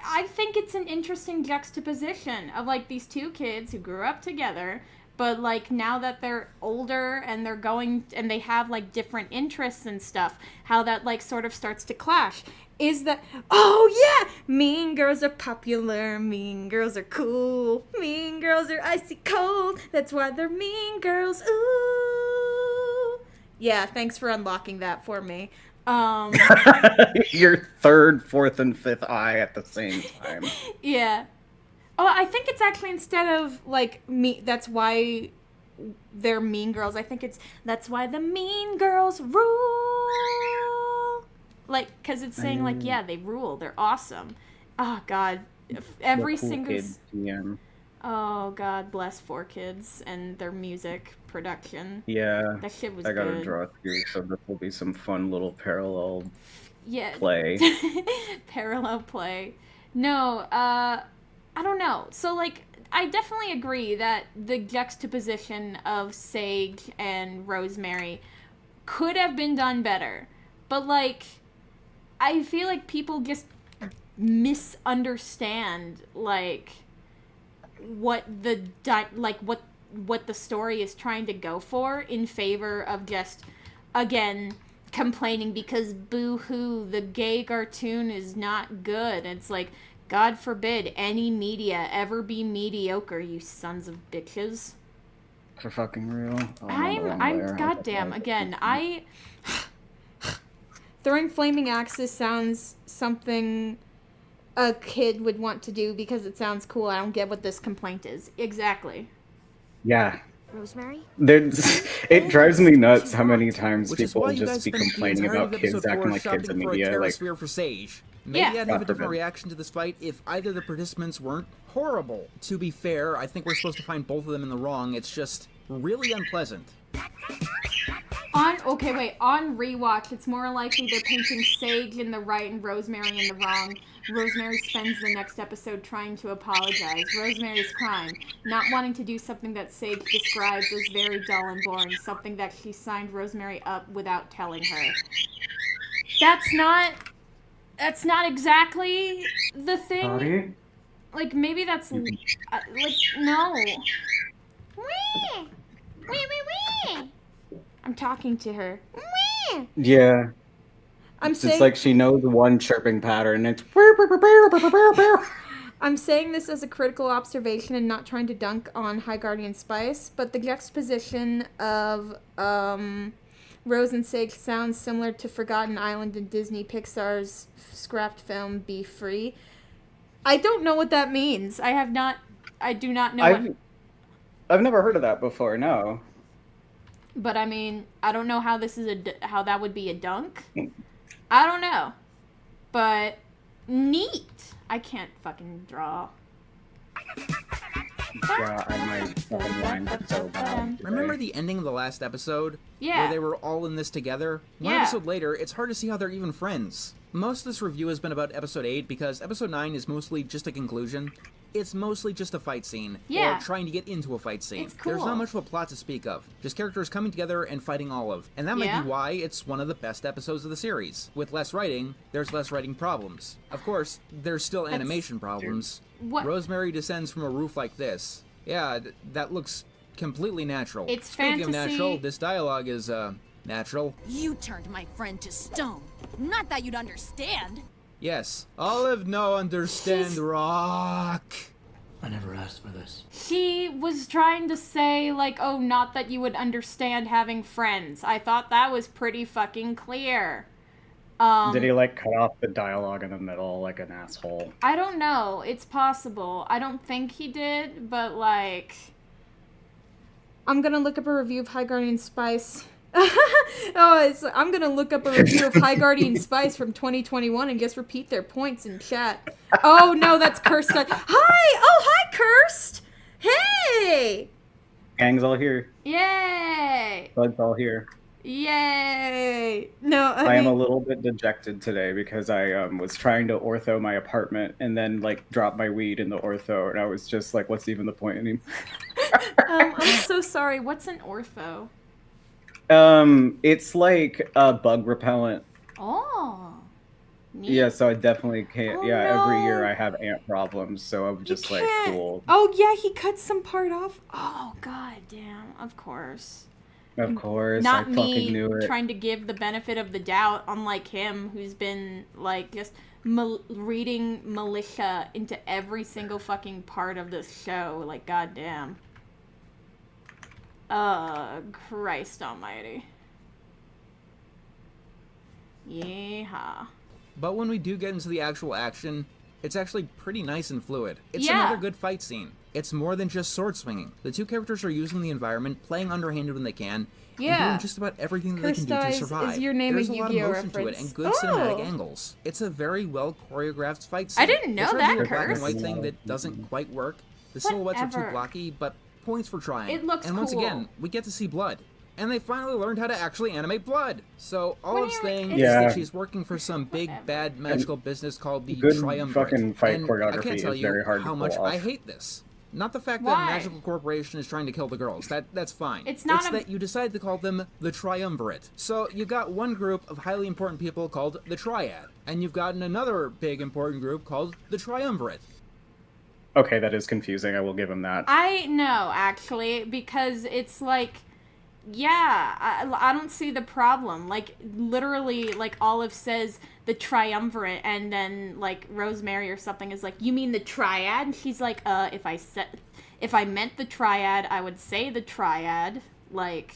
A: I think it's an interesting juxtaposition of like these two kids who grew up together, but like now that they're older and they're going and they have like different interests and stuff, how that like sort of starts to clash. Is that, oh yeah, mean girls are popular, mean girls are cool, mean girls are icy cold, that's why they're mean girls, ooh. Yeah, thanks for unlocking that for me.
N: Your third, fourth, and fifth eye at the same time.
A: Yeah. Oh, I think it's actually instead of, like, that's why they're mean girls. I think that's why the mean girls rule. Like, because it's saying, like, yeah, they rule. They're awesome. Oh, God. Every
N: cool
A: single...
N: Kid GM.
A: Oh, God bless 4Kids and their music production.
N: Yeah.
A: That shit was
N: I gotta
A: good.
N: draw through, so this will be some fun little parallel
A: play.
N: play.
A: Parallel play. No, I don't know. So, like, I definitely agree that the juxtaposition of Sage and Rosemary could have been done better. But, like, I feel like people just misunderstand, like, what the story is trying to go for in favor of just, again, complaining because boo-hoo, the gay cartoon is not good. It's like, God forbid any media ever be mediocre, you sons of bitches.
N: For fucking real. Oh,
A: I'm goddamn, again, throwing flaming axes sounds something a kid would want to do because it sounds cool. I don't get what this complaint is. Exactly.
N: Yeah.
I: Rosemary?
N: It drives me nuts how many times
B: Which
N: people
B: is why
N: will
B: you guys
N: just be
B: spent the
N: complaining
B: entirety
N: about
B: of
N: kids
B: episode
N: acting
B: 4
N: like kids in
B: shopping for a
N: media. Like,
B: Terrasphere for Sage. Maybe
A: Yeah.
B: I'd have a different reaction to this fight if either the participants weren't horrible. To be fair, I think we're supposed to find both of them in the wrong. It's just really unpleasant.
A: On rewatch, it's more likely they're painting Sage in the right and Rosemary in the wrong. Rosemary spends the next episode trying to apologize. Rosemary's crying, not wanting to do something that Sage describes as very dull and boring, something that she signed Rosemary up without telling her. That's not exactly the thing.
N: Sorry?
A: Like, maybe that's, no. Wee! Wee! I'm talking to her.
N: yeah.
A: I'm
N: It's like she knows one chirping pattern. It's.
A: I'm saying this as a critical observation and not trying to dunk on High Guardian Spice, but the juxtaposition of Rose and Sage sounds similar to Forgotten Island in Disney Pixar's scrapped film Be Free. I don't know what that means. I do not know
N: I've never heard of that before, no.
A: But I mean, I don't know how how that would be a dunk. I don't know. But neat. I can't fucking draw.
N: Yeah, I might fucking mind it so bad.
B: Remember the ending of the last episode?
A: Yeah.
B: Where they were all in this together? One episode later, it's hard to see how they're even friends. Most of this review has been about episode 8 because episode 9 is mostly just a conclusion. It's mostly just a fight scene.
A: Yeah.
B: Or trying to get into a fight scene.
A: It's cool.
B: There's not much of a plot to speak of. Just characters coming together and fighting Olive. And that might be why it's one of the best episodes of the series. With less writing, there's less writing problems. Of course, there's still animation problems.
A: What?
B: Rosemary descends from a roof like this. Yeah, that looks completely natural.
A: It's
B: Speaking
A: fantasy.
B: of natural, this dialogue is, natural.
F: You turned my friend to stone. Not that you'd understand.
B: Yes. Olive no understand rock.
S: I never asked for this.
A: She was trying to say, like, oh, not that you would understand having friends. I thought that was pretty fucking clear.
N: Did he, like, cut off the dialogue in the middle like an asshole?
A: I don't know. It's possible. I don't think he did, but, like... I'm gonna look up a review of High Guardian Spice. I'm gonna look up a review of High Guardian Spice from 2021 and just repeat their points in chat. Oh no, that's Cursed. Hi! Oh, hi, Cursed! Hey!
N: Gang's all here.
A: Yay!
N: Bud's all here.
A: Yay! No,
N: I am a little bit dejected today because I was trying to ortho my apartment and then like drop my weed in the ortho, and I was just like, what's even the point anymore?
A: I'm so sorry. What's an ortho?
N: It's like a bug repellent.
A: Oh. Neat.
N: Yeah, so I definitely can't.
A: Oh,
N: yeah,
A: no.
N: every year I have ant problems, so I'm just like, cool.
A: Oh yeah, he cut some part off. Oh god damn, of course.
N: Of course,
A: Not
N: I fucking knew
A: me
N: it.
A: trying to give the benefit of the doubt, unlike him, who's been like just reading militia into every single fucking part of this show. Like goddamn. Christ almighty. Yeehaw.
B: But when we do get into the actual action, It's actually pretty nice and fluid. It's
A: Yeah.
B: another good fight scene. It's more than just sword swinging. The two characters are using the environment, playing underhanded when they can, and doing just about everything that they can do to survive.
A: Is your name
B: There's
A: a
B: a lot of
A: Yu-Gi-Oh
B: motion to it and good cinematic angles. It's a very well choreographed fight scene.
A: I didn't know
B: They tried
A: that,
B: to do a black
A: Curse.
B: and white thing that doesn't quite work. The silhouettes are too
A: Whatever.
B: blocky, but points for trying.
A: It looks
B: And once
A: cool.
B: again, we get to see blood. And they finally learned how to actually animate blood. So all
A: When
B: I'm
A: you're-
B: saying is
N: Yeah.
B: that she's working for some big bad magical business called the
N: Good
B: Triumvirate.
N: fucking fight
B: And I
N: choreography
B: can't tell
N: is
B: you
N: very hard to
B: how
N: pull
B: much I
N: off.
B: hate this. Not the fact
A: Why?
B: that a magical corporation is trying to kill the girls. That's fine.
A: It's not
B: that you decided to call them the Triumvirate. So you got one group of highly important people called the Triad, and you've gotten another big important group called the Triumvirate.
N: Okay, that is confusing. I will give him that.
A: I know, actually, because it's like, yeah, I don't see the problem. Like, literally, like, Olive says the triumvirate, and then, like, Rosemary or something is like, you mean the triad? And she's like, if I meant the triad, I would say the triad. Like,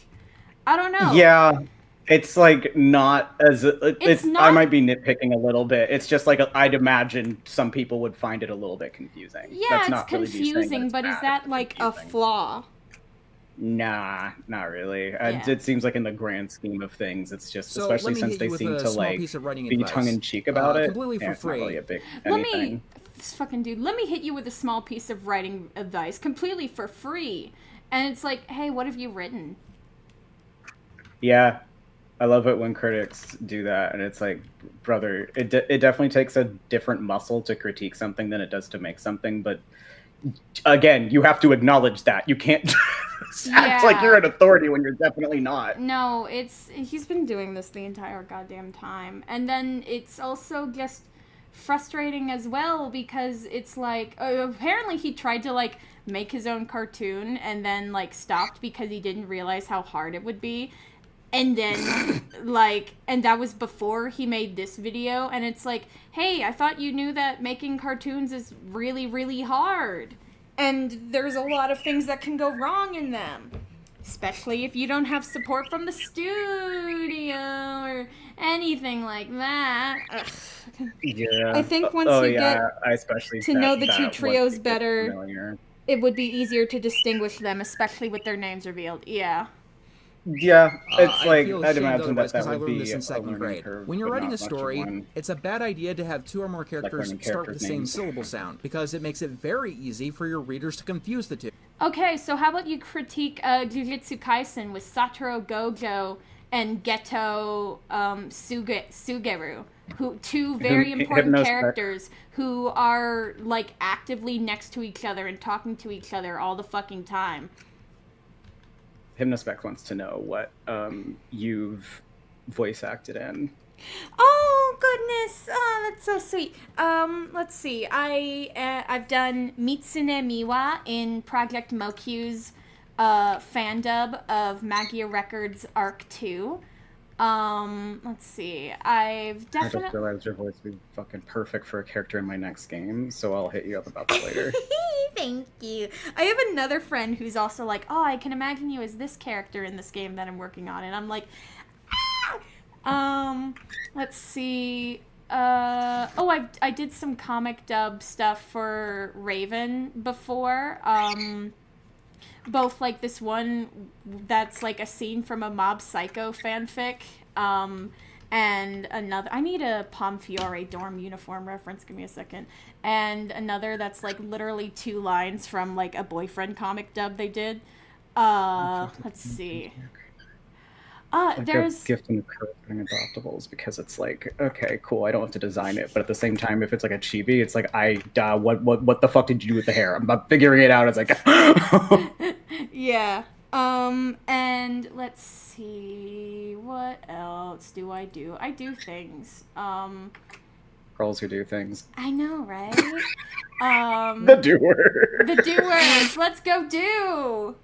A: I don't know.
N: Yeah, it's like not as it's. I
A: not-
N: might be nitpicking a little bit. It's just like I'd imagine some people would find it a little bit confusing.
A: Yeah,
N: That's
A: it's
N: not really me saying that
A: confusing,
N: it's
A: but is
N: bad,
A: that,
N: it's
A: like,
N: confusing.
A: a flaw?
N: Nah, not really.
A: Yeah.
N: It seems like in the grand scheme of things, it's just,
B: So
N: especially
B: let me
N: since
B: hit
N: they
B: you with
N: seem
B: a
N: to
B: small
N: like
B: piece of writing
N: be
B: advice.
N: tongue in cheek about it.
B: Completely for
N: it's not
B: free.
N: really a big
A: Let
N: anything.
A: me, this fucking dude, let me hit you with a small piece of writing advice, completely for free. And it's like, hey, what have you written?
N: Yeah, I love it when critics do that, and it's like, brother, it definitely takes a different muscle to critique something than it does to make something. But again, you have to acknowledge that you can't act like you're an authority when you're definitely not.
A: No, he's been doing this the entire goddamn time. And then it's also just frustrating as well because it's like, apparently he tried to like make his own cartoon and then like stopped because he didn't realize how hard it would be. And then, like, and that was before he made this video, and it's like, hey, I thought you knew that making cartoons is really, really hard. And there's a lot of things that can go wrong in them. Especially if you don't have support from the studio or anything like that. Ugh.
N: Yeah.
A: I think once you get
N: I especially
A: to know the two
N: that
A: trios
N: once you get
A: better,
N: familiar.
A: it would be easier to distinguish them, especially with their names revealed. Yeah.
N: Yeah, it's
B: I
N: like
B: feel
N: I'd
B: ashamed
N: imagine
B: otherwise
N: that
B: 'cause I
N: would
B: learned
N: be
B: this in
N: a
B: second
N: learning
B: grade.
N: curve,
B: When you're
N: but
B: writing
N: not
B: a
N: much of
B: story,
N: one.
B: it's a bad idea to have two or more characters
N: learning
B: start with the
N: characters'
B: same
N: names.
B: syllable sound because it makes it very easy for your readers to confuse the two.
A: Okay, so how about you critique Jujutsu Kaisen with Satoru Gojo and Geto Sugeru, who two very important
N: Hypnospec.
A: characters who are like actively next to each other and talking to each other all the fucking time.
N: Hypnospec wants to know what you've voice acted in.
A: Oh goodness! Oh, that's so sweet. Let's see. I've done Mitsune Miwa in Project Mokyu's fan dub of Magia Records Arc 2. Let's see.
N: I just realized your voice would be fucking perfect for a character in my next game, so I'll hit you up about that later.
A: Thank you. I have another friend who's also like, oh, I can imagine you as this character in this game that I'm working on, and I'm like, ah! Let's see. I did some comic dub stuff for Raven before. Both like this one that's like a scene from a Mob Psycho fanfic, and another. I need a Pomfiore dorm uniform reference. Give me a second. And another that's like literally 2 lines from like a boyfriend comic dub they did. Let's see. There's
N: a gift and encouraging adoptables because it's like, okay, cool, I don't have to design it, but at the same time, if it's like a chibi, it's like what the fuck did you do with the hair? I'm not figuring it out. It's like
A: yeah. And let's see, what else do? I do things.
N: Girls who do things.
A: I know, right?
N: The doer.
A: The doers. Let's go do.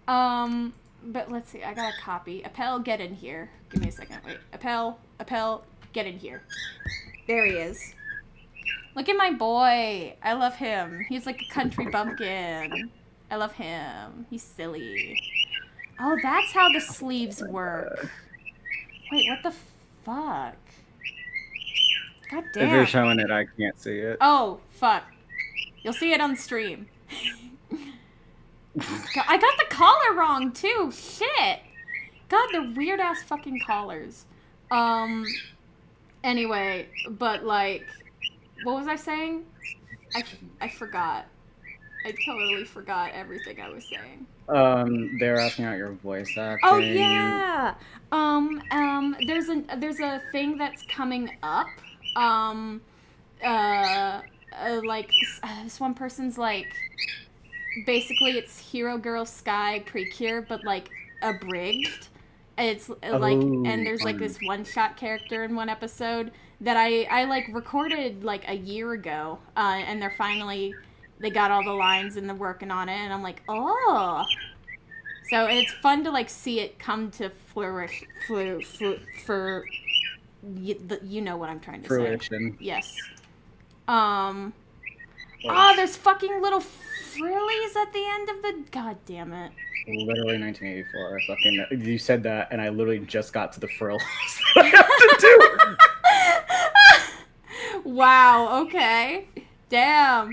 A: But let's see. I got a copy. Appel, get in here. Give me a second. Wait. Appel, get in here. There he is. Look at my boy. I love him. He's like a country bumpkin. I love him. He's silly. Oh, that's how the sleeves work. Wait, what the fuck? God damn.
N: If you're showing it, I can't see it.
A: Oh, fuck. You'll see it on stream. God, I got the collar wrong, too. Shit. God, they're weird-ass fucking collars. Anyway, but, like, what was I saying? I forgot. I totally forgot everything I was saying.
N: They're asking out your voice acting.
A: Oh, yeah! There's a thing that's coming up. Like, this one person's, like, basically it's Hero Girl Sky Precure, but, like, abridged. It's, like, and there's, like, this one-shot character in one episode that I like, recorded, like, a year ago, and they got all the lines and they're working on it, and I'm like, oh! So, and it's fun to, like, see it come to flourish, you know what I'm trying to
N: Fruition.
A: say. Yes. There's fucking little frillies at the end of the... God damn it.
N: Literally 1984. You said that, and I literally just got to the frills that I have to do.
A: Wow, okay. Damn.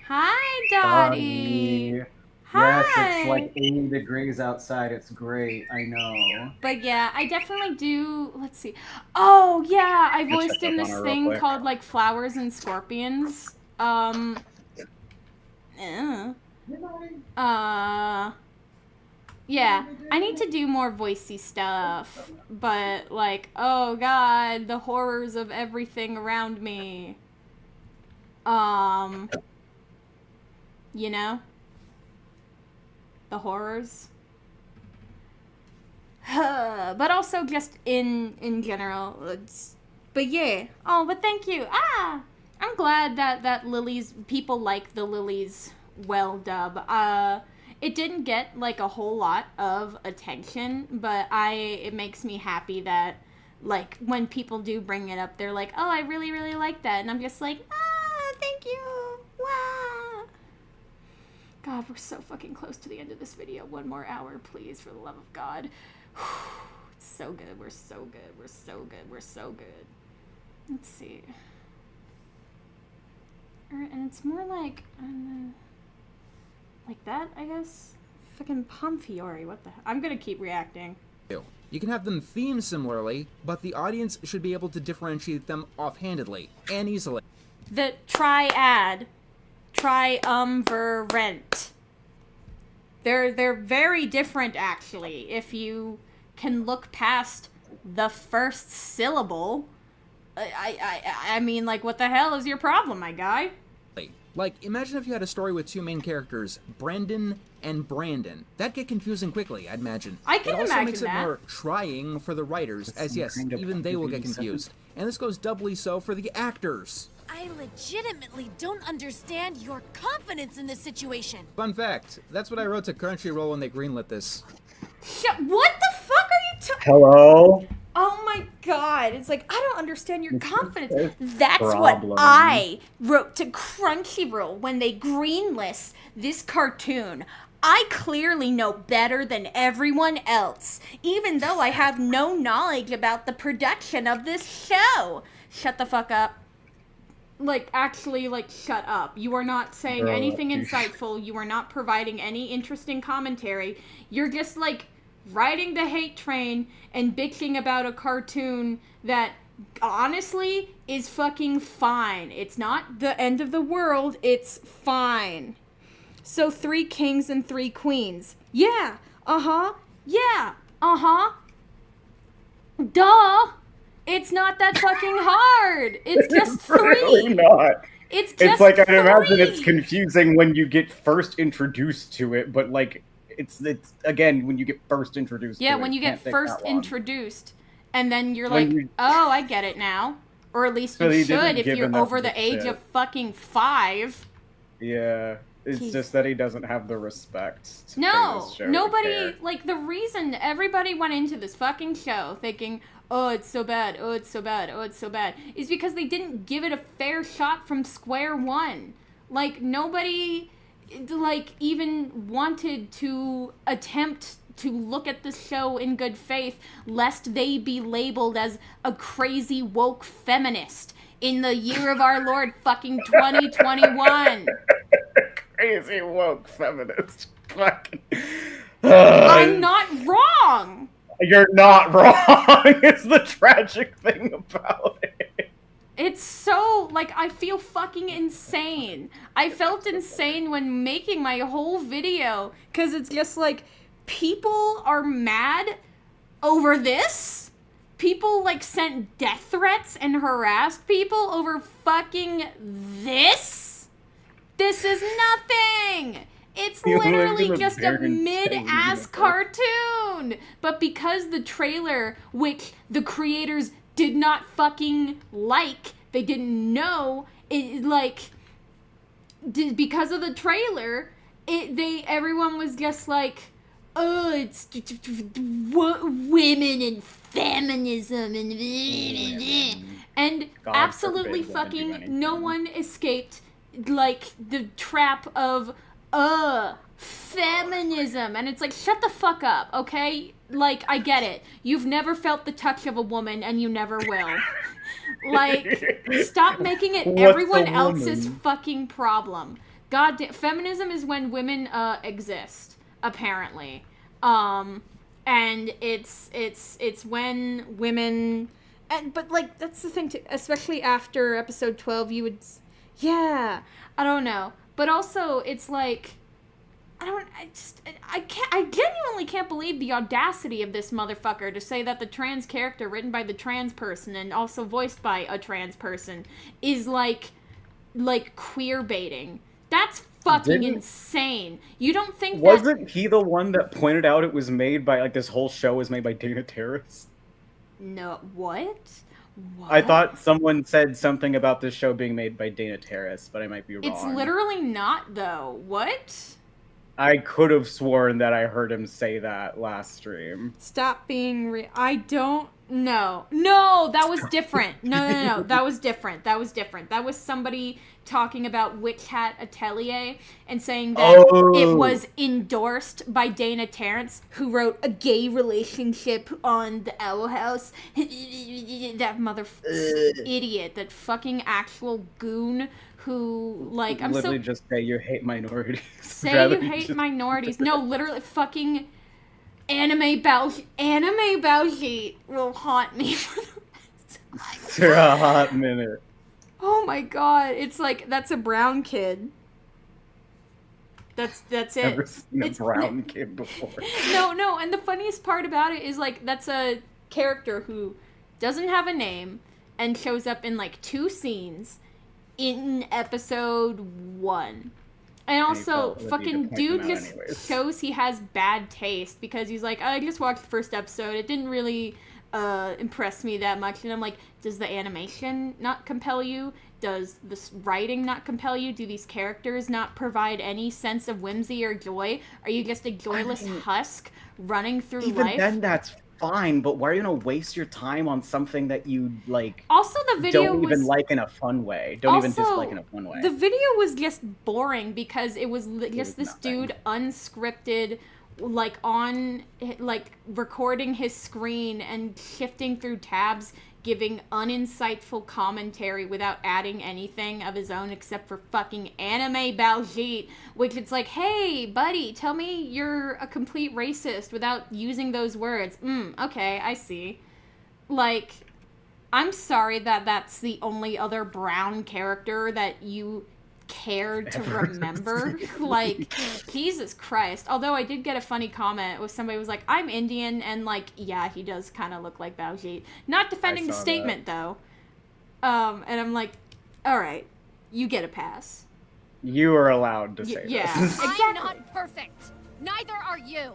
A: Hi, Dottie. Hi.
N: Yes, it's like 80 degrees outside. It's great. I know.
A: But yeah, I definitely do. Let's see. Oh, yeah. I voiced in this thing called, like, Flowers and Scorpions. Yeah, I need to do more voicey stuff, but, like, oh god, the horrors of everything around me. You know? The horrors. But also just in general. But yeah. Oh, but thank you. I'm glad that people like the Lily's well dub. It didn't get, like, a whole lot of attention, but it makes me happy that, like, when people do bring it up, they're like, oh, I really, really like that. And I'm just like, thank you. Wow. God, we're so fucking close to the end of this video. 1 more hour, please, for the love of God. It's so good. We're so good. We're so good. We're so good. Let's see. And it's more like, like that, I guess? Fucking Pomfiore, what the hell? I'm gonna keep reacting.
B: You can have them theme similarly, but the audience should be able to differentiate them offhandedly and easily.
A: The triad. Triumvirate. They're very different, actually. If you can look past the first syllable, I mean, like, what the hell is your problem, my guy?
B: Like, imagine if you had a story with 2 main characters, Brendan and Brandon. That'd get confusing quickly, I'd imagine.
A: I can imagine that.
B: It also makes it more trying for the writers, as yes, even they will get confused. And this goes doubly so for the actors.
F: I legitimately don't understand your confidence in this situation.
B: Fun fact, that's what I wrote to Crunchyroll when they greenlit this.
A: What the fuck are you talking?
N: Hello?
A: Oh my god, it's like, I don't understand your confidence. That's what I wrote to Crunchyroll when they greenlist this cartoon. I clearly know better than everyone else, even though I have no knowledge about the production of this show. Shut the fuck up. Like, actually, like, shut up. You are not saying anything insightful. You are not providing any interesting commentary. You're just, like, riding the hate train and bitching about a cartoon that, honestly, is fucking fine. It's not the end of the world. It's fine. So 3 kings and 3 queens. Yeah. Uh-huh. Yeah. Uh-huh. Duh. It's not that fucking hard. It's just 3.
N: Really not.
A: It's just
N: It's like,
A: 3.
N: I imagine it's confusing when you get first introduced to it, but, like, it's again, when you get first introduced to it.
A: Yeah, when you get first introduced, and then you're like, oh, I get it now. Or at least you should if you're over the age of fucking 5.
N: Yeah. It's just that he doesn't have the respect to
A: No,
N: this show
A: nobody, like, the reason everybody went into this fucking show thinking, oh, it's so bad, oh, it's so bad, oh, it's so bad, is because they didn't give it a fair shot from square one. Like, nobody, like, even wanted to attempt to look at the show in good faith, lest they be labeled as a crazy woke feminist in the year of our Lord fucking 2021.
N: Crazy woke feminist. Fucking.
A: I'm not wrong.
N: You're not wrong. It's the tragic thing about it.
A: It's so, like, I feel fucking insane. I felt insane when making my whole video, because it's just like, people are mad over this? People, like, sent death threats and harassed people over fucking this? This is nothing! It's literally just a mid-ass cartoon! But because the trailer, which the creators did not fucking like, they didn't know, it, like, because of the trailer, everyone was just like, oh, it's women and feminism and
N: God
A: absolutely fucking no one escaped, like, the trap of, feminism. And it's like, shut the fuck up, okay? Like, I get it. You've never felt the touch of a woman, and you never will. Like, stop making it everyone else's fucking problem. God damn, feminism is when women exist, apparently. And it's when women, but like, that's the thing too, especially after episode 12, you would, yeah, I don't know. But also, it's like, I genuinely can't believe the audacity of this motherfucker to say that the trans character written by the trans person and also voiced by a trans person is like queerbaiting. That's fucking insane. You don't think
N: Wasn't he the one that pointed out it was made by, like, this whole show was made by Dana Terrace?
A: No, what?
N: I thought someone said something about this show being made by Dana Terrace, but I might be wrong.
A: It's literally not, though. What?
N: I could have sworn that I heard him say that last stream.
A: Stop being I don't know. No, that was different. No. That was different. That was somebody talking about Witch Hat Atelier and saying that it was endorsed by Dana Terrace, who wrote A Gay Relationship on the Owl House. That idiot, that fucking actual goon who, like, I'm
N: literally just say you hate minorities.
A: Say you hate minorities. No, literally, fucking anime Baljeet will haunt me for the rest of my life.
N: For a hot minute.
A: Oh my god, it's like, that's a brown kid. That's it.
N: Never seen a brown kid before.
A: No, and the funniest part about it is, like, that's a character who doesn't have a name and shows up in, like, 2 scenes in episode 1. And also, fucking dude just shows he has bad taste because he's like, I just watched the first episode. It didn't really impress me that much. And I'm like, does the animation not compel you? Does the writing not compel you? Do these characters not provide any sense of whimsy or joy? Are you just a joyless husk running through life?
N: Even then, that's fine, but why are you gonna waste your time on something that you, like,
A: also the video
N: don't even like in a fun way? Don't even dislike in a fun way.
A: The video was just boring because it was just this dude unscripted, like, on, like, recording his screen and shifting through tabs, giving uninsightful commentary without adding anything of his own except for fucking anime Baljeet, which it's like, hey, buddy, tell me you're a complete racist without using those words. Okay, I see. Like, I'm sorry that that's the only other brown character that you cared to remember. Like, Jesus Christ. Although I did get a funny comment with somebody was like, I'm Indian, and, like, yeah, he does kind of look like Baljeet. Not defending the statement, though. And I'm like, alright, you get a pass.
N: You are allowed to say
A: yeah,
N: this.
A: exactly.
C: I'm not perfect. Neither are you.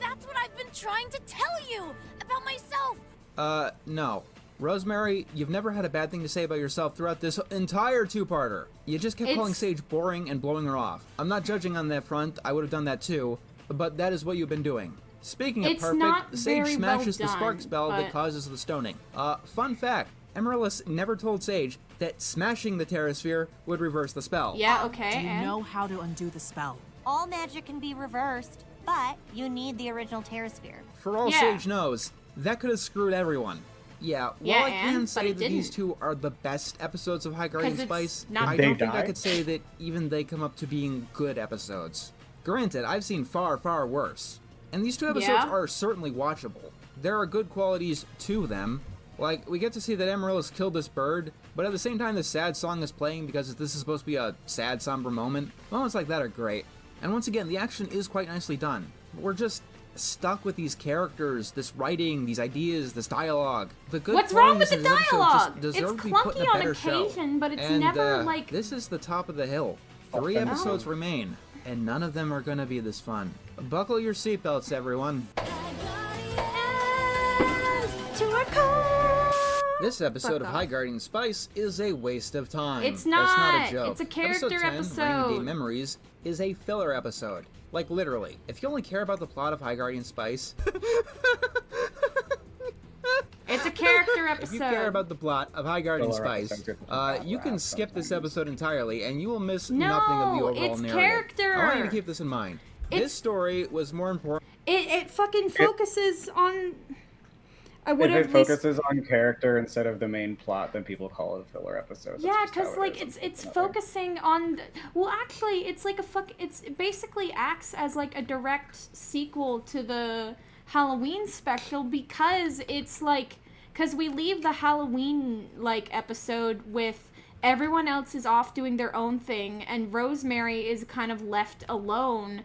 C: That's what I've been trying to tell you about myself.
B: No. Rosemary, you've never had a bad thing to say about yourself throughout this entire 2-parter. You just kept calling Sage boring and blowing her off. I'm not judging on that front, I would have done that too, but that is what you've been doing. Speaking of perfect, Sage smashes the spark spell that causes the stoning. Fun fact, Amaryllis never told Sage that smashing the Terrasphere would reverse the spell.
A: Yeah, okay.
G: Do you know how to undo the spell?
K: All magic can be reversed. but you need the original Terrasphere.
B: For all Sage knows, that could have screwed everyone. Yeah, while I can say that these two are the best episodes of High Guardian Spice, I don't think I could say that even they come up to being good episodes. Granted, I've seen far, far worse. And these two episodes are certainly watchable. There are good qualities to them. Like, we get to see that Amaryllis killed this bird, but at the same time this sad song is playing because this is supposed to be a sad, somber moment. Moments like that are great. And once again, the action is quite nicely done. We're just stuck with these characters, this writing, these ideas, this dialogue. The good
A: What's wrong with the
B: just
A: dialogue?
B: deserve
A: It's
B: to be put in a
A: clunky on
B: better
A: occasion,
B: show.
A: but it's
B: And,
A: never like...
B: This is the top of the hill. 3 episodes remain, and none of them are gonna be this fun. Buckle your seatbelts, everyone. This episode of High Guardian Spice is a waste of time.
A: It's
B: That's not
A: not.
B: a joke.
A: It's a character
B: episode. 10, Rainy Day
A: episode.
B: Memories, is a filler episode. Like, literally. If you only care about the plot of High Guardian Spice...
A: It's a character episode.
B: If you care about the plot of High Guardian Spice, you can skip this episode entirely, and you will miss nothing of the overall narrative.
A: Character.
B: I want you to keep this in mind. This story was more important...
A: It fucking focuses on...
N: If it focuses on character instead of the main plot, then people call it a filler episode.
A: Yeah, because like it's focusing on. Well, actually, it's like it basically acts as like a direct sequel to the Halloween special because it's like because we leave the Halloween like episode with everyone else is off doing their own thing and Rosemary is kind of left alone.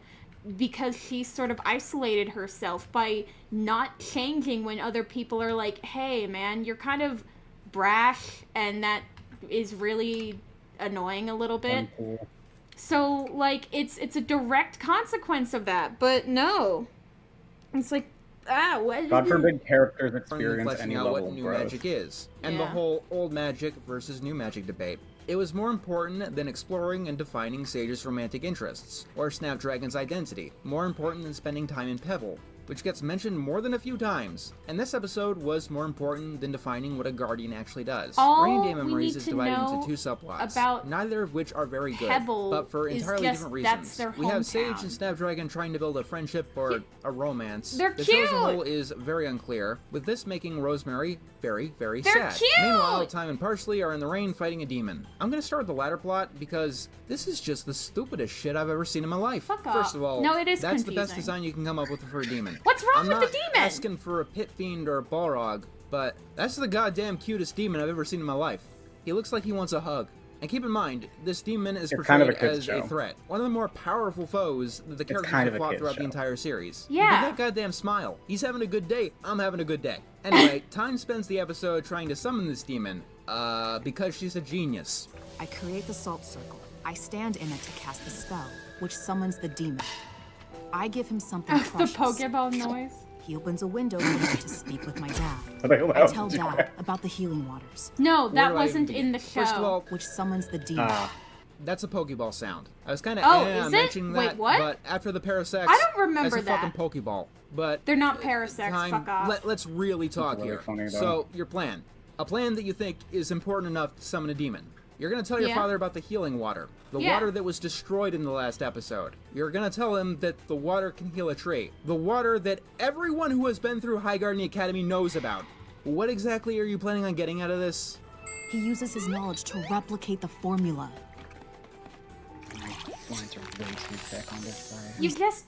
A: Because she sort of isolated herself by not changing when other people are like, hey, man, you're kind of brash, and that is really annoying a little bit. So, like, it's a direct consequence of that, but no. It's like, what?
N: God forbid characters experience
B: fleshing
N: any
B: out
N: level
B: what
N: of
B: new
N: growth.
B: magic is, and the whole old magic versus new magic debate. It was more important than exploring and defining Sage's romantic interests, or Snapdragon's identity, more important than spending time in Pebble, which gets mentioned more than a few times, and this episode was more important than defining what a Guardian actually does. Rainy Day Memories is divided into 2 subplots, neither of which are very good, but for entirely different reasons. We have Sage and Snapdragon trying to build a friendship or a romance. The show as a whole is very unclear, with this making Rosemary very, very sad. Meanwhile, Time and Parsley are in the rain fighting a demon. I'm gonna start with the latter plot because this is just the stupidest shit I've ever seen in my life. First of all, that's
A: confusing.
B: the best design you can come up with for a demon.
A: What's wrong with the demon?
B: I'm not asking for a pit fiend or a Balrog, but that's the goddamn cutest demon I've ever seen in my life. He looks like he wants a hug. And keep in mind, this demon is portrayed as a threat. One of the more powerful foes that the characters have fought throughout the entire series.
A: Yeah.
B: But that goddamn smile. He's having a good day. I'm having a good day. Anyway, Time spends the episode trying to summon this demon, because she's a genius.
G: I create the salt circle. I stand in it to cast the spell, which summons the demon. I give him something precious.
A: The Pokeball noise.
G: He opens a window for me to speak with my dad.
N: I
G: tell Dad about the healing waters.
A: No, that wasn't in the show.
B: First of all,
G: which summons the demon.
B: That's a Pokeball sound. I was kind of mentioning that, but after the Parasex,
A: I don't remember
B: that's a fucking Pokeball. But
A: they're not Parasex. Fuck off.
B: Let's really talk here. So your plan, a plan that you think is important enough to summon a demon. You're gonna tell your father about the healing water, the water that was destroyed in the last episode. You're gonna tell him that the water can heal a tree, the water that everyone who has been through High Guardian Academy knows about. What exactly are you planning on getting out of this?
G: He uses his knowledge to replicate the formula.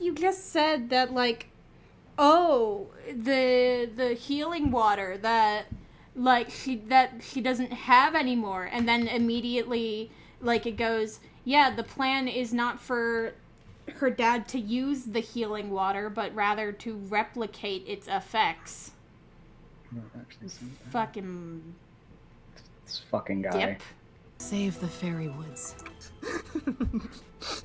A: You just said that like, oh, the healing water that like she doesn't have anymore, and then immediately like it goes, yeah, the plan is not for her dad to use the healing water, but rather to replicate its effects. Fucking
N: this fucking guy.
A: Dip.
G: Save the fairy woods.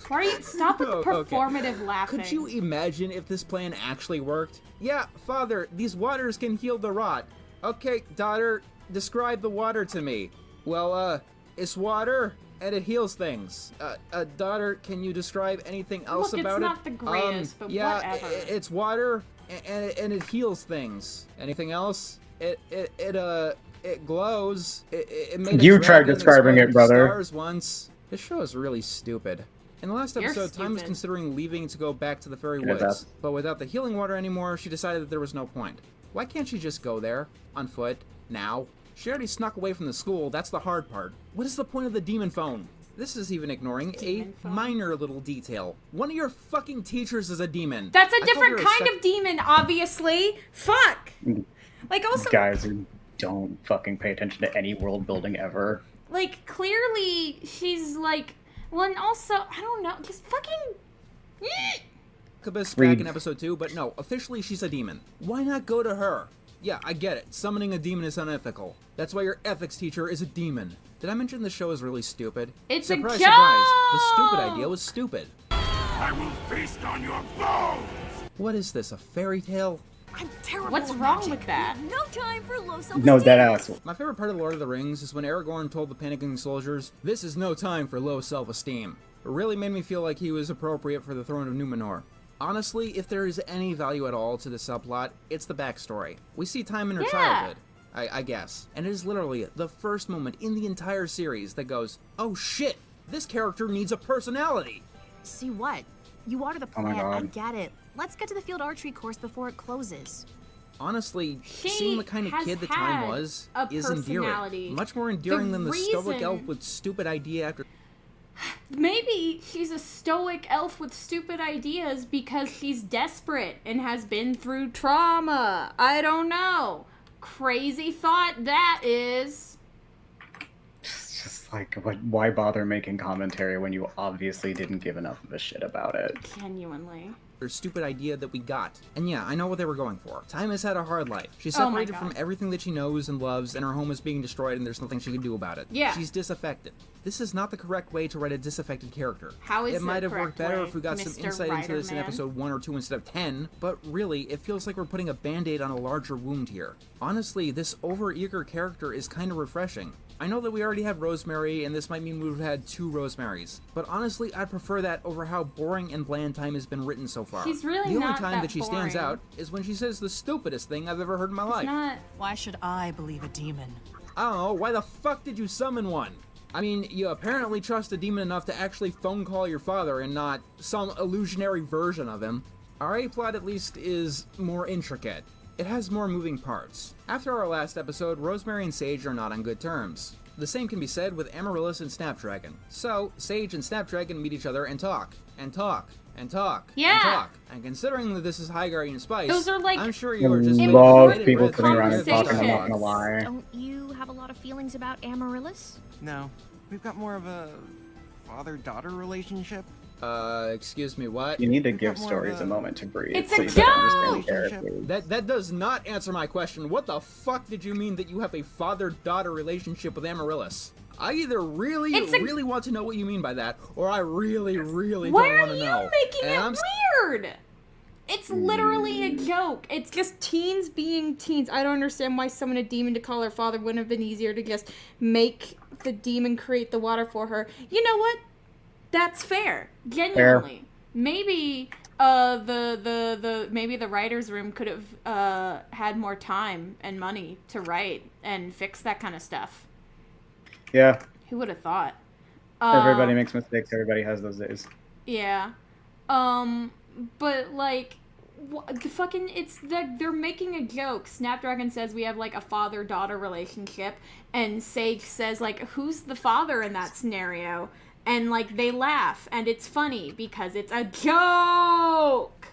A: Why are you stop with the performative laughing?
B: Could you imagine if this plan actually worked? Yeah, father, these waters can heal the rot. Okay, daughter, describe the water to me. Well, it's water and it heals things. Daughter, can you describe anything else about it?
A: Look, it's not the greatest, but whatever.
B: It's water and it heals things. Anything else? It glows. It made
N: you tried describing it, brother.
B: Stars once. This show is really stupid. In the last episode, Time was considering leaving to go back to the fairy woods, but without the healing water anymore, she decided that there was no point. Why can't she just go there, on foot, now? She already snuck away from the school, that's the hard part. What is the point of the demon phone? This is even ignoring a minor little detail. One of your fucking teachers is a demon.
A: That's a different kind of demon, obviously. Fuck! Like, also...
N: Guys who don't fucking pay attention to any world building ever.
A: Like, clearly, she's like... Well, and also, I don't know, just fucking...
B: back in episode 2, but no, officially she's a demon. Why not go to her? Yeah, I get it. Summoning a demon is unethical. That's why your ethics teacher is a demon. Did I mention the show is really stupid?
A: It's
B: surprise,
A: a joke!
B: Surprise, the stupid idea was stupid.
O: I will feast on your bones!
B: What is this, a fairy tale?
A: I'm terrible. What's wrong with that?
C: No time for low self-esteem.
N: No, that ass.
B: My favorite part of The Lord of the Rings is when Aragorn told the panicking soldiers, "This is no time for low self-esteem." It really made me feel like he was appropriate for the throne of Numenor. Honestly, if there is any value at all to the subplot, it's the backstory. We see Time in her childhood, I guess, and it is literally the first moment in the entire series that goes, oh shit, this character needs a personality!
F: See what? You water the plant, I get it. Let's get to the field archery course before it closes.
B: Honestly, seeing the kind of kid that Time was is endearing. Much more endearing than the stoic elf with stupid idea after...
A: Maybe she's a stoic elf with stupid ideas because she's desperate and has been through trauma. I don't know. Crazy thought that is.
N: It's just like, why bother making commentary when you obviously didn't give enough of a shit about it?
A: Genuinely.
B: Or stupid idea that we got. And yeah, I know what they were going for. Time has had a hard life. She's separated from everything that she knows and loves, and her home is being destroyed, and there's nothing she can do about it.
A: Yeah.
B: She's disaffected. This is not the correct way to write a disaffected character.
A: How is
B: it might have worked better if we got
A: Mr.
B: some insight into this in episode 1 or 2 instead of 10, but really, it feels like we're putting a band-aid on a larger wound here. Honestly, this over-eager character is kind of refreshing. I know that we already have Rosemary, and this might mean we've had 2 Rosemarys, but honestly, I'd prefer that over how boring and bland Time has been written so far.
A: She's really
B: the
A: not
B: only time that she
A: boring.
B: stands out is when she says the stupidest thing I've ever heard in my life.
A: Not...
G: Why should I believe a demon?
B: I don't know, why the fuck did you summon one? I mean, you apparently trust a demon enough to actually phone call your father and not some illusionary version of him. Our A-plot at least is more intricate. It has more moving parts. After our last episode, Rosemary and Sage are not on good terms. The same can be said with Amaryllis and Snapdragon. So, Sage and Snapdragon meet each other and talk, and talk, and talk, and talk. And considering that this is High Guardian Spice,
A: those are like
B: I'm sure you are just
N: love people sitting around and talking, I'm not gonna lie.
L: Don't you have a lot of feelings about Amaryllis?
T: No. We've got more of a father-daughter relationship.
B: Excuse me, what?
N: You need to give stories a moment to breathe.
A: It's
N: so
A: a
N: you can understand characters.
B: That does not answer my question. What the fuck did you mean that you have a father-daughter relationship with Amaryllis? I either really want to know what you mean by that, or I really don't want to know.
A: Why are you making it weird? It's literally a joke. It's just teens being teens. I don't understand why summon a demon to call her father wouldn't have been easier to just make the demon create the water for her. You know what? That's fair. Genuinely. Fair. Maybe maybe the writer's room could have had more time and money to write and fix that kind of stuff.
N: Yeah.
A: Who would have thought?
N: Everybody makes mistakes. Everybody has those days.
A: Yeah. But like, fucking, it's they're making a joke. Snapdragon says we have like a father-daughter relationship, and Sage says like, who's the father in that scenario? And like they laugh, and it's funny because it's a joke.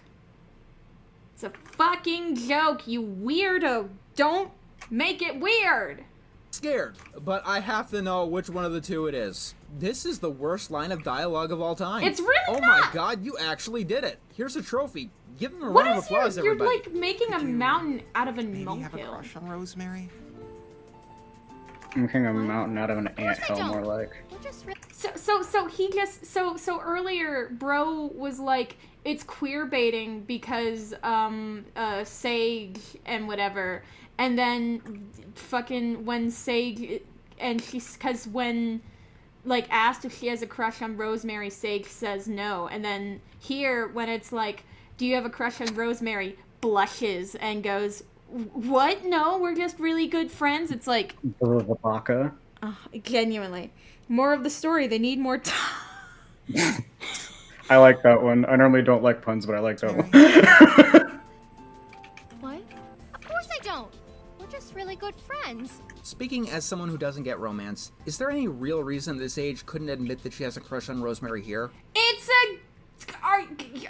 A: It's a fucking joke, you weirdo. Don't make it weird.
B: Scared, but I have to know which one of the two it is. This is the worst line of dialogue of all time.
A: It's really
B: Oh
A: not.
B: my god, you actually did it. Here's a trophy. Give him a round of applause, everybody.
A: You're like making a mountain out of a molehill.
T: Have a crush on Rosemary?
N: I'm making a mountain out of an anthill, more like.
A: So earlier, bro was like, it's queerbaiting because Sage and whatever, and then fucking when Sage and because when like asked if she has a crush on Rosemary, Sage says no, and then here when it's like, do you have a crush on Rosemary, blushes and goes, what? No, we're just really good friends. It's like
N: the baka.
A: Genuinely, more of the story. They need more time.
N: I like that one. I normally don't like puns, but I like that one.
L: What? Of course I don't. We're just really good friends.
B: Speaking as someone who doesn't get romance, is there any real reason this age couldn't admit that she has a crush on Rosemary here?
A: It's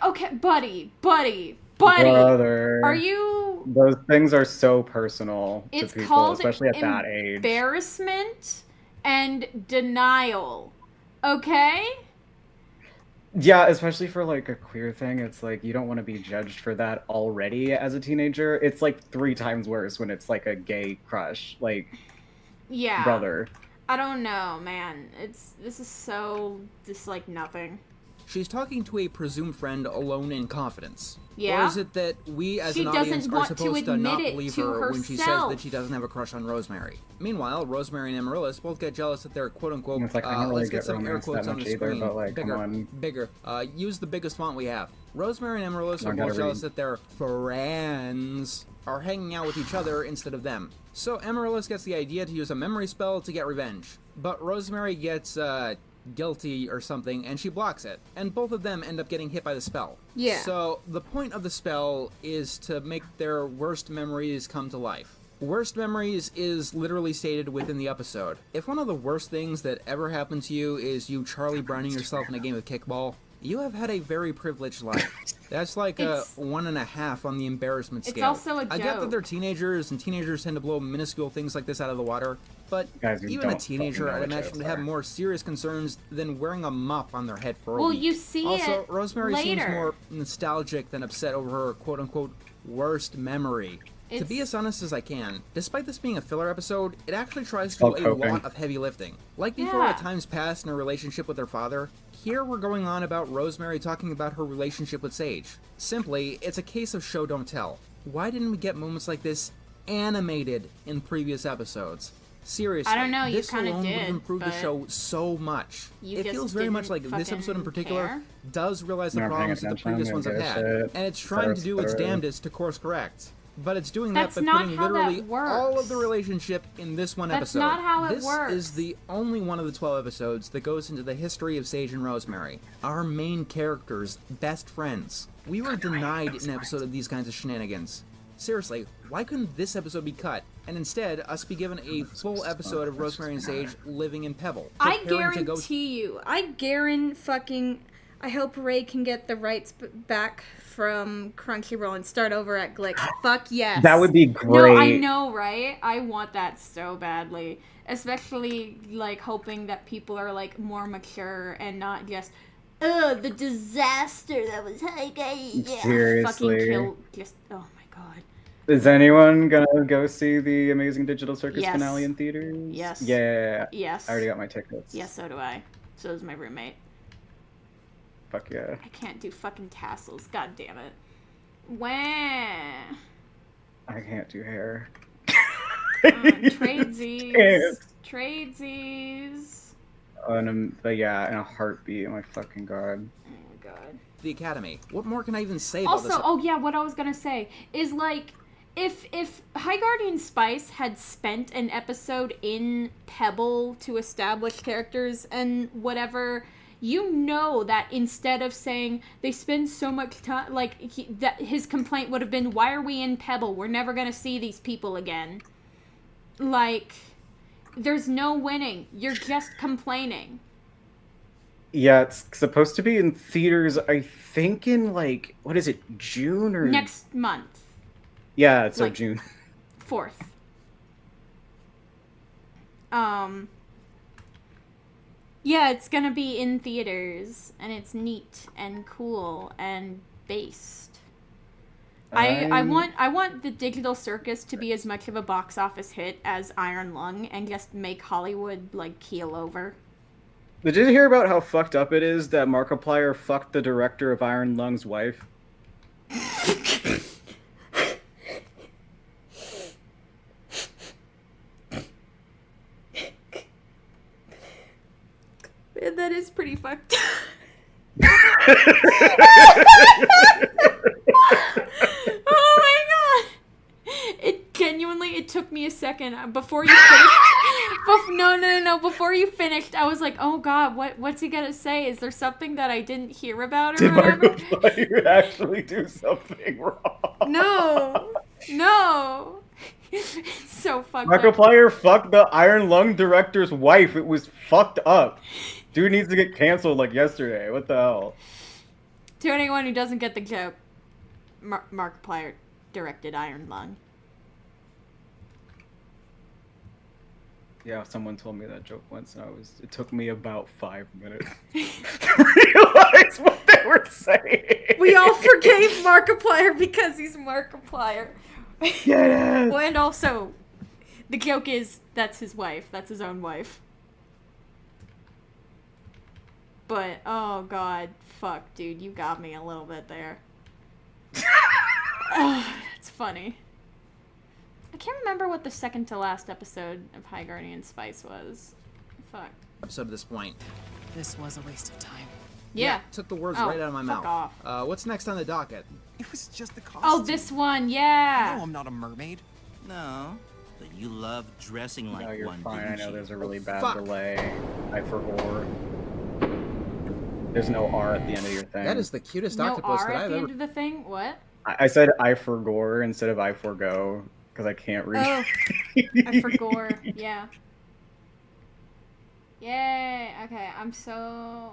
A: okay, buddy.
N: Brother.
A: Are you...
N: Those things are so personal to people,
A: called
N: especially at that age.
A: Embarrassment and denial. Okay?
N: Yeah, especially for like a queer thing, it's like you don't want to be judged for that already as a teenager. It's like 3 times worse when it's like a gay crush. Like,
A: yeah.
N: Brother.
A: I don't know, man. This is so just like nothing.
B: She's talking to a presumed friend alone in confidence.
A: Yeah.
B: Or is it that we as an audience are supposed to not believe her when she says that she doesn't have a crush on Rosemary? Meanwhile, Rosemary and Amaryllis both get jealous that they're quote-unquote,
N: it's like, I don't really
B: let's get
N: get
B: some air quotes on the
N: either,
B: screen.
N: but like,
B: bigger,
N: come on.
B: bigger. Use the biggest font we have. Rosemary and Amaryllis are more jealous that their friends are hanging out with each other instead of them. So Amaryllis gets the idea to use a memory spell to get revenge. But Rosemary gets, guilty or something, and she blocks it. And both of them end up getting hit by the spell.
A: Yeah.
B: So the point of the spell is to make their worst memories come to life. Worst memories is literally stated within the episode. If one of the worst things that ever happened to you is you Charlie Browning yourself in a game of kickball, you have had a very privileged life. That's like a 1.5 on the embarrassment scale.
A: It's also a joke.
B: I get that they're teenagers, and teenagers tend to blow minuscule things like this out of the water, but even a teenager, I'd imagine, would have more serious concerns than wearing a mop on their head for a week.
A: You see
B: also,
A: it
B: Rosemary
A: later.
B: seems more nostalgic than upset over her quote-unquote worst memory. To be as honest as I can, despite this being a filler episode, it actually tries to do a lot of heavy lifting. Like before at times past in her relationship with her father, here we're going on about Rosemary talking about her relationship with Sage. Simply, it's a case of show don't tell. Why didn't we get moments like this animated in previous episodes? Seriously,
A: I don't know, you
B: this
A: kinda
B: alone would have
A: did,
B: improved the
A: but
B: show so much.
A: you
B: It
A: just
B: feels very much
A: didn't
B: like this episode in particular
A: care?
B: does realize the
N: Not paying
B: problems that the
N: attention,
B: previous ones have
N: didn't
B: had,
N: give a shit,
B: and it's trying to do its
N: etc.
B: damnedest to course correct. But it's doing
A: That's
B: that by
A: not
B: putting
A: how that
B: literally
A: works.
B: all of the relationship in this one
A: That's
B: episode.
A: not how it
B: this
A: works.
B: is the only one of the 12 episodes that goes into the history of Sage and Rosemary, our main characters' best friends. We were denied an episode of these kinds of shenanigans. Seriously, why couldn't this episode be cut, and instead us be given a full episode of Rosemary and Sage living in Pebble?
A: I guarantee you. I hope Ray can get the rights back from Crunchyroll and start over at Glick. Fuck yes.
N: That would be great.
A: No, I know, right? I want that so badly. Especially, like, hoping that people are, like, more mature and not just, the disaster that was yeah.
N: Seriously.
A: Fucking kill, just, oh my god.
N: Is anyone gonna go see the Amazing Digital Circus
A: Yes.
N: finale in theaters?
A: Yes.
N: Yeah.
A: Yes.
N: I already got my tickets.
A: Yes, so do I. So does my roommate.
N: Fuck yeah.
A: I can't do fucking tassels. God damn it. Wah.
N: I can't do hair.
A: Tradesies. Tradesies.
N: But yeah, in a heartbeat. Oh my fucking god.
A: Oh my god.
B: The Academy. What more can I even say about this?
A: Also, oh yeah, what I was gonna say is, like, if High Guardian Spice had spent an episode in Pebble to establish characters and whatever, you know that instead of saying they spend so much time, like, that his complaint would have been, why are we in Pebble? We're never gonna see these people again. Like, there's no winning. You're just complaining.
N: Yeah, it's supposed to be in theaters, I think in, like, what is it, June or...
A: Next month.
N: Yeah, it's
A: like,
N: June.
A: 4th. Yeah, it's gonna be in theaters, and it's neat and cool and based. I want the Digital Circus to be as much of a box office hit as Iron Lung and just make Hollywood, like, keel over.
N: Did you hear about how fucked up it is that Markiplier fucked the director of Iron Lung's wife?
A: That is pretty fucked up. Oh my god! It took me a second before you finished. No. Before you finished, I was like, oh god, what's he gonna say? Is there something that I didn't hear about or whatever?
N: Did Markiplier actually do something wrong?
A: No. So fucked up.
N: Markiplier fucked the Iron Lung director's wife. It was fucked up. Dude needs to get canceled like yesterday. What the hell?
A: To anyone who doesn't get the joke, Markiplier directed Iron Lung.
N: Yeah, someone told me that joke once, and it took me about 5 minutes to realize what they were saying.
A: We all forgave Markiplier because he's Markiplier.
N: Yes.
A: Well, and also, the joke is that's his wife. That's his own wife. But, oh god, fuck, dude, you got me a little bit there. Oh, that's funny. I can't remember what the second to last episode of High Guardian Spice was. Fuck.
B: Episode at this point.
G: This was a waste of time.
A: Yeah.
B: Took the words right out of my mouth.
A: Off.
B: What's next on the docket?
T: It was just the costume.
A: Oh, this one, yeah.
T: No, I'm not a mermaid.
U: No, but you love dressing like
N: no, you're
U: one.
N: Fine. I know
U: you?
N: there's a really bad delay. I forgot. There's no R at the end of your thing.
B: That is the cutest
A: no
B: octopus
A: R
B: that
A: at
B: I've
A: the
B: ever.
A: end of the thing? What?
N: I said I forgot instead of I forgo because I can't read.
A: Oh, I forgot. Yeah. Yay. Okay, I'm so.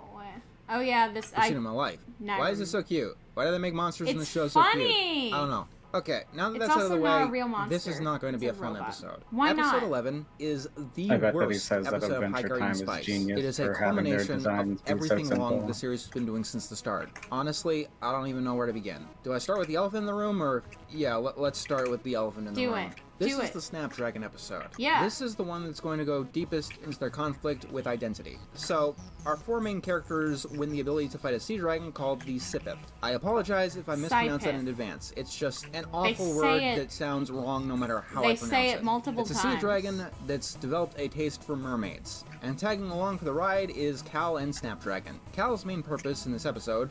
A: Oh yeah, this.
B: I've seen it in my life. Why is it so cute? Why do they make monsters in the show so cute? I don't know. Okay, now that that's out of the way,
A: not a real monster.
B: this is not going to be a fun episode.
A: Why
B: episode
A: not?
B: 11 is the
N: I bet that he
B: worst
N: says that
B: episode of High
N: Adventure
B: Guardian
N: Time is
B: Spice.
N: genius
B: It is a
N: for having their
B: culmination
N: designs
B: of
N: be so
B: everything along
N: simple.
B: the series has been doing since the start. Honestly, I don't even know where to begin. Do I start with the elephant in the room, or yeah, let's start with the elephant in the room. This is the Snapdragon episode.
A: Yeah.
B: This is the one that's going to go deepest into their conflict with identity. So, our four main characters win the ability to fight a sea dragon called the Sipith. I apologize if I mispronounced that in advance. It's just an awful word that sounds wrong no matter how I pronounce it.
A: They say it multiple
B: times. It's a sea dragon that's developed a taste for mermaids. And tagging along for the ride is Cal and Snapdragon. Cal's main purpose in this episode,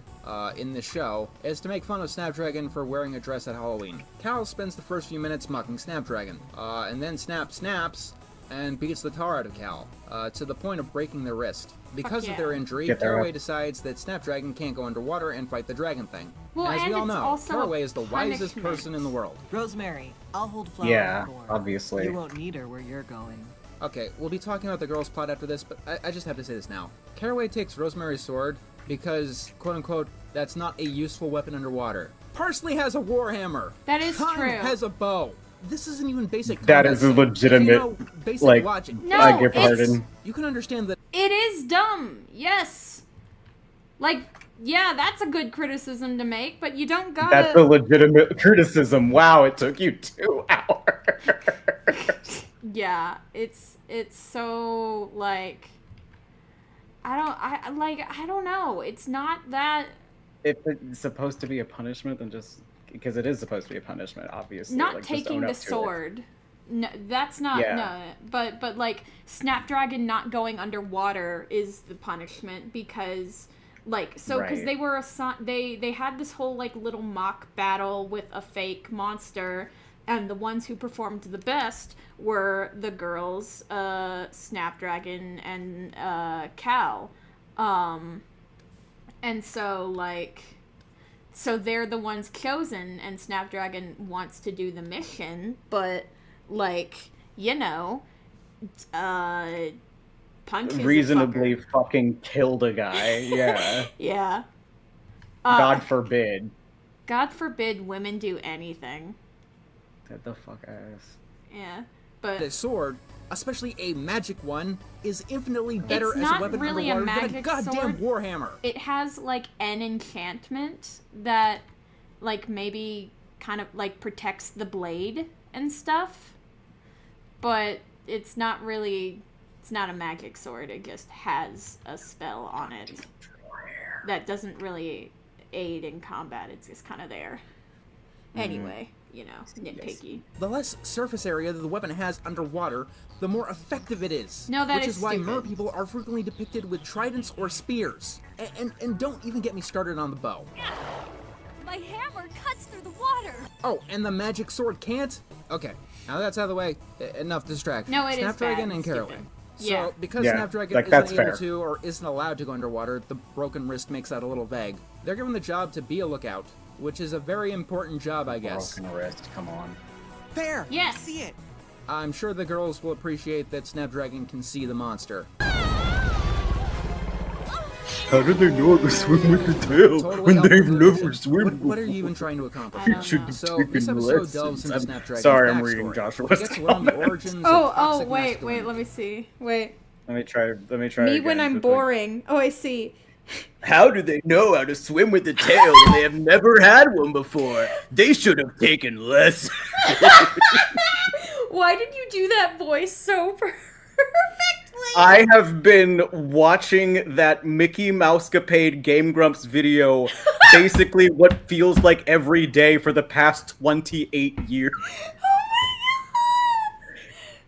B: in this show, is to make fun of Snapdragon for wearing a dress at Halloween. Cal spends the first few minutes mocking Snapdragon, and then Snap snaps and beats the tar out of Cal, to the point of breaking their wrist. Because of their injury, Caraway decides that Snapdragon can't go underwater and fight the dragon thing.
A: Well,
B: and as we all know, Caraway is the
A: punishment.
B: wisest person in the world.
R: Rosemary, I'll hold Flower
N: Yeah,
R: on board.
N: obviously.
R: You won't need her where you're going.
B: Okay, we'll be talking about the girl's plot after this, but I just have to say this now. Caraway takes Rosemary's sword because, quote-unquote, that's not a useful weapon underwater. Parsley has a warhammer.
A: That is
B: Time
A: true.
B: has a bow. This isn't even basic
N: That
B: combat
N: is a
B: skill.
N: legitimate,
B: You know, basic
N: like,
B: logic.
A: No,
N: I give pardon.
B: You can understand that.
A: It is dumb. Yes. Like, yeah, that's a good criticism to make, but you don't gotta.
N: That's a legitimate criticism. Wow, it took you 2 hours.
A: Yeah, it's so like I don't know. It's not that.
N: If it's supposed to be a punishment, then just because it is supposed to be a punishment, obviously.
A: Not
N: like,
A: taking the sword. No, that's not no. But like Snapdragon not going underwater is the punishment because because they were they had this whole like little mock battle with a fake monster. And the ones who performed the best were the girls, Snapdragon and Cal. And so they're the ones chosen, and Snapdragon wants to do the mission, but punches
N: reasonably fucking killed a guy. Yeah.
A: Yeah.
N: God forbid.
A: God forbid women do anything.
N: Get the fuck ass.
A: Yeah, but
B: the sword, especially a magic one, is infinitely better as a weapon
A: really
B: underwater than a goddamn
A: sword.
B: warhammer.
A: It has like an enchantment that maybe kind of protects the blade and stuff, but it's not a magic sword. It just has a spell on it that doesn't really aid in combat. It's just kind of there. Anyway, nitpicky.
B: The less surface area that the weapon has underwater, the more effective it is.
A: No, that
B: which
A: is
B: is why
A: stupid.
B: mer people are frequently depicted with tridents or spears. And don't even get me started on the bow.
C: My hammer cuts through the water.
B: Oh, and the magic sword can't? Okay, now that's out of the way, enough distraction.
A: No, it is
B: Snapdragon
A: bad.
B: and Caraway.
A: Yeah.
B: So, because
N: Yeah,
B: Snapdragon
N: like,
B: isn't
N: that's
B: able
N: fair.
B: to or isn't allowed to go underwater, the broken wrist makes that a little vague. They're given the job to be a lookout, which is a very important job, I guess.
N: Broken wrist, come on.
T: There!
A: Yes!
T: See it!
B: I'm sure the girls will appreciate that Snapdragon can see the monster.
N: How do they know how to swim with the tail
B: Totally
N: when they've
B: helpful
N: never swum
B: What are you even trying to accomplish?
N: You should have
B: So,
N: taken
B: this episode
N: lessons.
B: delves into
N: I'm
B: Snapdragon's
N: sorry, I'm
B: backstory.
N: reading Joshua's
B: It gets to learn the origins of toxic
A: wait,
B: masculinity.
A: let me see. Wait.
N: Let me try
A: Me
N: again,
A: when I'm
N: but, like,
A: boring. Oh, I see.
S: How do they know how to swim with the tail when they have never had one before? They should have taken lessons.
A: Why did you do that voice so perfectly?
N: I have been watching that Mickey Mousecapade Game Grumps video basically what feels like every day for the past 28 years.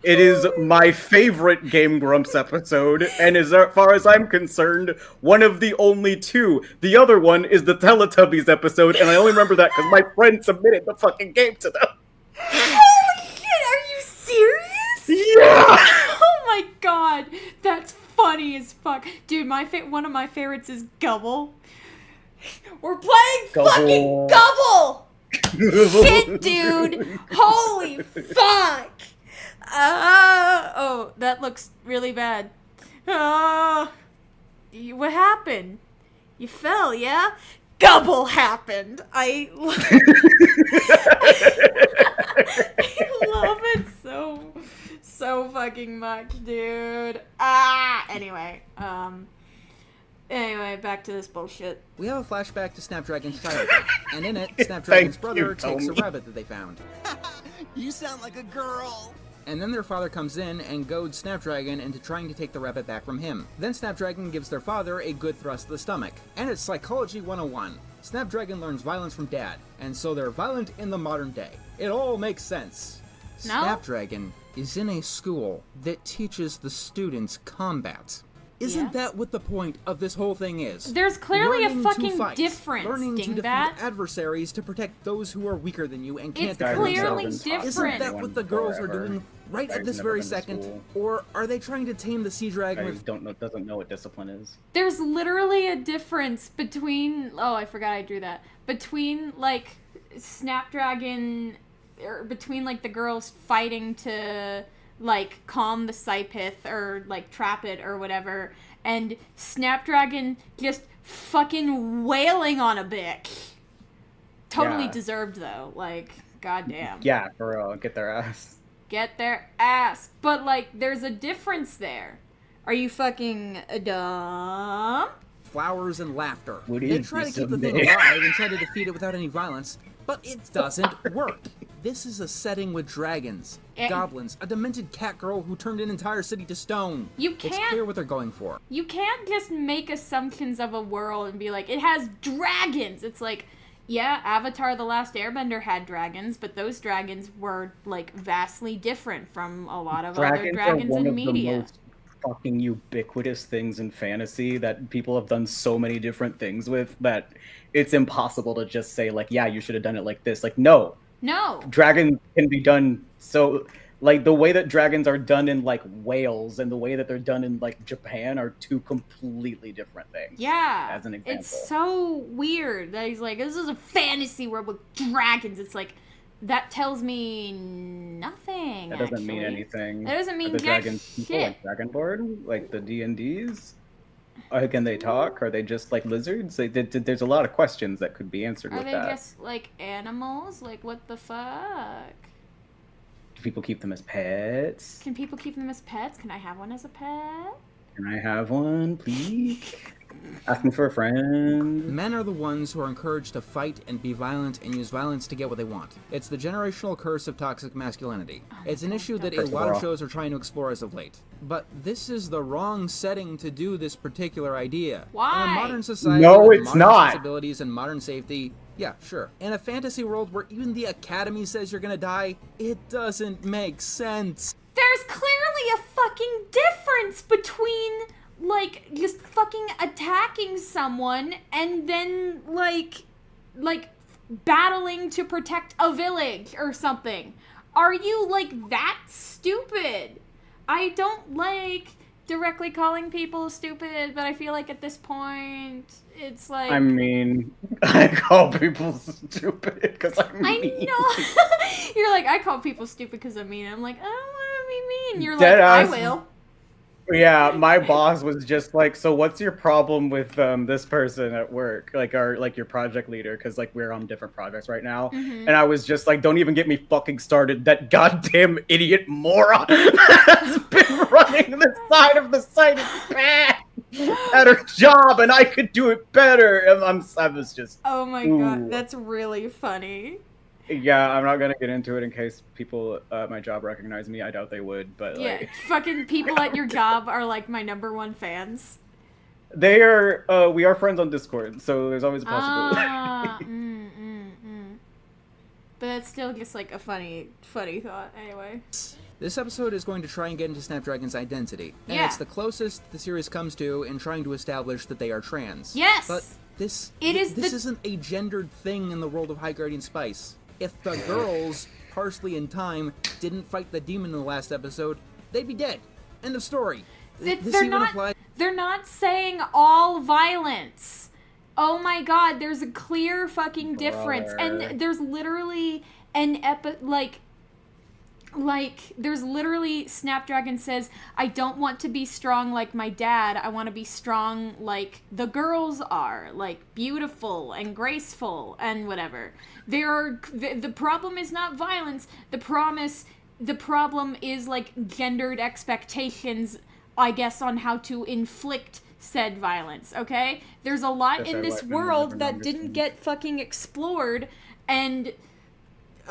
N: It is my favorite Game Grumps episode, and as far as I'm concerned, one of the only two. The other one is the Teletubbies episode, and I only remember that because my friend submitted the fucking game to them.
A: Holy shit, are you serious?
N: Yeah!
A: Oh my god, that's funny as fuck. Dude, one of my favorites is Gubble. We're playing fucking Gubble! Shit, dude! Holy fuck! Oh, that looks really bad. What happened? You fell, yeah? Gubble happened. I love it so fucking much, dude. Anyway, back to this bullshit.
B: We have a flashback to Snapdragon's childhood, and in it, Snapdragon's brother takes a rabbit that they found.
T: You sound like a girl.
B: And then their father comes in and goads Snapdragon into trying to take the rabbit back from him. Then Snapdragon gives their father a good thrust to the stomach. And it's Psychology 101. Snapdragon learns violence from Dad, and so they're violent in the modern day. It all makes sense.
A: No?
B: Snapdragon is in a school that teaches the students combat. Isn't that what the point of this whole thing is?
A: There's clearly
B: Learning
A: a
B: to
A: fucking
B: fight,
A: difference,
B: learning to defeat
A: dingbat.
B: adversaries to protect those who are weaker than you and can't
A: It's
B: defend
A: clearly
B: themselves.
A: different.
B: Isn't that what the girls are doing right at this very second? Or are they trying to tame the sea dragon with...
N: doesn't know what discipline is.
A: There's literally a difference between... Oh, I forgot I drew that. Between, like, Snapdragon... Or between, like, the girls fighting to, like, calm the Psypith or, like, trap it or whatever, and Snapdragon just fucking wailing on a Bic. Totally
N: Yeah.
A: deserved, though. Like, goddamn.
N: Yeah, for real, get their ass.
A: Get their ass. But, like, there's a difference there. Are you fucking dumb?
B: flowers and laughter.
N: What
B: They
N: is
B: try to
N: this
B: keep the thing
N: someday?
B: alive and try to defeat it without any violence, but it doesn't work. This is a setting with dragons, goblins, a demented cat girl who turned an entire city to stone.
A: You
B: It's
A: can't-
B: clear what they're going for.
A: You can't just make assumptions of a world and be like, it has dragons. It's like, yeah, Avatar: The Last Airbender had dragons, but those dragons were, like, vastly different from a lot of other dragons
N: are one
A: in
N: of
A: media.
N: the most fucking ubiquitous things in fantasy that people have done so many different things with that it's impossible to just say, like, yeah, you should have done it like this. Like, no.
A: No.
N: Dragons can be done so... Like, the way that dragons are done in, like, Wales and the way that they're done in, like, Japan are two completely different things.
A: Yeah.
N: As an example.
A: It's so weird that he's like, this is a fantasy world with dragons. It's like, that tells me nothing.
N: That doesn't mean
A: actually.
N: anything.
A: That doesn't mean
N: Are the
A: jack
N: dragons people
A: shit.
N: like Dragonborn? Like the D&Ds? Or can they talk? Are they just like lizards? There's a lot of questions that could be answered
A: Are
N: with
A: they
N: that.
A: just, like, animals? Like, what the fuck?
N: Do people keep them as pets?
A: Can people keep them as pets? Can I have one as a pet?
N: Can I have one, please? Asking for a friend.
B: Men are the ones who are encouraged to fight and be violent and use violence to get what they want. It's the generational curse of toxic masculinity. It's an issue that a
N: First of
B: lot of
N: all-
B: shows are trying to explore as of late. But this is the wrong setting to do this particular idea.
A: Why?
B: In a modern society
N: No,
B: with
N: it's
B: modern
N: not.
B: sensibilities and modern safety, yeah, sure. In a fantasy world where even the Academy says you're gonna die, it doesn't make sense.
A: There's clearly a fucking difference between, like, just fucking attacking someone and then, like, battling to protect a village or something. are you, like, that stupid? I don't like directly calling people stupid, but I feel like at this point, it's like...
N: I mean, I call people stupid because I'm mean.
A: I know! You're like, I call people stupid because I'm mean. I'm like, I don't want to be mean. You're
N: Dead
A: like,
N: ass.
A: I will.
N: Yeah, my boss was just like, so what's your problem with this person at work? Like your project leader, because like we're on different projects right now.
A: Mhm.
N: And I was just like, don't even get me fucking started. That goddamn idiot moron has been running the side of the site is bad at her job, and I could do it better. And I was just,
A: Oh my god, that's really funny.
N: Yeah, I'm not gonna get into it in case people at my job recognize me. I doubt they would, but
A: Yeah,
N: like,
A: fucking people at your job are like my #1 fans.
N: they are. We are friends on Discord, so there's always a possibility.
A: But that's still just like a funny thought. Anyway.
B: This episode is going to try and get into Snapdragon's identity, and
A: Yeah.
B: it's the closest the series comes to in trying to establish that they are trans.
A: Yes!
B: But this
A: This
B: isn't a gendered thing in the world of High Guardian Spice. If the girls, Parsley and Time, didn't fight the demon in the last episode, they'd be dead. End of story.
A: They're not saying all violence. Oh my god, there's a clear fucking difference. And there's literally an there's literally Snapdragon says, I don't want to be strong like my dad. I want to be strong like the girls are, like beautiful and graceful and whatever. The problem is not violence. The problem is like gendered expectations, I guess, on how to inflict said violence, okay? There's a lot in this world that didn't get fucking explored, and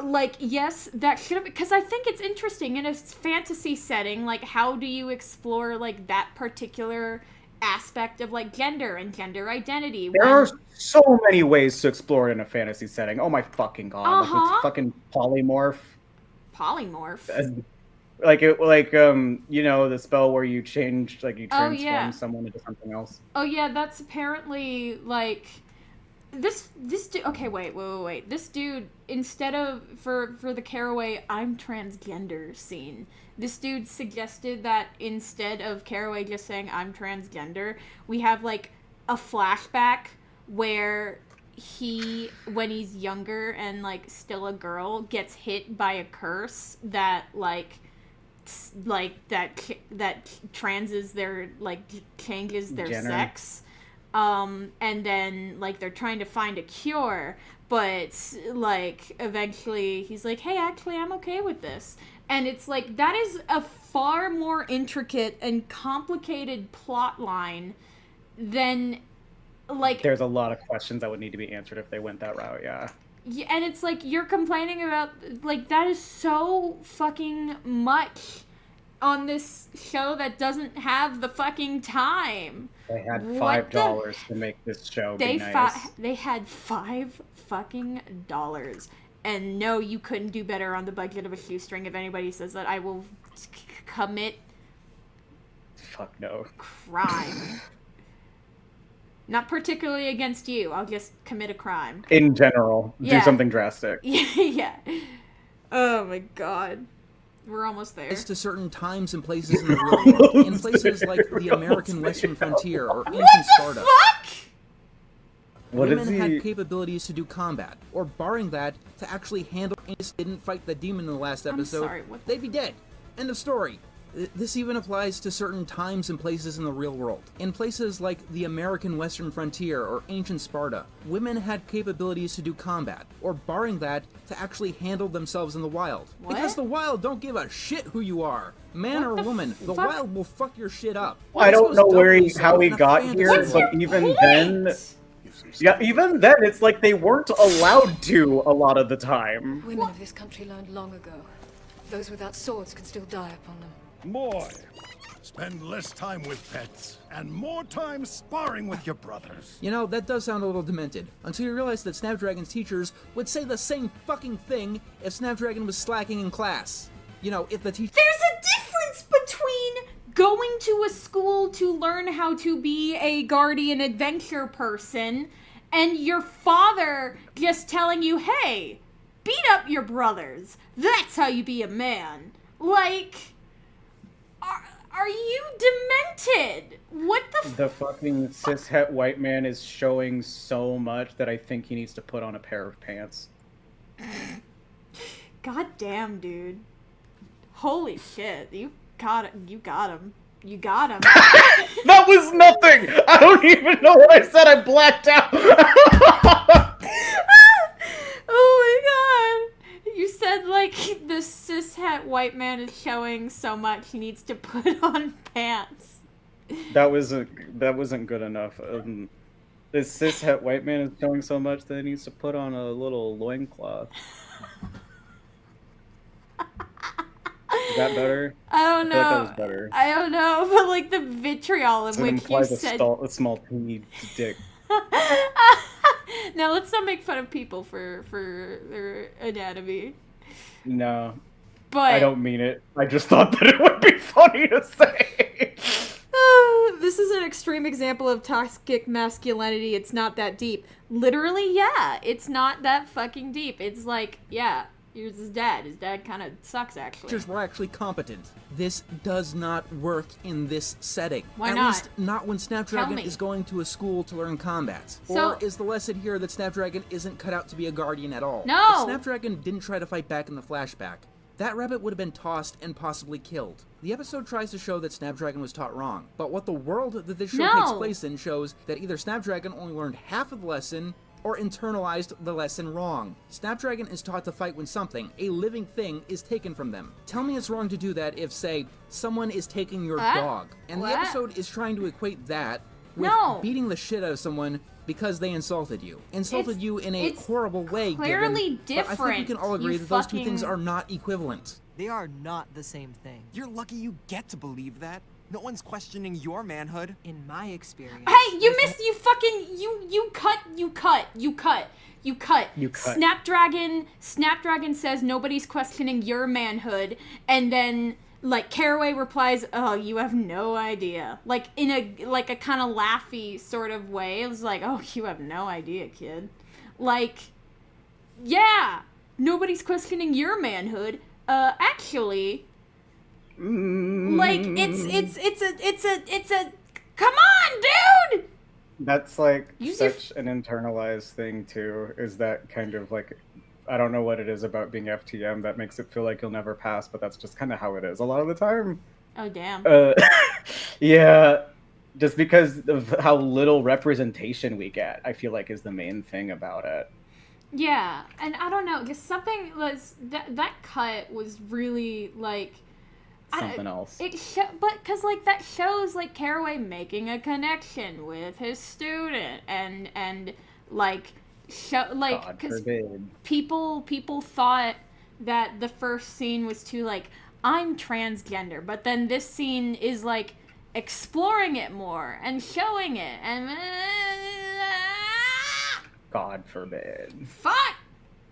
A: like, yes, that should have, because I think it's interesting in a fantasy setting, like, how do you explore like that particular aspect of like gender and gender identity?
N: There are so many ways to explore it in a fantasy setting. Oh my fucking god! Like
A: Uh-huh.
N: with fucking polymorph. You know, the spell where you change, like you transform someone into something else.
A: Oh yeah, that's apparently like this dude. Okay, wait. This dude, instead of for the Caraway I'm transgender scene, this dude suggested that instead of Caraway just saying I'm transgender, we have like a flashback where he, when he's younger and like still a girl, gets hit by a curse that that transes their, like, changes their
N: Gender.
A: sex, and then like they're trying to find a cure, but like eventually he's like, hey, actually I'm okay with this. And it's like, that is a far more intricate and complicated plot line than like...
N: There's a lot of questions that would need to be answered if they went that route, yeah.
A: Yeah, and it's like, you're complaining about, like, that is so fucking much on this show that doesn't have the fucking time.
N: They had $5 to make this show be nice.
A: They had $5 fucking dollars. And no, you couldn't do better on the budget of a shoestring. If anybody says that, I will commit...
N: Fuck no.
A: Crime. Not particularly against you. I'll just commit a crime.
N: In general,
A: Yeah.
N: do something drastic.
A: Yeah. Oh my god. We're almost there.
B: It's to certain times and places in the real world. In places like the American Western frontier or ancient Sparta.
A: Fuck?
B: Women had capabilities to do combat, or barring that, to actually handle didn't fight the demon in the last episode, they'd be dead. End of story. This even applies to certain times and places in the real world. In places like the American Western frontier or ancient Sparta, women had capabilities to do combat, or barring that, to actually handle themselves in the wild.
A: What?
B: Because the wild don't give a shit who you are. Man or woman, the wild will fuck your shit up.
N: I don't know how he got here, but even then... Yeah, even then, it's like they weren't allowed to a lot of the time.
Q: Women of this country learned long ago. Those without swords can still die upon them.
O: Boy, spend less time with pets and more time sparring with your brothers.
B: You know, that does sound a little demented, until you realize that Snapdragon's teachers would say the same fucking thing if Snapdragon was slacking in class. You know, if the teacher...
A: There's a difference between going to a school to learn how to be a guardian adventure person and your father just telling you, hey, beat up your brothers. That's how you be a man. Like, are you demented? What
N: the fucking cishet white man is showing so much that I think he needs to put on a pair of pants.
A: God damn, dude. Holy shit. You got him. You got him.
N: That was nothing! I don't even know what I said. I blacked out.
A: Oh my god. You said, like, the cishet white man is showing so much he needs to put on pants.
N: That wasn't good enough. This cishet white man is showing so much that he needs to put on a little loincloth. Is that better?
A: I don't know.
N: I feel like that was better.
A: I don't know, but like the vitriol in which you said...
N: a small teeny dick.
A: Now let's not make fun of people for their anatomy.
N: No.
A: But...
N: I don't mean it. I just thought that it would be funny to say.
A: This is an extreme example of toxic masculinity. It's not that deep. Literally, yeah. It's not that fucking deep. It's like, yeah. Here's his dad. His dad kind of sucks, actually.
B: Teachers were actually competent. This does not work in this setting.
A: Why
B: At
A: not?
B: least not when Snapdragon is going to a school to learn combat. Or is the lesson here that Snapdragon isn't cut out to be a guardian at all?
A: No!
B: If Snapdragon didn't try to fight back in the flashback, that rabbit would have been tossed and possibly killed. The episode tries to show that Snapdragon was taught wrong, but what the world that this show takes place in shows that either Snapdragon only learned half of the lesson or internalized the lesson wrong. Snapdragon is taught to fight when something, a living thing, is taken from them. Tell me it's wrong to do that if, say, someone is taking your dog, and the episode is trying to equate that with beating the shit out of someone because they insulted you. Insulted you in a horrible way,
A: clearly different.
B: But I think we can all agree that those two things are not equivalent.
P: They are not the same thing. You're lucky you get to believe that. No one's questioning your manhood. In my experience.
A: Hey, you missed, you fucking, you cut. Snapdragon says nobody's questioning your manhood, and then, like, Caraway replies, oh, you have no idea. Like, in a kind of laughy sort of way. It was like, oh, you have no idea, kid. Like, yeah, nobody's questioning your manhood. Actually... Like, it's a come on, dude!
N: That's like such an internalized thing too, is that kind of like, I don't know what it is about being FTM that makes it feel like you'll never pass, but that's just kind of how it is a lot of the time.
A: Oh, damn.
N: Yeah, just because of how little representation we get, I feel like is the main thing about it.
A: Yeah, and I don't know, just something was, that cut was really, like...
N: Something else.
A: But because like that shows like Caraway making a connection with his student and like because people thought that the first scene was too like I'm transgender, but then this scene is like exploring it more and showing it and
N: God forbid.
A: Fuck.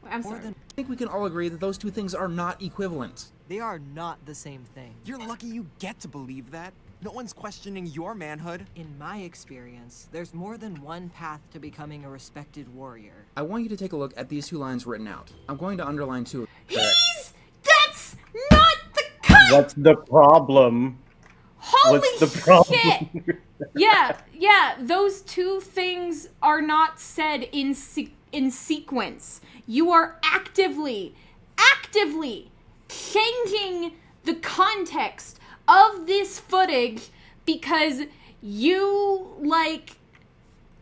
A: I'm sorry.
B: I think we can all agree that those two things are not equivalent.
P: They are not the same thing. You're lucky you get to believe that. No one's questioning your manhood. In my experience, there's more than one path to becoming a respected warrior.
B: I want you to take a look at these two lines written out. I'm going to underline two.
A: That's not the cut!
N: What's the problem?
A: Holy
N: What's the problem?
A: shit! Yeah, those two things are not said in sequence. You are actively changing the context of this footage because you like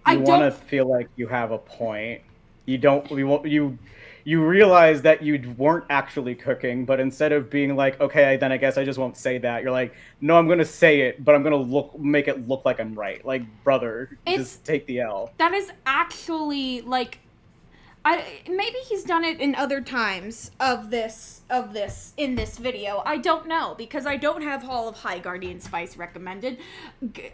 N: you want to feel like you have a point. You realize that you weren't actually cooking, but instead of being like, okay, then I guess I just won't say that, you're like, no, I'm gonna say it, but I'm gonna make it look like I'm right. Like, brother, just take the L.
A: That is actually like, maybe he's done it in other times in this video. I don't know, because I don't have Hall of High Guardian Spice recommended.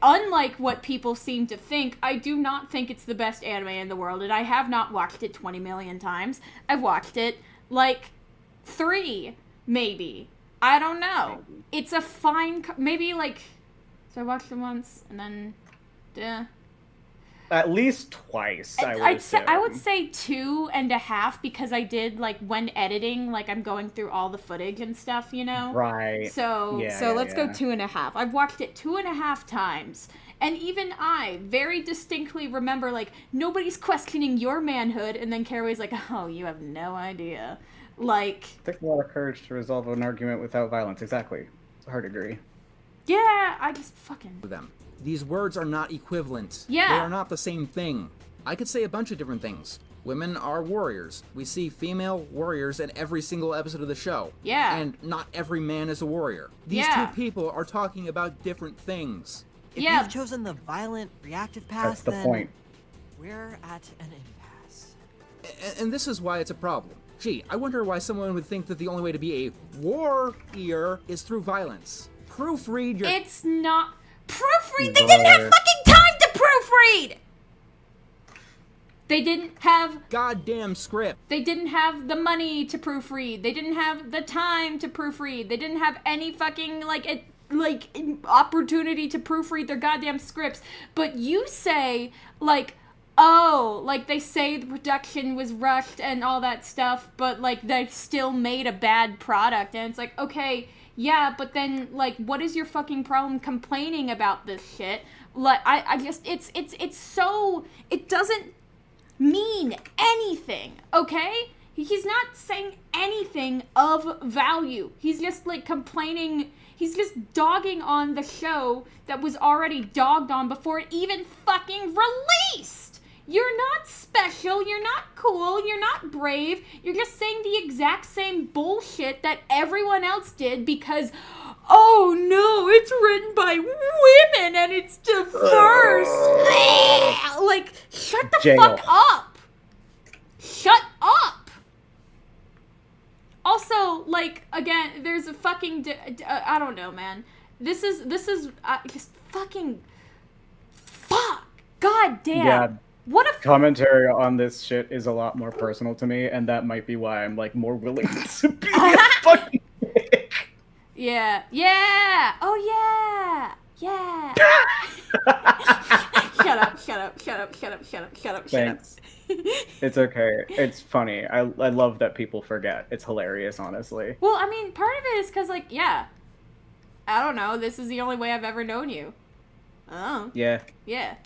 A: Unlike what people seem to think, I do not think it's the best anime in the world, and I have not watched it 20 million times. I've watched it, like, 3, maybe. I don't know. Maybe. It's a fine... Maybe, like... So I watched it once, and then...
N: At least twice, I
A: would say 2.5 because I did like when editing, like I'm going through all the footage and stuff, you know.
N: Right.
A: So let's go 2.5. I've watched it 2.5 times, and even I very distinctly remember like nobody's questioning your manhood, and then Caraway's like, "Oh, you have no idea." Like,
N: it takes a lot of courage to resolve an argument without violence. Exactly. Hard agree.
A: Yeah, I just fucking
B: them. These words are not equivalent.
A: Yeah.
B: They are not the same thing. I could say a bunch of different things. Women are warriors. We see female warriors in every single episode of the show.
A: Yeah.
B: And not every man is a warrior. These two people are talking about different things.
P: If you've chosen the violent, reactive path,
N: that's the point.
P: We're at an impasse.
B: And this is why it's a problem. Gee, I wonder why someone would think that the only way to be a warrior is through violence. Proofread your...
A: It's not... Proofread? They didn't have fucking time to proofread! They didn't have...
B: goddamn script.
A: They didn't have the money to proofread. They didn't have the time to proofread. They didn't have any fucking, opportunity to proofread their goddamn scripts. But you say, they say the production was rushed and all that stuff, but, they still made a bad product. And it's like, okay... Yeah, but then, what is your fucking problem complaining about this shit? I just, it's so, it doesn't mean anything, okay? He's not saying anything of value. He's just, complaining, he's just dogging on the show that was already dogged on before it even fucking released! You're not special, you're not cool, you're not brave, you're just saying the exact same bullshit that everyone else did because, oh no, it's written by women and it's diverse. Shut the fuck up. Shut up. Also, again, there's a fucking, I don't know, man. This is just fucking, fuck. God damn.
N: Yeah.
A: What a
N: commentary on this shit is a lot more personal to me, and that might be why I'm more willing to be a fucking dick.
A: Yeah. Yeah. Oh yeah. Yeah. Shut up.
N: Thanks. It's okay. It's funny. I love that people forget. It's hilarious, honestly.
A: Well, I mean, part of it is because, I don't know. This is the only way I've ever known you. Oh.
N: Yeah.
A: Yeah.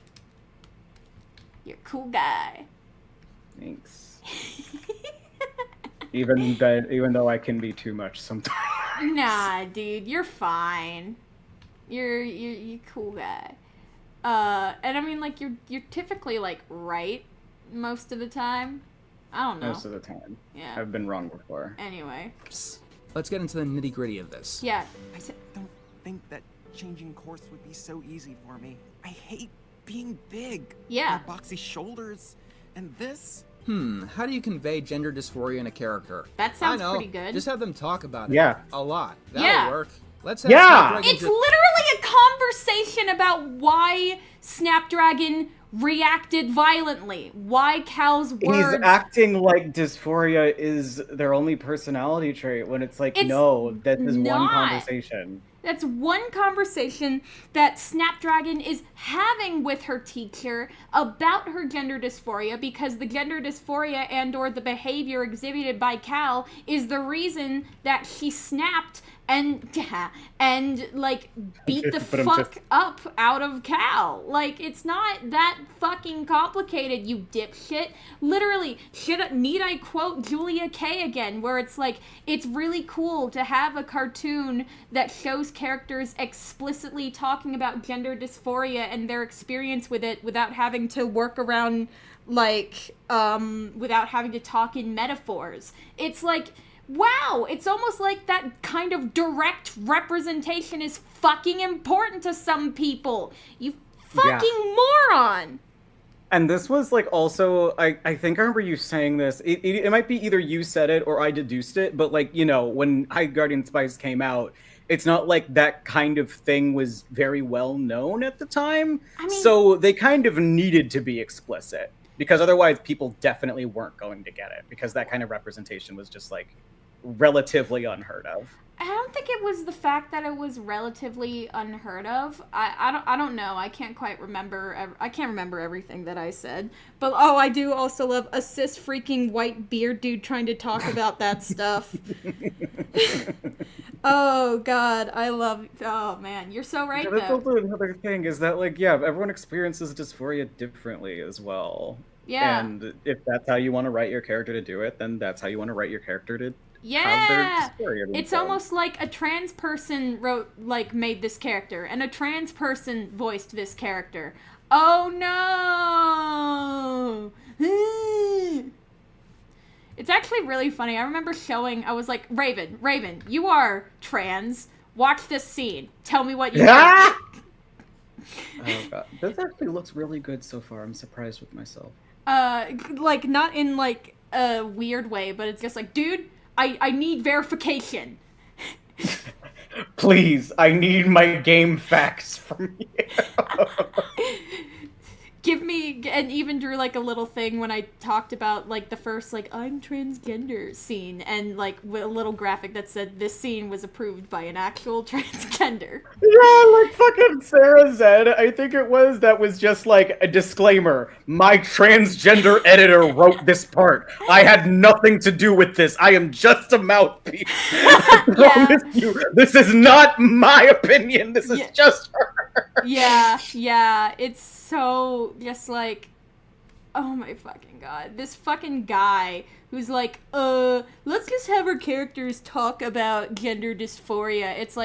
A: You're a cool guy.
N: Thanks. even though I can be too much sometimes.
A: Nah, dude, you're fine. You're a cool guy. And I mean, you're typically right most of the time. I don't know.
N: Most of the time.
A: Yeah.
N: I've been wrong before.
A: Anyway.
B: Let's get into the nitty-gritty of this.
A: Yeah.
T: I don't think that changing course would be so easy for me. I hate being big.
A: Yeah.
T: My boxy shoulders. And this?
B: How do you convey gender dysphoria in a character?
A: That sounds pretty good.
B: Just have them talk about it.
N: Yeah.
B: A lot. That'll work. Let's have
A: It's literally a conversation about why Snapdragon reacted violently. Why Cal's words...
N: He's acting like dysphoria is their only personality trait when it's no, that is one conversation.
A: That's one conversation that Snapdragon is having with her teacher about her gender dysphoria, because the gender dysphoria and or the behavior exhibited by Cal is the reason that she snapped and beat the fuck up out of Cal. It's not that fucking complicated, you dipshit. Literally, need I quote Julia Kay again, where it's it's really cool to have a cartoon that shows characters explicitly talking about gender dysphoria and their experience with it without having to work around, without having to talk in metaphors. It's wow, it's almost like that kind of direct representation is fucking important to some people. You fucking moron!
N: And this was also, I think I remember you saying this. It might be either you said it or I deduced it, but when High Guardian Spice came out, it's not like that kind of thing was very well known at the time.
A: I mean,
N: so they kind of needed to be explicit, because otherwise people definitely weren't going to get it, because that kind of representation was just relatively unheard of.
A: I don't think it was the fact that it was relatively unheard of. I don't know. I can't quite remember. I can't remember everything that I said. But I do also love a cis freaking white beard dude trying to talk about that stuff. Oh God, I love. Oh man, you're so right.
N: That's also another thing is that like everyone experiences dysphoria differently as well.
A: Yeah.
N: And if that's how you want to write your character to do it, then that's how you want to write your character to.
A: Yeah, it's almost like a trans person made this character, and a trans person voiced this character. Oh no! It's actually really funny. I remember I was like, Raven, you are trans. Watch this scene. Tell me what you think.
N: Oh God, this actually looks really good so far. I'm surprised with myself.
A: Not in a weird way, but it's just like, dude, I need verification.
N: Please, I need my game facts from you.
A: Give me, and even drew a little thing when I talked about the first I'm transgender scene, and a little graphic that said this scene was approved by an actual transgender.
N: Yeah, fucking Sarah said, I think it was, that was just a disclaimer. My transgender editor wrote this part. I had nothing to do with this. I am just a mouthpiece. I promise you, this is not my opinion. This is just her.
A: Yeah, it's so just oh my fucking God, this fucking guy who's let's just have our characters talk about gender dysphoria. It's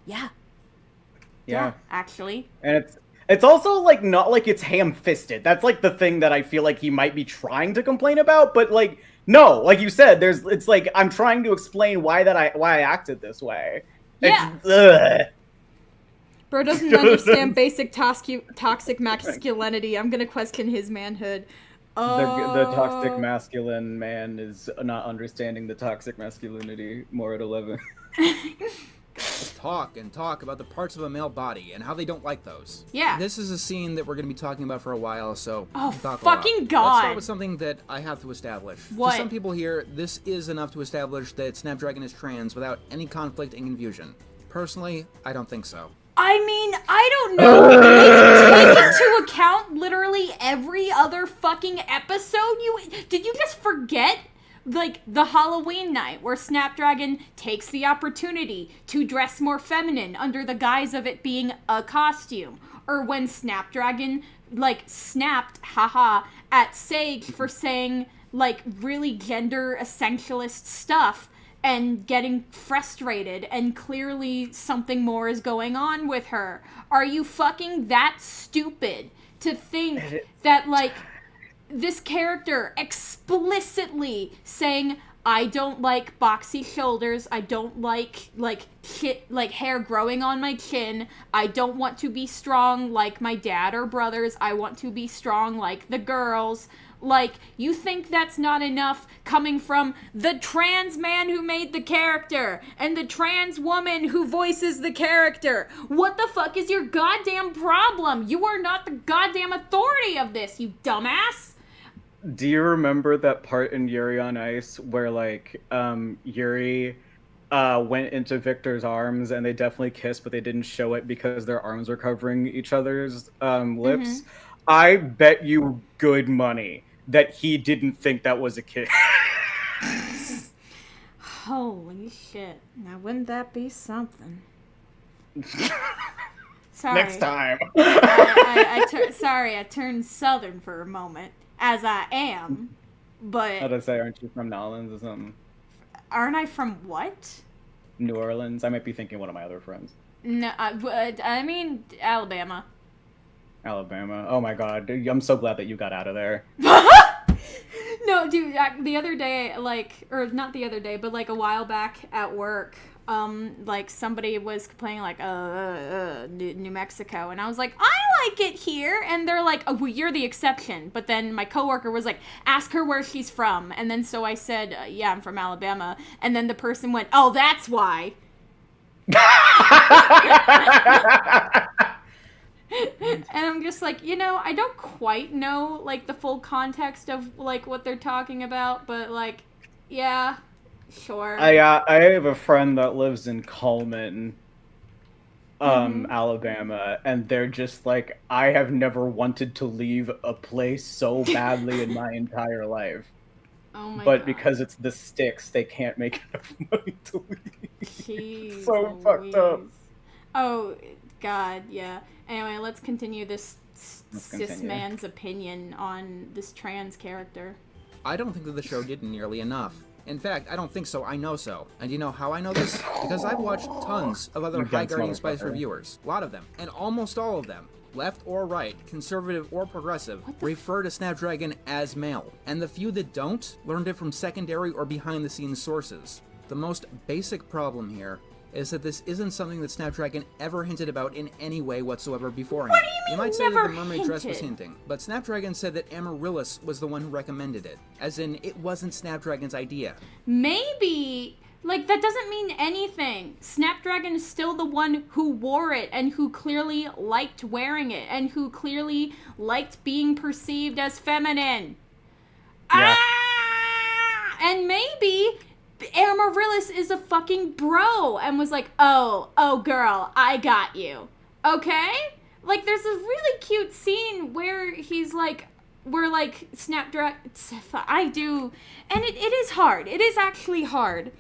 A: yeah, actually.
N: And it's also not it's ham-fisted. That's the thing that I feel he might be trying to complain about, but no, like you said, it's I'm trying to explain why I acted this way.
A: Yeah.
N: Ugh.
A: Bro doesn't understand basic toxic masculinity. I'm gonna question his manhood.
N: The toxic masculine man is not understanding the toxic masculinity more at 11.
B: Talk about the parts of a male body and how they don't like those.
A: Yeah.
B: This is a scene that we're going to be talking about for a while, so
A: fucking God.
B: Let's start with something that I have to establish.
A: What?
B: To some people here, this is enough to establish that Snapdragon is trans without any conflict and confusion. Personally, I don't think so.
A: I mean, I don't know. Take into account literally every other fucking episode. Did you just forget? The Halloween night where Snapdragon takes the opportunity to dress more feminine under the guise of it being a costume. Or when Snapdragon, snapped, at Sage for saying, really gender essentialist stuff and getting frustrated, and clearly something more is going on with her. Are you fucking that stupid to think that, this character explicitly saying, I don't like boxy shoulders, I don't like hair growing on my chin, I don't want to be strong like my dad or brothers, I want to be strong like the girls. You think that's not enough coming from the trans man who made the character and the trans woman who voices the character? What the fuck is your goddamn problem? You are not the goddamn authority of this, you dumbass!
N: Do you remember that part in Yuri on Ice where Yuri went into Victor's arms and they definitely kissed, but they didn't show it because their arms were covering each other's lips? Mm-hmm. I bet you good money that he didn't think that was a kiss.
A: Holy shit. Now wouldn't that be something? Sorry.
N: Next time.
A: I turned southern for a moment, as I am, but...
N: How'd I say, aren't you from New Orleans or something?
A: Aren't I from what?
N: New Orleans? I might be thinking one of my other friends.
A: No, I mean Alabama.
N: Alabama. Oh my God. I'm so glad that you got out of there.
A: No, dude, the other day, or not the other day, but a while back at work, somebody was complaining New Mexico, and I was like, I like it here, and they're like, oh, well, you're the exception. But then my coworker was like, ask her where she's from, and then so I said, yeah, I'm from Alabama, and then the person went, oh, that's why. And I'm just I don't quite know, the full context of, what they're talking about, but, yeah, Sure.
N: I have a friend that lives in Cullman, Alabama, and they're just like, I have never wanted to leave a place so badly in my entire life.
A: Oh my
N: but
A: God.
N: because it's the sticks, they can't make enough money to leave.
A: Jeez
N: So fucked up.
A: Oh, God, yeah. Anyway, let's continue this cis man's opinion on this trans character.
B: I don't think that the show did nearly enough. In fact, I don't think so. I know so. And you know how I know this? Because I've watched tons of other High Guardian Spice reviewers. A lot of them. And almost all of them, left or right, conservative or progressive, refer to Snapdragon as male. And the few that don't learned it from secondary or behind-the-scenes sources. The most basic problem here is that this isn't something that Snapdragon ever hinted about in any way whatsoever beforehand.
A: What do you mean,
B: you might say
A: never
B: that the mermaid dress was
A: hinted?
B: hinting, but Snapdragon said that Amaryllis was the one who recommended it, as in it wasn't Snapdragon's idea.
A: Maybe, like, that doesn't mean anything. Snapdragon is still the one who wore it and who clearly liked wearing it and who clearly liked being perceived as feminine.
N: Yeah.
A: And maybe Amaryllis is a fucking bro and was like, oh girl, I got you. Okay? Like, there's a really cute scene where he's like, we're like, Snapdragon, I do, and it is hard. It is actually hard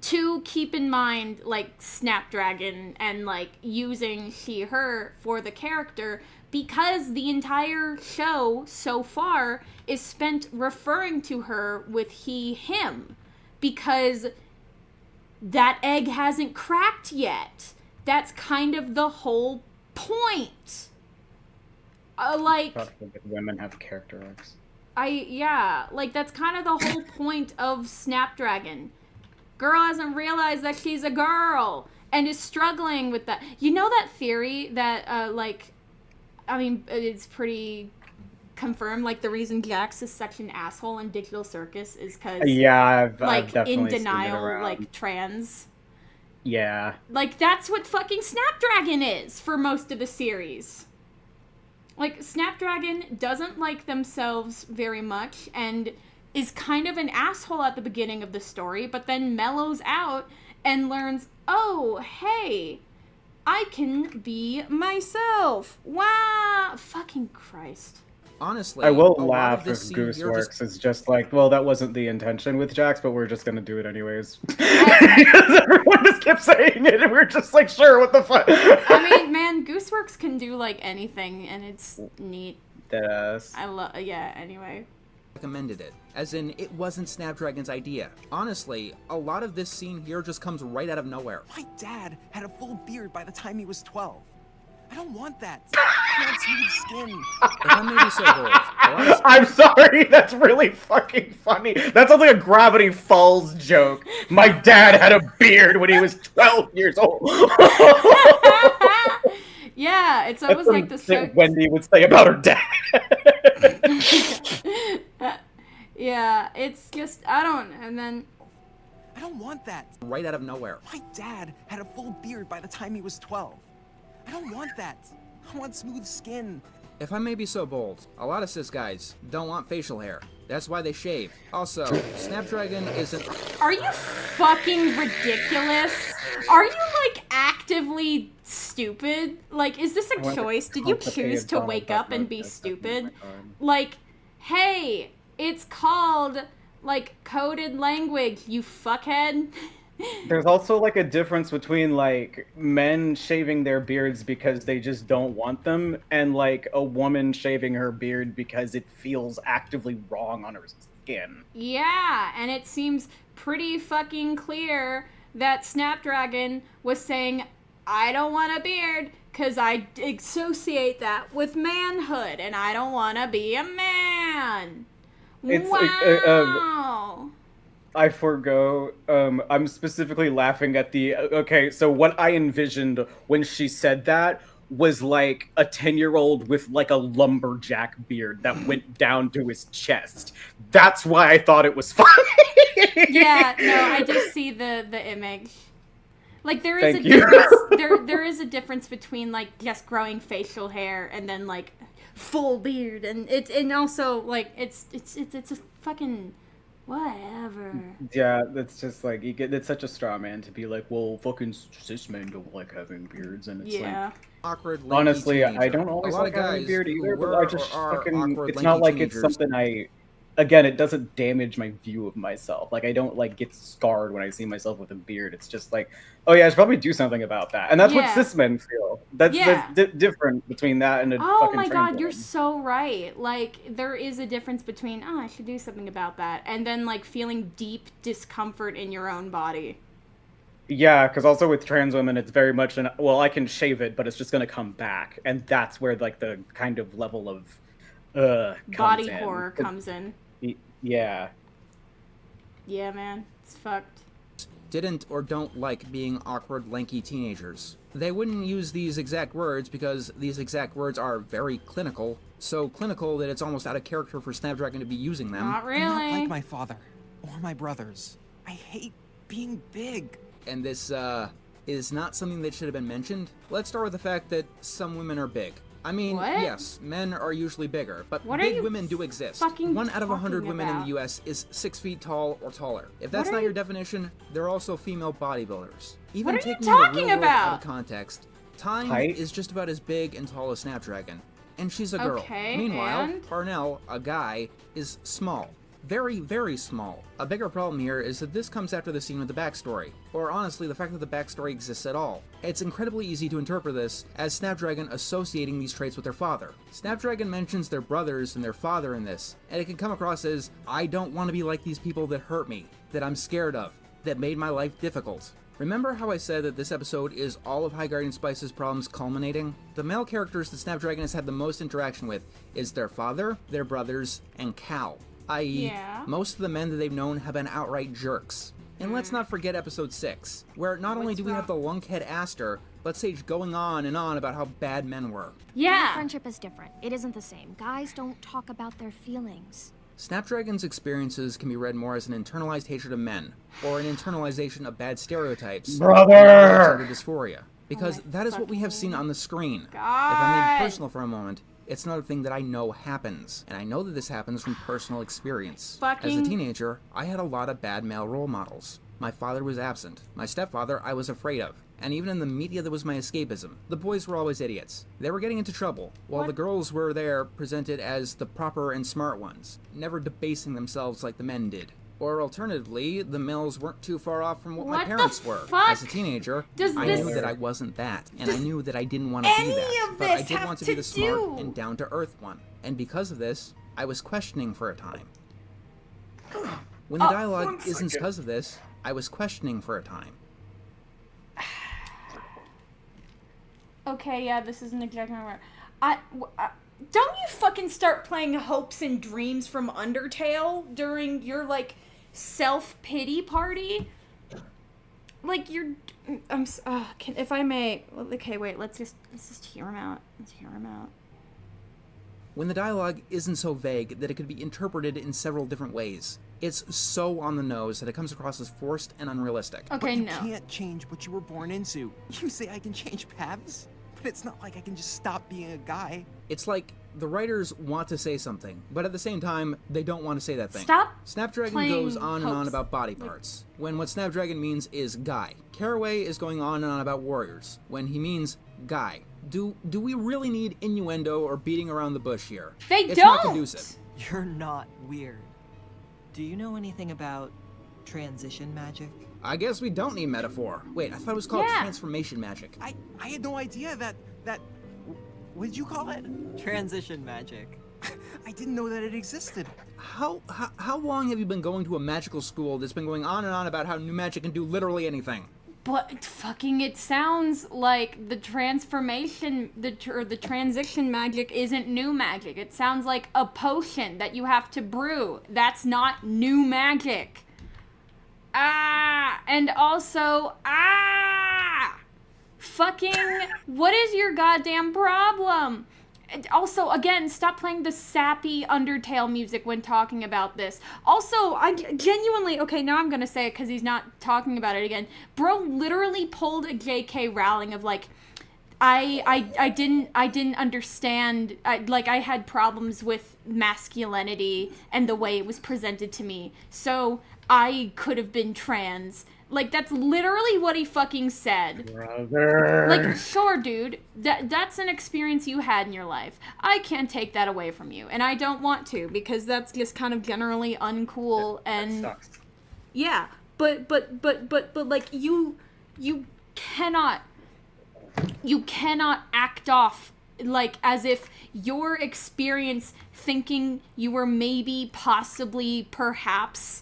A: to keep in mind, like, Snapdragon and, like, using she, her for the character, because the entire show so far is spent referring to her with he, him. Because that egg hasn't cracked yet. That's kind of the whole point. Like,
N: women have character arcs.
A: Like, that's kind of the whole point of Snapdragon. Girl hasn't realized that she's a girl and is struggling with that. You know that theory that, like, I mean, it's pretty confirmed, like, the reason Jax is such an asshole in Digital Circus is because,
N: I've
A: like,
N: definitely
A: in
N: seen it
A: denial,
N: around.
A: like, trans.
N: Yeah.
A: Like, that's what fucking Snapdragon is for most of the series. Like, Snapdragon doesn't like themselves very much and is kind of an asshole at the beginning of the story, but then mellows out and learns, oh, hey, I can be myself. Wow. Fucking Christ.
B: Honestly,
N: I will
B: a lot
N: laugh
B: of
N: if
B: this scene
N: Goose
B: here
N: Works
B: just...
N: is just like, well, that wasn't the intention with Jax, but we're just gonna do it anyways. Because everyone just kept saying it, and we're just like, sure, what the fuck?
A: I mean, man, Gooseworks can do, like, anything, and it's neat.
N: Yes.
A: I love, yeah, anyway.
B: Recommended it, as in it wasn't Snapdragon's idea. Honestly, a lot of this scene here just comes right out of nowhere.
T: My dad had a full beard by the time he was 12. I don't want that. He had smooth skin.
B: If I may be so bold,
N: I'm sorry, that's really fucking funny. That sounds like a Gravity Falls joke. My dad had a beard when he was 12 years old.
A: Yeah, it's almost like the show.
N: Wendy would say about her dad.
A: Yeah, it's just, I don't
T: want that.
B: Right out of nowhere.
T: My dad had a full beard by the time he was 12. I don't want that. I want smooth skin.
B: If I may be so bold, a lot of cis guys don't want facial hair. That's why they shave. Also, Snapdragon isn't...
A: Are you fucking ridiculous? Are you, like, actively stupid? Like, is this a choice? Did you choose to wake up and be stupid? Like, hey, it's called, like, coded language, you fuckhead.
N: There's also, like, a difference between, like, men shaving their beards because they just don't want them, and, like, a woman shaving her beard because it feels actively wrong on her skin.
A: Yeah, and it seems pretty fucking clear that Snapdragon was saying, I don't want a beard because I associate that with manhood, and I don't want to be a man.
N: It's,
A: wow.
N: I forgo. I'm specifically laughing at the... Okay, so what I envisioned when she said that was like a 10-year-old with like a lumberjack beard that went down to his chest. That's why I thought it was funny.
A: Yeah, no, I just see the image. Like, there is a difference. There is a difference between, like, just growing facial hair and then, like, full beard, and also, like, it's a fucking
L: Whatever.
N: Yeah, that's just like it's such a straw man to be like, well, fucking cis men don't like having beards, and it's like
B: awkward.
N: Honestly,
B: teenager.
N: I don't always like having a beard either, but I just fucking
B: awkward,
N: it's not like
B: teenagers.
N: it's something again, it doesn't damage my view of myself. Like I don't like get scarred when I see myself with a beard. It's just like, oh yeah, I should probably do something about that. And that's what cis men feel. That's different between that and a
H: Oh
N: fucking
H: my
N: trans
H: god, you're
N: woman.
H: so right. Like, there is a difference between, I should do something about that, and then, like, feeling deep discomfort in your own body.
N: Yeah, because also with trans women, it's very much well, I can shave it, but it's just gonna come back, and that's where like the kind of level of
H: body horror comes in.
N: Yeah.
H: Yeah, man, it's fucked.
B: Didn't or don't like being awkward, lanky teenagers. They wouldn't use these exact words because these exact words are very clinical, so clinical that it's almost out of character for Snapdragon to be using them.
H: Not really.
P: I'm not like my father or my brothers. I hate being big.
B: And this is not something that should have been mentioned. Let's start with the fact that some women are big. I mean, yes, men are usually bigger, but big women do exist. 1 out of 100 women in the US is 6 feet tall or taller. If that's not your definition, they're also female bodybuilders. Even taking the real word out of context, Time is just about as big and tall as Snapdragon, and she's a girl.
H: Okay,
B: Meanwhile, Parnell, a guy, is small. Very, very small. A bigger problem here is that this comes after the scene with the backstory, or honestly, the fact that the backstory exists at all. It's incredibly easy to interpret this as Snapdragon associating these traits with their father. Snapdragon mentions their brothers and their father in this, and it can come across as, I don't want to be like these people that hurt me, that I'm scared of, that made my life difficult. Remember how I said that this episode is all of High Guardian Spice's problems culminating? The male characters that Snapdragon has had the most interaction with is their father, their brothers, and Cal. I.e., most of the men that they've known have been outright jerks. And let's not forget episode 6, where not only do we have the lunkhead Aster, but Sage going on and on about how bad men were.
L: Yeah. Friendship is different. It isn't the same. Guys don't talk about their feelings.
B: Snapdragon's experiences can be read more as an internalized hatred of men, or an internalization of bad stereotypes, gender dysphoria, because that is what we have seen on the screen. If I'm being personal for a moment, it's not a thing that I know happens, and I know that this happens from personal experience. As a teenager, I had a lot of bad male role models. My father was absent. My stepfather I was afraid of. And even in the media that was my escapism. The boys were always idiots. They were getting into trouble, while the girls were there presented as the proper and smart ones, never debasing themselves like the men did. Or alternatively, the males weren't too far off from what my parents were. As a teenager, I knew that I wasn't that, and I knew that I didn't want to be that, but I did want to be the smart and down-to-earth one. And because of this, I was questioning for a time. When the dialogue isn't because of this, I was questioning for a time.
H: Okay, yeah, this isn't exactly right. Don't you fucking start playing Hopes and Dreams from Undertale during your, like, self-pity party? Like, if I may, okay, wait, let's just hear him out. Let's hear him out.
B: When the dialogue isn't so vague that it could be interpreted in several different ways. It's so on the nose that it comes across as forced and unrealistic.
P: Okay, but you can't change what you were born into. You say I can change paths? But it's not like I can just stop being a guy.
B: It's like the writers want to say something, but at the same time, they don't want to say that thing. Snapdragon goes on and on about body parts, when what Snapdragon means is guy. Caraway is going on and on about warriors, when he means guy. Do we really need innuendo or beating around the bush here? It's not conducive.
P: You're not weird. Do you know anything about transition magic?
B: I guess we don't need metaphor. Wait, I thought it was called transformation magic.
P: I had no idea that what did you call it? Transition magic. I didn't know that it existed.
B: How long have you been going to a magical school that's been going on and on about how new magic can do literally anything?
H: But fucking it sounds like the transformation, the transition magic isn't new magic. It sounds like a potion that you have to brew. That's not new magic. And also, fucking, what is your goddamn problem? Also, again, stop playing the sappy Undertale music when talking about this. Also, I genuinely, okay, now I'm gonna say it because he's not talking about it again. Bro literally pulled a J.K. Rowling of, like, I didn't understand. I had problems with masculinity and the way it was presented to me. So I could have been trans. Like, that's literally what he fucking said.
N: Brother.
H: Like, sure, dude. That's an experience you had in your life. I can't take that away from you, and I don't want to, because that's just kind of generally uncool and
N: That sucks.
H: yeah. But like you cannot act off like as if your experience thinking you were maybe possibly perhaps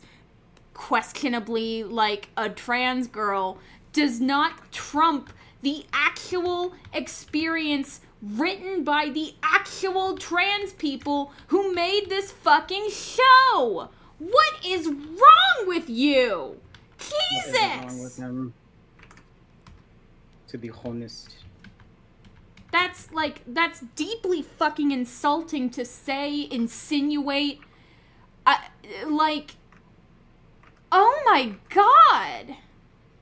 H: questionably like a trans girl does not trump the actual experience written by the actual trans people who made this fucking show. What is wrong with you? Jesus!
N: What is wrong with him? To be honest.
H: That's deeply fucking insulting to say, insinuate. Oh my god!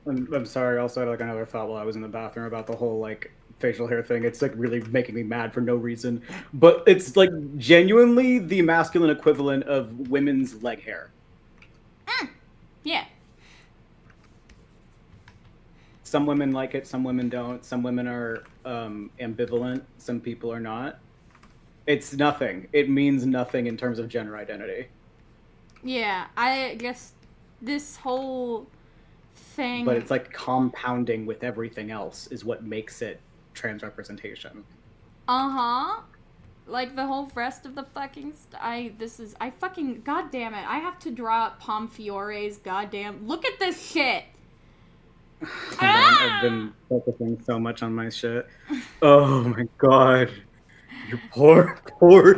N: I'm sorry, I also had like another thought while I was in the bathroom about the whole like facial hair thing. It's like really making me mad for no reason. But it's like genuinely the masculine equivalent of women's leg hair.
H: Yeah.
N: Some women like it, some women don't. Some women are ambivalent, some people are not. It's nothing. It means nothing in terms of gender identity.
H: Yeah, I guess this whole thing...
N: But it's like compounding with everything else is what makes it trans representation.
H: Uh-huh. Like the whole rest of the fucking... I fucking... God damn it. I have to draw up Pomfiore's goddamn... Look at this shit!
N: I've been focusing so much on my shit. Oh my god. You poor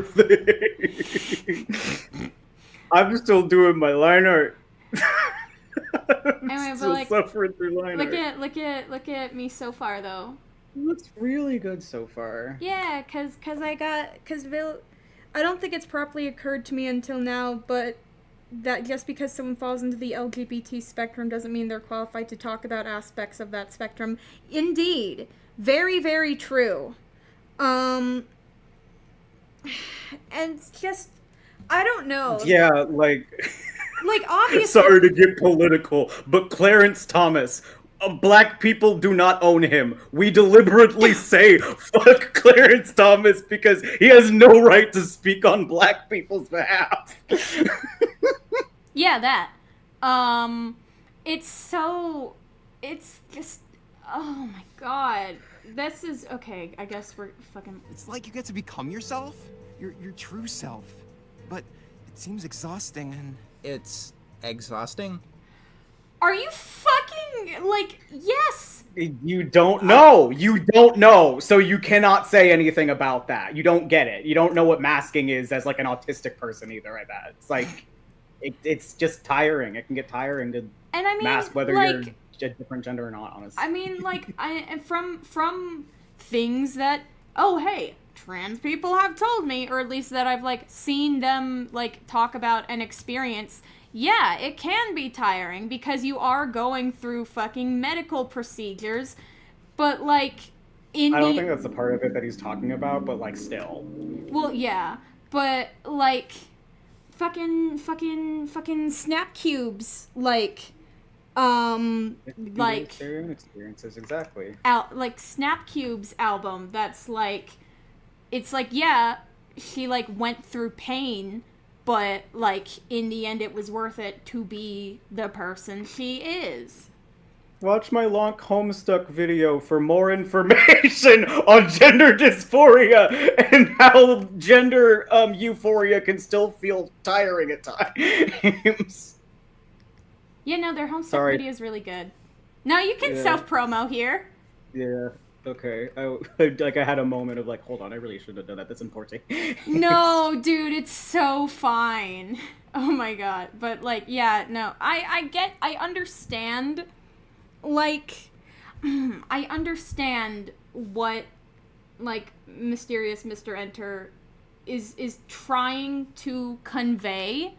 N: thing. I'm still doing my line art.
H: Anyway,
N: still suffering through line art.
H: Look at me so far, though.
N: It looks really good so far.
H: Yeah, cause I don't think it's properly occurred to me until now, but that just because someone falls into the LGBT spectrum doesn't mean they're qualified to talk about aspects of that spectrum. Indeed. Very, very true. And just, I don't know.
N: Yeah, like
H: obviously...
N: Sorry to get political, but Clarence Thomas, black people do not own him. We deliberately say fuck Clarence Thomas because he has no right to speak on black people's behalf.
H: Yeah, that. It's just, oh my god. This is, okay, I guess we're fucking...
T: It's like you get to become yourself, your true self, but it seems exhausting and...
B: It's exhausting?
H: Are you fucking, yes!
N: You don't know. You don't know, so you cannot say anything about that. You don't get it. You don't know what masking is as, like, an autistic person either, I bet. It's like... It's just tiring. It can get tiring to mask whether you're a different gender or not, honestly.
H: I mean, from things that, oh, hey, trans people have told me, or at least that I've, seen them, talk about and experience, yeah, it can be tiring because you are going through fucking medical procedures, but, I
N: don't think that's the part of it that he's talking about, but, still.
H: Well, yeah, but, fucking snap cubes,
N: experiences, exactly.
H: Snap Cube's album, that's it's yeah, she went through pain, but in the end it was worth it to be the person she is.
N: Watch my Lonk Homestuck video for more information on gender dysphoria and how gender euphoria can still feel tiring at times.
H: Yeah, no, their Homestuck video is really good. No, you can self-promo here.
N: Yeah, okay. I had a moment of hold on, I really shouldn't have done that. That's important.
H: No, dude, it's so fine. Oh my god. But, yeah, no. I understand... I understand what, Mysterious Mr. Enter is trying to convey.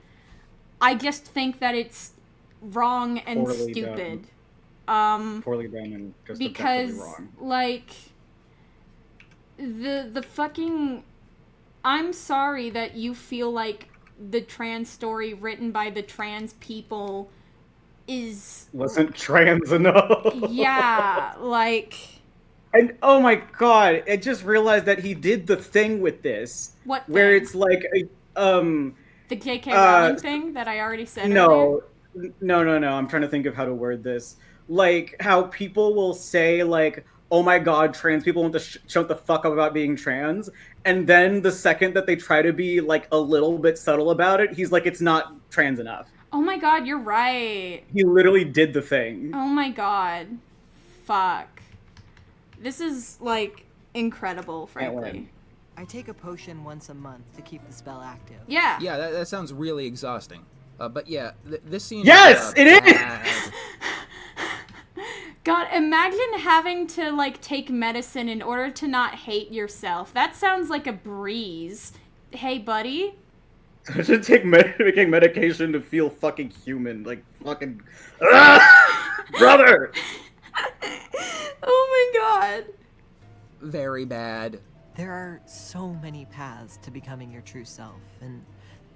H: I just think that it's wrong and
N: poorly
H: stupid.
N: Done. Poorly done and just
H: because,
N: wrong.
H: the fucking... I'm sorry that you feel like the trans story written by the trans people
N: wasn't trans enough.
H: Yeah, like...
N: And oh my god, I just realized that he did the thing with this.
H: What thing?
N: Where it's like,
H: the J.K. Rowling thing that I already said earlier?
N: No. I'm trying to think of how to word this. Like, how people will say, like, oh my god, trans people want to shut the fuck up about being trans. And then the second that they try to be, like, a little bit subtle about it, he's like, it's not trans enough.
H: Oh my god, you're right.
N: He literally did the thing.
H: Oh my god. Fuck. This is, like, incredible, frankly.
P: I take a potion once a month to keep the spell active.
H: Yeah.
B: Yeah, that sounds really exhausting. But yeah, this scene...
N: Yes, it is!
H: God, imagine having to, like, take medicine in order to not hate yourself. That sounds like a breeze. Hey, buddy?
N: I should take making medication to feel fucking human. Like, fucking... Brother!
H: Oh my god.
B: Very bad.
P: There are so many paths to becoming your true self, and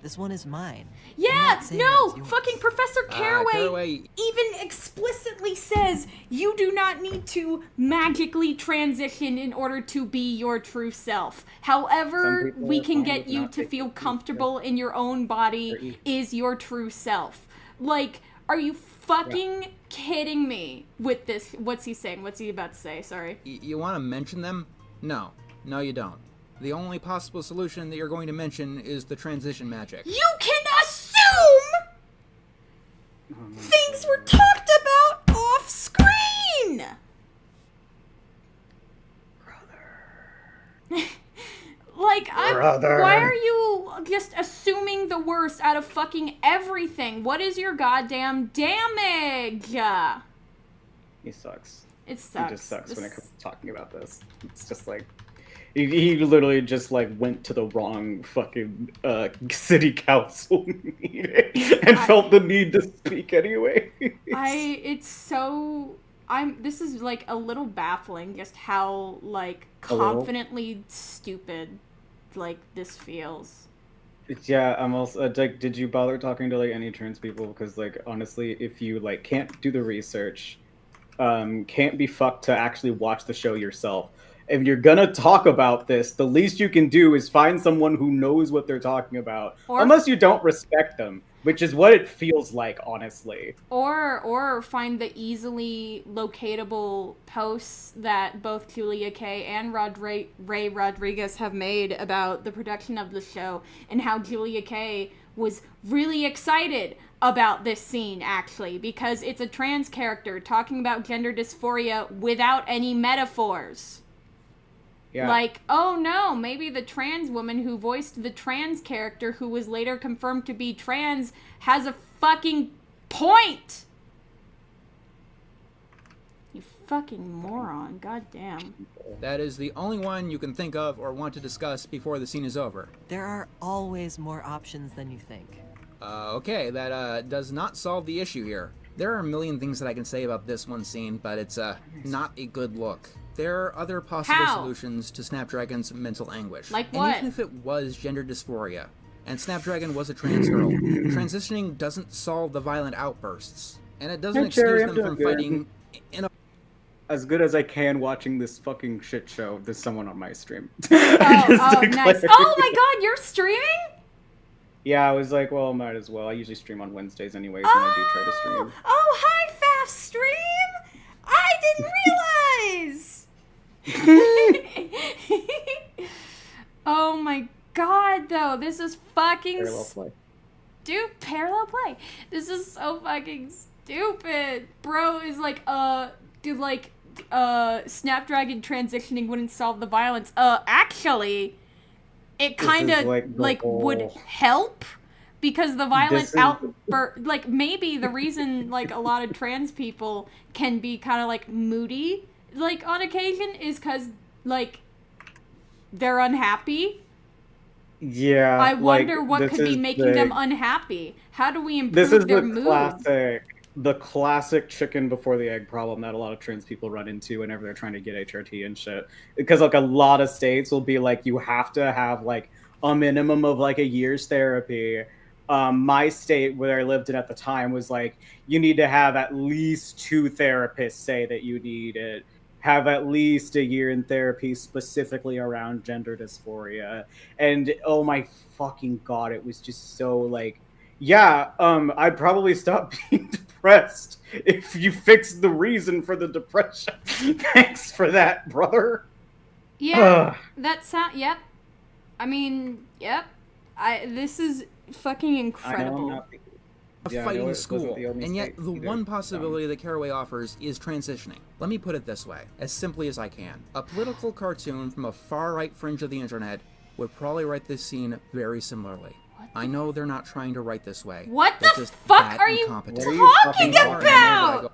P: this one is mine.
H: Yeah, no! Fucking Professor Caraway even explicitly says you do not need to magically transition in order to be your true self. However, we can get you to feel comfortable in your own body is your true self. Like, are you fucking kidding me with this? What's he saying? What's he about to say? Sorry.
B: You want to mention them? No, you don't. The only possible solution that you're going to mention is the transition magic.
H: You can assume things were talked about off screen. Like, why are you just assuming the worst out of fucking everything? What is your goddamn damage?
N: He sucks.
H: It sucks.
N: He just sucks when it comes to talking about this. It's just like, he literally just, like, went to the wrong fucking city council meeting and felt the need to speak anyway.
H: This is, like, a little baffling just how, like, confidently stupid, like, this feels.
N: Yeah, I'm also, like, did you bother talking to, like, any trans people? Because, like, honestly, if you, like, can't do the research, can't be fucked to actually watch the show yourself, if you're gonna talk about this, the least you can do is find someone who knows what they're talking about. Unless you don't respect them, which is what it feels like, honestly.
H: Or find the easily locatable posts that both Julia Kay and Ray Rodriguez have made about the production of the show, and how Julia Kay was really excited about this scene, actually, because it's a trans character talking about gender dysphoria without any metaphors. Yeah. Like, oh no, maybe the trans woman who voiced the trans character who was later confirmed to be trans has a fucking point! You fucking moron, goddamn.
B: That is the only one you can think of or want to discuss before the scene is over.
P: There are always more options than you think.
B: Okay, that does not solve the issue here. There are a million things that I can say about this one scene, but it's not a good look. There are other possible solutions to Snapdragon's mental anguish.
H: Like what?
B: And even if it was gender dysphoria, and Snapdragon was a trans girl, transitioning doesn't solve the violent outbursts. And it doesn't excuse them from fighting in a...
N: As good as I can watching this fucking shit show, there's someone on my stream.
H: Nice. Oh my god, you're streaming?
N: Yeah, I was like, well, might as well. I usually stream on Wednesdays anyways when I do try to stream.
H: Oh, hi, Faf Stream! I didn't realize! Oh my god, though, this is fucking parallel play. This is so fucking stupid. Bro is like, Snapdragon transitioning wouldn't solve the violence. Actually, it kind of would help, because the violent outburst, maybe the reason a lot of trans people can be kind of moody on occasion is because they're unhappy.
N: Yeah.
H: I wonder what could be making them unhappy. How do we improve their mood?
N: the classic chicken before the egg problem that a lot of trans people run into whenever they're trying to get HRT and shit. Because like a lot of states will be like, you have to have like a minimum of like a year's therapy. My state where I lived in at the time was like, you need to have at least 2 therapists say that you need it. Have at least a year in therapy specifically around gender dysphoria. And oh my fucking God, it was just so like, yeah, I'd probably stop being depressed if you fixed the reason for the depression. Thanks for that, brother.
H: Yeah, yep. I mean, yep. This is fucking incredible.
B: Fighting school, and yet the one possibility that Caraway offers is transitioning. Let me put it this way, as simply as I can. A political cartoon from a far-right fringe of the internet would probably write this scene very similarly. I know they're not trying to write this way.
H: What the fuck are you talking about?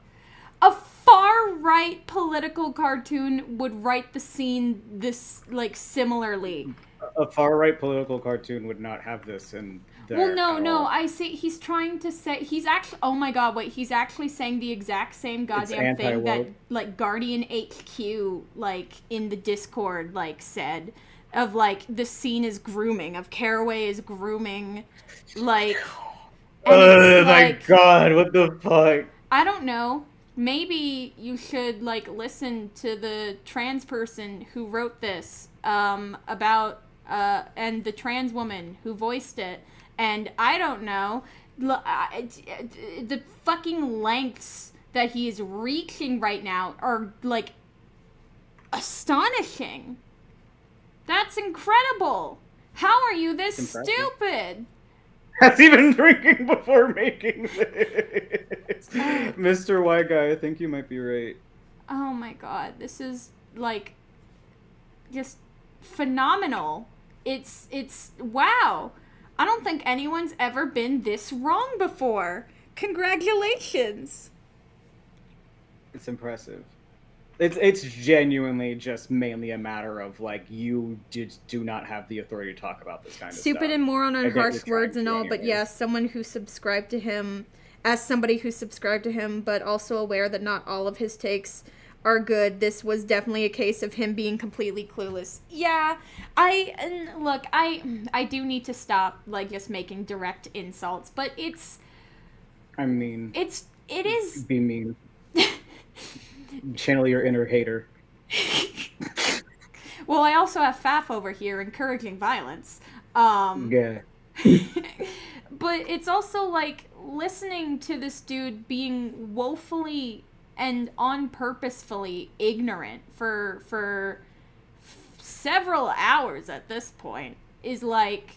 H: A far-right political cartoon would write the scene this, like, similarly.
N: A far-right political cartoon would not have this in there.
H: Well, no, I see. He's trying to say, he's actually, oh my God, wait, he's actually saying the exact same goddamn thing that, like, Guardian HQ, like, in the Discord, like, said. Of, like, the scene is grooming, of Caraway is grooming, like...
N: Oh my God, what the fuck?
H: I don't know. Maybe you should, like, listen to the trans person who wrote this, about, and the trans woman who voiced it, and I don't know, the fucking lengths that he is reaching right now are, like, astonishing. That's incredible! How are you this stupid?
N: Has he been drinking before making this? Mr. White Guy, I think you might be right.
H: Oh my God, this is, like, just phenomenal. It's wow. I don't think anyone's ever been this wrong before. Congratulations.
N: It's impressive. It's genuinely just mainly a matter of, like, you just do not have the authority to talk about this kind of stuff.
H: Stupid and moron and harsh words and all, but yeah, someone who subscribed to him, as somebody who subscribed to him, but also aware that not all of his takes are good, this was definitely a case of him being completely clueless. Yeah, look, I do need to stop, like, just making direct insults, but it's...
N: I mean...
H: it is...
N: Be mean. Channel your inner hater.
H: Well, I also have Faf over here encouraging violence.
N: Yeah.
H: But it's also, like, listening to this dude being woefully and on purposefully ignorant for several hours at this point is, like,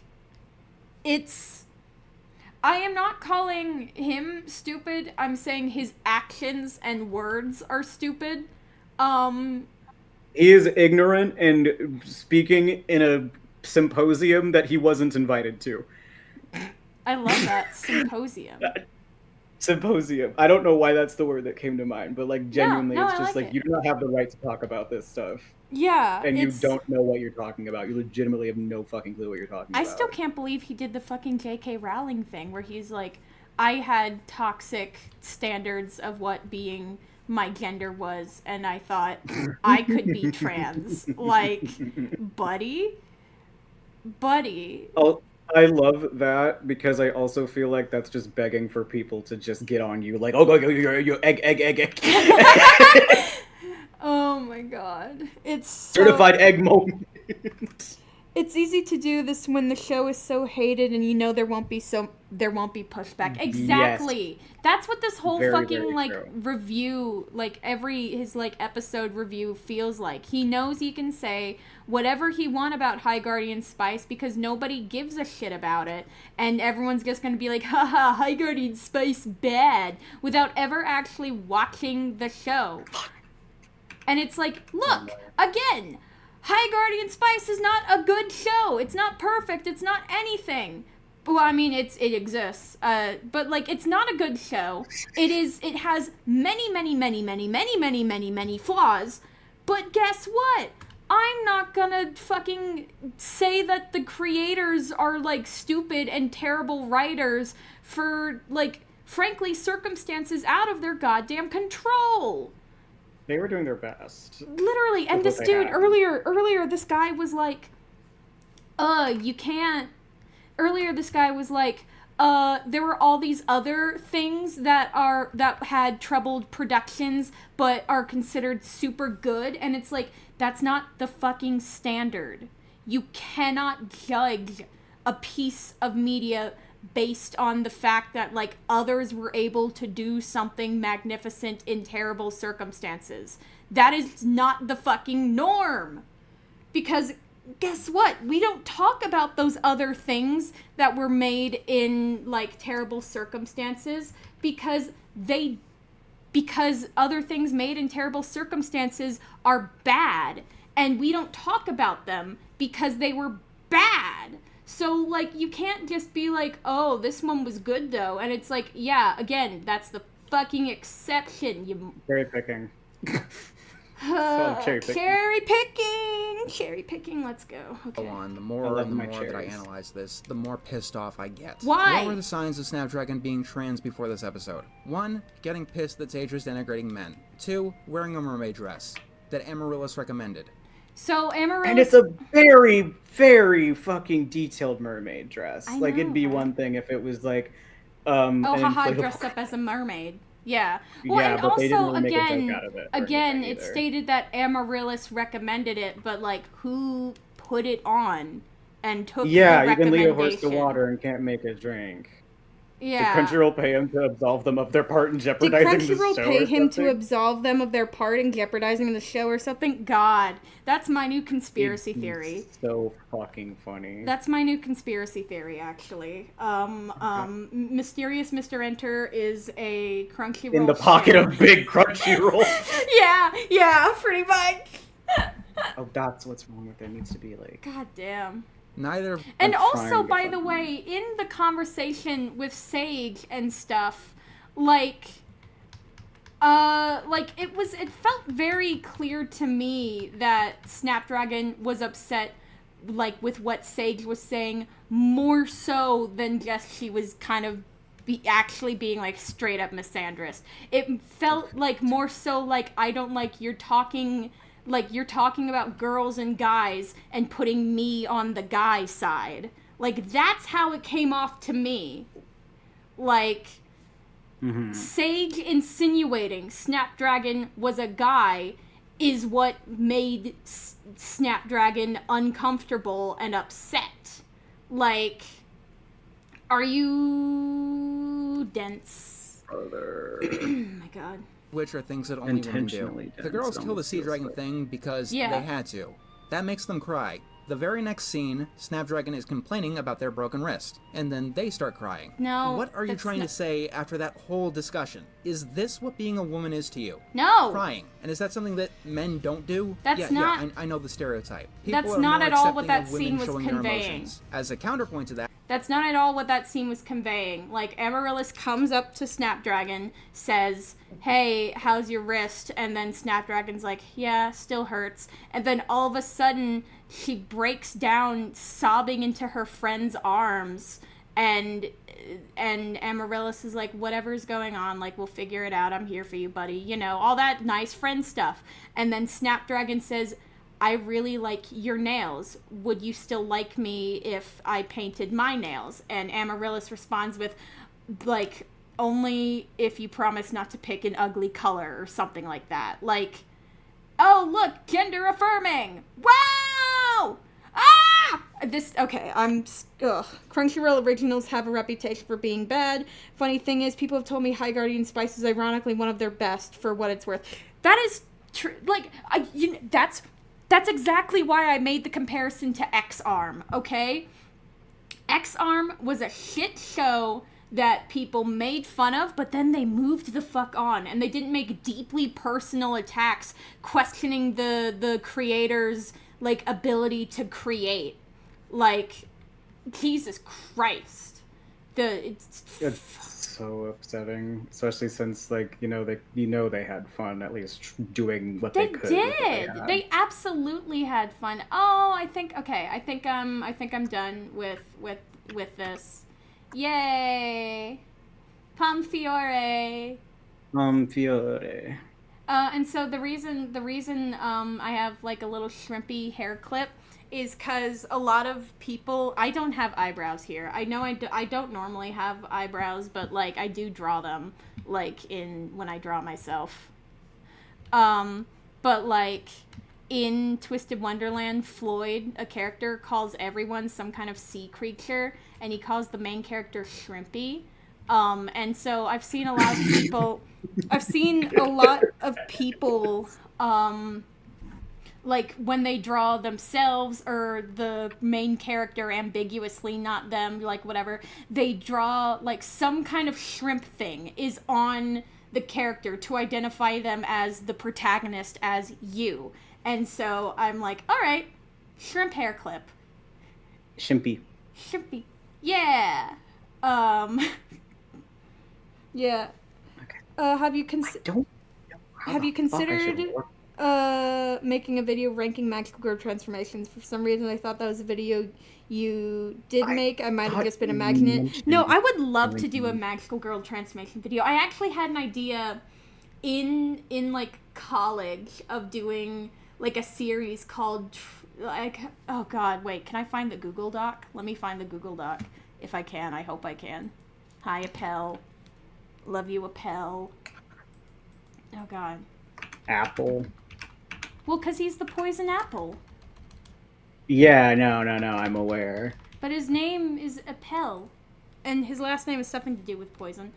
H: it's... I am not calling him stupid. I'm saying his actions and words are stupid.
N: He is ignorant and speaking in a symposium that he wasn't invited to.
H: I love that. Symposium.
N: Symposium. I don't know why that's the word that came to mind, but, like, genuinely,
H: no,
N: it's just
H: like
N: like, you do not have the right to talk about this stuff.
H: Yeah.
N: And you don't know what you're talking about. You legitimately have no fucking clue what you're talking about.
H: I still can't believe he did the fucking J.K. Rowling thing where he's like, I had toxic standards of what being my gender was, and I thought I could be trans. Like, buddy?
N: Oh, I love that because I also feel like that's just begging for people to just get on you. Like, oh, go, egg.
H: Oh my God. It's so...
N: Certified egg moment.
H: It's easy to do this when the show is so hated and you know there won't be pushback. Exactly. Yes. That's what this whole fucking like true. Review, like his like episode review feels like. He knows he can say whatever he want about High Guardian Spice because nobody gives a shit about it, and everyone's just gonna be like, haha, High Guardian Spice bad, without ever actually watching the show. And it's like, look, again, High Guardian Spice is not a good show. It's not perfect. It's not anything. Well, I mean, it exists. But, like, it's not a good show. It has many flaws. But guess what? I'm not gonna fucking say that the creators are, like, stupid and terrible writers for, like, frankly, circumstances out of their goddamn control.
N: They were doing their best.
H: Literally. And this dude, earlier, this guy was like, you can't... Earlier, this guy was like, there were all these other things that had troubled productions, but are considered super good, and it's like, that's not the fucking standard. You cannot judge a piece of media based on the fact that, like, others were able to do something magnificent in terrible circumstances. That is not the fucking norm. Because guess what? We don't talk about those other things that were made in, like, terrible circumstances because other things made in terrible circumstances are bad. And we don't talk about them because they were bad. So, like, you can't just be like, oh, this one was good, though. And it's like, yeah, again, that's the fucking exception.
N: Cherry picking.
H: Cherry picking, let's go. Okay.
B: Go on. The more that I analyze this, the more pissed off I get.
H: Why?
B: What were the signs of Snapdragon being trans before this episode? 1. Getting pissed that Sage was denigrating men. 2. Wearing a mermaid dress that Amaryllis recommended.
H: So Amaryllis...
N: And it's a very, very fucking detailed mermaid dress.
H: I
N: Like,
H: know,
N: it'd be
H: right?
N: one thing if it was like,
H: dressed up as a mermaid. Yeah. Well,
N: yeah,
H: and
N: but
H: also,
N: they didn't really make a
H: again,
N: joke out of it.
H: it stated that Amaryllis recommended it, but, like, who put it on and took the recommendation?
N: You can lead a horse to water and can't make it drink.
H: Yeah.
N: Did Crunchyroll pay him to absolve them of their part in jeopardizing the show?
H: Did Crunchyroll pay him to absolve them of their part in jeopardizing the show or something? God, that's my new conspiracy theory.
N: So fucking funny.
H: That's my new conspiracy theory, actually. Mysterious Mr. Enter is a Crunchyroll
N: in the pocket of big Crunchyroll.
H: yeah, pretty much.
N: Oh, that's what's wrong with it. It needs to be like...
H: God damn.
B: Neither.
H: And also, by the way, in the conversation with Sage and stuff, it felt very clear to me that Snapdragon was upset, like, with what Sage was saying, more so than just she was kind of actually being, like, straight up misandrist. It felt like more so like, I don't like you're talking about girls and guys and putting me on the guy side. Like, that's how it came off to me. Like, Sage insinuating Snapdragon was a guy is what made Snapdragon uncomfortable and upset. Like, are you dense?
N: Brother.
H: Oh my god.
B: Which are things that only women do. The girls kill the sea dragon thing because they had to. That makes them cry. The very next scene, Snapdragon is complaining about their broken wrist, and then they start crying.
H: No.
B: What are you trying to say after that whole discussion? Is this what being a woman is to you?
H: No.
B: Crying. And is that something that men don't do?
H: That's not...
B: Yeah, I know the stereotype. People
H: that's
B: are
H: not
B: more
H: at all what
B: accepting
H: that
B: of women
H: scene was
B: showing their
H: conveying.
B: emotions. As a counterpoint to that,
H: that's not at all what that scene was conveying. Like, Amaryllis comes up to Snapdragon, says, hey, how's your wrist? And then Snapdragon's like, yeah, still hurts. And then all of a sudden, she breaks down, sobbing into her friend's arms. And Amaryllis is like, whatever's going on, like, we'll figure it out. I'm here for you, buddy. You know, all that nice friend stuff. And then Snapdragon says, I really like your nails. Would you still like me if I painted my nails? And Amaryllis responds with, like, only if you promise not to pick an ugly color or something like that. Like, oh, look, gender affirming. Wow! Ah! Crunchyroll originals have a reputation for being bad. Funny thing is, people have told me High Guardian Spice is ironically one of their best, for what it's worth. That is true. Like, that's exactly why I made the comparison to X-Arm, okay? X-Arm was a shit show that people made fun of, but then they moved the fuck on, and they didn't make deeply personal attacks questioning the creator's, like, ability to create. Like, Jesus Christ. It's
N: so upsetting, especially since, like, they had fun at least doing what
H: they
N: could.
H: They absolutely had fun. Oh, I think I'm done with this. Yay. Pomfiore.
N: Fiore.
H: And so the reason I have like a little shrimpy hair clip is because a lot of people, I don't have eyebrows here. I know I don't normally have eyebrows, but like I do draw them like when I draw myself. But like in Twisted Wonderland, Floyd, a character, calls everyone some kind of sea creature, and he calls the main character Shrimpy. And so I've seen a lot of people, like when they draw themselves or the main character ambiguously, not them, like whatever, they draw like some kind of shrimp thing is on the character to identify them as the protagonist, as you. And so I'm like, all right, shrimp hair clip.
N: Shimpy.
H: Yeah. Yeah.
N: Okay.
H: Have you considered making a video ranking magical girl transformations? For some reason, I thought that was a video you did make. I might have just been imagining it. No, I would love to do a magical girl transformation video. I actually had an idea in like college of doing like a series called oh god, wait, can I find the Google Doc? Let me find the Google Doc if I can. I hope I can. Hi, Appel. Love you, Appel. Oh god.
N: Apple.
H: Well, because he's the poison apple.
N: Yeah, no, I'm aware.
H: But his name is Appel. And his last name has something to do with poison.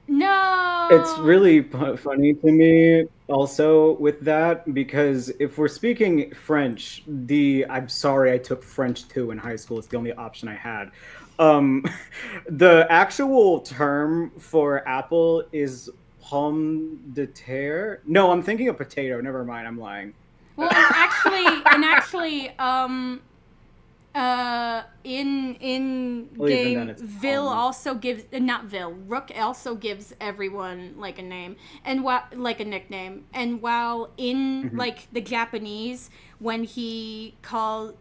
H: No!
N: It's really funny to me also with that, because if we're speaking French, I'm sorry I took French 2 in high school. It's the only option I had. The actual term for apple is pomme de terre. No, I'm thinking of potato. Never mind, I'm lying.
H: Well, actually, in game, Vil also gives Rook also gives everyone like a name and like a nickname. And while in like the Japanese, when he calls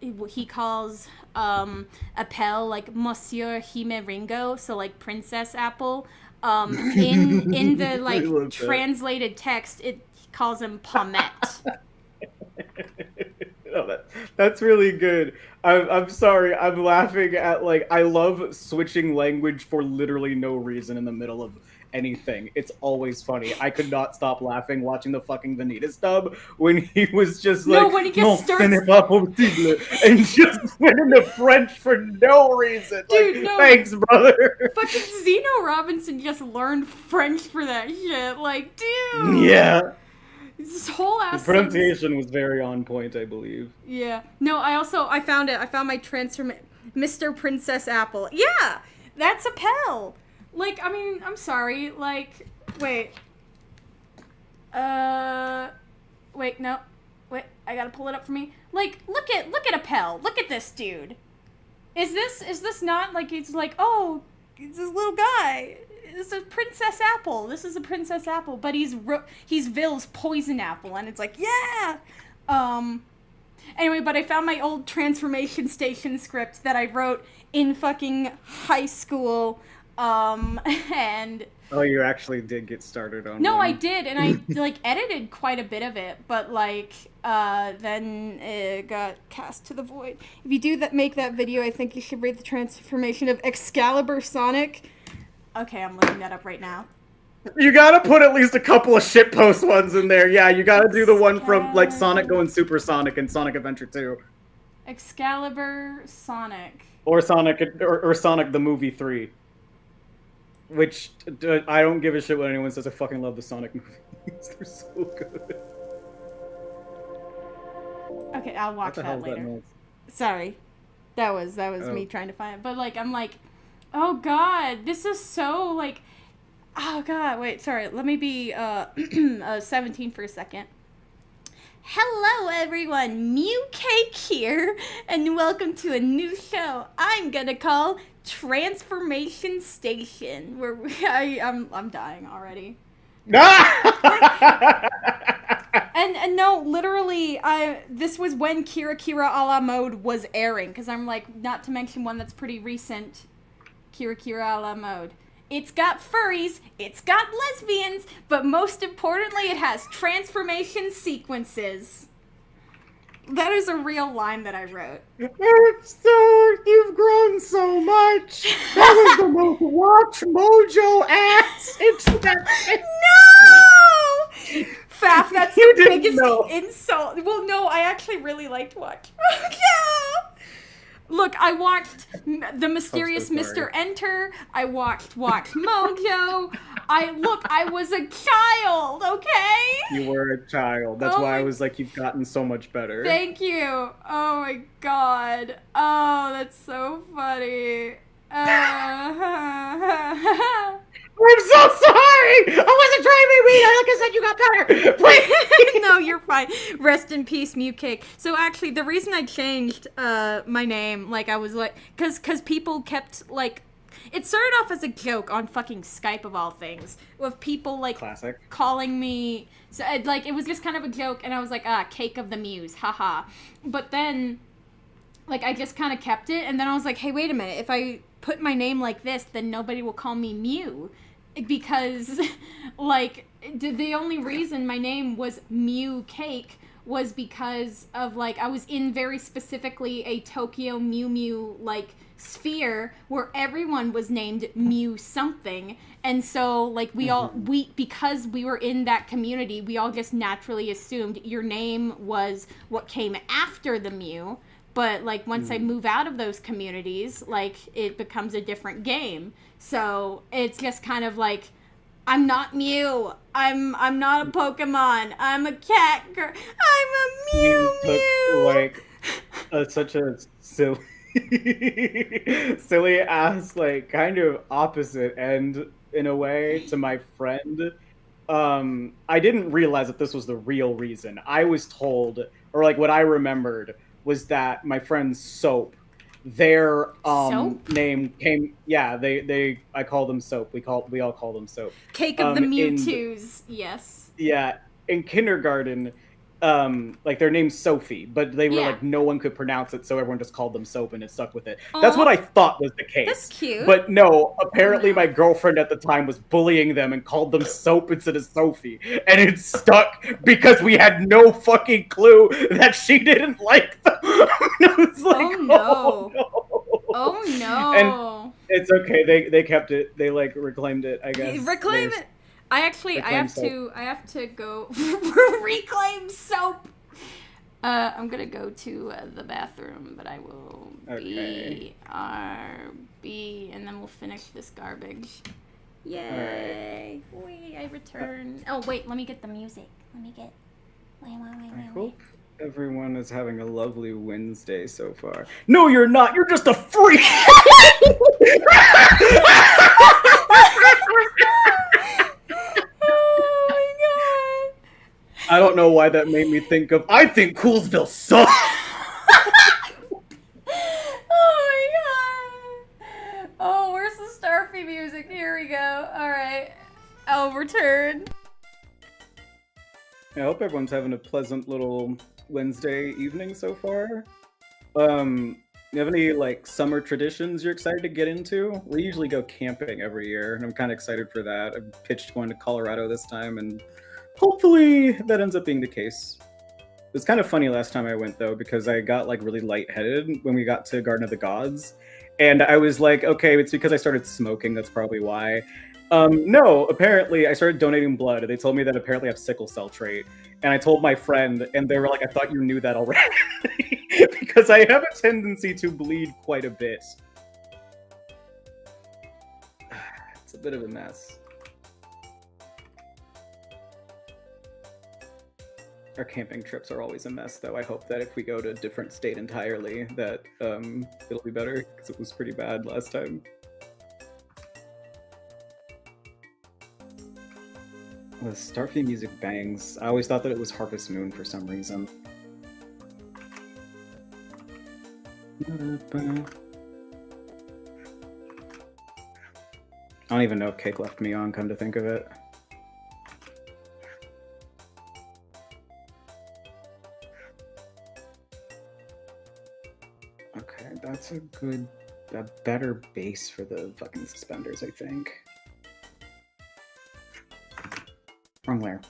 H: Appel like Monsieur Hime Ringo, so like Princess Apple. In the like translated text, it calls him Pommette.
N: Oh, that's really good. I'm sorry. I'm laughing at like I love switching language for literally no reason in the middle of anything. It's always funny. I could not stop laughing watching the fucking Vanitas dub when he was just like,
H: when he just starts
N: and just went into French for no reason.
H: Dude,
N: like,
H: no.
N: Thanks, brother.
H: Fucking Zeno Robinson just learned French for that shit. Like, dude.
N: Yeah.
H: This whole ass.
N: The pronunciation was very on point, I believe.
H: Yeah. No, I found it. I found my Mr. Princess Apple. Yeah, that's Appel. Like, I mean, I'm sorry. Like, wait. Wait, no. Wait, I gotta pull it up for me. Like, look at Appel. Look at this dude. Is this not like, it's like, oh, it's this little guy. This is Princess Apple. This is a Princess Apple, but he's Vil's poison apple, and it's like, yeah. Anyway, but I found my old transformation station script that I wrote in fucking high school, and...
N: Oh, you actually did get started on
H: No,
N: one.
H: I did, and I, like, edited quite a bit of it, but, like, then it got cast to the void. If you do make that video, I think you should read the transformation of Excalibur Sonic. Okay, I'm looking that up right now.
N: You gotta put at least a couple of shitpost ones in there. Yeah, you gotta do the one from, like, Sonic going Supersonic and Sonic Adventure 2.
H: Excalibur Sonic.
N: Or Sonic the Movie 3. Which, I don't give a shit what anyone says. I fucking love the Sonic movies. They're so good.
H: Okay, I'll watch that later. Sorry. That was me trying to find it. But, like, I'm like, oh god, this is so, like, oh god, wait, sorry, let me be 17 for a second. Hello everyone, Mew Cake here, and welcome to a new show I'm gonna call Transformation Station, where I'm dying already. And no, literally, this was when Kira Kira a la mode was airing, because I'm like, not to mention one that's pretty recent, Kira Kira a la mode. it's got furries, it's got lesbians, but most importantly, it has transformation sequences. That is a real line that I wrote.
N: Sir, you've grown so much. That was the most Watch Mojo ass introduction.
H: No! Faf, that's
N: You
H: the
N: didn't
H: biggest
N: know.
H: insult. Well, no, I actually really liked Watch Mojo. Look, I watched The Mysterious Mr. Enter. I watched Watch Mojo. I was a child, okay?
N: You were a child. That's why I was like, you've gotten so much better.
H: Thank you. Oh my god. Oh, that's so funny.
N: I'm so sorry! I wasn't trying to be mean. Like I said, you got better. Please.
H: No, you're fine. Rest in peace, Mew Cake. So actually, the reason I changed my name, like I was like, cause people kept like, it started off as a joke on fucking Skype of all things, with people like calling me. So like it was just kind of a joke, and I was like, Cake of the Muse, haha. But then, like I just kind of kept it, and then I was like, hey, wait a minute, if I put my name like this, then nobody will call me Mew. Because, like, the only reason my name was Mew Cake was because of, like, I was in very specifically a Tokyo Mew Mew, like, sphere where everyone was named Mew something. And so, like, because we were in that community, we all just naturally assumed your name was what came after the Mew. But, like, once I move out of those communities, like, it becomes a different game. So, it's just kind of like, I'm not Mew. I'm not a Pokemon. I'm a cat girl. I'm a Mew
N: You took, like, such a silly ass, like, kind of opposite end, in a way, to my friend. I didn't realize that this was the real reason. I was told, or, like, what I remembered was that my friend Soap, their name came. Yeah, I call them Soap. We all call them Soap.
H: Cake of the Mewtwo's. Yes.
N: Yeah, in kindergarten, like their name's Sophie, but they were like no one could pronounce it, so everyone just called them Soap, and it stuck with it.
H: Aww.
N: That's what I thought was the case.
H: That's cute.
N: But no, apparently my girlfriend at the time was bullying them and called them Soap instead of Sophie, and it stuck because we had no fucking clue that she didn't like them. It's like,
H: oh no! Oh no!
N: And it's okay. They kept it. They like reclaimed it. I guess.
H: Reclaim it. I have to go reclaim Soap. I'm gonna go to the bathroom, but I will BRB, and then we'll finish this garbage. Yay! Wait, I return. Oh wait, let me get the music. Wait.
N: I hope everyone is having a lovely Wednesday so far. No, you're not. You're just a freak. I don't know why that made me think of. I think Coolsville sucks.
H: Oh my god! Oh, where's the Starfy music? Here we go. All right, I'll return.
N: I hope everyone's having a pleasant little Wednesday evening so far. You have any like summer traditions you're excited to get into? We usually go camping every year, and I'm kind of excited for that. I pitched going to Colorado this time, and hopefully that ends up being the case. It was kind of funny last time I went though, because I got like really lightheaded when we got to Garden of the Gods, and I was like, okay, it's because I started smoking. That's probably why. No, apparently I started donating blood. They told me that apparently I have sickle cell trait. And I told my friend, and they were like, I thought you knew that already. Because I have a tendency to bleed quite a bit. It's a bit of a mess. Our camping trips are always a mess, though. I hope that if we go to a different state entirely, that it'll be better, because it was pretty bad last time. The Starfy music bangs. I always thought that it was Harvest Moon for some reason. I don't even know if Cake left me on, come to think of it. Okay, that's a better base for the fucking suspenders, I think. Wrong layer.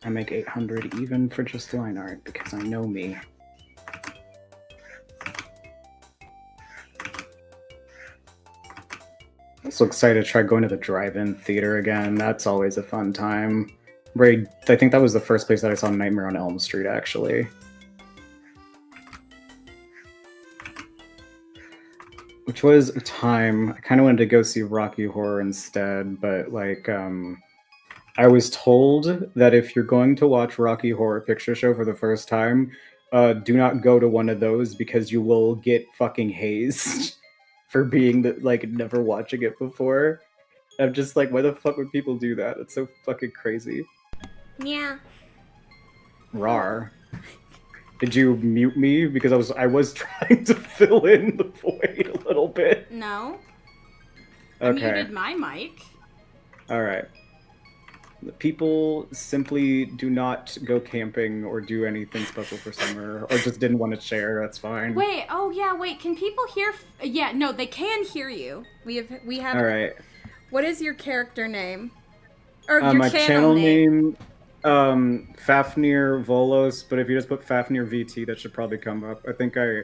N: I make 800 even for just line art because I know me. I'm so excited to try going to the drive-in theater again. That's always a fun time. I think that was the first place that I saw Nightmare on Elm Street, actually. Which was a time, I kind of wanted to go see Rocky Horror instead, but like, I was told that if you're going to watch Rocky Horror Picture Show for the first time, do not go to one of those because you will get fucking hazed for being never watching it before. I'm just like, why the fuck would people do that? It's so fucking crazy.
A: Yeah.
N: Rar. Did you mute me? Because I was trying to fill in the void a little bit.
H: No.
N: Okay.
H: I muted my mic.
N: Alright. People simply do not go camping or do anything special for summer, or just didn't want to share, that's fine.
H: Wait, can people hear? Yeah, no, they can hear you. We have.
N: Alright.
H: What is your character name? Or your
N: my channel name, Fafnir Volos, but if you just put Fafnir VT, that should probably come up. I think I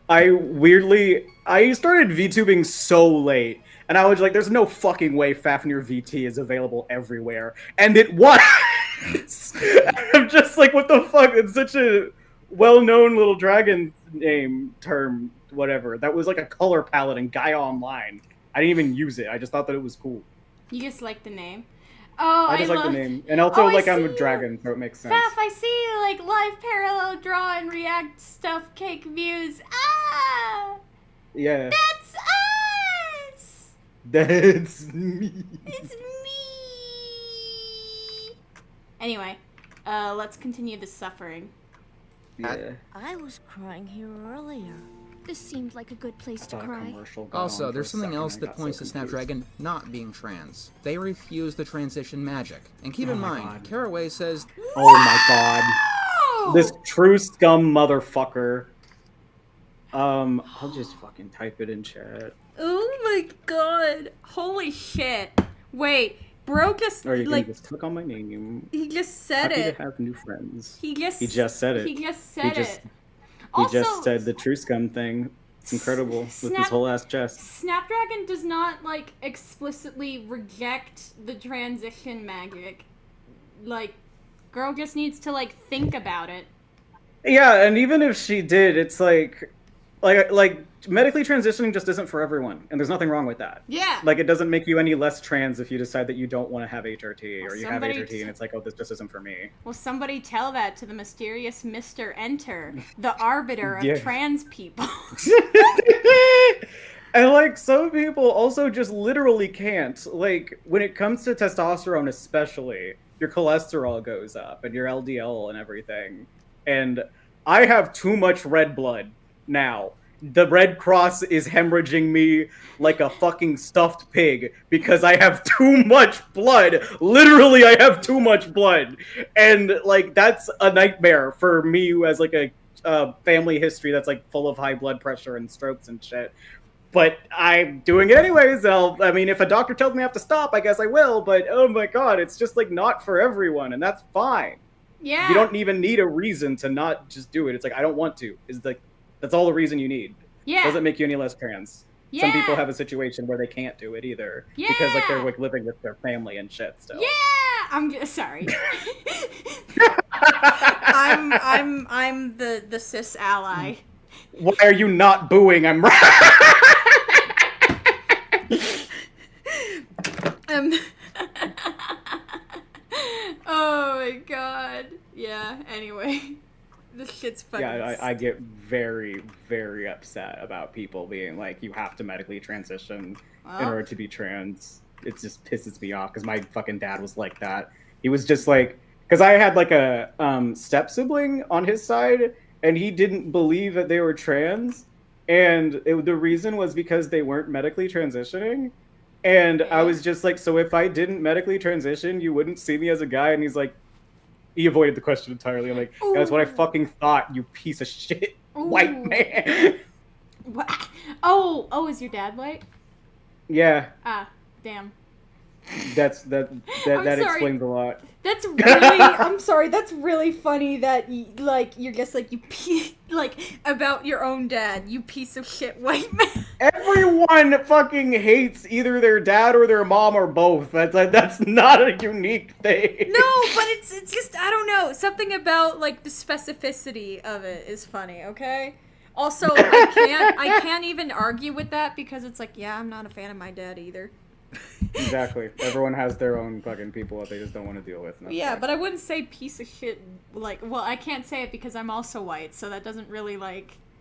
N: started VTubing so late, and I was like, there's no fucking way Fafnir VT is available everywhere. And it was! I'm just like, what the fuck? It's such a well-known little dragon name term, whatever. That was like a color palette in Gaia Online. I didn't even use it. I just thought that it was cool.
H: You just like the name. Oh,
N: I just like the name. And also, I'm a dragon, so it makes sense.
H: Faf, I see live parallel draw and react stuff cake views. Ah!
N: Yeah.
H: That's us!
N: That's me.
H: It's me! Anyway, let's continue the suffering.
N: Yeah.
E: I was crying here earlier.
L: This seemed like a good place to cry.
B: Also, there's something else that points to Snapdragon not being trans. They refuse the transition magic. And keep in mind, Caraway says...
N: Oh my god. This true scum motherfucker. I'll just fucking type it in chat.
H: Oh my god. Holy shit. Wait, bro just,
N: or you can just click on my name.
H: He just said
N: Happy
H: it.
N: To have new friends.
H: He just
N: said it.
H: He just said it.
N: He just said the true scum thing. It's incredible with his whole ass chest.
H: Snapdragon does not explicitly reject the transition magic. Girl just needs to think about it.
N: Yeah, and even if she did, it's like medically transitioning just isn't for everyone, and there's nothing wrong with that.
H: Yeah.
N: It doesn't make you any less trans if you decide that you don't want to have HRT, or you have HRT and it's like, oh, this just isn't for me.
H: Well, somebody tell that to the mysterious Mr. Enter, the arbiter of trans people.
N: And some people also just literally can't. When it comes to testosterone especially, your cholesterol goes up and your LDL and everything. And I have too much red blood now. The Red Cross is hemorrhaging me like a fucking stuffed pig because I have too much blood. Literally, I have too much blood. And, that's a nightmare for me who has, a family history that's, full of high blood pressure and strokes and shit. But I'm doing it anyways. If a doctor tells me I have to stop, I guess I will. But, oh my god, it's just, not for everyone, and that's fine.
H: Yeah.
N: You don't even need a reason to not just do it. It's I don't want to. That's all the reason you need.
H: Yeah.
N: Doesn't make you any less trans.
H: Yeah.
N: Some people have a situation where they can't do it either.
H: Yeah.
N: Because they're living with their family and shit still.
H: Yeah. I'm just sorry. I'm the cis ally.
N: Why are you not booing? I'm right.
H: Oh my god. Yeah, anyway. This shit's fucking...
N: Yeah, I get very, very upset about people being you have to medically transition in order to be trans. It just pisses me off, because my fucking dad was like that. He was just because I had a step sibling on his side, and he didn't believe that they were trans, and the reason was because they weren't medically transitioning. And I was just so if I didn't medically transition, you wouldn't see me as a guy. And he's he avoided the question entirely. I'm that's what I fucking thought, you piece of shit white man.
H: What? Oh, is your dad white?
N: Yeah.
H: Ah. Damn.
N: That
H: sorry.
N: explains a lot.
H: That's really, I'm sorry, that's really funny that, you're just about your own dad, you piece of shit white man.
N: Everyone fucking hates either their dad or their mom or both. That's not a unique thing.
H: No, but it's just, I don't know, something about, the specificity of it is funny, okay? Also, I can't even argue with that because it's yeah, I'm not a fan of my dad either.
N: Exactly. Everyone has their own fucking people that they just don't want to deal with.
H: Yeah,
N: fine.
H: but I wouldn't say piece of shit, well, I can't say it because I'm also white, so that doesn't really,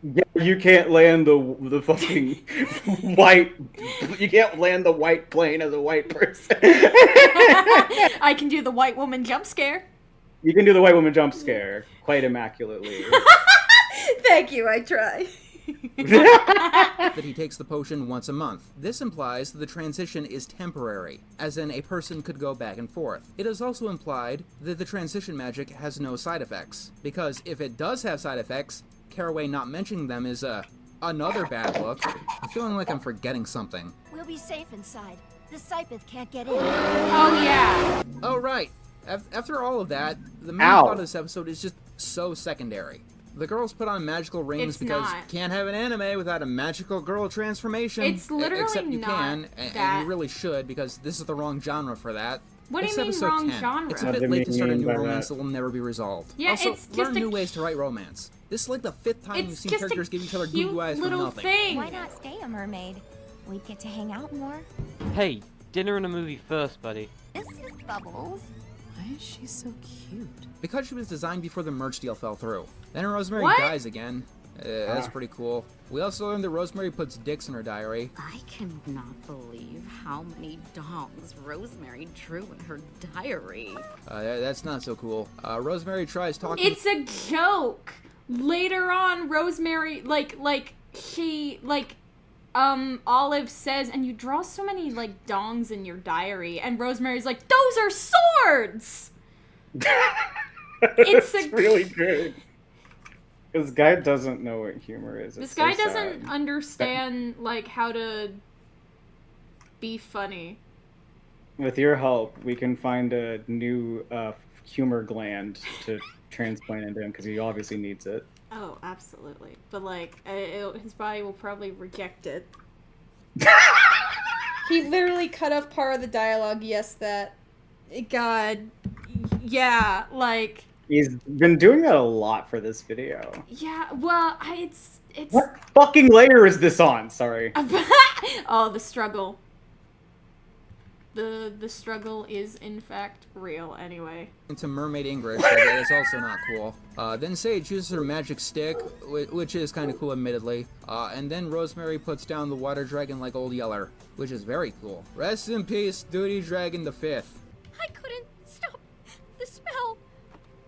N: Yeah, you can't land the fucking white... You can't land the white plane as a white person.
H: I can do the white woman jump scare.
N: You can do the white woman jump scare quite immaculately.
H: Thank you, I try.
B: That he takes the potion once a month. This implies that the transition is temporary, as in a person could go back and forth. It is also implied that the transition magic has no side effects, because if it does have side effects, Caraway not mentioning them is another bad look. I'm feeling like I'm forgetting something.
F: We'll be safe inside. The Scypeth can't get in.
H: Oh yeah.
B: Oh right. After all of that, the main plot of this episode is just so secondary. The girls put on magical rings because you can't have an anime without a magical girl transformation.
H: It's literally
B: except you
H: not
B: can, and you really should, because this is the wrong genre for that.
H: What do
B: It's
H: you mean
B: episode
H: wrong
B: 10.
H: genre?
B: It's a bit late to start a new romance that will never be resolved.
H: Yeah,
B: also,
H: it's
B: learn
H: just
B: new ways to write romance. This is like the 5th time you've seen characters give each other goo eyes for nothing.
H: Thing.
F: Why not stay a mermaid? We'd get to hang out more.
D: Hey, dinner and a movie first, buddy.
F: This is Bubbles.
G: Why is she so cute?
B: Because she was designed before the merch deal fell through. Then Rosemary
H: What?
B: dies again. That's pretty cool. We also learned that Rosemary puts dicks in her diary.
R: I cannot believe how many dogs Rosemary drew in her diary.
B: That's not so cool. Rosemary tries talking...
H: It's a joke! Later on, Rosemary, Olive says, and you draw so many, dongs in your diary, and Rosemary's like, those are swords!
N: It's really good. This guy doesn't know what humor is.
H: This guy doesn't understand, how to be funny.
N: With your help, we can find a new humor gland to transplant into him, because he obviously needs it.
H: Oh, absolutely. But, his body will probably reject it. He literally cut off part of the dialogue, yes, that... God... Yeah,
N: He's been doing that a lot for this video.
H: Yeah, well, it's...
N: What fucking layer is this on? Sorry.
H: Oh, the struggle. The struggle is, in fact, real, anyway.
B: Into mermaid English, but that is also not cool. Then Sage uses her magic stick, which is kind of cool, admittedly. And then Rosemary puts down the water dragon like Old Yeller, which is very cool. Rest in peace, Duty Dragon the 5th.
L: I couldn't stop the spell.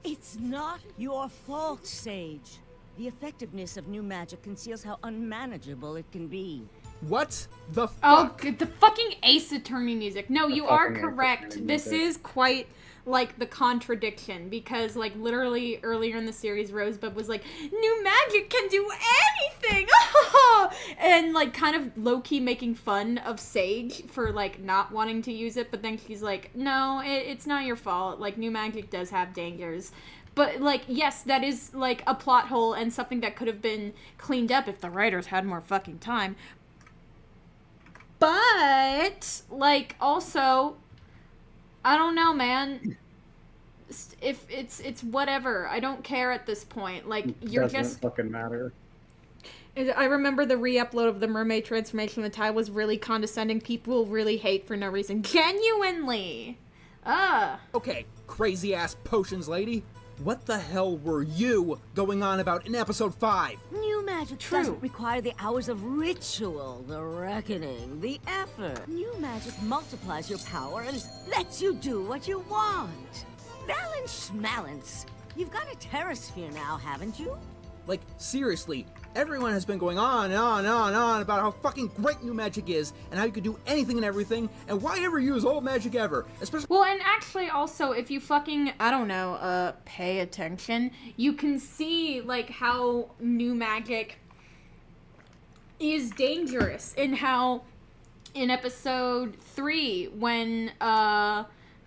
E: It's not your fault, Sage. The effectiveness of new magic conceals how unmanageable it can be.
B: What the fuck?
H: Oh, the fucking Ace Attorney music. No, you are correct. This is quite, the contradiction. Because, literally earlier in the series, Rosebud was like, new magic can do anything! And, kind of low-key making fun of Sage for, not wanting to use it. But then she's like, no, it's not your fault. New magic does have dangers. But, yes, that is, a plot hole and something that could have been cleaned up if the writers had more fucking time. But, also, I don't know, man. If it's whatever. I don't care at this point. You're
N: doesn't
H: just...
N: fucking matter.
H: I remember the re-upload of the mermaid transformation. The Ty was really condescending. People really hate for no reason. Genuinely.
B: Okay, crazy-ass potions lady. What the hell were you going on about in episode 5?
E: New magic doesn't require the hours of ritual, the reckoning, the effort. New magic multiplies your power and lets you do what you want. Balance schmalance. You've got a terrasphere now, haven't you?
B: Seriously, everyone has been going on and on and on and on about how fucking great new magic is, and how you can do anything and everything, and why ever use old magic ever? Especially—
H: Well, and actually also, if you fucking, I don't know, pay attention, you can see, how new magic is dangerous, and how in episode 3 when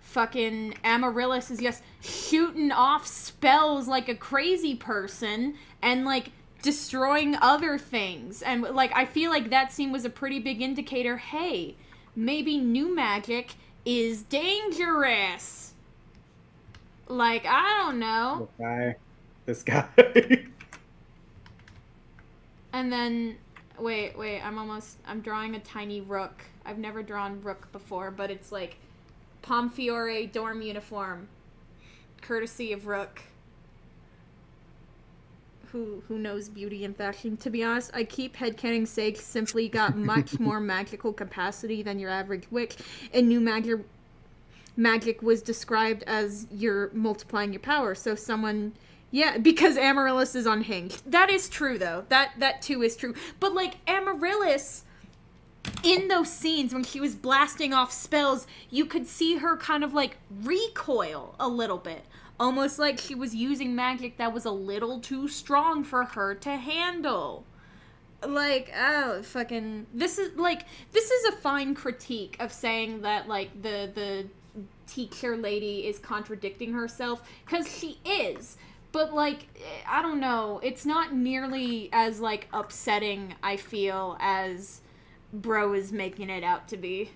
H: fucking Amaryllis is just shooting off spells like a crazy person and like destroying other things. And like I feel like that scene was a pretty big indicator, hey, maybe new magic is dangerous. Like, I don't know.
N: This guy.
H: And then wait, I'm drawing a tiny rook. I've never drawn rook before, but it's like Pomfiore dorm uniform, courtesy of Rook, who knows beauty and fashion. To be honest, I keep headcanon Sage simply got much more magical capacity than your average witch, and new magic was described as you're multiplying your power. So someone, yeah, because Amaryllis is unhinged. That is true, though. That too is true. But like Amaryllis, in those scenes when she was blasting off spells, you could see her kind of like recoil a little bit. Almost like she was using magic that was a little too strong for her to handle. Like, oh, fucking... This is a fine critique of saying that, like, the teacher lady is contradicting herself. Because she is. But, like, I don't know. It's not nearly as, like, upsetting, I feel, as Bro is making it out to be.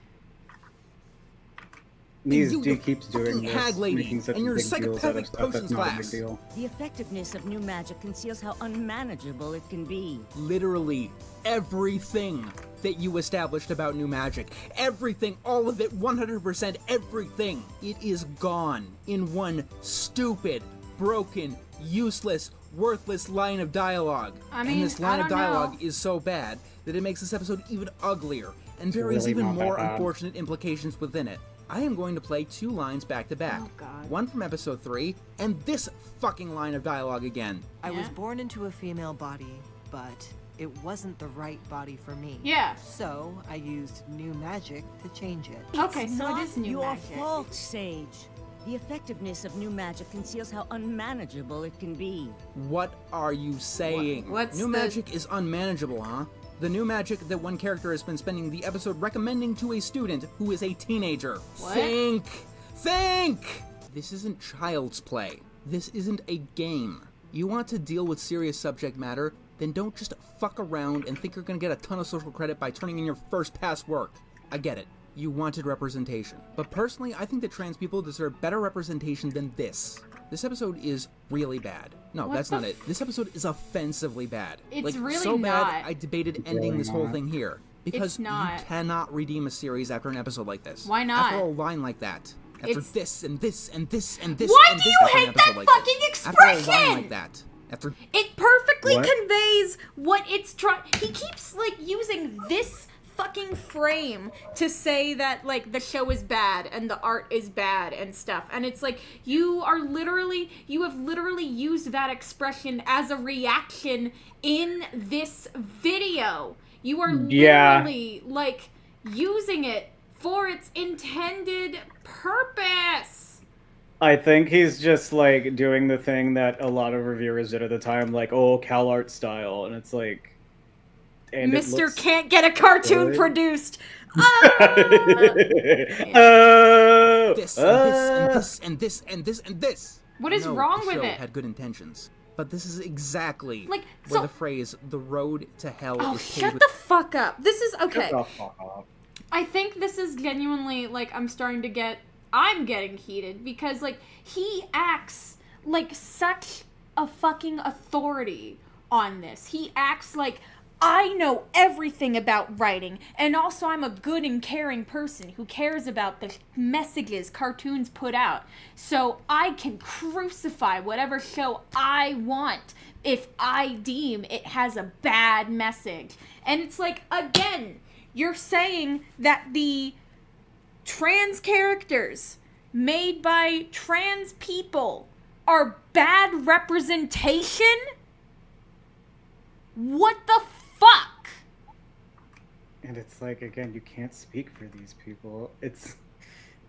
N: He keeps doing this,
B: hag lady,
N: making such
B: and
N: a
B: your
N: big deal out
B: psychopathic
N: of stuff that's
B: potions
N: not a big
B: class.
N: deal.
E: The effectiveness of new magic conceals how unmanageable it can be.
B: Literally everything that you established about new magic, everything, all of it, 100% everything, it is gone in one stupid, broken, useless, worthless line of dialogue.
H: I mean,
B: and this line
H: I
B: of
H: don't
B: dialogue
H: know.
B: is so bad that it makes this episode even uglier, and there is
N: really
B: even
N: not that
B: more
N: bad.
B: unfortunate implications within it. I am going to play 2 lines back to back.
H: Oh, God.
B: One from episode 3, and this fucking line of dialogue again.
P: I was born into a female body, but it wasn't the right body for me.
H: Yeah.
P: So I used new magic to change it.
H: Okay,
E: It's
H: so
E: not
H: it is new
E: your
H: magic.
E: fault, Sage. The effectiveness of new magic conceals how unmanageable it can be.
B: What are you saying?
H: What's
B: New
H: the-
B: magic is unmanageable, huh? The new magic that one character has been spending the episode recommending to a student who is a teenager.
H: What?
B: Think! This isn't child's play. This isn't a game. You want to deal with serious subject matter, then don't just fuck around and think you're gonna get a ton of social credit by turning in your first pass work. I get it. You wanted representation. But personally, I think that trans people deserve better representation than this. This episode is really bad. No,
H: What
B: that's
H: the
B: not it. This episode is offensively bad.
H: It's
B: like,
H: really
B: so
H: not.
B: bad, I debated ending
N: really
B: this whole
N: not.
B: thing here. Because
H: It's not.
B: you cannot redeem a series after an episode like this.
H: Why not?
B: After a line like that. After
H: It's-
B: this and this and this and this
H: Why
B: and
H: do
B: this
H: you
B: after an
H: hate
B: episode
H: that
B: like
H: fucking
B: this. After a line
H: expression?
B: like that. After
H: It perfectly
B: What?
H: conveys what it's trying. He keeps like using this fucking frame to say that like the show is bad and the art is bad and stuff. And it's like you have literally used that expression as a reaction in this video. You are
N: Yeah.
H: literally like using it for its intended purpose.
N: I think he's just like doing the thing that a lot of reviewers did at the time, like, oh, Cal art style, and it's like, and it
H: Mr.
N: looks
H: Can't get a cartoon
N: good.
H: produced.
B: this and this and this and this and this.
H: What is
B: No,
H: wrong
B: the
H: with
B: show
H: it?
B: had good intentions. But this is exactly
H: Like,
B: where
H: so-
B: the phrase "the road to hell
H: Oh,
B: is paved
H: shut
B: with."
H: the fuck up. This is okay.
N: Shut the fuck up.
H: I think this is genuinely like I'm getting heated because like he acts like such a fucking authority on this. He acts like I know everything about writing, and also I'm a good and caring person who cares about the messages cartoons put out. So I can crucify whatever show I want if I deem it has a bad message. And it's like, again, you're saying that the trans characters made by trans people are bad representation? What the fuck?
N: And it's like, again, you can't speak for these people.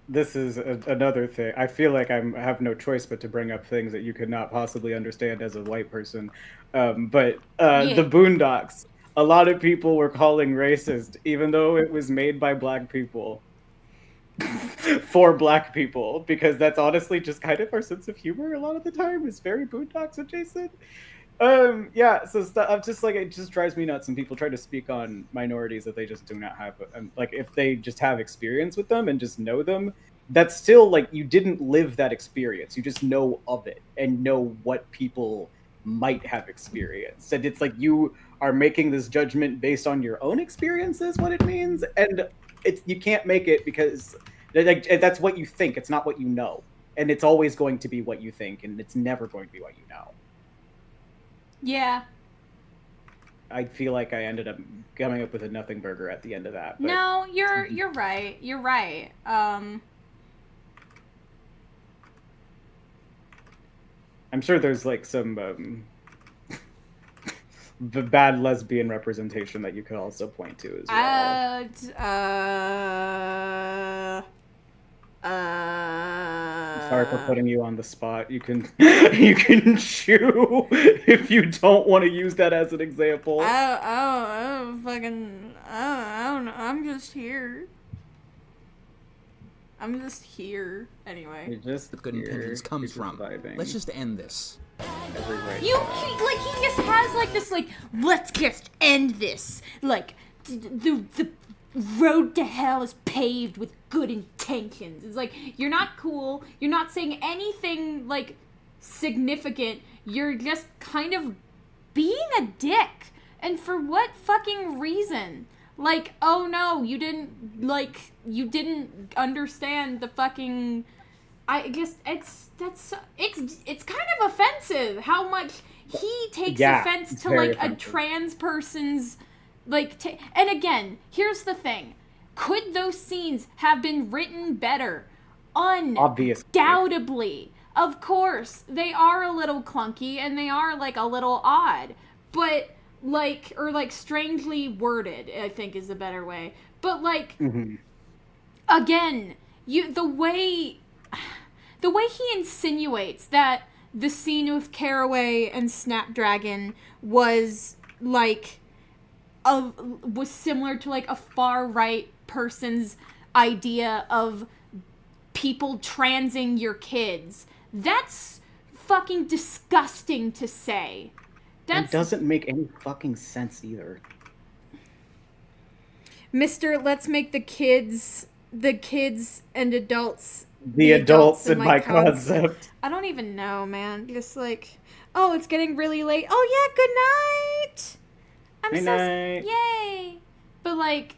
N: This is another thing. I feel like I have no choice but to bring up things that you could not possibly understand as a white person. The Boondocks. a lot of people were calling racist, even though it was made by black people. For black people, because that's honestly just kind of our sense of humor a lot of the time. Is very Boondocks adjacent. Yeah, so I'm just like, it just drives me nuts when people try to speak on minorities that they just do not have. Like, if they just have experience with them and just know them, that's still like, you didn't live that experience. You just know of it and know what people might have experienced. And it's like, you are making this judgment based on your own experiences, what it means. And you can't make it because like, that's what you think. It's not what you know. And it's always going to be what you think, and it's never going to be what you know.
H: Yeah.
N: I feel like I ended up coming up with a nothing burger at the end of that. But...
H: No, you're right. You're right.
N: I'm sure there's like some the bad lesbian representation that you could also point to as well. Sorry for putting you on the spot. You can chew if you don't want to use that as an example.
H: I don't know. I'm just here. Anyway.
B: You're just the good intentions comes from. Let's just end this.
H: He just has like this, like, let's just end this. Like, the road to hell is paved with good intentions. It's like, you're not cool. You're not saying anything, like, significant. You're just kind of being a dick. And for what fucking reason? Like, oh no, you didn't understand the fucking... I guess it's kind of offensive how much he takes offense to, like, offensive. A trans person's, like, and again, here's the thing. Could those scenes have been written better? Undoubtedly. Of course. They are a little clunky and they are, like, a little odd. But, like, or, like, strangely worded, I think is a better way. But, like, again, the way he insinuates that the scene with Caraway and Snapdragon was, like, was similar to, like, a far-right person's idea of people transing your kids. That's fucking disgusting to say.
N: It doesn't make any fucking sense either.
A: Mr. Let's make the kids and adults...
N: The adults in my concept.
A: I don't even know, man. Just like, oh, it's getting really late. Oh yeah, good night.
N: Good night.
A: Yay. But like,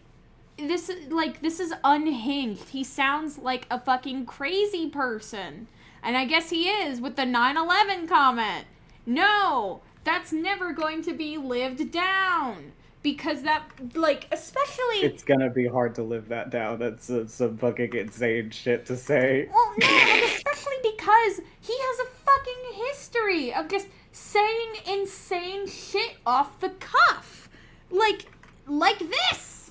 A: this is unhinged. He sounds like a fucking crazy person. And I guess he is with the 9/11 comment. No, that's never going to be lived down. Because that, like, especially...
N: It's gonna be hard to live that down. That's some fucking insane shit to say.
A: Well, no, and especially because he has a fucking history of just saying insane shit off the cuff. Like this!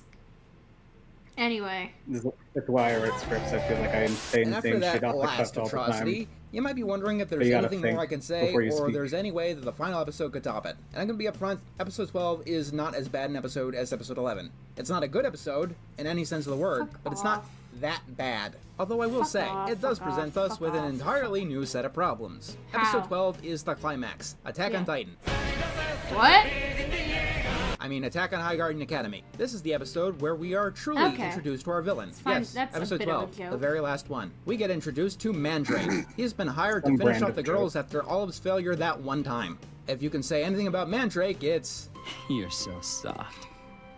A: Anyway.
N: That's why I write scripts. I feel like I say insane shit off the cuff all the time.
B: You might be wondering if there's anything more I can say, or there's any way that the final episode could top it. And I'm going to be upfront, episode 12 is not as bad an episode as episode 11. It's not a good episode, in any sense of the word, but it's not that bad. Although I will say, it does present us with an entirely new set of problems. Episode 12 is the climax, Attack on Titan.
H: What?
B: I mean, Attack on High Guardian Academy. This is the episode where we are truly introduced to our villain. Yes,
A: that's
B: episode
A: a bit
B: 12,
A: of a joke.
B: the very last one. We get introduced to Mandrake. He's been hired to finish off the girls after all of his failure that one time. If you can say anything about Mandrake, it's...
J: You're so soft.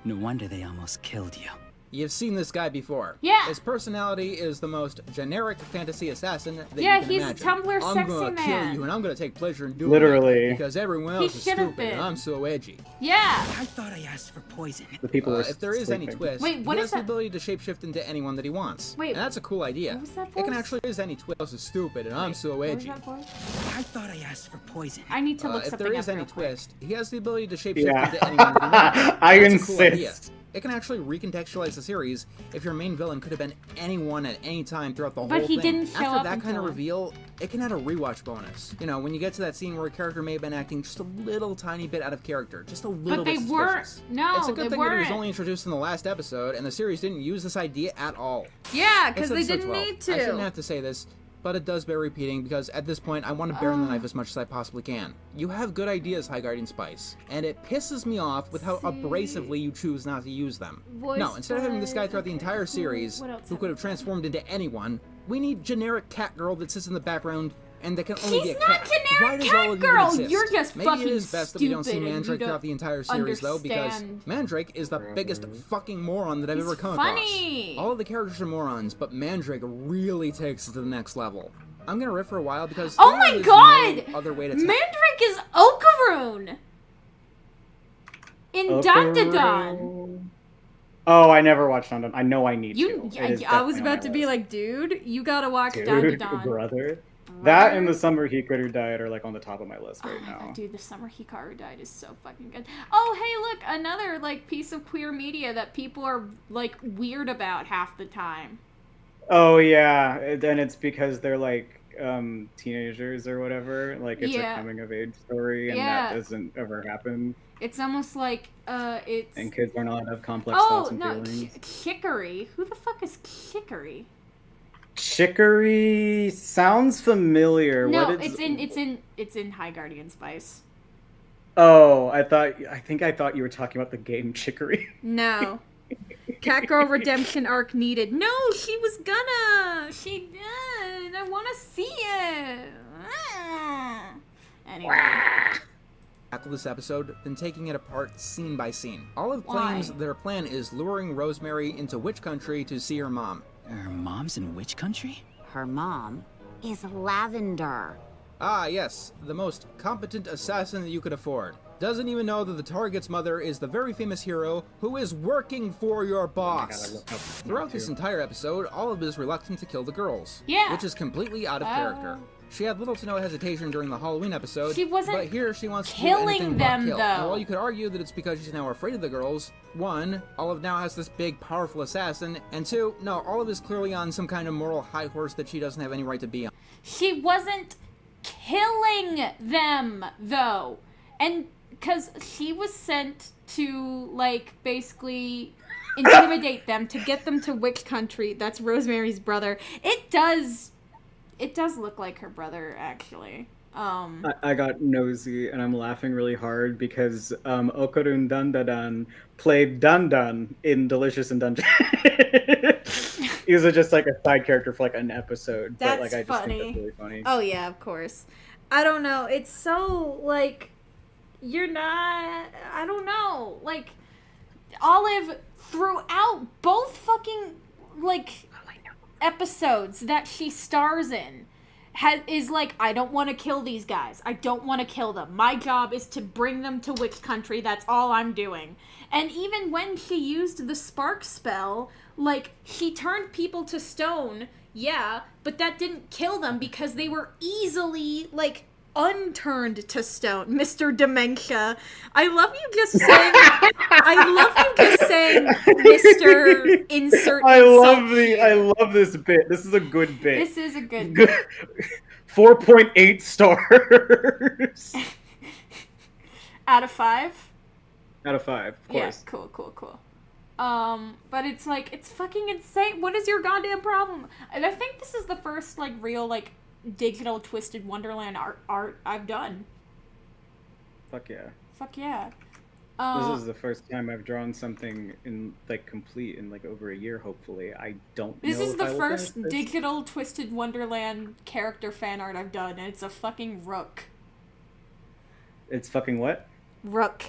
J: No wonder they almost killed you.
B: You've seen this guy before.
H: Yeah.
B: His personality is the most generic fantasy assassin that you can
H: he's
B: imagine.
H: Tumblr
B: I'm
H: sexy
B: gonna
H: man.
B: kill you and I'm gonna take pleasure in doing
N: Literally.
B: it. Because everyone else is stupid and I'm so edgy.
H: Yeah.
J: I thought I asked for poison.
N: The people are
B: if there is any twist,
H: Wait, what
B: he
H: is
B: has the
H: that?
B: ability to shapeshift into anyone that he wants.
H: Wait,
B: and that's a cool idea.
H: What was that
B: It can
H: voice?
B: actually is any twist. This is stupid and I'm so edgy.
H: What was that voice?
J: I thought I asked for poison.
H: I need to look
B: if
H: something
B: there
H: up
B: is any
H: real quick.
B: twist, he has the ability to shapeshift into anyone that he wants.
N: I
B: That's a cool idea.
N: insist.
B: It can actually recontextualize the series if your main villain could have been anyone at any time throughout the whole thing.
H: But he didn't show
B: After
H: up
B: that kind of
H: until-
B: reveal, it can add a rewatch bonus. You know, when you get to that scene where a character may have been acting just a little tiny bit out of character, just a little
H: But
B: bit
H: they weren't.
B: suspicious.
H: No,
B: it's a good
H: they
B: thing that it was
H: weren't.
B: only introduced in the last episode, and the series didn't use this idea at all.
H: Yeah, because
B: It's
H: they
B: episode
H: didn't
B: 12.
H: need to.
B: I shouldn't have to say this, but it does bear repeating because at this point I want to bear in the knife as much as I possibly can. You have good ideas, High Guardian Spice, and it pisses me off with how abrasively you choose not to use them. No, instead of having this guy throughout the entire series, who could have transformed into anyone, we need generic cat girl that sits in the background and that can only be a cat. Why does all of you
H: girl.
B: exist?
H: You're just
B: Maybe
H: fucking
B: it is best that we don't see
H: stupid and you
B: Mandrake
H: don't
B: throughout the entire series, though, because
H: understand.
B: Mandrake is the biggest fucking moron that I've ever come
H: funny.
B: across. All of the characters are morons, but Mandrake really takes it to the next level. I'm gonna riff for a while because
H: Oh my
B: there is
H: god!
B: no other way to
H: Mandrake is Okaroon! In Dandadan!
N: Oh, I never watched Dandadan. I know I need to.
H: I was about to be like, dude, you gotta watch Dandadan.
N: Brother. That and The Summer Hikaru Diet are like on the top of my list right now.
H: Dude, The Summer Hikaru Diet is so fucking good. Oh, hey, look, another like piece of queer media that people are like weird about half the time.
N: Oh yeah, and it's because they're like teenagers or whatever. Like it's a coming of age story, and that doesn't ever happen.
H: It's almost like it's.
N: And kids are not allowed to have complex thoughts and feelings.
H: Chicory. Who the fuck is Chicory?
N: Chicory sounds familiar.
H: No,
N: what is...
H: it's in High Guardian Spice.
N: Oh, I thought you were talking about the game Chicory.
H: No. Catgirl redemption arc needed. No, she was gonna. She did. I want to see it. Anyway.
B: Tackle this episode, then taking it apart scene by scene. Olive claims their plan is luring Rosemary into witch country to see her mom.
J: Her mom's in which country?
E: Her mom is Lavender.
B: Ah, yes, the most competent assassin that you could afford. Doesn't even know that the target's mother is the very famous hero who is working for your boss. Throughout this entire episode, Olive is reluctant to kill the girls.
H: Yeah.
B: Which is completely out of character. She had little to no hesitation during the Halloween episode,
H: She wasn't
B: but here she wants to do
H: killing
B: anything
H: them,
B: but kill.
H: though.
B: And while you could argue that it's because she's now afraid of the girls, one, Olive now has this big, powerful assassin, and two, no, Olive is clearly on some kind of moral high horse that she doesn't have any right to be on.
H: She wasn't killing them, though. And because she was sent to, like, basically intimidate them to get them to witch country. That's Rosemary's brother. It does look like her brother, actually.
N: I got nosy and I'm laughing really hard because Okarun Dandadan played Dandan in Delicious in Dungeon. He was just like a side character for like an episode.
H: That's
N: but like I just
H: funny.
N: think that's really funny.
H: Oh yeah, of course. I don't know. It's so like you're not. I don't know. Like Olive throughout both fucking like episodes that she stars in is like, I don't want to kill these guys. I don't want to kill them. My job is to bring them to witch country. That's all I'm doing. And even when she used the spark spell, like, she turned people to stone, yeah, but that didn't kill them because they were easily, like, unturned to stone. Mr. Dementia. I love you just saying Mr. Insert.
N: I love this bit. This is a good bit.
H: This is a good bit.
N: 4.8 stars.
H: Out of 5?
N: Out of 5, of course.
H: Yeah, cool. But it's like, it's fucking insane. What is your goddamn problem? And I think this is the first, like, real, like, digital Twisted Wonderland art I've done.
N: Fuck yeah. This is the first time I've drawn something in like complete in like over a year. Hopefully, I don't.
H: This
N: know
H: is
N: if
H: the
N: I will
H: first
N: finish this.
H: digital Twisted Wonderland character fan art I've done, and it's a fucking rook.
N: It's fucking what?
H: Rook.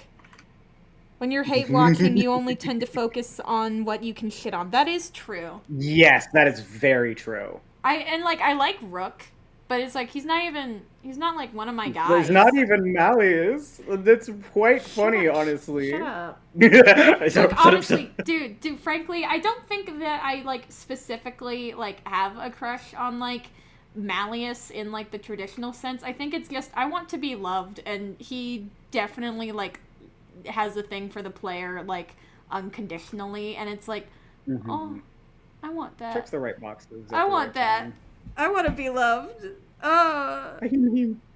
H: When you're hate walking, you only tend to focus on what you can shit on. That is true.
N: Yes, that is very true.
H: I like Rook, but it's like he's not like one of my guys.
N: There's not even Malleus. That's quite funny, honestly.
H: Shut up.
N: Shut up.
H: Honestly, dude, frankly, I don't think that I like specifically like have a crush on like Malleus in like the traditional sense. I think it's just I want to be loved, and he definitely like has a thing for the player like
A: unconditionally, and it's like, oh, I want that.
N: Checks the right boxes.
A: I want that. I want to be loved. I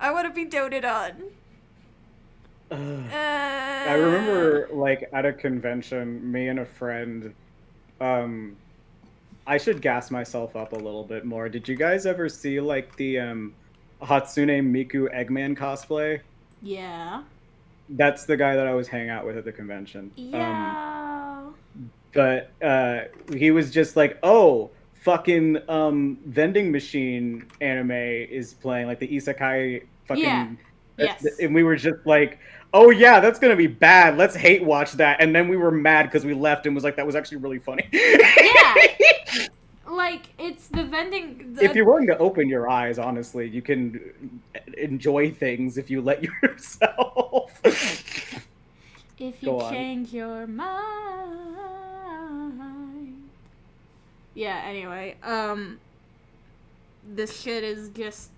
A: want to be doted on.
N: I remember, like, at a convention, me and a friend, I should gas myself up a little bit more. Did you guys ever see, like, the Hatsune Miku Eggman cosplay?
A: Yeah.
N: That's the guy that I was hanging out with at the convention.
A: Yeah.
N: But he was just like, oh, fucking vending machine anime is playing, like the isekai fucking...
A: Yeah. Yes.
N: And we were just like, oh yeah, that's gonna be bad. Let's hate watch that. And then we were mad because we left and was like, that was actually really funny.
A: Yeah. Like, it's the vending...
N: If you're willing to open your eyes, honestly, you can enjoy things if you let yourself.
A: If you change your mind. Yeah, anyway. This shit is just...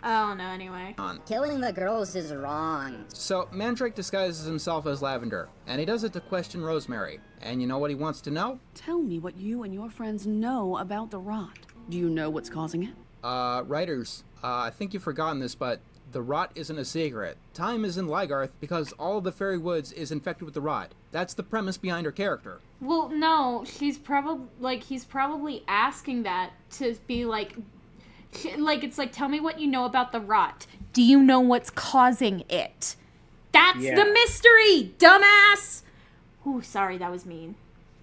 A: I don't know, anyway.
M: Killing the girls is wrong.
B: So, Mandrake disguises himself as Lavender, and he does it to question Rosemary. And you know what he wants to know?
V: Tell me what you and your friends know about the rot. Do you know what's causing it?
B: Writers, I think you've forgotten this, but the rot isn't a secret. Time is in Lygarth because all of the fairy woods is infected with the rot. That's the premise behind her character.
A: Well, no, he's probably asking that to be like, it's like, tell me what you know about the rot. Do you know what's causing it? That's the mystery, dumbass! Ooh, sorry, that was mean.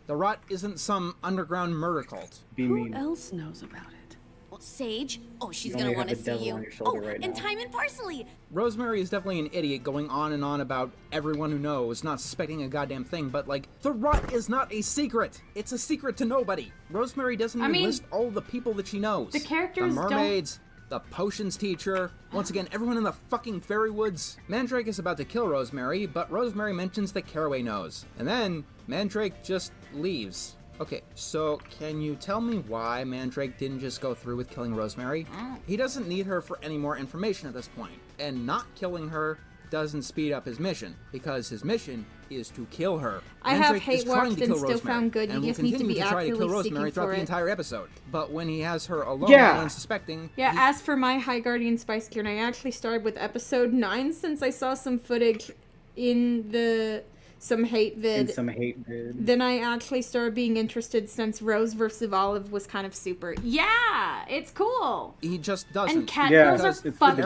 B: The rot isn't some underground murder cult.
V: Who else knows about it?
W: Well, Sage? Oh, she's
N: You
W: gonna
N: only
W: want to
N: have the
W: see
N: devil
W: you.
N: on your shoulder
W: Oh,
N: right
W: and
N: now.
W: Time and Parsley!
B: Rosemary is definitely an idiot going on and on about everyone who knows, not suspecting a goddamn thing, but, like, the rot is not a secret! It's a secret to nobody! Rosemary doesn't even list all the people that she knows.
A: The characters
B: The mermaids, the potions teacher, once again, everyone in the fucking fairy woods. Mandrake is about to kill Rosemary, but Rosemary mentions that Caraway knows. And then, Mandrake just leaves. Okay, so can you tell me why Mandrake didn't just go through with killing Rosemary? He doesn't need her for any more information at this point, and not killing her doesn't speed up his mission, because his mission is to kill her.
A: I
B: Mandrake
A: have hate
B: is trying
A: watched
B: to kill
A: and still
B: Rosemary,
A: found good. You
B: and will
A: just need to
B: continue
A: be
B: to try to kill
A: actively
B: Rosemary
A: seeking
B: throughout
A: for
B: the
A: it.
B: entire episode. But when he has her alone
N: Yeah.
B: and unsuspecting...
A: Yeah, as for my High Guardian Spice Gear, and I actually started with episode 9 since I saw some footage in some hate vid. Then I actually started being interested since Rose vs. Olive was kind of super. Yeah, it's cool.
B: He just doesn't.
A: And cat girls are fucking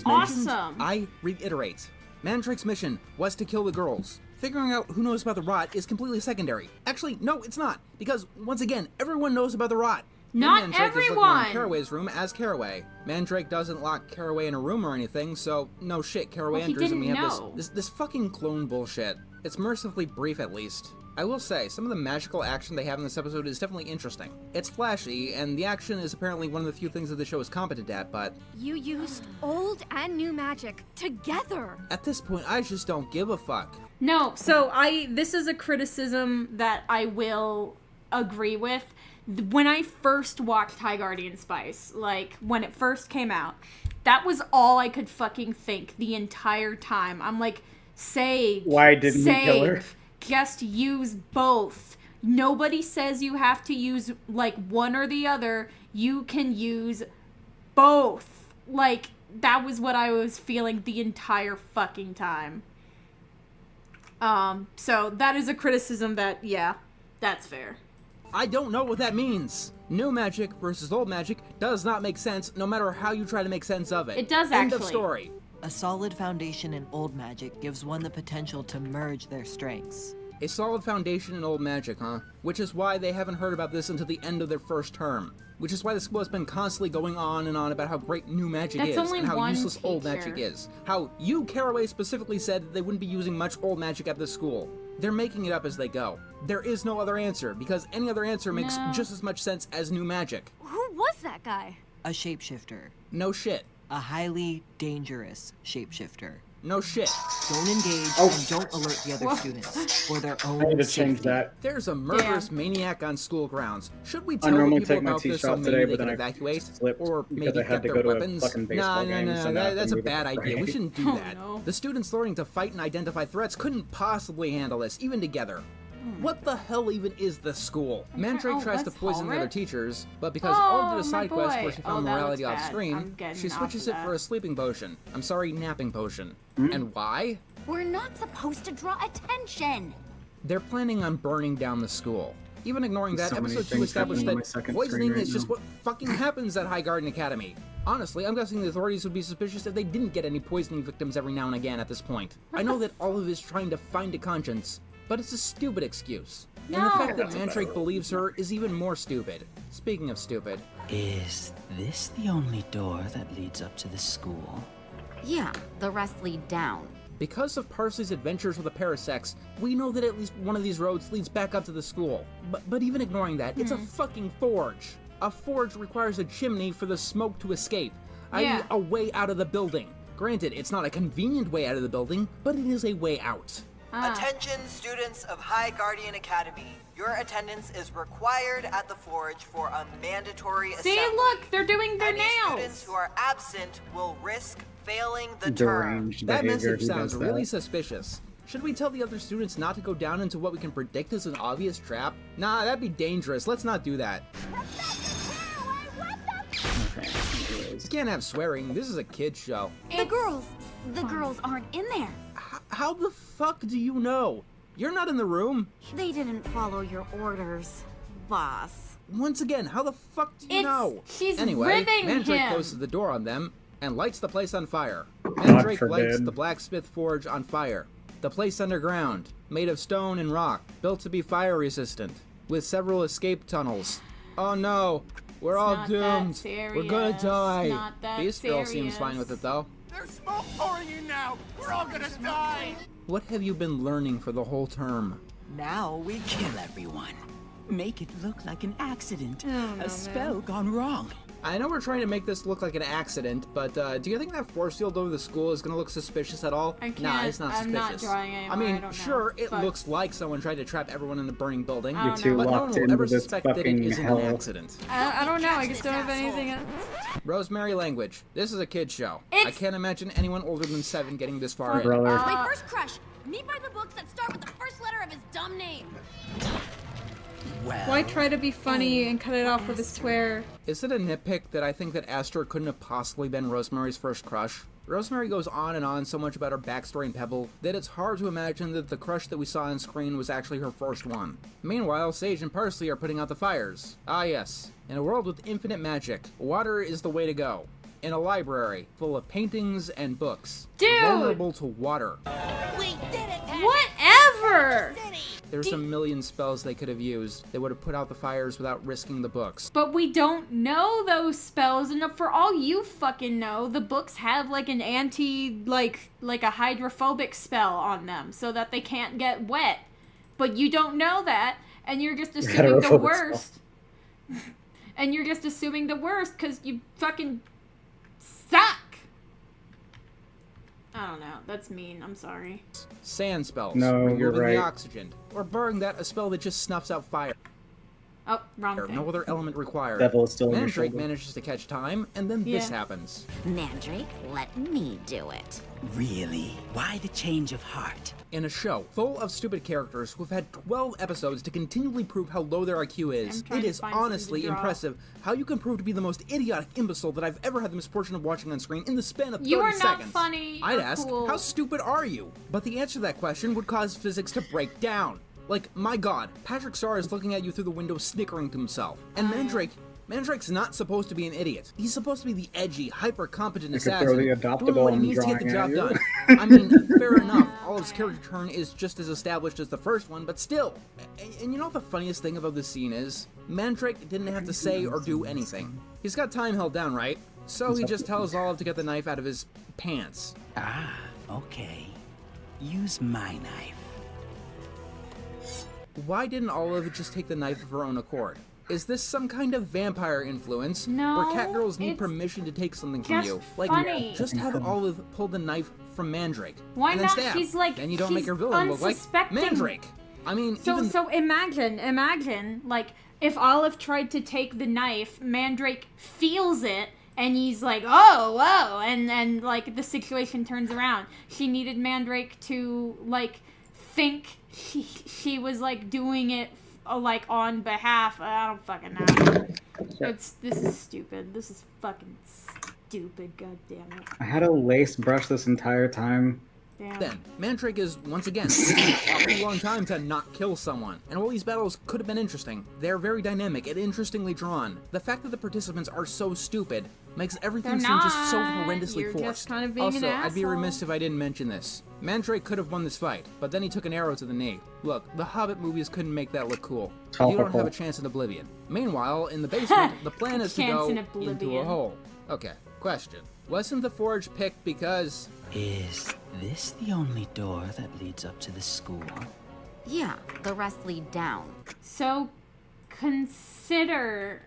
A: awesome.
B: I reiterate, Mandrake's mission was to kill the girls. Figuring out who knows about the rot is completely secondary. Actually, no, it's not. Because, once again, everyone knows about the rot.
A: Not
B: Mandrake is looking
A: everyone!
B: in Caraway's room as Caraway. Mandrake doesn't lock Caraway in a room or anything, so no shit, Caraway
A: Well, he
B: enters and we
A: didn't
B: have
A: know.
B: this fucking clone bullshit. It's mercifully brief at least. I will say, some of the magical action they have in this episode is definitely interesting. It's flashy, and the action is apparently one of the few things that the show is competent at, but...
L: You used old and new magic together.
B: At this point, I just don't give a fuck.
A: No, so this is a criticism that I will agree with. When I first watched High Guardian Spice, like, when it first came out, that was all I could fucking think the entire time. I'm like, Sage.
N: Why didn't you kill her?
A: Just use both. Nobody says you have to use, like, one or the other. You can use both. Like, that was what I was feeling the entire fucking time. So that is a criticism that, yeah, that's fair.
B: I don't know what that means. New magic versus old magic does not make sense no matter how you try to make sense of it.
A: It does
B: End of
A: actually.
B: story.
P: A solid foundation in old magic gives one the potential to merge their strengths.
B: A solid foundation in old magic, huh? Which is why they haven't heard about this until the end of their first term. Which is why the school has been constantly going on and on about how great new magic
A: That's
B: is
A: only
B: and how
A: one
B: useless old
A: teacher.
B: magic is. How you, Caraway, specifically said that they wouldn't be using much old magic at this school. They're making it up as they go. There is no other answer, because any other answer makes just as much sense as new magic.
L: Who was that guy?
P: A shapeshifter.
B: No shit.
P: A highly dangerous shapeshifter.
B: No shit.
P: Don't engage and don't alert the other students for their own
N: I need to
P: safety.
N: change that.
B: There's a murderous maniac on school grounds. Should we tell
N: normally
B: people
N: take my
B: about this so
N: T-shot
B: maybe
N: today,
B: they
N: but
B: can
N: then I
B: evacuate?
N: slipped
B: Or
N: because
B: maybe
N: I had
B: get
N: to
B: their
N: go to a
B: weapons?
N: fucking baseball game,
B: No,
N: so now I
B: that's a
N: can
B: bad
N: move it
B: idea. We
N: right.
B: shouldn't do that. The students learning to fight and identify threats couldn't possibly handle this, even together. What the hell even is this school? Mandrake tries to poison the other teachers, but because all did a side quest where she found morality off screen, she switches it for a sleeping potion. I'm sorry, napping potion. And why?
W: We're not supposed to draw attention.
B: They're planning on burning down the school. Even ignoring that, episode 2 established that poisoning is just what fucking happens at High Garden Academy. Honestly, I'm guessing the authorities would be suspicious if they didn't get any poisoning victims every now and again at this point. I know that Olive is trying to find a conscience, but it's a stupid excuse. And the fact that Mandrake believes her is even more stupid. Speaking of stupid.
J: Is this the only door that leads up to the school?
W: Yeah, the rest lead down.
B: Because of Parsley's adventures with the Parasex, we know that at least one of these roads leads back up to the school. But even ignoring that, it's a fucking forge. A forge requires a chimney for the smoke to escape, i.e. a way out of the building. Granted, it's not a convenient way out of the building, but it is a way out.
I: Attention students of High Guardian Academy. Your attendance is required at the forge for a mandatory assembly.
H: See, look, they're doing their nails.
I: Students who are absent will risk failing the term.
B: That message sounds really suspicious. Should we tell the other students not to go down into what we can predict is an obvious trap? Nah, that'd be dangerous. Let's not do that. You can't have swearing. This is a kid's show.
W: The girls aren't in there.
B: How the fuck do you know? You're not in the room.
W: They didn't follow your orders, boss.
B: Once again, how the fuck do you know?
H: She's
B: anyway,
H: ribbing
B: Mandrake
H: him.
B: closes the door on them and lights the place on fire. Mandrake lights the blacksmith forge on fire. The place underground, made of stone and rock, built to be fire resistant, with several escape tunnels. Oh no, we're all doomed. We're gonna die. This girl seems fine with it though.
K: There's smoke pouring in now. We're all gonna die.
B: What have you been learning for the whole term?
J: Now we kill everyone. Make it look like an accident. A spell gone wrong.
B: I know we're trying to make this look like an accident, but do you think that force field over the school is going to look suspicious at all?
H: I can't.
B: Nah, it's not suspicious.
H: I'm not drawing anymore.
B: I mean,
H: I don't
B: sure,
H: know.
B: it looks like someone tried to trap everyone in the burning building,
N: You're too
B: but no
N: locked
B: one will
N: into
B: ever
N: this
B: suspect that it
N: fucking
B: isn't
N: hell.
B: an accident.
H: I don't know. I just don't have anything else.
B: Rosemary language. This is a kid's show. I can't imagine anyone older than 7 getting this far in.
W: My first crush. Me by the books that start with the first letter of his dumb name.
J: Well,
H: Why try to be funny and cut it off with a swear?
B: Is it a nitpick that I think that Aster couldn't have possibly been Rosemary's first crush? Rosemary goes on and on so much about her backstory in Pebble that it's hard to imagine that the crush that we saw on screen was actually her first one. Meanwhile, Sage and Parsley are putting out the fires. Ah yes, in a world with infinite magic, water is the way to go. In a library full of paintings and books.
H: Dude!
B: Vulnerable to water.
W: We did it,
H: Whatever!
B: There's a million spells they could have used that would have put out the fires without risking the books.
H: But we don't know those spells, and for all you fucking know, the books have like an like a hydrophobic spell on them so that they can't get wet. But you don't know that, and you're just assuming the worst. And you're just assuming the worst because you fucking suck. I don't know. That's mean. I'm sorry.
B: Sand spells.
N: No, you're
B: removing
N: right.
B: the oxygen. Or burning that, a spell that just snuffs out fire.
H: Oh, wrong thing.
B: No other element required.
N: Devil is still on your
B: Mandrake
N: shoulder.
B: manages to catch time, and then this happens.
E: Mandrake, let me do it.
J: Really? Why the change of heart?
B: In a show full of stupid characters who've had 12 episodes to continually prove how low their IQ is, it is honestly impressive how you can prove to be the most idiotic imbecile that I've ever had the misfortune of watching on screen in the span of 30
H: You are not
B: seconds.
H: funny.
B: I'd
H: You're
B: ask,
H: cool.
B: how stupid are you? But the answer to that question would cause physics to break down. Like, my god, Patrick Star is looking at you through the window snickering to himself. And Mandrake's not supposed to be an idiot. He's supposed to be the edgy, hyper-competent assassin,
N: throw the
B: doing
N: adoptable
B: what he
N: and
B: needs to get the
N: drawing
B: job
N: at
B: done.
N: you.
B: I mean, fair enough, Olive's character turn is just as established as the first one, but still. And you know what the funniest thing about this scene is? Mandrake didn't have to say or do anything. He's got time held down, right? So he just tells Olive to get the knife out of his pants.
J: Ah, okay. Use my knife.
B: Why didn't Olive just take the knife of her own accord? Is this some kind of vampire influence
H: No,
B: where catgirls need
H: it's
B: permission to take something from
H: just
B: you? Like,
H: funny.
B: just have Olive pull the knife from Mandrake.
H: Why
B: and then
H: not?
B: Stab.
H: She's like,
B: then you don't
H: she's
B: make your villain look like
H: unsuspecting.
B: Mandrake. I mean,
H: So imagine, like, if Olive tried to take the knife, Mandrake feels it, and he's like, oh, whoa, and then, like, the situation turns around. She needed Mandrake to, like, think she was like doing it like on behalf. I don't fucking know. This is stupid. This is fucking stupid. God damn it.
N: I had a lace brush this entire time.
H: Damn.
B: Then, Mandrake is, once again, taking an awfully long time to not kill someone. And while these battles could have been interesting, they're very dynamic and interestingly drawn. The fact that the participants are so stupid makes everything seem just so horrendously forced.
H: Just kind of being
B: Also,
H: an asshole.
B: I'd be remiss if I didn't mention this. Mandrake could have won this fight, but then he took an arrow to the knee. Look, the Hobbit movies couldn't make that look cool. You don't have a chance in Oblivion. Meanwhile, in the basement, the plan is to go into a hole. Okay, question. Wasn't the forge picked because...
J: Is this the only door that leads up to the school?
F: Yeah, the rest lead down.
H: So, consider,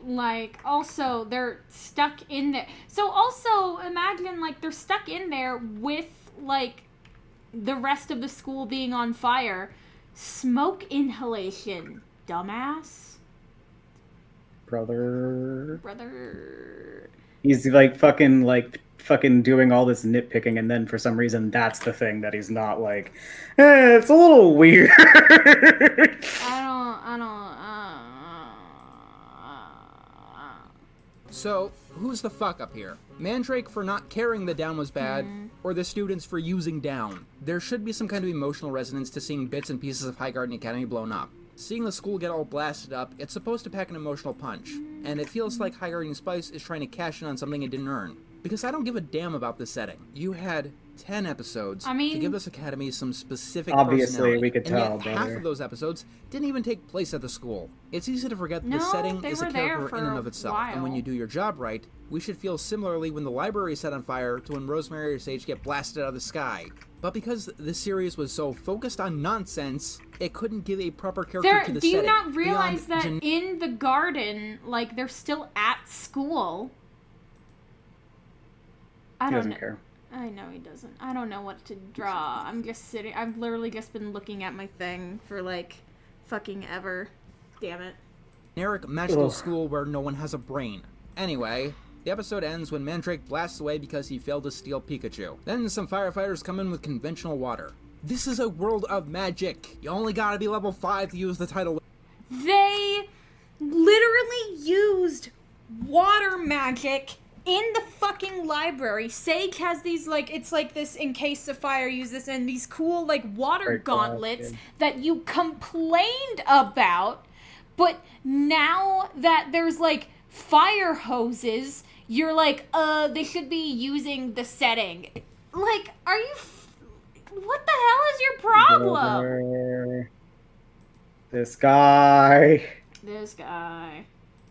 H: like, also, they're stuck in there. So, also, imagine, like, they're stuck in there with, like, the rest of the school being on fire. Smoke inhalation, dumbass.
N: Brother.
H: He's,
N: like, fucking doing all this nitpicking, and then for some reason that's the thing that he's not like, it's a little weird.
B: So, who's the fuck up here? Mandrake for not caring the down was bad, or the students for using down? There should be some kind of emotional resonance to seeing bits and pieces of High Garden Academy blown up. Seeing the school get all blasted up, it's supposed to pack an emotional punch, and it feels like High Guardian Spice is trying to cash in on something it didn't earn. Because I don't give a damn about this setting. You had 10 episodes to give this academy some specific
N: obviously we could
B: and
N: tell,
B: yet half of those episodes didn't even take place at the school. It's easy to forget that the setting is a character in and of itself, and when you do your job right, we should feel similarly when the library is set on fire to when Rosemary or Sage get blasted out of the sky. But because this series was so focused on nonsense, it couldn't give a proper character to the setting.
H: Do you not realize that in the garden, like, they're still at school?
N: He doesn't care.
H: I know he doesn't. I don't know what to draw. I'm just sitting. I've literally just been looking at my thing for, like, fucking ever. Damn it.
B: Generic magical school where no one has a brain. Anyway, the episode ends when Mandrake blasts away because he failed to steal Pikachu. Then some firefighters come in with conventional water. This is a world of magic. You only gotta be level 5 to use the title.
H: They literally used water magic in the fucking library. Sage has these, like, it's like this, in case of fire, use this, and these cool, like, water gauntlets that you complained about, but now that there's, like, fire hoses, you're like, they should be using the setting. Like, are you... what the hell is your problem?
N: This guy.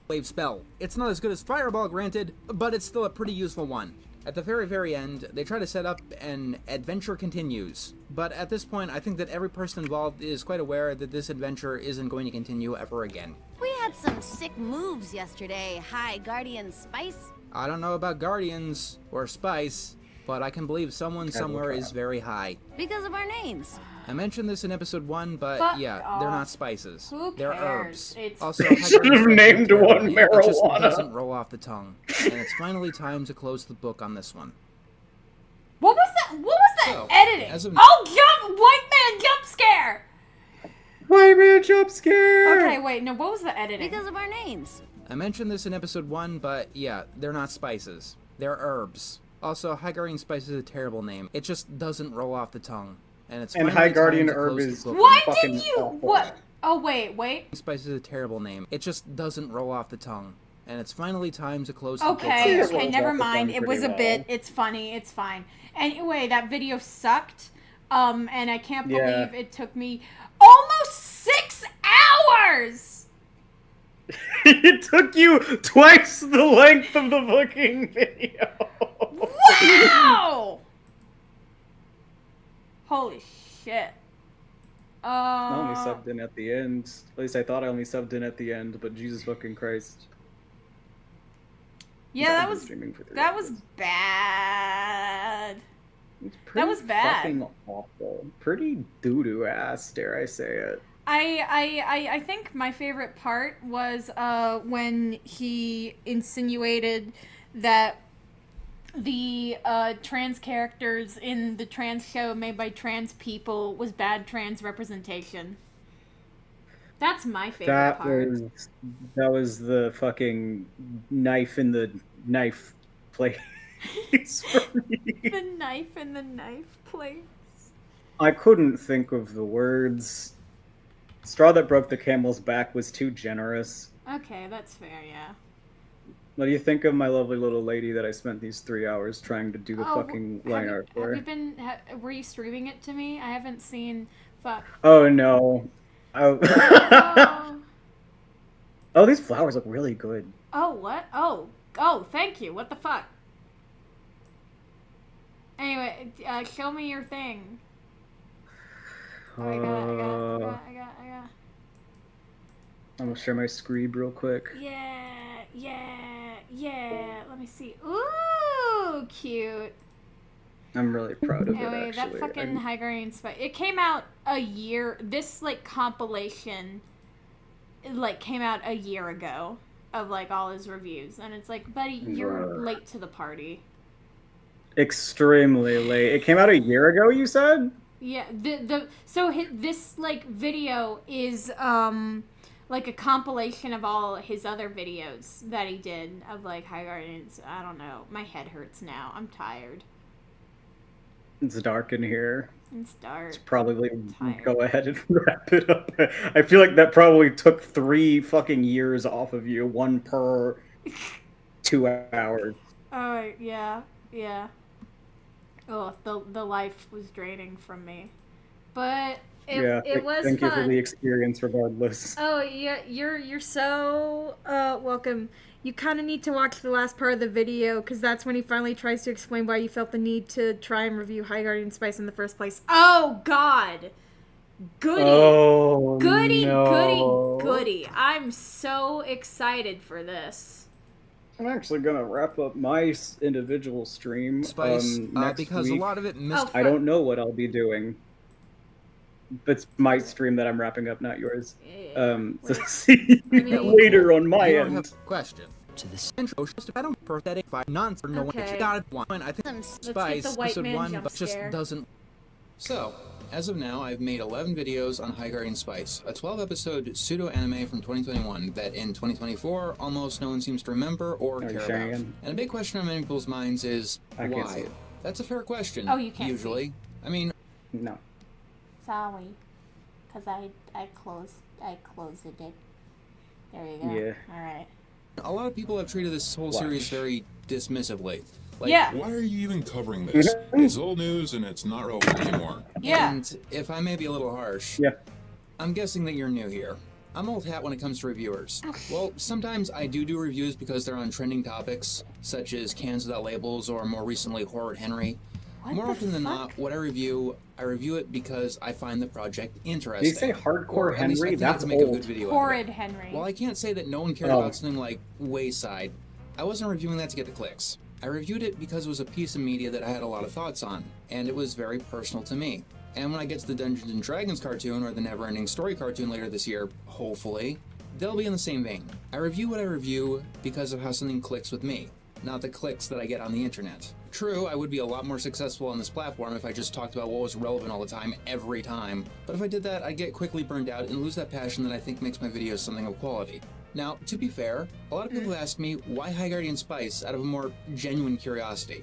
B: Wave spell. It's not as good as Fireball, granted, but it's still a pretty useful one. At the very, very end, they try to set up an adventure continues. But at this point, I think that every person involved is quite aware that this adventure isn't going to continue ever again.
F: We had some sick moves yesterday, High Guardian Spice.
B: I don't know about Guardians or Spice, but I can believe someone somewhere is very high.
F: Because of our names.
B: I mentioned this in episode 1, but they're not spices. They're herbs.
N: Also, they should have named one marijuana.
B: It just doesn't roll off the tongue. And it's finally time to close the book on this one.
H: What was that? What was that editing? White man jump scare!
N: White man jump scare!
H: Okay, wait, no, what was the editing?
F: Because of our names.
B: I mentioned this in episode 1, but yeah, they're not spices. They're herbs. Also, High Guardian Spice is a terrible name. It just doesn't roll off the tongue. And
N: High Guardian Herb is
H: Why did you... awful. What? Oh, wait.
B: Spice is a terrible name. It just doesn't roll off the tongue. And it's finally time to close the book.
H: Okay, never mind. It was a bit. It's funny. It's fine. Anyway, that video sucked. And I can't believe it took me almost 6 hours!
N: It took you twice the length of the fucking video.
H: Wow! Holy shit.
N: I only subbed in at the end. At least I thought I only subbed in at the end, but Jesus fucking Christ.
H: Yeah, that was bad. That was bad.
N: Fucking awful. Pretty doo-doo ass, dare I say it.
H: I think my favorite part was when he insinuated that the trans characters in the trans show made by trans people was bad trans representation. That's my favorite part.
N: That was the fucking knife in the knife place for me.
H: The knife in the knife place.
N: I couldn't think of the words. Straw that broke the camel's back was too generous.
H: Okay, that's fair, yeah.
N: What do you think of my lovely little lady that I spent these 3 hours trying to do the fucking line art for?
H: Were you streaming it to me? I haven't seen...
N: Oh, no. Oh. Oh, these flowers look really good.
H: Oh, what? Oh, thank you. What the fuck? Anyway, show me your thing. Oh, I got.
N: I'm gonna share my screeb real quick.
H: Yeah. Let me see. Ooh, cute.
N: I'm really proud of it,
H: anyway,
N: actually.
H: That fucking High Guardian Spice. It came out a year... This, like, compilation, like, came out a year ago of, like, all his reviews. And it's like, buddy, you're late to the party.
N: Extremely late. It came out a year ago, you said?
H: Yeah, this, like, video is, like, a compilation of all his other videos that he did of, like, High Guardians. I don't know. My head hurts now. I'm tired.
N: It's dark in here.
H: It's dark.
N: It's probably go ahead and wrap it up. I feel like that probably took 3 fucking years off of you, 1 per 2 hours.
H: Oh, yeah. Oh, the life was draining from me. But it was
N: thank
H: fun.
N: you for the experience regardless.
H: Oh, yeah, you're so welcome. You kind of need to watch the last part of the video, because that's when he finally tries to explain why you felt the need to try and review High Guardian Spice in the first place. Oh, God! Goody!
N: Oh,
H: goody,
N: no.
H: goody. I'm so excited for this.
N: I'm actually gonna wrap up my individual stream
B: Spice,
N: next
B: because
N: week.
B: a lot of it missed.
N: I don't know what I'll be doing. It's my stream that I'm wrapping up, not yours. So see you later on my
B: you
N: end.
B: Have a question. To this intro, just I don't pathetic non for no one.
H: Okay.
B: You got it one. I think Spice episode 1, but just doesn't. So, as of now, I've made 11 videos on High Guardian Spice, a 12-episode pseudo-anime from 2021 that in 2024 almost no one seems to remember or care about. And a big question on many people's minds is why? That's a fair question.
H: Oh, you can't
B: usually. I mean,
N: no.
F: Sorry, because I closed it. There you go.
N: Yeah.
F: All right.
B: A lot of people have treated this whole series very dismissively. Like,
H: yeah.
C: Why are you even covering this? It's old news and it's not relevant anymore.
H: Yeah.
B: And if I may be a little harsh, I'm guessing that you're new here. I'm old hat when it comes to reviewers. Well, sometimes I do reviews because they're on trending topics, such as Cans Without Labels or more recently Horror Henry. More often than not, what I review it because I find the project interesting.
N: Did you say Hardcore Henry?
B: That's
N: old.
B: Make a good video
H: Horrid Henry.
B: Well, I can't say that no one cared about something like Wayside. I wasn't reviewing that to get the clicks. I reviewed it because it was a piece of media that I had a lot of thoughts on, and it was very personal to me. And when I get to the Dungeons & Dragons cartoon or the Never-Ending Story cartoon later this year, hopefully, they'll be in the same vein. I review what I review because of how something clicks with me, not the clicks that I get on the internet. True, I would be a lot more successful on this platform if I just talked about what was relevant all the time, every time. But if I did that, I'd get quickly burned out and lose that passion that I think makes my videos something of quality. Now, to be fair, a lot of people ask me why High Guardian Spice out of a more genuine curiosity.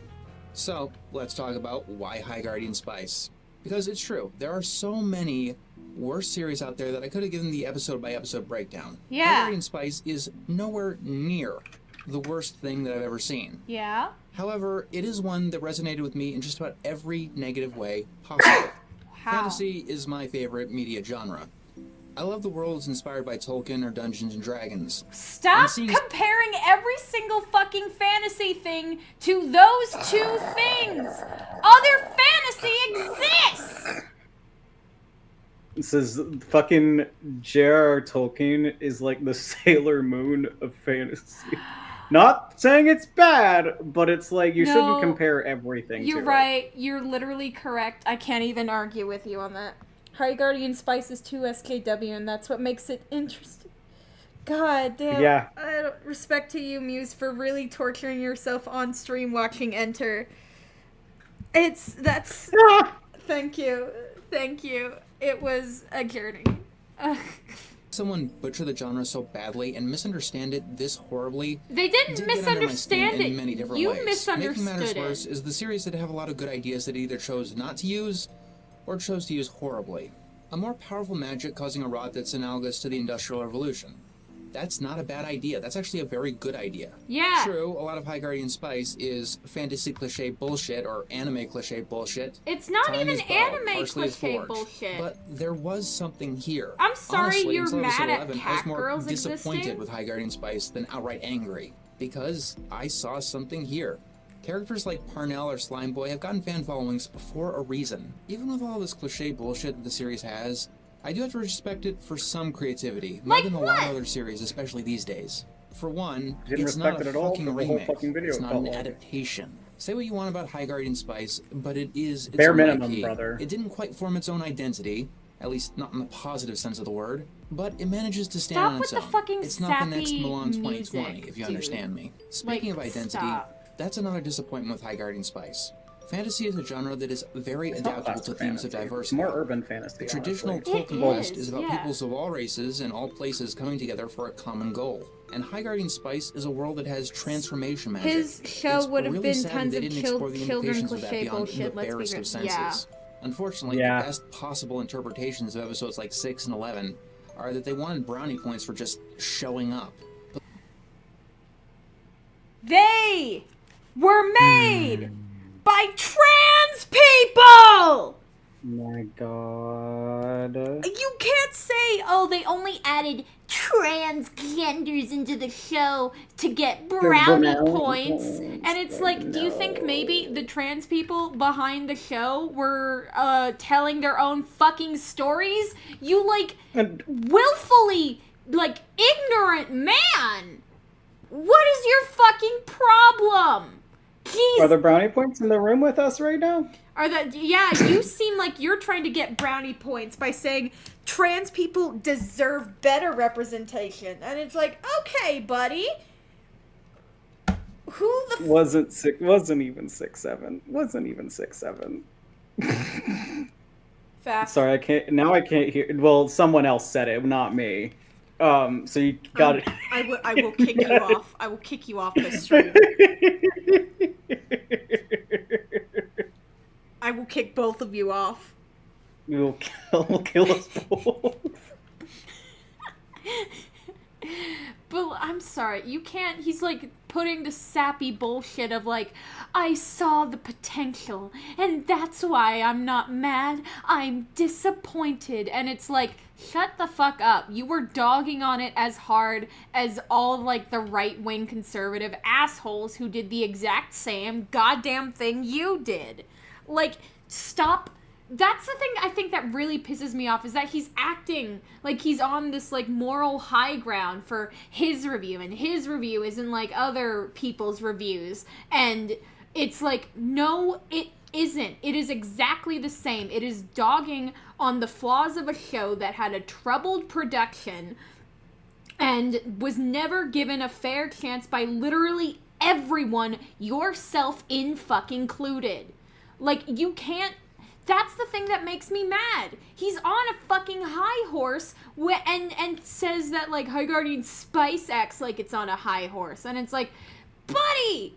B: So, let's talk about why High Guardian Spice. Because it's true, there are so many worse series out there that I could have given the episode-by-episode breakdown.
H: Yeah.
B: High Guardian Spice is nowhere near the worst thing that I've ever seen.
H: Yeah.
B: However, it is one that resonated with me in just about every negative way possible. Fantasy is my favorite media genre. I love the worlds inspired by Tolkien or Dungeons & Dragons.
H: Stop comparing every single fucking fantasy thing to those two things! Other fantasy exists!
N: It says fucking J.R.R. Tolkien is like the Sailor Moon of fantasy. Not saying it's bad, but it's like you shouldn't compare everything
H: You're
N: to
H: right. You're literally correct. I can't even argue with you on that. High Guardian Spice is 2 SKW, and that's what makes it interesting. God damn.
N: Yeah.
A: Respect to you, Muse, for really torturing yourself on stream watching Enter. That's... Thank you. Thank you. It was a journey.
B: Someone butcher the genre so badly and misunderstand it this horribly.
A: They didn't misunderstand it.
B: In many different
A: You
B: ways.
A: misunderstood
B: Making matters
A: it.
B: worse is the series that have a lot of good ideas that either chose not to use or chose to use horribly. A more powerful magic causing a rot that's analogous to the Industrial Revolution. That's not a bad idea. That's actually a very good idea.
A: Yeah.
B: True, a lot of High Guardian Spice is fantasy cliche bullshit or anime cliche bullshit.
A: It's not
B: Time
A: even
B: is borrowed,
A: anime
B: parsley is
A: cliche
B: forged.
A: bullshit.
B: But there was something here.
A: I'm sorry
B: Honestly,
A: you're
B: until episode
A: mad at
B: 11, I
A: cat
B: was more
A: girls
B: disappointed
A: existing.
B: with High Guardian Spice than outright angry. Because I saw something here. Characters like Parnell or Slime Boy have gotten fan followings for a reason. Even with all this cliche bullshit that the series has, I do have to respect it for some creativity, more than a lot of other series, especially these days. For one, it's not a fucking remake, it's not an adaptation. Say what you want about High Guardian Spice, but it is its
N: Bare
B: own
N: minimum,
B: IP.
N: brother.
B: It didn't quite form its own identity, at least not in the positive sense of the word, but it manages to stand on its own. It's not the next Milan 2020, if you understand me. Speaking of identity, that's another disappointment with High Guardian Spice. Fantasy is a genre that is very adaptable to themes of diversity.
N: It's more urban fantasy.
B: The traditional
N: honestly.
B: Tolkien West is about peoples of all races and all places coming together for a common goal. And High Guardian Spice is a world that has transformation magic.
A: His show
B: It's
A: would have
B: really
A: been
B: sad
A: tons
B: they
A: of
B: didn't explore the
A: children
B: implications of that
A: cliche
B: beyond
A: bullshit.
B: the
A: Let's be
B: barest of
A: real.
B: senses.
A: Yeah.
B: Unfortunately, the best possible interpretations of episodes like 6 and 11 are that they wanted brownie points for just showing up.
A: They were made by trans people!
N: My god.
A: You can't say, oh, they only added transgenders into the show to get brownie points. And it's like, do you think maybe the trans people behind the show were telling their own fucking stories? You, like, willfully, like, ignorant man! What is your fucking problem? Jeez.
N: Are the brownie points in the room with us right now?
A: Yeah, you seem like you're trying to get brownie points by saying trans people deserve better representation. And it's like, okay, buddy. Who the
N: Wasn't even 6'7". Wasn't even 6'7".
A: Fast.
N: Sorry, I can't hear. Well, someone else said it, not me. So you got it.
A: I will kick you off. I will kick you off this stream. I will kick both of you off.
N: We'll kill us both.
A: But I'm sorry, you can't. He's like putting the sappy bullshit of like, I saw the potential, and that's why I'm not mad. I'm disappointed. And it's like, shut the fuck up. You were dogging on it as hard as all like the right-wing conservative assholes who did the exact same goddamn thing you did. Like, stop. That's the thing I think that really pisses me off, is that he's acting like he's on this like moral high ground for his review, and his review isn't like other people's reviews. And it's like, no, it isn't. It is exactly the same. It is dogging on the flaws of a show that had a troubled production and was never given a fair chance by literally everyone, yourself in fucking included. Like, you can't. That's the thing that makes me mad. He's on a fucking high horse and says that, like, High Guardian Spice acts like it's on a high horse. And it's like, buddy,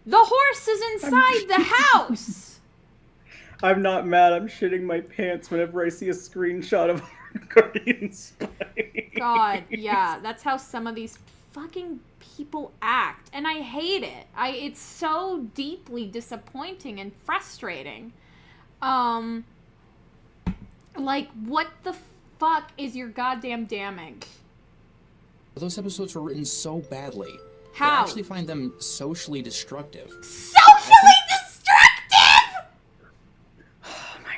A: the horse is inside the house.
N: I'm not mad. I'm shitting my pants whenever I see a screenshot of Guardian Spice.
A: God, yeah. That's how some of these fucking people act. And I hate it. It's so deeply disappointing and frustrating. Like, what the fuck is your goddamn damage?
B: Those episodes were written so badly.
A: How?
B: I actually find them socially destructive.
A: Socially destructive?!
N: Oh my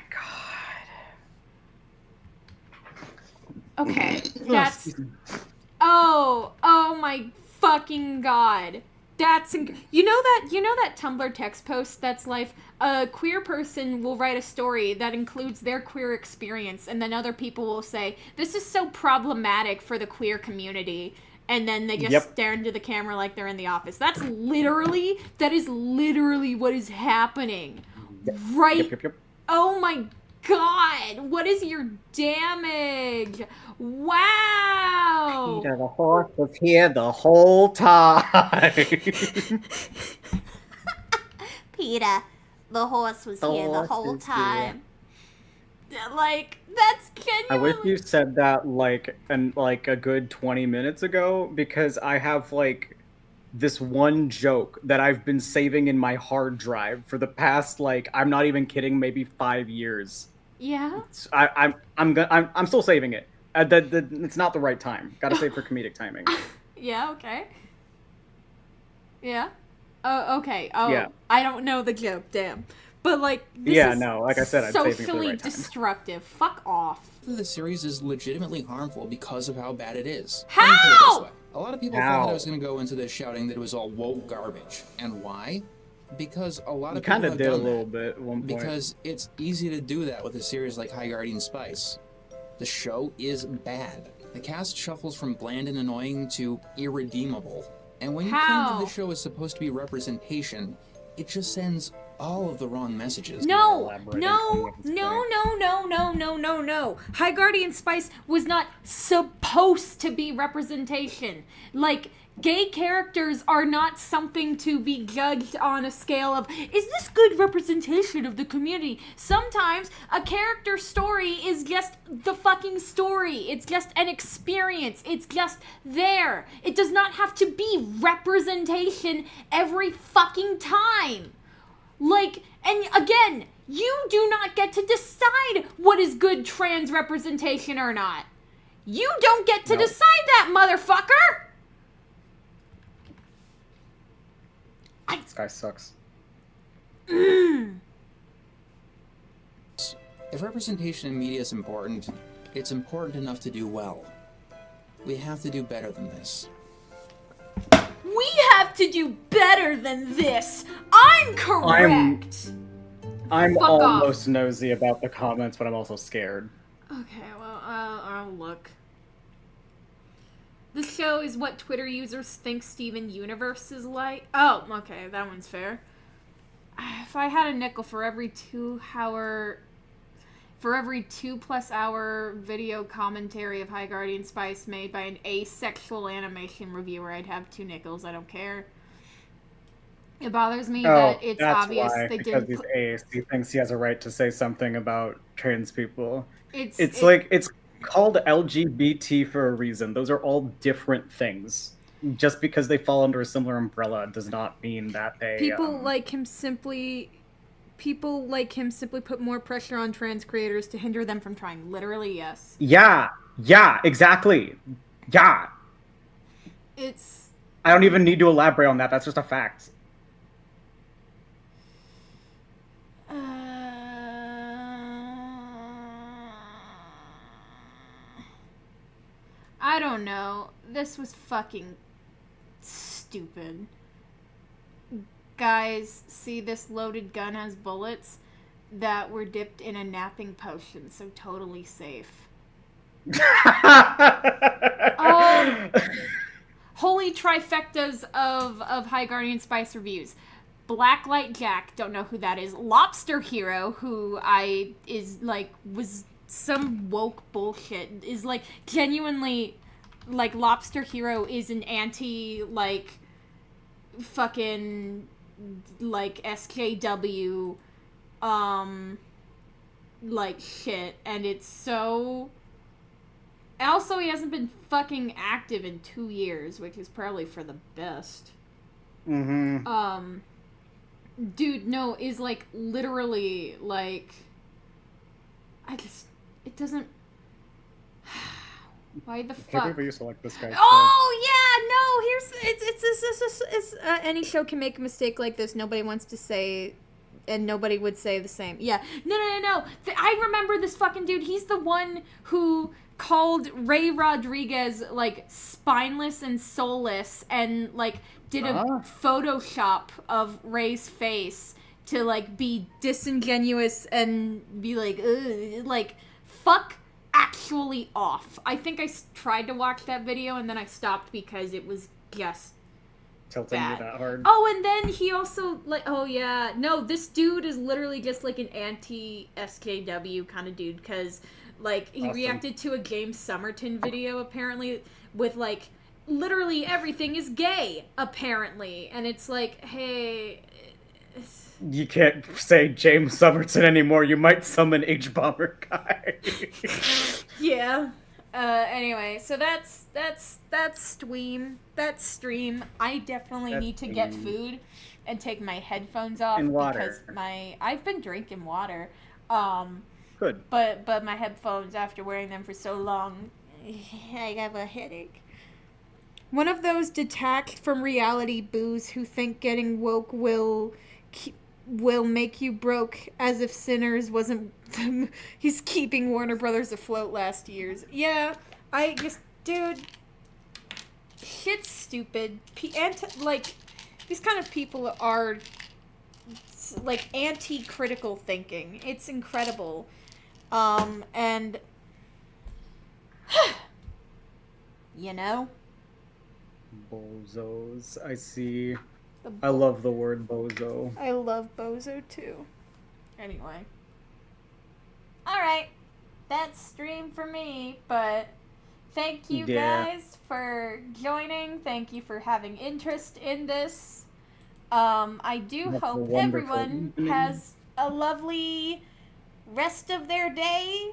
N: god.
A: Okay, that's... Oh my fucking god. That's you know that Tumblr text post that's like, a queer person will write a story that includes their queer experience, and then other people will say, this is so problematic for the queer community.
H: and then they just stare into the camera like they're in the office. That is literally what is happening. Right?
N: Yep.
H: Oh my god, what is your damage? Wow!
N: Peter the horse was here the whole time.
A: Peter, the horse was here the whole time.
H: Like, that's genuinely...
N: I wish you said that like a good 20 minutes ago, because I have like this one joke that I've been saving in my hard drive for the past, like, I'm not even kidding, maybe 5 years.
H: Yeah.
N: I'm still saving it. It's not the right time. Gotta save for comedic timing.
H: Yeah. Okay. Yeah. Oh. Okay. Oh.
N: Yeah.
H: I don't know the joke. Damn. But like. This is
N: like I said, I'm saving it for the
H: socially
N: right time.
H: destructive. Fuck off.
B: The series is legitimately harmful because of how bad it is.
H: How?
B: A lot of people thought that I was going to go into this shouting that it was all woke garbage. And why? Because a lot of people have done that.
N: Bit at one point.
B: Because it's easy to do that with a series like High Guardian Spice. The show is bad. The cast shuffles from bland and annoying to irredeemable. And when you claim that the show is supposed to be representation, it just sends all of the wrong messages.
H: No. High Guardian Spice was not supposed to be representation. Like, gay characters are not something to be judged on a scale of, is this good representation of the community? Sometimes a character story is just the fucking story. It's just an experience. It's just there. It does not have to be representation every fucking time. Like, and again, you do not get to decide what is good trans representation or not. You don't get to decide that, motherfucker!
N: This guy sucks.
B: If representation in media is important, it's important enough to do well. We have to do better than this.
H: We have to do better than this. I'm correct.
N: I'm
H: Fuck
N: almost
H: off.
N: nosy about the comments, but I'm also scared.
H: Okay, well, I'll look. This show is what Twitter users think Steven Universe is like. Oh, okay, that one's fair. If I had a nickel for every 2+ hour video commentary of High Guardian Spice made by an asexual animation reviewer, I'd have 2 nickels. I don't care. It bothers me that it's obvious they didn't.
N: Because he's ace, he thinks he has a right to say something about trans people. It's called LGBT for a reason. Those are all different things. Just because they fall under a similar umbrella does not mean that they.
H: People like him simply put more pressure on trans creators to hinder them from trying. Literally, yes.
N: Yeah, exactly. Yeah. I don't even need to elaborate on that. That's just a fact.
H: I don't know. This was fucking stupid. Guys, see, this loaded gun has bullets that were dipped in a napping potion, so totally safe. Holy trifectas of High Guardian Spice reviews. Blacklight Jack, don't know who that is. Lobster Hero, who was some woke bullshit, is like genuinely, like, Lobster Hero is an anti, like, fucking, like, SJW, like, shit, and it's so... Also, he hasn't been fucking active in 2 years, which is probably for the best.
N: Mm-hmm.
H: Dude, no, is, like, literally, like... It doesn't... Why the fuck?
N: People used to like this guy.
H: Oh, yeah, no, it's any show can make a mistake like this. Nobody wants to say, and nobody would say the same. Yeah, no. I remember this fucking dude. He's the one who called Ray Rodriguez, like, spineless and soulless, and, like, did a Photoshop of Ray's face to, like, be disingenuous and be like, ugh, like, fuck actually off. I think I tried to watch that video and then I stopped because it was just
N: tilting you that hard.
H: Oh, and then he also, like, oh yeah, no, this dude is literally just like an anti-SKW kind of dude, because, like, he reacted to a James Somerton video, apparently, with, like, literally everything is gay, apparently, and it's like, hey...
N: You can't say James Somerton anymore, you might summon H-Bomber Guy.
H: Yeah. Anyway, so that's stream. That's stream. I definitely need to get food and take my headphones off
N: and water.
H: Because I've been drinking water.
N: Good.
H: But my headphones, after wearing them for so long, I have a headache. One of those detached from reality boos who think getting woke will make you broke, as if Sinners wasn't... He's keeping Warner Brothers afloat last year's. Yeah, I just... Dude, shit's stupid. Like, these kind of people are, like, anti-critical thinking. It's incredible. And... you know?
N: Bozos, I see. I love the word bozo.
H: I love bozo too. Anyway. Alright. That's stream for me, but thank you guys for joining. Thank you for having interest in this. I do hope everyone has a lovely rest of their day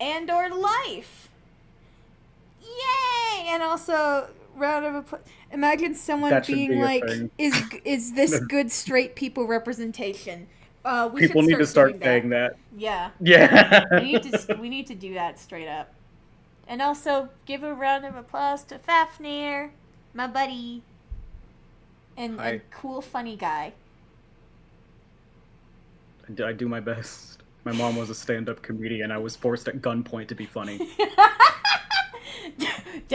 H: and or life. Yay! And also, round of applause. Imagine someone being like, "Is this good straight people representation?"
N: People need to start saying that.
H: Yeah.
N: Yeah.
H: we need to do that straight up. And also give a round of applause to Fafnir, my buddy, and a cool, funny guy.
N: I do my best. My mom was a stand-up comedian. I was forced at gunpoint to be funny.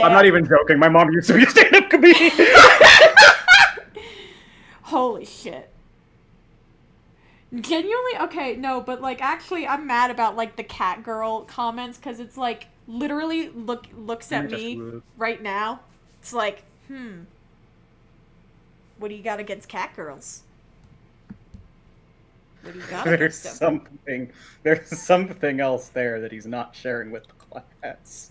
N: I'm not even joking. My mom used to be a stand-up comedian.
H: Holy shit. Genuinely? Okay, no, but, like, actually, I'm mad about, like, the cat girl comments, because it's, like, literally looks at me right now. It's like, what do you got against cat girls? What do you got against them?
N: There's something else there that he's not sharing with the class.